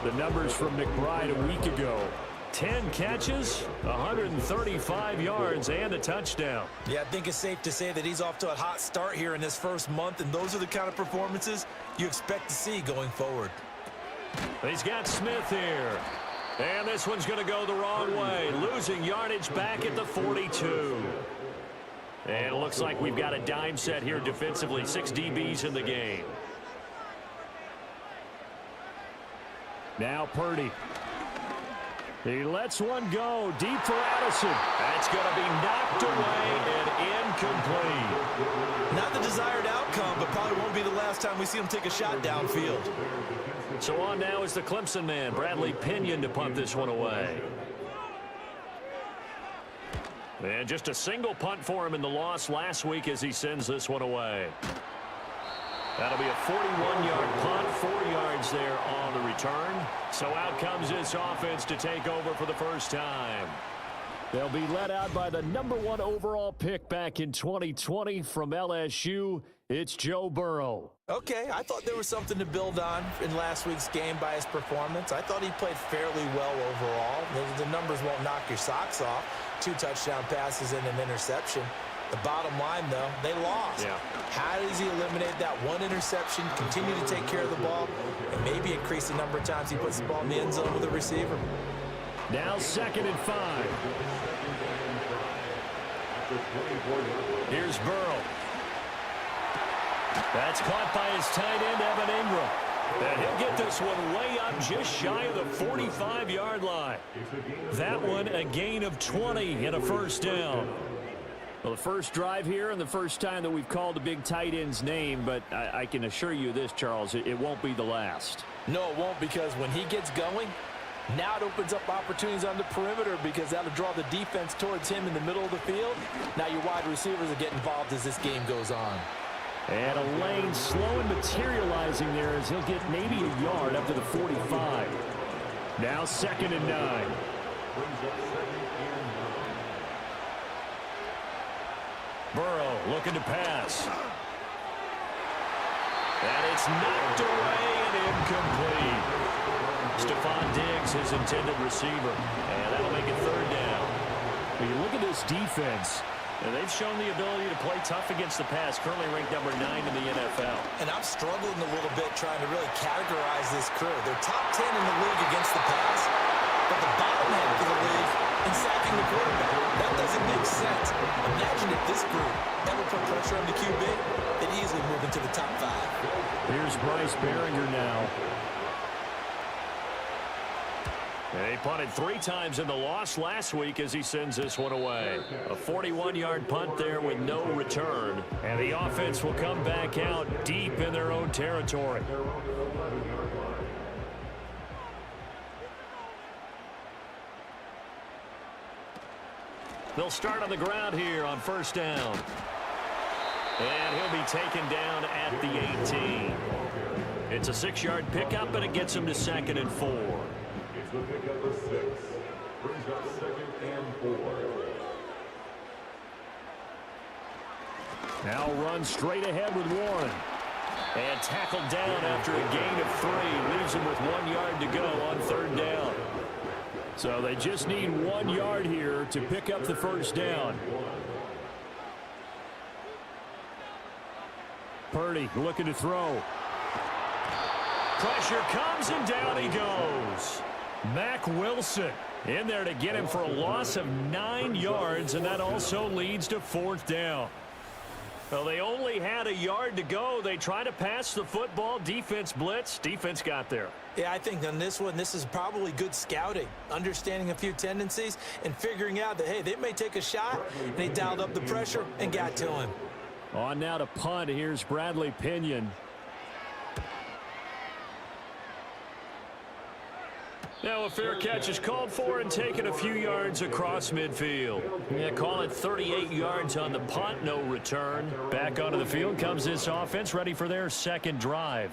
The numbers from McBride a week ago. 10 catches, 135 yards, and a touchdown. Yeah, I think it's safe to say that he's off to a hot start here in this first month, and those are the kind of performances you expect to see going forward. He's got Smith here. And this one's going to go the wrong way, losing yardage back at the 42. And it looks like we've got a dime set here defensively, 6 DBs in the game. Now Purdy. He lets one go deep for Addison. That's going to be knocked away and incomplete. Not the desired outcome, but probably won't be the last time we see him take a shot downfield. So on now is the Clemson man, Bradley Pinion, to punt this one away. And just a single punt for him in the loss last week as he sends this one away. That'll be a 41-yard punt, 4 yards there on the return. So out comes this offense to take over for the first time. They'll be let out by the #1 overall pick back in 2020 from LSU. It's Joe Burrow. Okay, I thought there was something to build on in last week's game by his performance. I thought he played fairly well overall. The numbers won't knock your socks off. 2 touchdown passes and an interception. The bottom line, though, they lost. Yeah. How does he eliminate that one interception, continue to take care of the ball, and maybe increase the number of times he puts the ball in the end zone with a receiver? Now 2nd and 5. Here's Burrow. That's caught by his tight end, Evan Ingram. And he'll get this one way up just shy of the 45-yard line. That one a gain of 20 and a first down. Well, the first drive here and the first time that we've called a big tight end's name, but I can assure you this, Charles, it won't be the last. No, it won't, because when he gets going, now it opens up opportunities on the perimeter because that'll draw the defense towards him in the middle of the field. Now your wide receivers will get involved as this game goes on. And a lane slow and materializing there as he'll get maybe a yard up to the 45. Now 2nd and 9. Burrow looking to pass. And it's knocked away and incomplete. Stephon Diggs, his intended receiver. And that'll make it 3rd down. When you look at this defense, and they've shown the ability to play tough against the pass, currently ranked #9 in the NFL. And I'm struggling a little bit trying to really categorize this crew. They're top 10 in the league against the pass, but the bottom half of the league in sacking the quarterback. That doesn't make sense. Imagine if this group ever put pressure on the QB, they'd easily move into the top 5. Here's Bryce Behringer now. And he punted 3 times in the loss last week as he sends this one away. A 41-yard punt there with no return. And the offense will come back out deep in their own territory. They'll start on the ground here on first down. And he'll be taken down at the 18. It's a 6-yard pickup, and it gets him to 2nd and 4. It's the pickup of 6. Brings up 2nd and 4. Now run straight ahead with Warren. And tackled down after a gain of 3. Leaves him with 1 yard to go on 3rd down. So they just need 1 yard here to pick up the first down. Purdy looking to throw. Pressure comes and down he goes. Mack Wilson in there to get him for a loss of 9 yards, and that also leads to 4th down. Well, they only had a yard to go. They try to pass the football. Defense blitz. Defense got there. Yeah, I think on this one, this is probably good scouting, understanding a few tendencies and figuring out that, hey, they may take a shot, and they dialed up the pressure and got to him. On now to punt. Here's Bradley Pinion. Now a fair catch is called for and taken a few yards across midfield. Yeah, call it 38 yards on the punt, no return. Back onto the field comes this offense, ready for their 2nd drive.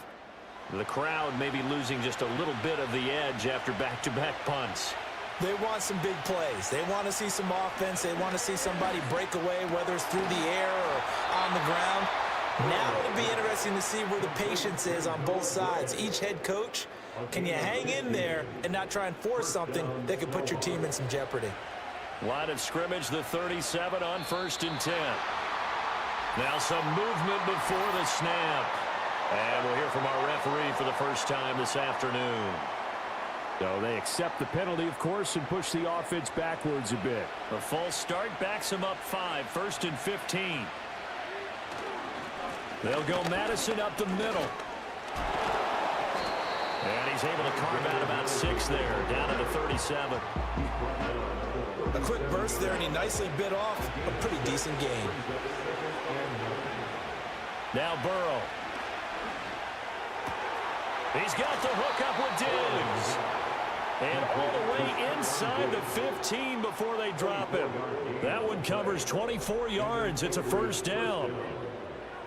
The crowd may be losing just a little bit of the edge after back-to-back punts. They want some big plays. They want to see some offense. They want to see somebody break away, whether it's through the air or on the ground. Now it'll be interesting to see where the patience is on both sides. Each head coach, can you hang in there and not try and force something that could put your team in some jeopardy? Line of scrimmage, the 37 on 1st and 10. Now some movement before the snap. And we'll hear from our referee for the first time this afternoon. So they accept the penalty, of course, and push the offense backwards a bit. A false start backs them up 5, 1st and 15. They'll go Madison up the middle. And he's able to carve out about 6 there, down to the 37. A quick burst there, and he nicely bit off a pretty decent gain. Now Burrow. He's got the hook up with Diggs. And all the way inside the 15 before they drop him. That one covers 24 yards. It's a 1st down.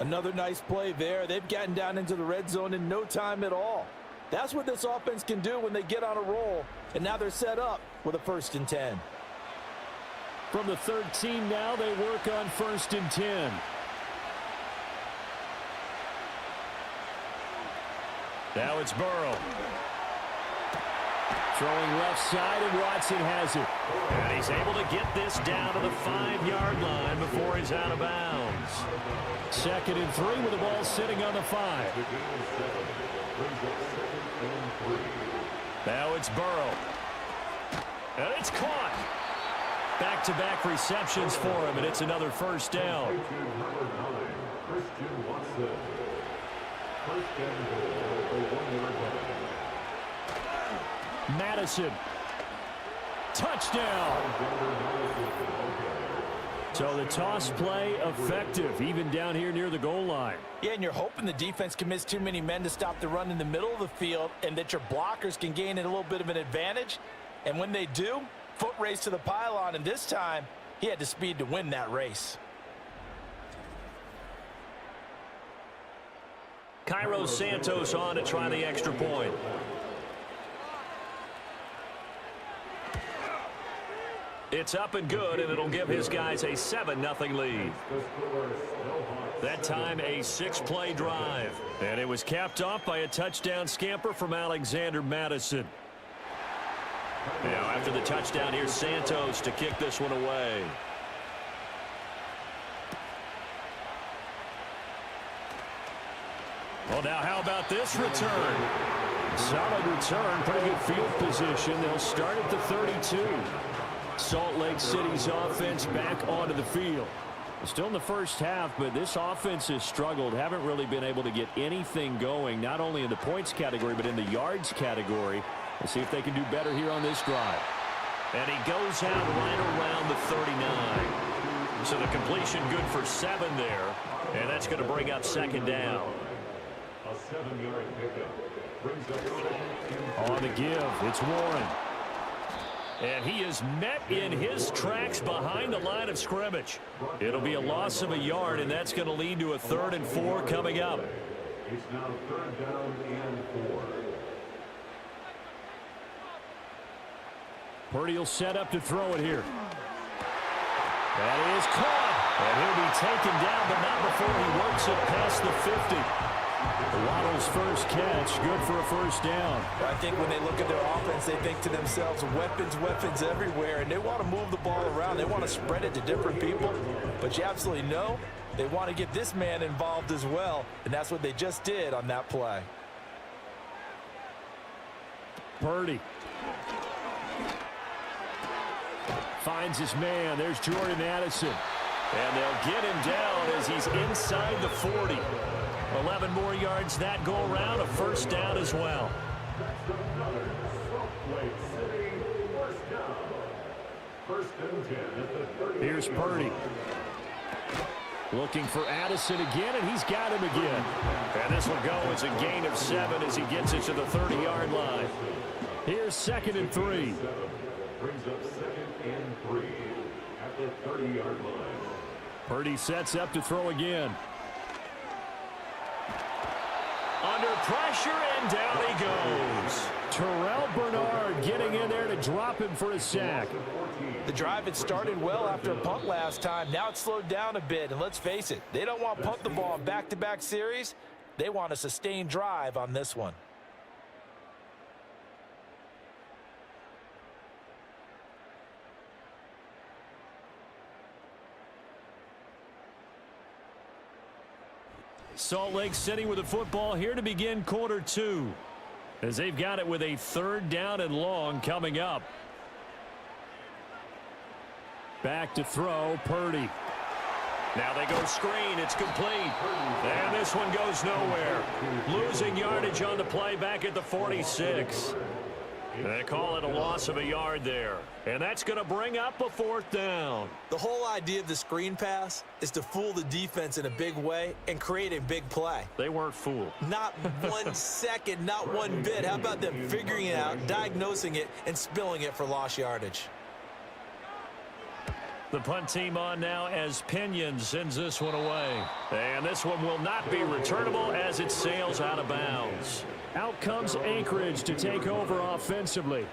Another nice play there. They've gotten down into the red zone in no time at all. That's what this offense can do when they get on a roll. And now they're set up with a 1st and 10. From the 13 now, they work on 1st and 10. Now it's Burrow. Throwing left side, and Watson has it. And he's able to get this down to the 5-yard line before he's out of bounds. 2nd and 3 with the ball sitting on the 5. Now it's Burrow. And it's caught. Back-to-back receptions for him, and it's another 1st down. Madison. Touchdown. So the toss play effective, even down here near the goal line. Yeah, and you're hoping the defense can miss too many men to stop the run in the middle of the field and that your blockers can gain a little bit of an advantage. And when they do, foot race to the pylon, and this time he had the speed to win that race. Cairo Santos on to try the extra point. It's up and good, and it'll give his guys a 7-0 lead. That time a 6-play drive. And it was capped off by a touchdown scamper from Alexander Madison. Now after the touchdown, here's Santos to kick this one away. Well, now how about this return? Solid return, pretty good field position. They'll start at the 32. Salt Lake City's offense back onto the field. Still in the first half, but this offense has struggled. Haven't really been able to get anything going, not only in the points category, but in the yards category. Let's see if they can do better here on this drive. And he goes out right around the 39. So the completion good for 7 there. And that's going to bring up second down. A 7-yard pickup brings up second. On the give, it's Warren. And he is met in his tracks behind the line of scrimmage. It'll be a loss of a yard, and that's going to lead to a 3rd and 4 coming up. It's now 3rd down and 4. Purdy will set up to throw it here. That is caught. And he'll be taken down, but not before he works it past the 50. Waddle's first catch, good for a first down. I think when they look at their offense, they think to themselves, weapons, weapons everywhere, and they want to move the ball around. They want to spread it to different people, but you absolutely know they want to get this man involved as well, and that's what they just did on that play. Purdy finds his man. There's Jordan Addison. And they'll get him down as he's inside the 40. 11 more yards that go around, a first down as well. Here's Purdy. Looking for Addison again, and he's got him again. And this will go as a gain of 7 as he gets it to the 30-yard line. Here's 2nd and 3. Brings up 2nd and 3 at the 30-yard line. Purdy sets up to throw again. Under pressure, and down he goes. Terrell Bernard getting in there to drop him for a sack. The drive had started well after a punt last time. Now it's slowed down a bit, and let's face it, they don't want to punt the ball in back-to-back series. They want a sustained drive on this one. Salt Lake City with the football here to begin quarter 2. As they've got it with a 3rd down and long coming up. Back to throw, Purdy. Now they go screen, it's complete. And this one goes nowhere. Losing yardage on the play back at the 46. They call it a loss of a yard there. And that's going to bring up a 4th down. The whole idea of the screen pass is to fool the defense in a big way and create a big play. They weren't fooled. Not 1 second, not one bit. How about them figuring it out, diagnosing it, and spilling it for lost yardage? The punt team on now as Pinion sends this one away. And this one will not be returnable as it sails out of bounds. Out comes Anchorage to take over offensively.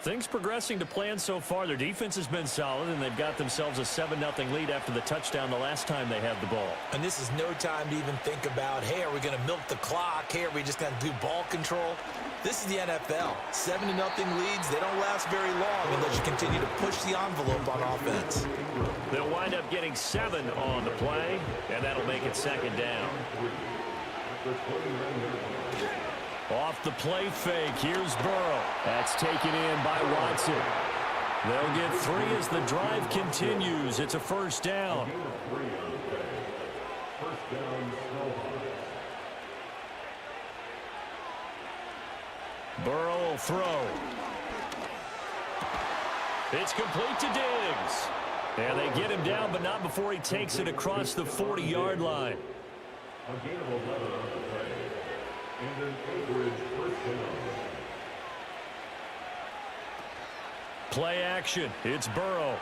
Things progressing to plan so far. Their defense has been solid, and they've got themselves a 7-0 lead after the touchdown the last time they had the ball. And this is no time to even think about, hey, are we going to milk the clock? Hey, are we just going to do ball control? This is the NFL. 7-0 leads, they don't last very long unless you continue to push the envelope on offense. They'll wind up getting 7 on the play, and that'll make it 2nd down. Off the play fake, here's Burrow. That's taken in by Watson. They'll get 3 as the drive continues. It's a 1st down. Burrow will throw. It's complete to Diggs. And they get him down, but not before he takes it across the 40-yard line. A gain of 11 on the play. And an Anchorage 1st down. Play action. It's Burrow.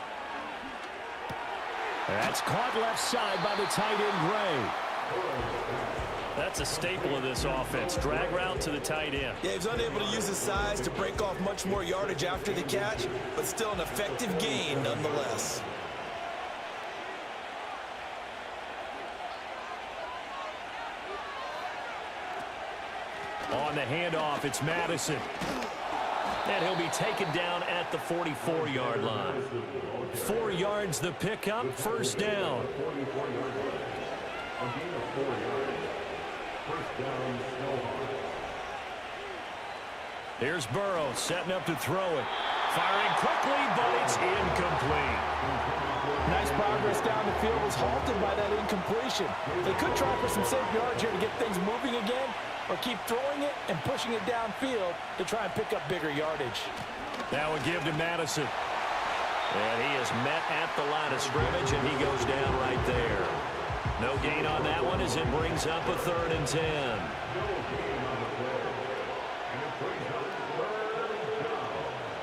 That's caught left side by the tight end, Gray. That's a staple of this offense. Drag route to the tight end. Yeah, he's unable to use his size to break off much more yardage after the catch, but still an effective gain nonetheless. On the handoff, it's Madison. And he'll be taken down at the 44-yard line. 4 yards the pickup, 1st down. Here's Burrow setting up to throw it. Firing quickly, but it's incomplete. Nice progress down the field was halted by that incompletion. They could try for some safe yards here to get things moving again, or keep throwing it and pushing it downfield to try and pick up bigger yardage. That would give to Madison. And he is met at the line of scrimmage, and he goes down right there. No gain on that one as it brings up a 3rd and 10.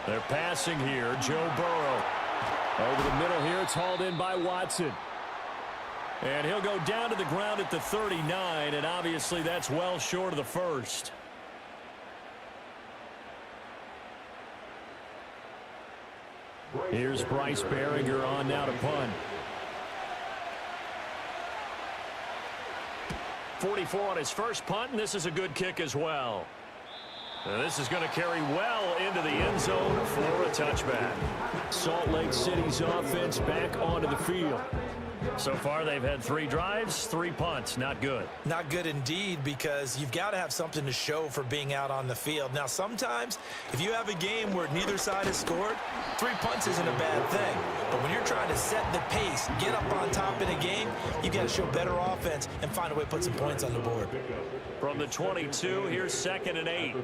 They're passing here. Joe Burrow. Over the middle here, it's hauled in by Watson. And he'll go down to the ground at the 39, and obviously that's well short of the first. Here's Bryce Behringer on now to punt. 44 on his first punt, and this is a good kick as well. This is going to carry well into the end zone for a touchback. Salt Lake City's offense back onto the field. So far, they've had 3 drives, 3 punts. Not good. Not good indeed, because you've got to have something to show for being out on the field. Now, sometimes, if you have a game where neither side has scored, 3 punts isn't a bad thing. But when you're trying to set the pace, get up on top in a game, you've got to show better offense and find a way to put some points on the board. From the 22, here's 2nd and 8.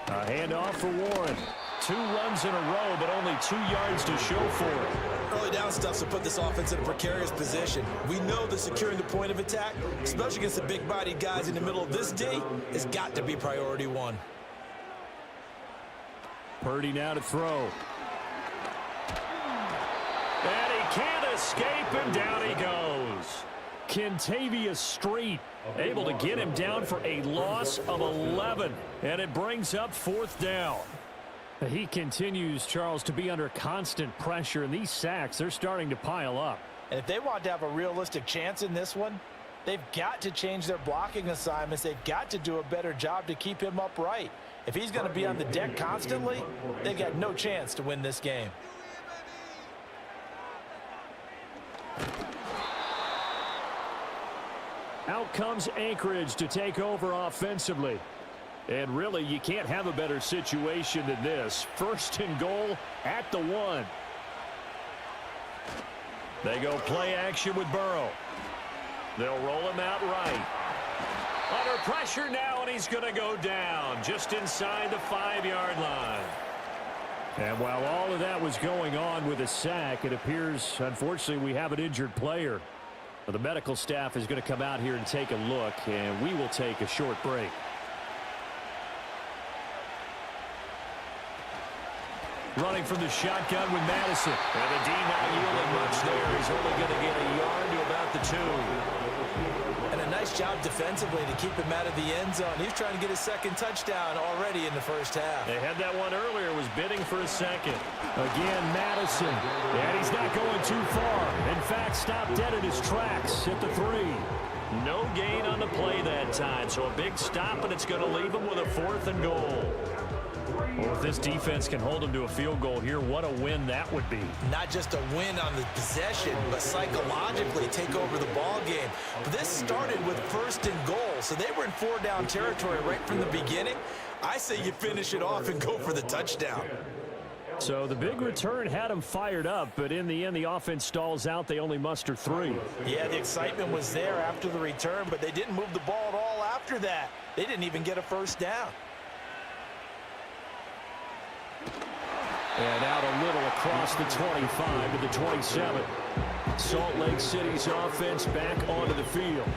A handoff for Warren. 2 runs in a row, but only 2 yards to show for it. Early down stuff's to put this offense in a precarious position. We know that securing the point of attack, especially against the big-bodied guys in the middle of this D, has got to be priority 1. Purdy now to throw. And he can't escape, and down he goes. Kentavious Street able to get him down for a loss of 11, and it brings up 4th down. He continues, Charles, to be under constant pressure, and these sacks, they're starting to pile up. And if they want to have a realistic chance in this one, they've got to change their blocking assignments. They've got to do a better job to keep him upright. If he's going to be on the deck constantly, they've got no chance to win this game. Out comes Anchorage to take over offensively. And really, you can't have a better situation than this. 1st and goal at the 1. They go play action with Burrow. They'll roll him out right. Under pressure now, and he's going to go down just inside the 5-yard line. And while all of that was going on with a sack, it appears, unfortunately, we have an injured player. The medical staff is going to come out here and take a look, and we will take a short break. Running from the shotgun with Madison. And the D not yielding much there. He's only going to get a yard to about the 2. And a nice job defensively to keep him out of the end zone. He's trying to get his 2nd touchdown already in the first half. They had that one earlier, was bidding for a 2nd. Again, Madison. And he's not going too far. In fact, stopped dead in his tracks at the 3. No gain on the play that time. So a big stop, and it's going to leave him with a 4th and goal. Well, if this defense can hold them to a field goal here, what a win that would be. Not just a win on the possession, but psychologically take over the ball game. But this started with 1st and goal, so they were in 4-down territory right from the beginning. I say you finish it off and go for the touchdown. So the big return had them fired up, but in the end, the offense stalls out. They only muster 3. Yeah, the excitement was there after the return, but they didn't move the ball at all after that. They didn't even get a 1st down. And out a little across the 25 to the 27. Salt Lake City's offense back onto the field.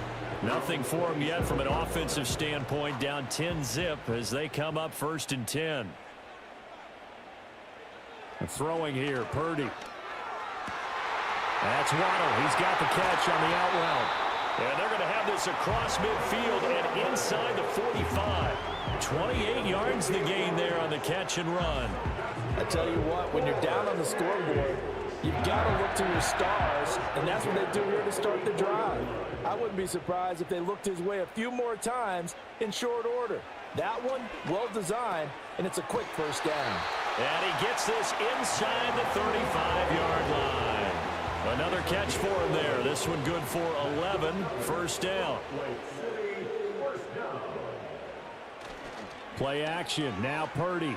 Nothing for them yet from an offensive standpoint. Down 10-zip as they come up 1st and 10. Throwing here, Purdy. That's Waddle. He's got the catch on the out route. And they're going to have this across midfield and inside the 45. 28 yards the gain there on the catch and run. I tell you what, when you're down on the scoreboard, you've got to look to your stars, and that's what they do here to start the drive. I wouldn't be surprised if they looked his way a few more times in short order. That one, well designed, and it's a quick 1st down. And he gets this inside the 35-yard line. Another catch for him there. This one good for 11, 1st down. Play action. Now Purdy.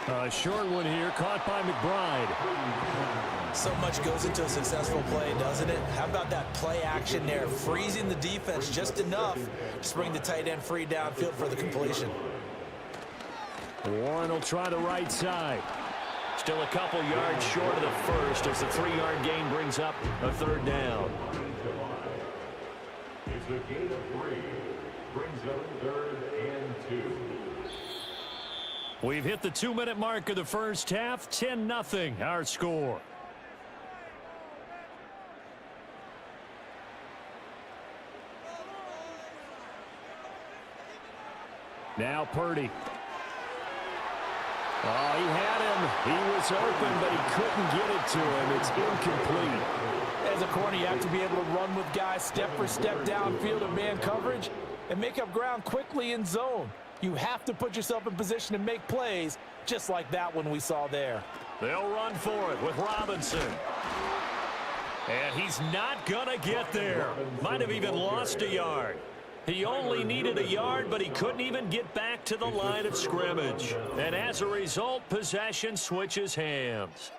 A short one here, caught by McBride. So much goes into a successful play, doesn't it? How about that play action there, freezing the defense just enough to bring the tight end free downfield for the completion. Warren will try the right side. Still a couple yards short of the first as the 3-yard gain brings up a third down. It's a gain of 3. Brings up 3rd and 2. We've hit the 2-minute mark of the first half. 10-0 our score. Now Purdy. Oh, he had him. He was open, but he couldn't get it to him. It's incomplete. As a corner, you have to be able to run with guys step for step downfield in man coverage and make up ground quickly in zone. You have to put yourself in position to make plays just like that one we saw there. They'll run for it with Robinson. And he's not going to get there. Might have even lost a yard. He only needed a yard, but he couldn't even get back to the line of scrimmage. And as a result, possession switches hands.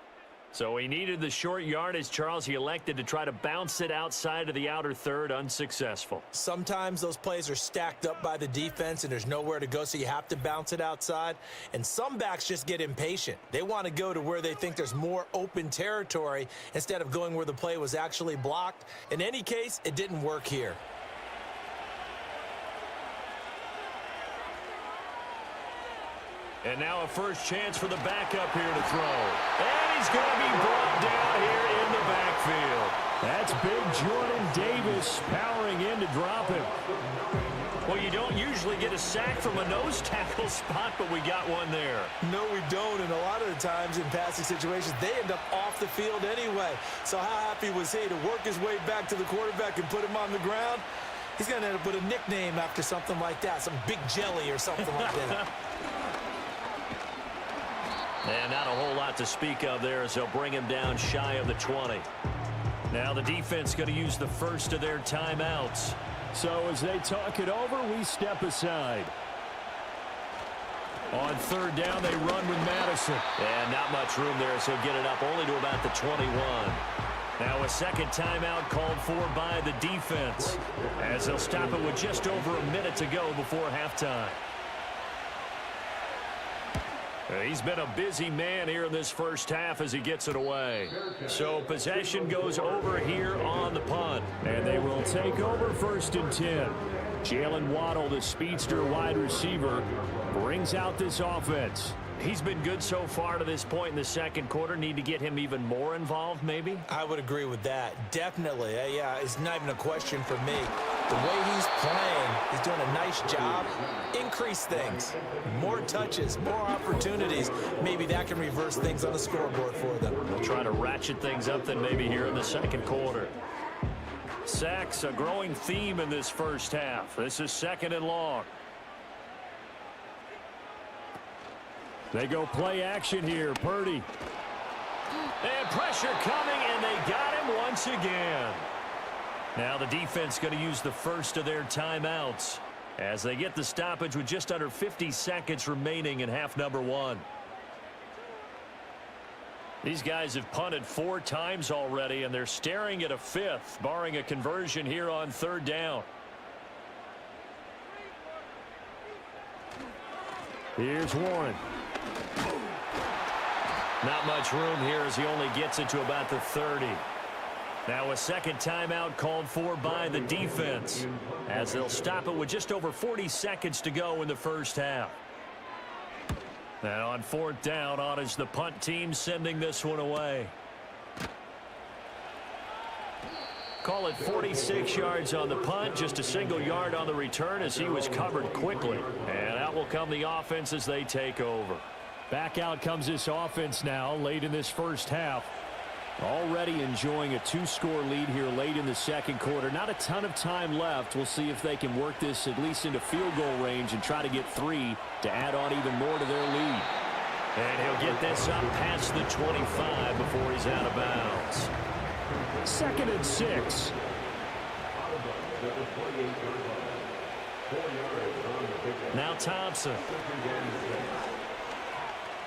So he needed the short yardage, Charles. He elected to try to bounce it outside of the outer third, unsuccessful. Sometimes those plays are stacked up by the defense and there's nowhere to go, so you have to bounce it outside. And some backs just get impatient. They want to go to where they think there's more open territory instead of going where the play was actually blocked. In any case, it didn't work here. And now a first chance for the backup here to throw. And he's going to be brought down here in the backfield. That's big Jordan Davis powering in to drop him. Well, you don't usually get a sack from a nose tackle spot, but we got one there. No, we don't, and a lot of the times in passing situations, they end up off the field anyway. So how happy was he to work his way back to the quarterback and put him on the ground? He's going to end up with a nickname after something like that, some Big Jelly or something like that. And not a whole lot to speak of there as they'll bring him down shy of the 20. Now the defense going to use the first of their timeouts. So as they talk it over, we step aside. On third down, they run with Madison. And not much room there, so get it up only to about the 21. Now a second timeout called for by the defense, as they'll stop it with just over a minute to go before halftime. He's been a busy man here in this first half as he gets it away. So possession goes over here on the punt. And they will take over 1st and 10. Jalen Waddle, the speedster wide receiver, brings out this offense. He's been good so far to this point in the second quarter. Need to get him even more involved, maybe? I would agree with that. Definitely. Yeah, it's not even a question for me. The way he's playing, he's doing a nice job. Increase things. More touches, more opportunities. Maybe that can reverse things on the scoreboard for them. They'll try to ratchet things up then maybe here in the second quarter. Sacks, a growing theme in this first half. This is 2nd and long. They go play action here. Purdy. And pressure coming, and they got him once again. Now the defense going to use the first of their timeouts as they get the stoppage with just under 50 seconds remaining in half number 1. These guys have punted 4 times already, and they're staring at a 5th, barring a conversion here on third down. Here's Warren. Not much room here as he only gets it to about the 30. Now a second timeout called for by the defense as they'll stop it with just over 40 seconds to go in the first half. And on 4th down, on is the punt team sending this one away. Call it 46 yards on the punt, just a single yard on the return as he was covered quickly. And out will come the offense as they take over. Back out comes this offense now late in this first half. Already enjoying a 2-score lead here late in the second quarter. Not a ton of time left. We'll see if they can work this at least into field goal range and try to get 3 to add on even more to their lead. And he'll get this up past the 25 before he's out of bounds. 2nd and 6. Now Thompson.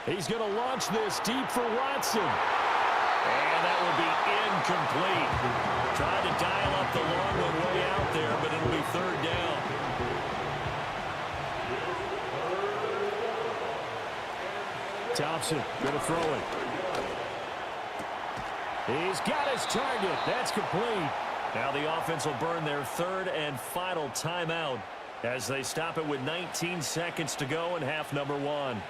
He's going to launch this deep for Watson. And that will be incomplete. Tried to dial up the long one way out there, but it'll be third down. Thompson going to throw it. He's got his target. That's complete. Now the offense will burn their third and final timeout as they stop it with 19 seconds to go in half number one.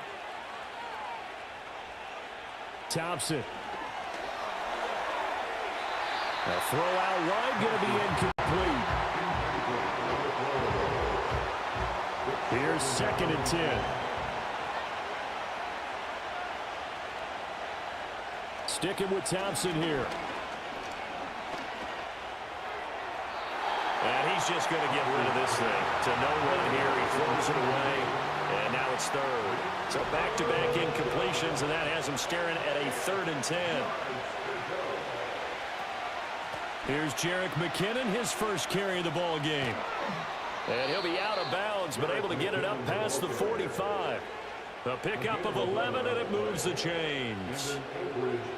Thompson. A throw out wide going to be incomplete. Here's 2nd and 10. Sticking with Thompson here. And he's just going to get rid of this thing. To no run here, he throws it away, and now it's third. So back-to-back incompletions, and that has him staring at a 3rd and 10. Here's Jerick McKinnon, his first carry of the ball game. And he'll be out of bounds, but able to get it up past the 45. A pickup of 11, and it moves the chains.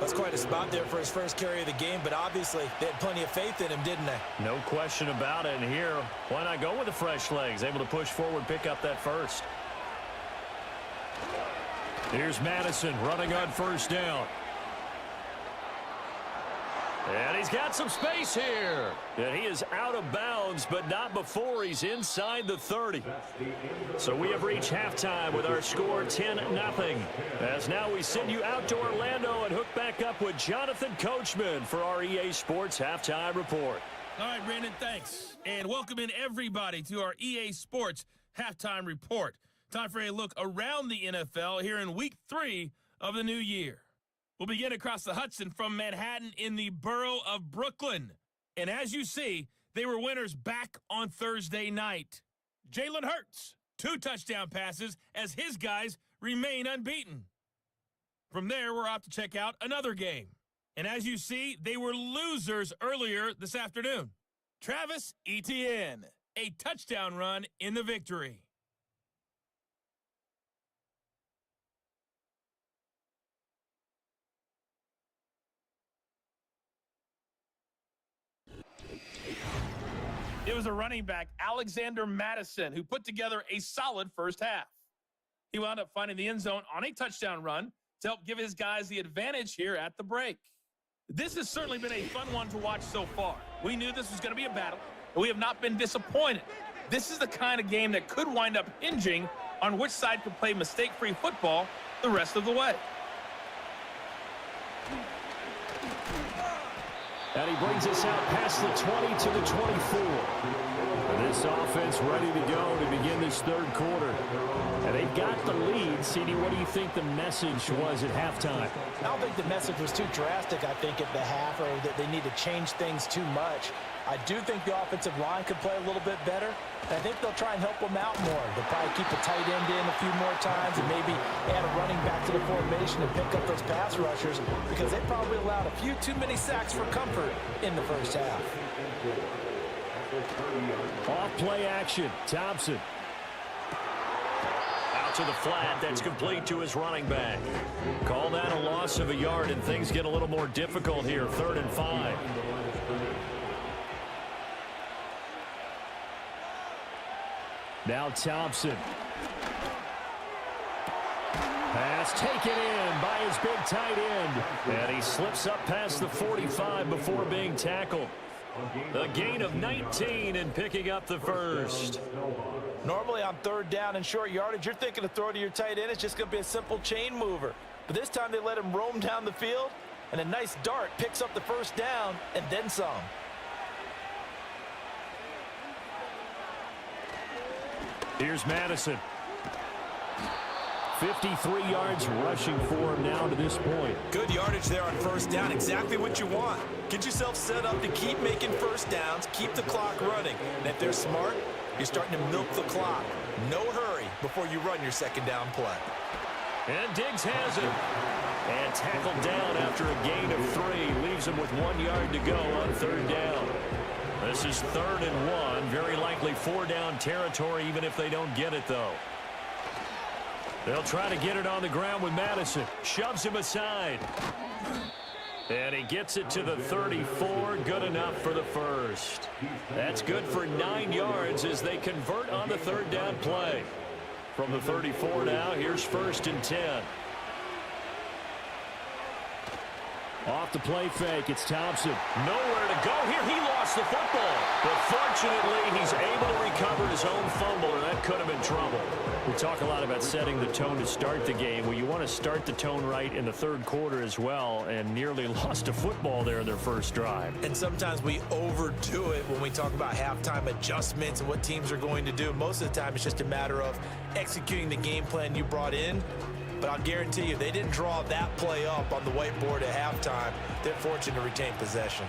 That's quite a spot there for his first carry of the game, but obviously they had plenty of faith in him, didn't they? No question about it. And here, why not go with the fresh legs? Able to push forward, pick up that first. Here's Madison running on first down. And he's got some space here. And he is out of bounds, but not before he's inside the 30. So we have reached halftime with our score 10-0. As now we send you out to Orlando and hook back up with Jonathan Coachman for our EA Sports Halftime Report. All right, Brandon, thanks. And welcome in everybody to our EA Sports Halftime Report. Time for a look around the NFL here in Week 3 of the new year. We'll begin across the Hudson from Manhattan in the borough of Brooklyn. And as you see, they were winners back on Thursday night. Jalen Hurts, 2 touchdown passes as his guys remain unbeaten. From there, we're off to check out another game. And as you see, they were losers earlier this afternoon. Travis Etienne, a touchdown run in the victory. It was a running back, Alexander Madison, who put together a solid first half. He wound up finding the end zone on a touchdown run to help give his guys the advantage here at the break. This has certainly been a fun one to watch so far. We knew this was going to be a battle, but we have not been disappointed. This is the kind of game that could wind up hinging on which side could play mistake-free football the rest of the way. And he brings us out past the 20 to the 24. And this offense ready to go to begin this third quarter. And they've got the lead. CD, what do you think the message was at halftime? I don't think the message was too drastic, I think, at the half, or that they need to change things too much. I do think the offensive line could play a little bit better. And I think they'll try and help them out more. They'll probably keep the tight end in a few more times and maybe add a running back to the formation and pick up those pass rushers, because they probably allowed a few too many sacks for comfort in the first half. Off play action. Thompson. Out to the flat. That's complete to his running back. Call that a loss of a yard, and things get a little more difficult here. 3rd and 5. Now Thompson. Pass taken in by his big tight end. And he slips up past the 45 before being tackled. A gain of 19 and picking up the first. Normally on 3rd down and short yardage, you're thinking to throw to your tight end. It's just going to be a simple chain mover. But this time they let him roam down the field, and a nice dart picks up the first down and then some. Here's Madison. 53 yards rushing for him now to this point. Good yardage there on first down. Exactly what you want. Get yourself set up to keep making first downs, keep the clock running. And if they're smart, you're starting to milk the clock. No hurry before you run your second down play. And Diggs has it. And tackled down after a gain of 3. Leaves him with 1 yard to go on 3rd down. This is 3rd and 1. Very likely 4-down territory, even if they don't get it, though. They'll try to get it on the ground with Madison. Shoves him aside. And he gets it to the 34. Good enough for the first. That's good for 9 yards as they convert on the 3rd down play. From the 34 now, here's 1st and 10. Off the play fake, it's Thompson. Nowhere to go here. He lost the football. But fortunately, he's able to recover his own fumble, or that could have been trouble. We talk a lot about setting the tone to start the game. Well, you want to start the tone right in the 3rd quarter as well, and nearly lost a football there in their first drive. And sometimes we overdo it when we talk about halftime adjustments and what teams are going to do. Most of the time, it's just a matter of executing the game plan you brought in. But I'll guarantee you, they didn't draw that play up on the whiteboard at halftime. They're fortunate to retain possession.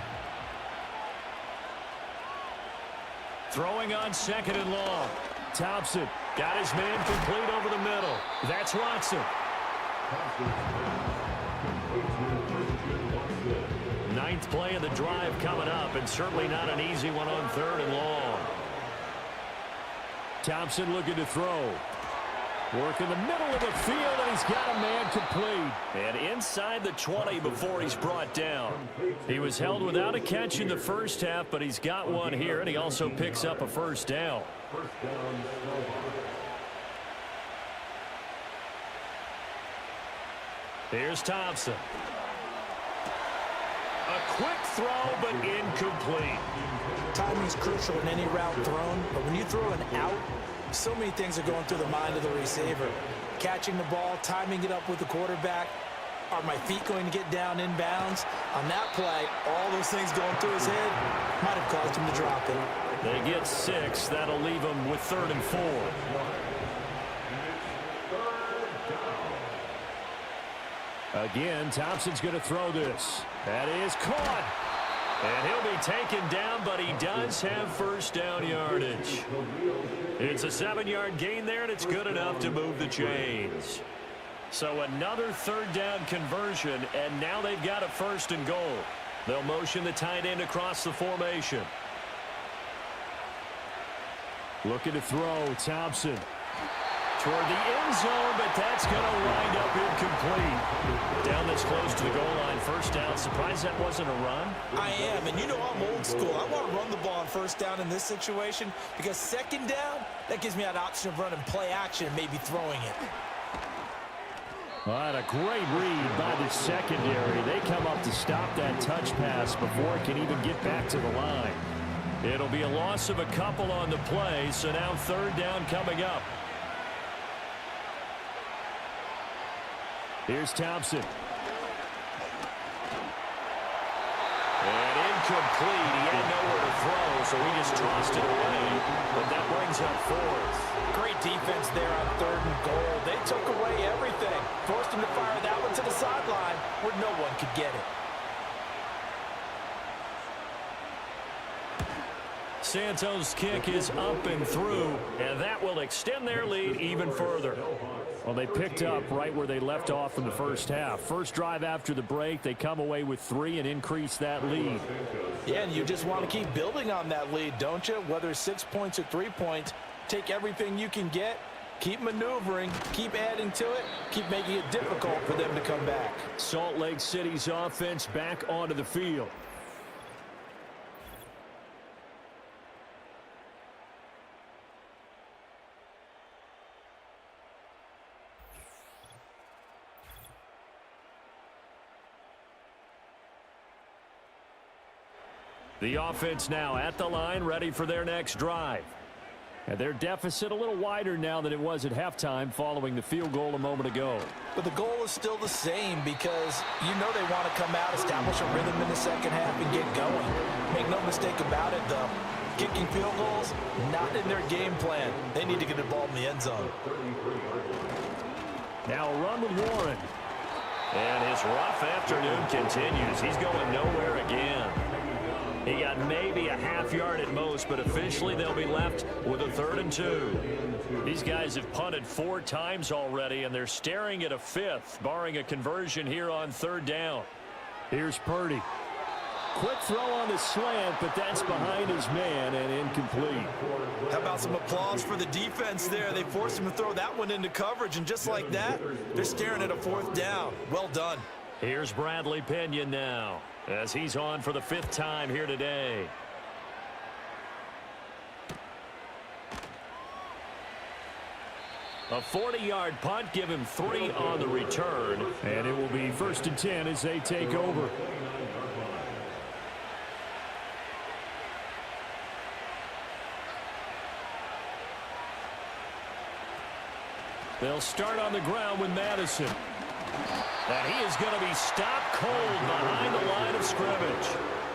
Throwing on 2nd and long. Thompson got his man complete over the middle. That's Watson. 9th play of the drive coming up, and certainly not an easy one on 3rd and long. Thompson looking to throw. Work in the middle of the field, and he's got a man complete. And inside the 20 before he's brought down. He was held without a catch in the first half, but he's got one here, and he also picks up a 1st down. Here's Thompson. A quick throw, but incomplete. Timing's crucial in any route thrown, but when you throw an out, so many things are going through the mind of the receiver. Catching the ball, timing it up with the quarterback. Are my feet going to get down inbounds? On that play, all those things going through his head might have caused him to drop it. They get 6. That'll leave them with 3rd and 4. Again, Thompson's going to throw this. That is caught. And he'll be taken down, but he does have 1st down yardage. It's a 7-yard gain there, and it's good enough to move the chains. So another 3rd down conversion, and now they've got a 1st and goal. They'll motion the tight end across the formation. Looking to throw, Thompson. Toward the end zone, but that's going to wind up incomplete. Down this close to the goal line, 1st down. Surprised that wasn't a run? I am, and you know I'm old school. I want to run the ball on 1st down in this situation because 2nd down, that gives me that option of running play action and maybe throwing it. All right, a great read by the secondary. They come up to stop that touch pass before it can even get back to the line. It'll be a loss of a couple on the play, so now 3rd down coming up. Here's Thompson. And incomplete. He had nowhere to throw, so he just tossed it away. But that brings up 4th. Great defense there on 3rd and goal. They took away everything. Forced him to fire that one to the sideline where no one could get it. Santos' kick is up and through, and that will extend their lead even further. Well, they picked up right where they left off in the first half. First drive after the break, they come away with 3 and increase that lead. Yeah, and you just want to keep building on that lead, don't you? Whether it's 6 points or 3 points, take everything you can get, keep maneuvering, keep adding to it, keep making it difficult for them to come back. Salt Lake City's offense back onto the field. The offense now at the line, ready for their next drive. And their deficit a little wider now than it was at halftime following the field goal a moment ago. But the goal is still the same because you know they want to come out, establish a rhythm in the second half, and get going. Make no mistake about it, though. Kicking field goals, not in their game plan. They need to get the ball in the end zone. Now a run with Warren. And his rough afternoon continues. He's going nowhere again. He got maybe a half yard at most, but officially they'll be left with a 3rd and 2. These guys have punted 4 times already, and they're staring at a 5th, barring a conversion here on 3rd down. Here's Purdy. Quick throw on the slant, but that's behind his man and incomplete. How about some applause for the defense there? They forced him to throw that one into coverage, and just like that, they're staring at a 4th down. Well done. Here's Bradley Pinion now, as he's on for the 5th time here today. A 40-yard punt, give him 3 on the return, and it will be 1st and 10 as they take over. They'll start on the ground with Madison. And he is going to be stopped cold behind the line of scrimmage.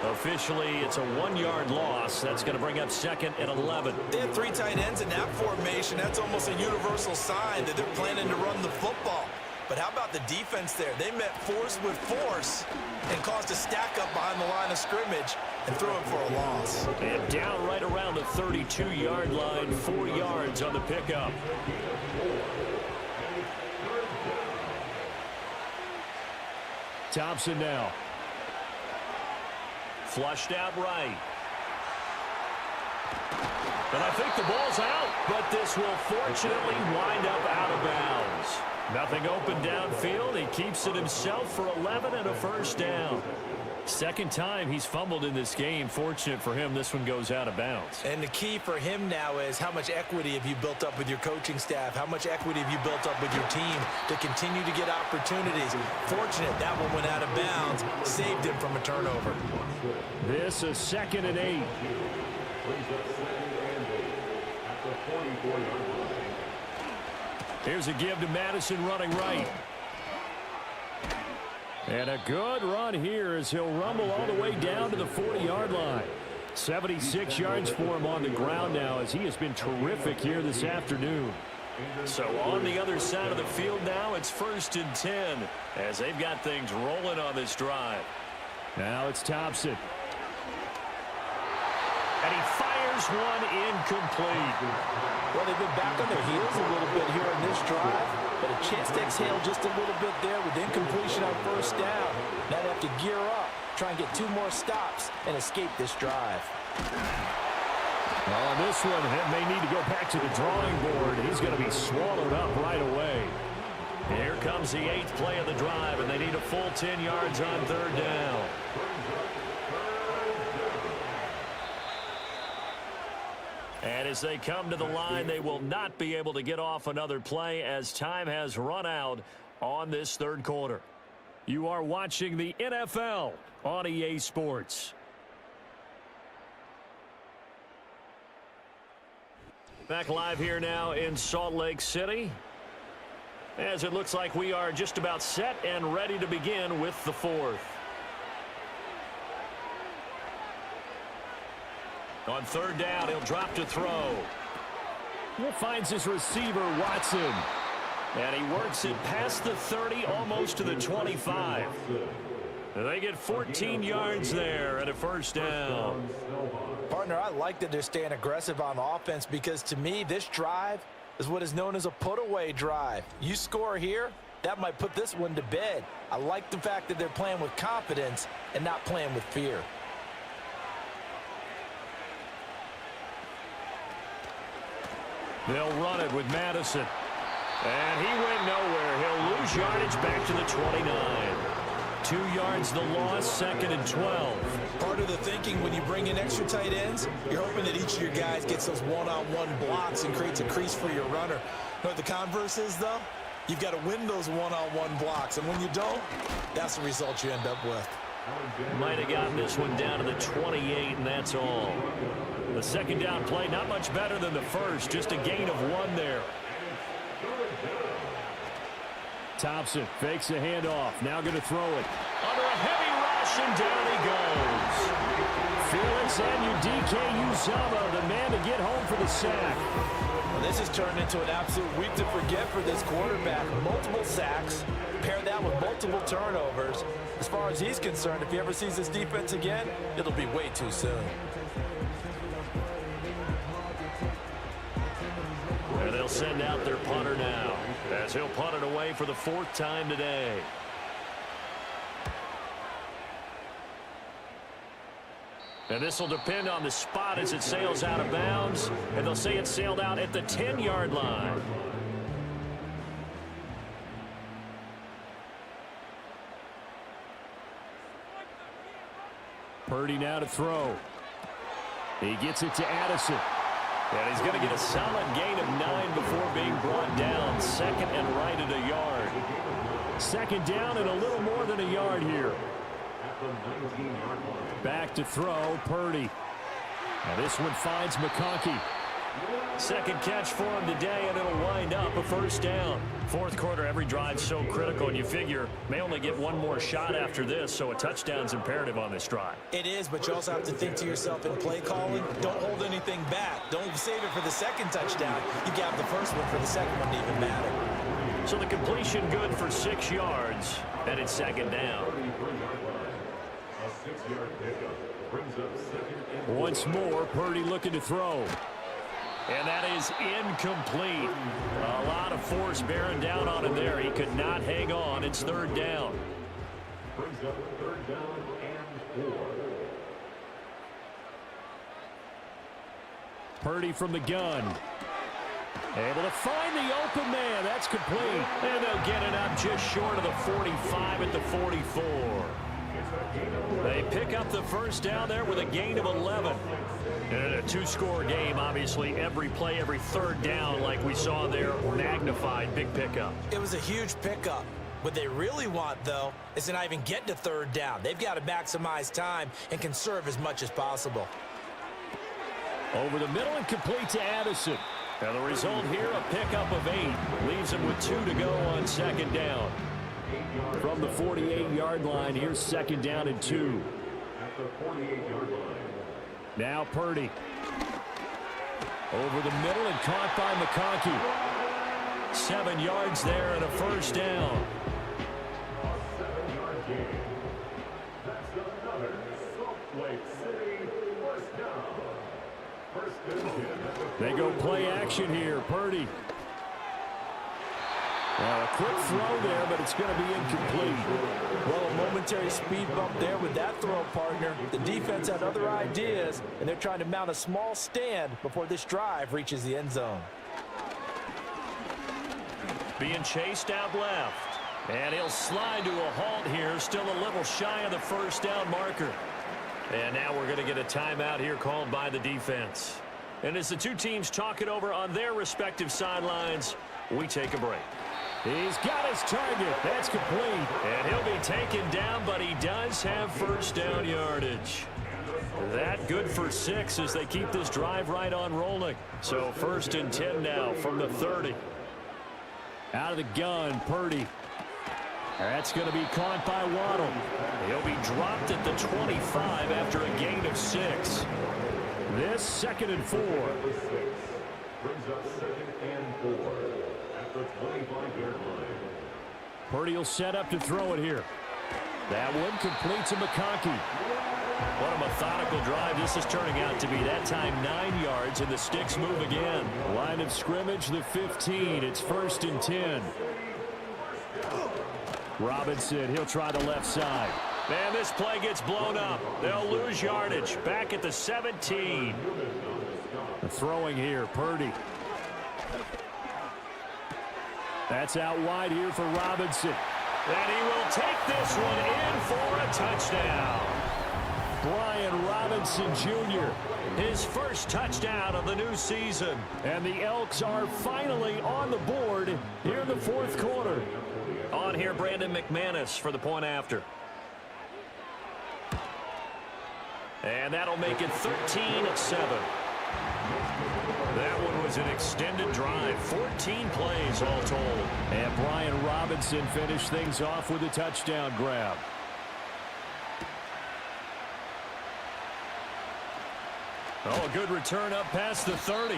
Officially, it's a 1-yard loss. That's going to bring up 2nd and 11. They had 3 tight ends in that formation. That's almost a universal sign that they're planning to run the football. But how about the defense there? They met force with force and caused a stack up behind the line of scrimmage and threw him for a loss. And down right around the 32-yard line, 4 yards on the pickup. Thompson now. Flushed out right. And I think the ball's out, but this will fortunately wind up out of bounds. Nothing open downfield. He keeps it himself for 11 and a 1st down. 2nd time he's fumbled in this game. Fortunate for him, this one goes out of bounds. And the key for him now is how much equity have you built up with your coaching staff? How much equity have you built up with your team to continue to get opportunities? Fortunate that one went out of bounds, saved him from a turnover. This is 2nd and 8. Here's a give to Madison running right. And a good run here as he'll rumble all the way down to the 40-yard line. 76 yards for him on the ground now as he has been terrific here this afternoon. So on the other side of the field now, it's 1st and 10 as they've got things rolling on this drive. Now it's Thompson. And he fires one incomplete. Well, they've been back on their heels a little bit here on this drive, but a chance to exhale just a little bit there with incompletion on 1st down. Now they have to gear up, try and get 2 more stops, and escape this drive. Well, on this one, he may need to go back to the drawing board. He's going to be swallowed up right away. Here comes the 8th play of the drive, and they need a full 10 yards on 3rd down. And as they come to the line, they will not be able to get off another play as time has run out on this 3rd quarter. You are watching the NFL on EA Sports. Back live here now in Salt Lake City, as it looks like we are just about set and ready to begin with the 4th. On 3rd down, he'll drop to throw. He finds his receiver, Watson. And he works it past the 30, almost to the 25. And they get 14 yards there and a 1st down. Partner, I like that they're staying aggressive on offense because to me, this drive is what is known as a put-away drive. You score here, that might put this one to bed. I like the fact that they're playing with confidence and not playing with fear. They'll run it with Madison. And he went nowhere. He'll lose yardage back to the 29. 2 yards the loss, 2nd and 12. Part of the thinking when you bring in extra tight ends, you're hoping that each of your guys gets those one-on-one blocks and creates a crease for your runner. You know what the converse is, though? You've got to win those one-on-one blocks, and when you don't, that's the result you end up with. Might have gotten this one down to the 28, and that's all. The 2nd down play, not much better than the 1st, just a gain of 1 there. Thompson fakes the handoff, now going to throw it. Under a heavy rush, and down he goes. Felix Anudike-Uzomah, the man to get home for the sack. Well, this has turned into an absolute week to forget for this quarterback. Multiple sacks, pair that with multiple turnovers. As far as he's concerned, if he ever sees this defense again, it'll be way too soon. And they'll send out their punter now, as he'll punt it away for the 4th time today. And this will depend on the spot as it sails out of bounds. And they'll say it sailed out at the 10-yard line. Purdy now to throw. He gets it to Addison. And he's going to get a solid gain of 9 before being brought down. Second and right at a yard. Second down and a little more than a yard here. Back to throw, Purdy. Now this one finds McConkey. Second catch for him today, and it'll wind up a first down. Fourth quarter, every drive's so critical, and you figure may only get one more shot after this, so a touchdown's imperative on this drive. It is, but you also have to think to yourself in play calling, don't hold anything back. Don't save it for the second touchdown. You got the first one for the second one to even matter. So the completion good for 6 yards, and it's second down. A 6-yard pickup brings up second and Once more, Purdy looking to throw. And that is incomplete. A lot of force bearing down on him there. He could not hang on. It's third down. brings up third down and 4. Purdy from the gun. Able to find the open man. That's complete. And they'll get it up just short of the 45 at the 44. They pick up the first down there with a gain of 11. And a 2-score game, obviously, every play, every third down, like we saw there, magnified, big pickup. It was a huge pickup. What they really want, though, is to not even get to third down. They've got to maximize time and conserve as much as possible. Over the middle and complete to Addison. Now the result here, a pickup of 8. Leaves him with 2 to go on second down. From the 48-yard line, here's second down and 2. At the 48-yard line. Now Purdy. Over the middle and caught by McConkey. 7 yards there and a first down. A 7-yard gain. That's another Salt Lake City first down. First and 10 at the They go play action here. Purdy. Well, a quick throw there, but it's going to be incomplete. Well, a momentary speed bump there with that throw, partner. The defense had other ideas, and they're trying to mount a small stand before this drive reaches the end zone. Being chased out left. And he'll slide to a halt here, still a little shy of the first down marker. And now we're going to get a timeout here called by the defense. And as the two teams talk it over on their respective sidelines, we take a break. He's got his target. That's complete. And he'll be taken down, but he does have first down yardage. That good for 6 as they keep this drive right on rolling. So first and 10 now from the 30. Out of the gun, Purdy. That's going to be caught by Waddle. He'll be dropped at the 25 after a gain of 6. This second and 4. brings up second and 4 at the 25-yard line. Purdy will set up to throw it here. That one complete to McConkey. What a methodical drive this is turning out to be. That time 9 yards, and the sticks move again. Line of scrimmage, the 15. It's first and 10. Robinson, he'll try the left side. Man, this play gets blown up. They'll lose yardage. Back at the 17. The throwing here, Purdy. That's out wide here for Robinson. And he will take this one in for a touchdown. Brian Robinson Jr. His first touchdown of the new season. And the Elks are finally on the board here in the fourth quarter. On here, Brandon McManus for the point after. And that'll make it 13-7. That one was an extended drive. 14 plays all told. And Brian Robinson finished things off with a touchdown grab. Oh, a good return up past the 30.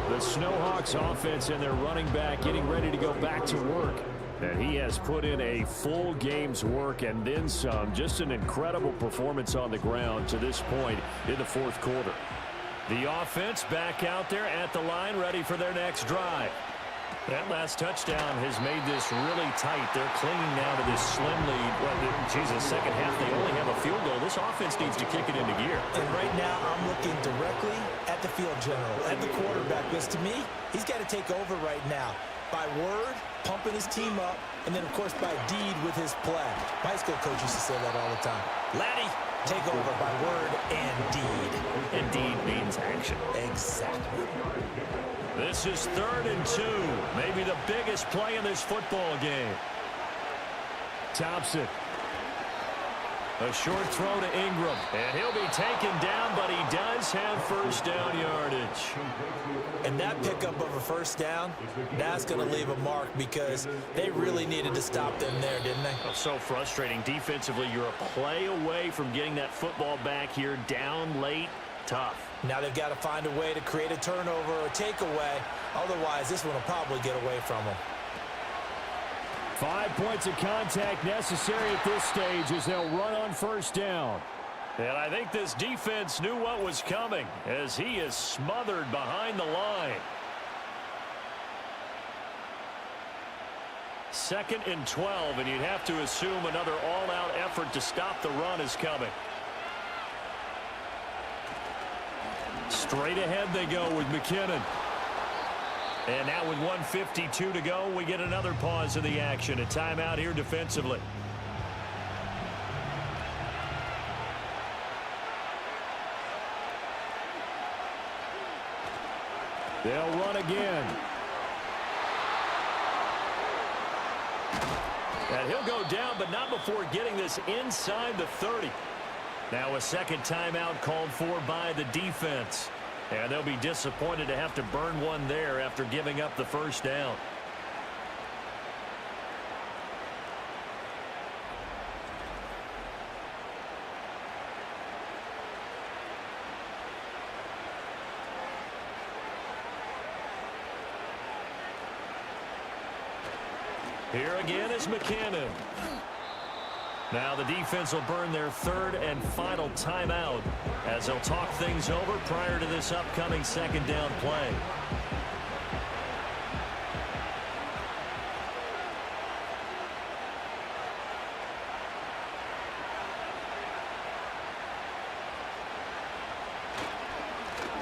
The Snowhawks offense and their running back getting ready to go back to work. And he has put in a full game's work and then some. Just an incredible performance on the ground to this point in the fourth quarter. The offense back out there at the line, ready for their next drive. That last touchdown has made this really tight. They're clinging now to this slim lead. Well, Jesus, second half, they only have a field goal. This offense needs to kick it into gear. And right now, I'm looking directly at the field general, at the quarterback, because to me, he's got to take over right now. By word, pumping his team up, and then, of course, by deed with his play. My high school coach used to say that all the time. Laddie, take over by word and deed. And deed means action. Exactly. This is 3rd and 2. Maybe the biggest play in this football game. Thompson. A short throw to Ingram. And he'll be taken down, but he does have first down yardage. And that pickup of a first down, that's going to leave a mark because they really needed to stop them there, didn't they? Oh, so frustrating. Defensively, you're a play away from getting that football back here. Down late, tough. Now they've got to find a way to create a turnover or takeaway. Otherwise, this one will probably get away from them. 5 points of contact necessary at this stage as they'll run on first down. And I think this defense knew what was coming as he is smothered behind the line. 2nd and 12, and you'd have to assume another all-out effort to stop the run is coming. Straight ahead they go with McKinnon. And now with 1:52 to go, we get another pause in the action. A timeout here defensively. They'll run again. And he'll go down, but not before getting this inside the 30. Now a second timeout called for by the defense. And they'll be disappointed to have to burn one there after giving up the first down. Here again is McKinnon. Now the defense will burn their 3rd and final timeout as they'll talk things over prior to this upcoming second down play.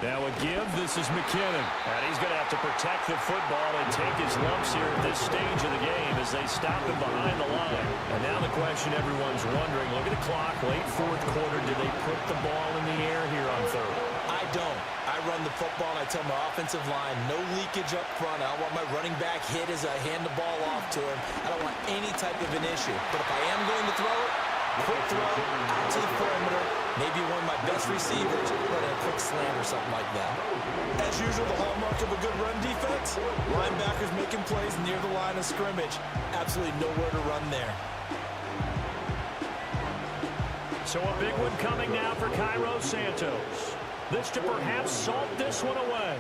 Now a give, this is McKinnon. And he's going to have to protect the football and take his lumps here at this stage of the game as they stop him behind the line. And now the question everyone's wondering, look at the clock, late 4th quarter, do they put the ball in the air here on 3rd? I don't. I run the football and I tell my offensive line, no leakage up front. I don't want my running back hit as I hand the ball off to him. I don't want any type of an issue. But if I am going to throw it, quick throw out to the perimeter, maybe one of my best receivers, but a quick slant or something like that. As usual, the hallmark of a good run defense, linebackers making plays near the line of scrimmage. Absolutely nowhere to run there. So a big one coming now for Cairo Santos. This to perhaps salt this one away.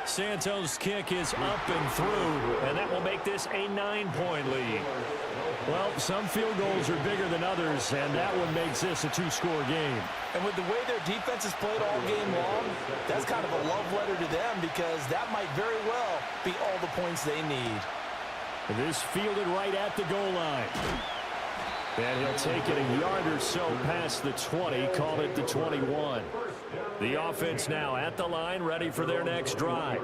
Santos' kick is up and through, and that will make this a 9-point lead. Well, some field goals are bigger than others, and that one makes this a 2-score game. And with the way their defense has played all game long, that's kind of a love letter to them because that might very well be all the points they need. This fielded right at the goal line. And he'll take it a yard or so past the 20, call it the 21. The offense now at the line, ready for their next drive.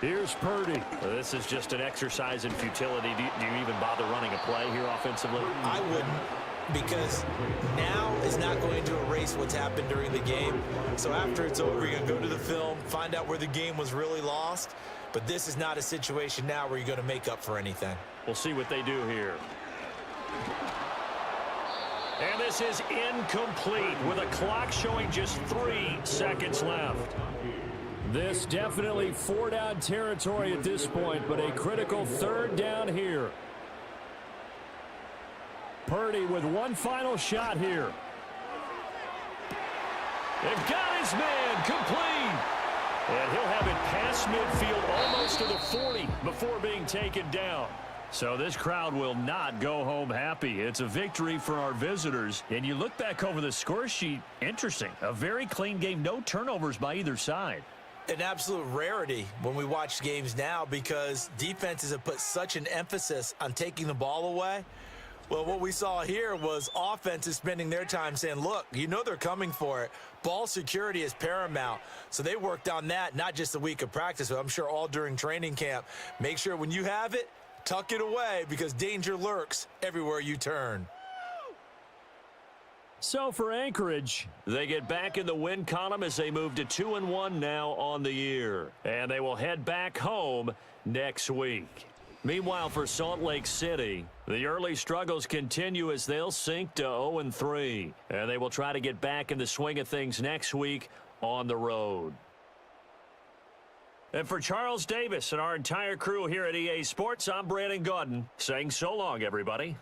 Here's Purdy. This is just an exercise in futility. Do you even bother running a play here offensively? I wouldn't, because now is not going to erase what's happened during the game. So after it's over, you're going to go to the film, find out where the game was really lost. But this is not a situation now where you're going to make up for anything. We'll see what they do here. And this is incomplete with a clock showing just 3 seconds left. This definitely 4-down territory at this point, but a critical 3rd down here. Purdy with one final shot here. And got his man complete. And he'll have it past midfield almost to the 40 before being taken down. So this crowd will not go home happy. It's a victory for our visitors. And you look back over the score sheet, interesting. A very clean game, no turnovers by either side. An absolute rarity when we watch games now because defenses have put such an emphasis on taking the ball away. Well, what we saw here was offenses spending their time saying, look, you know they're coming for it. Ball security is paramount. So they worked on that, not just a week of practice, but I'm sure all during training camp. Make sure when you have it, tuck it away because danger lurks everywhere you turn. So for Anchorage, they get back in the win column as they move to 2-1 now on the year. And they will head back home next week. Meanwhile, for Salt Lake City, the early struggles continue as they'll sink to 0-3. And they will try to get back in the swing of things next week on the road. And for Charles Davis and our entire crew here at EA Sports, I'm Brandon Gaudin saying so long, everybody.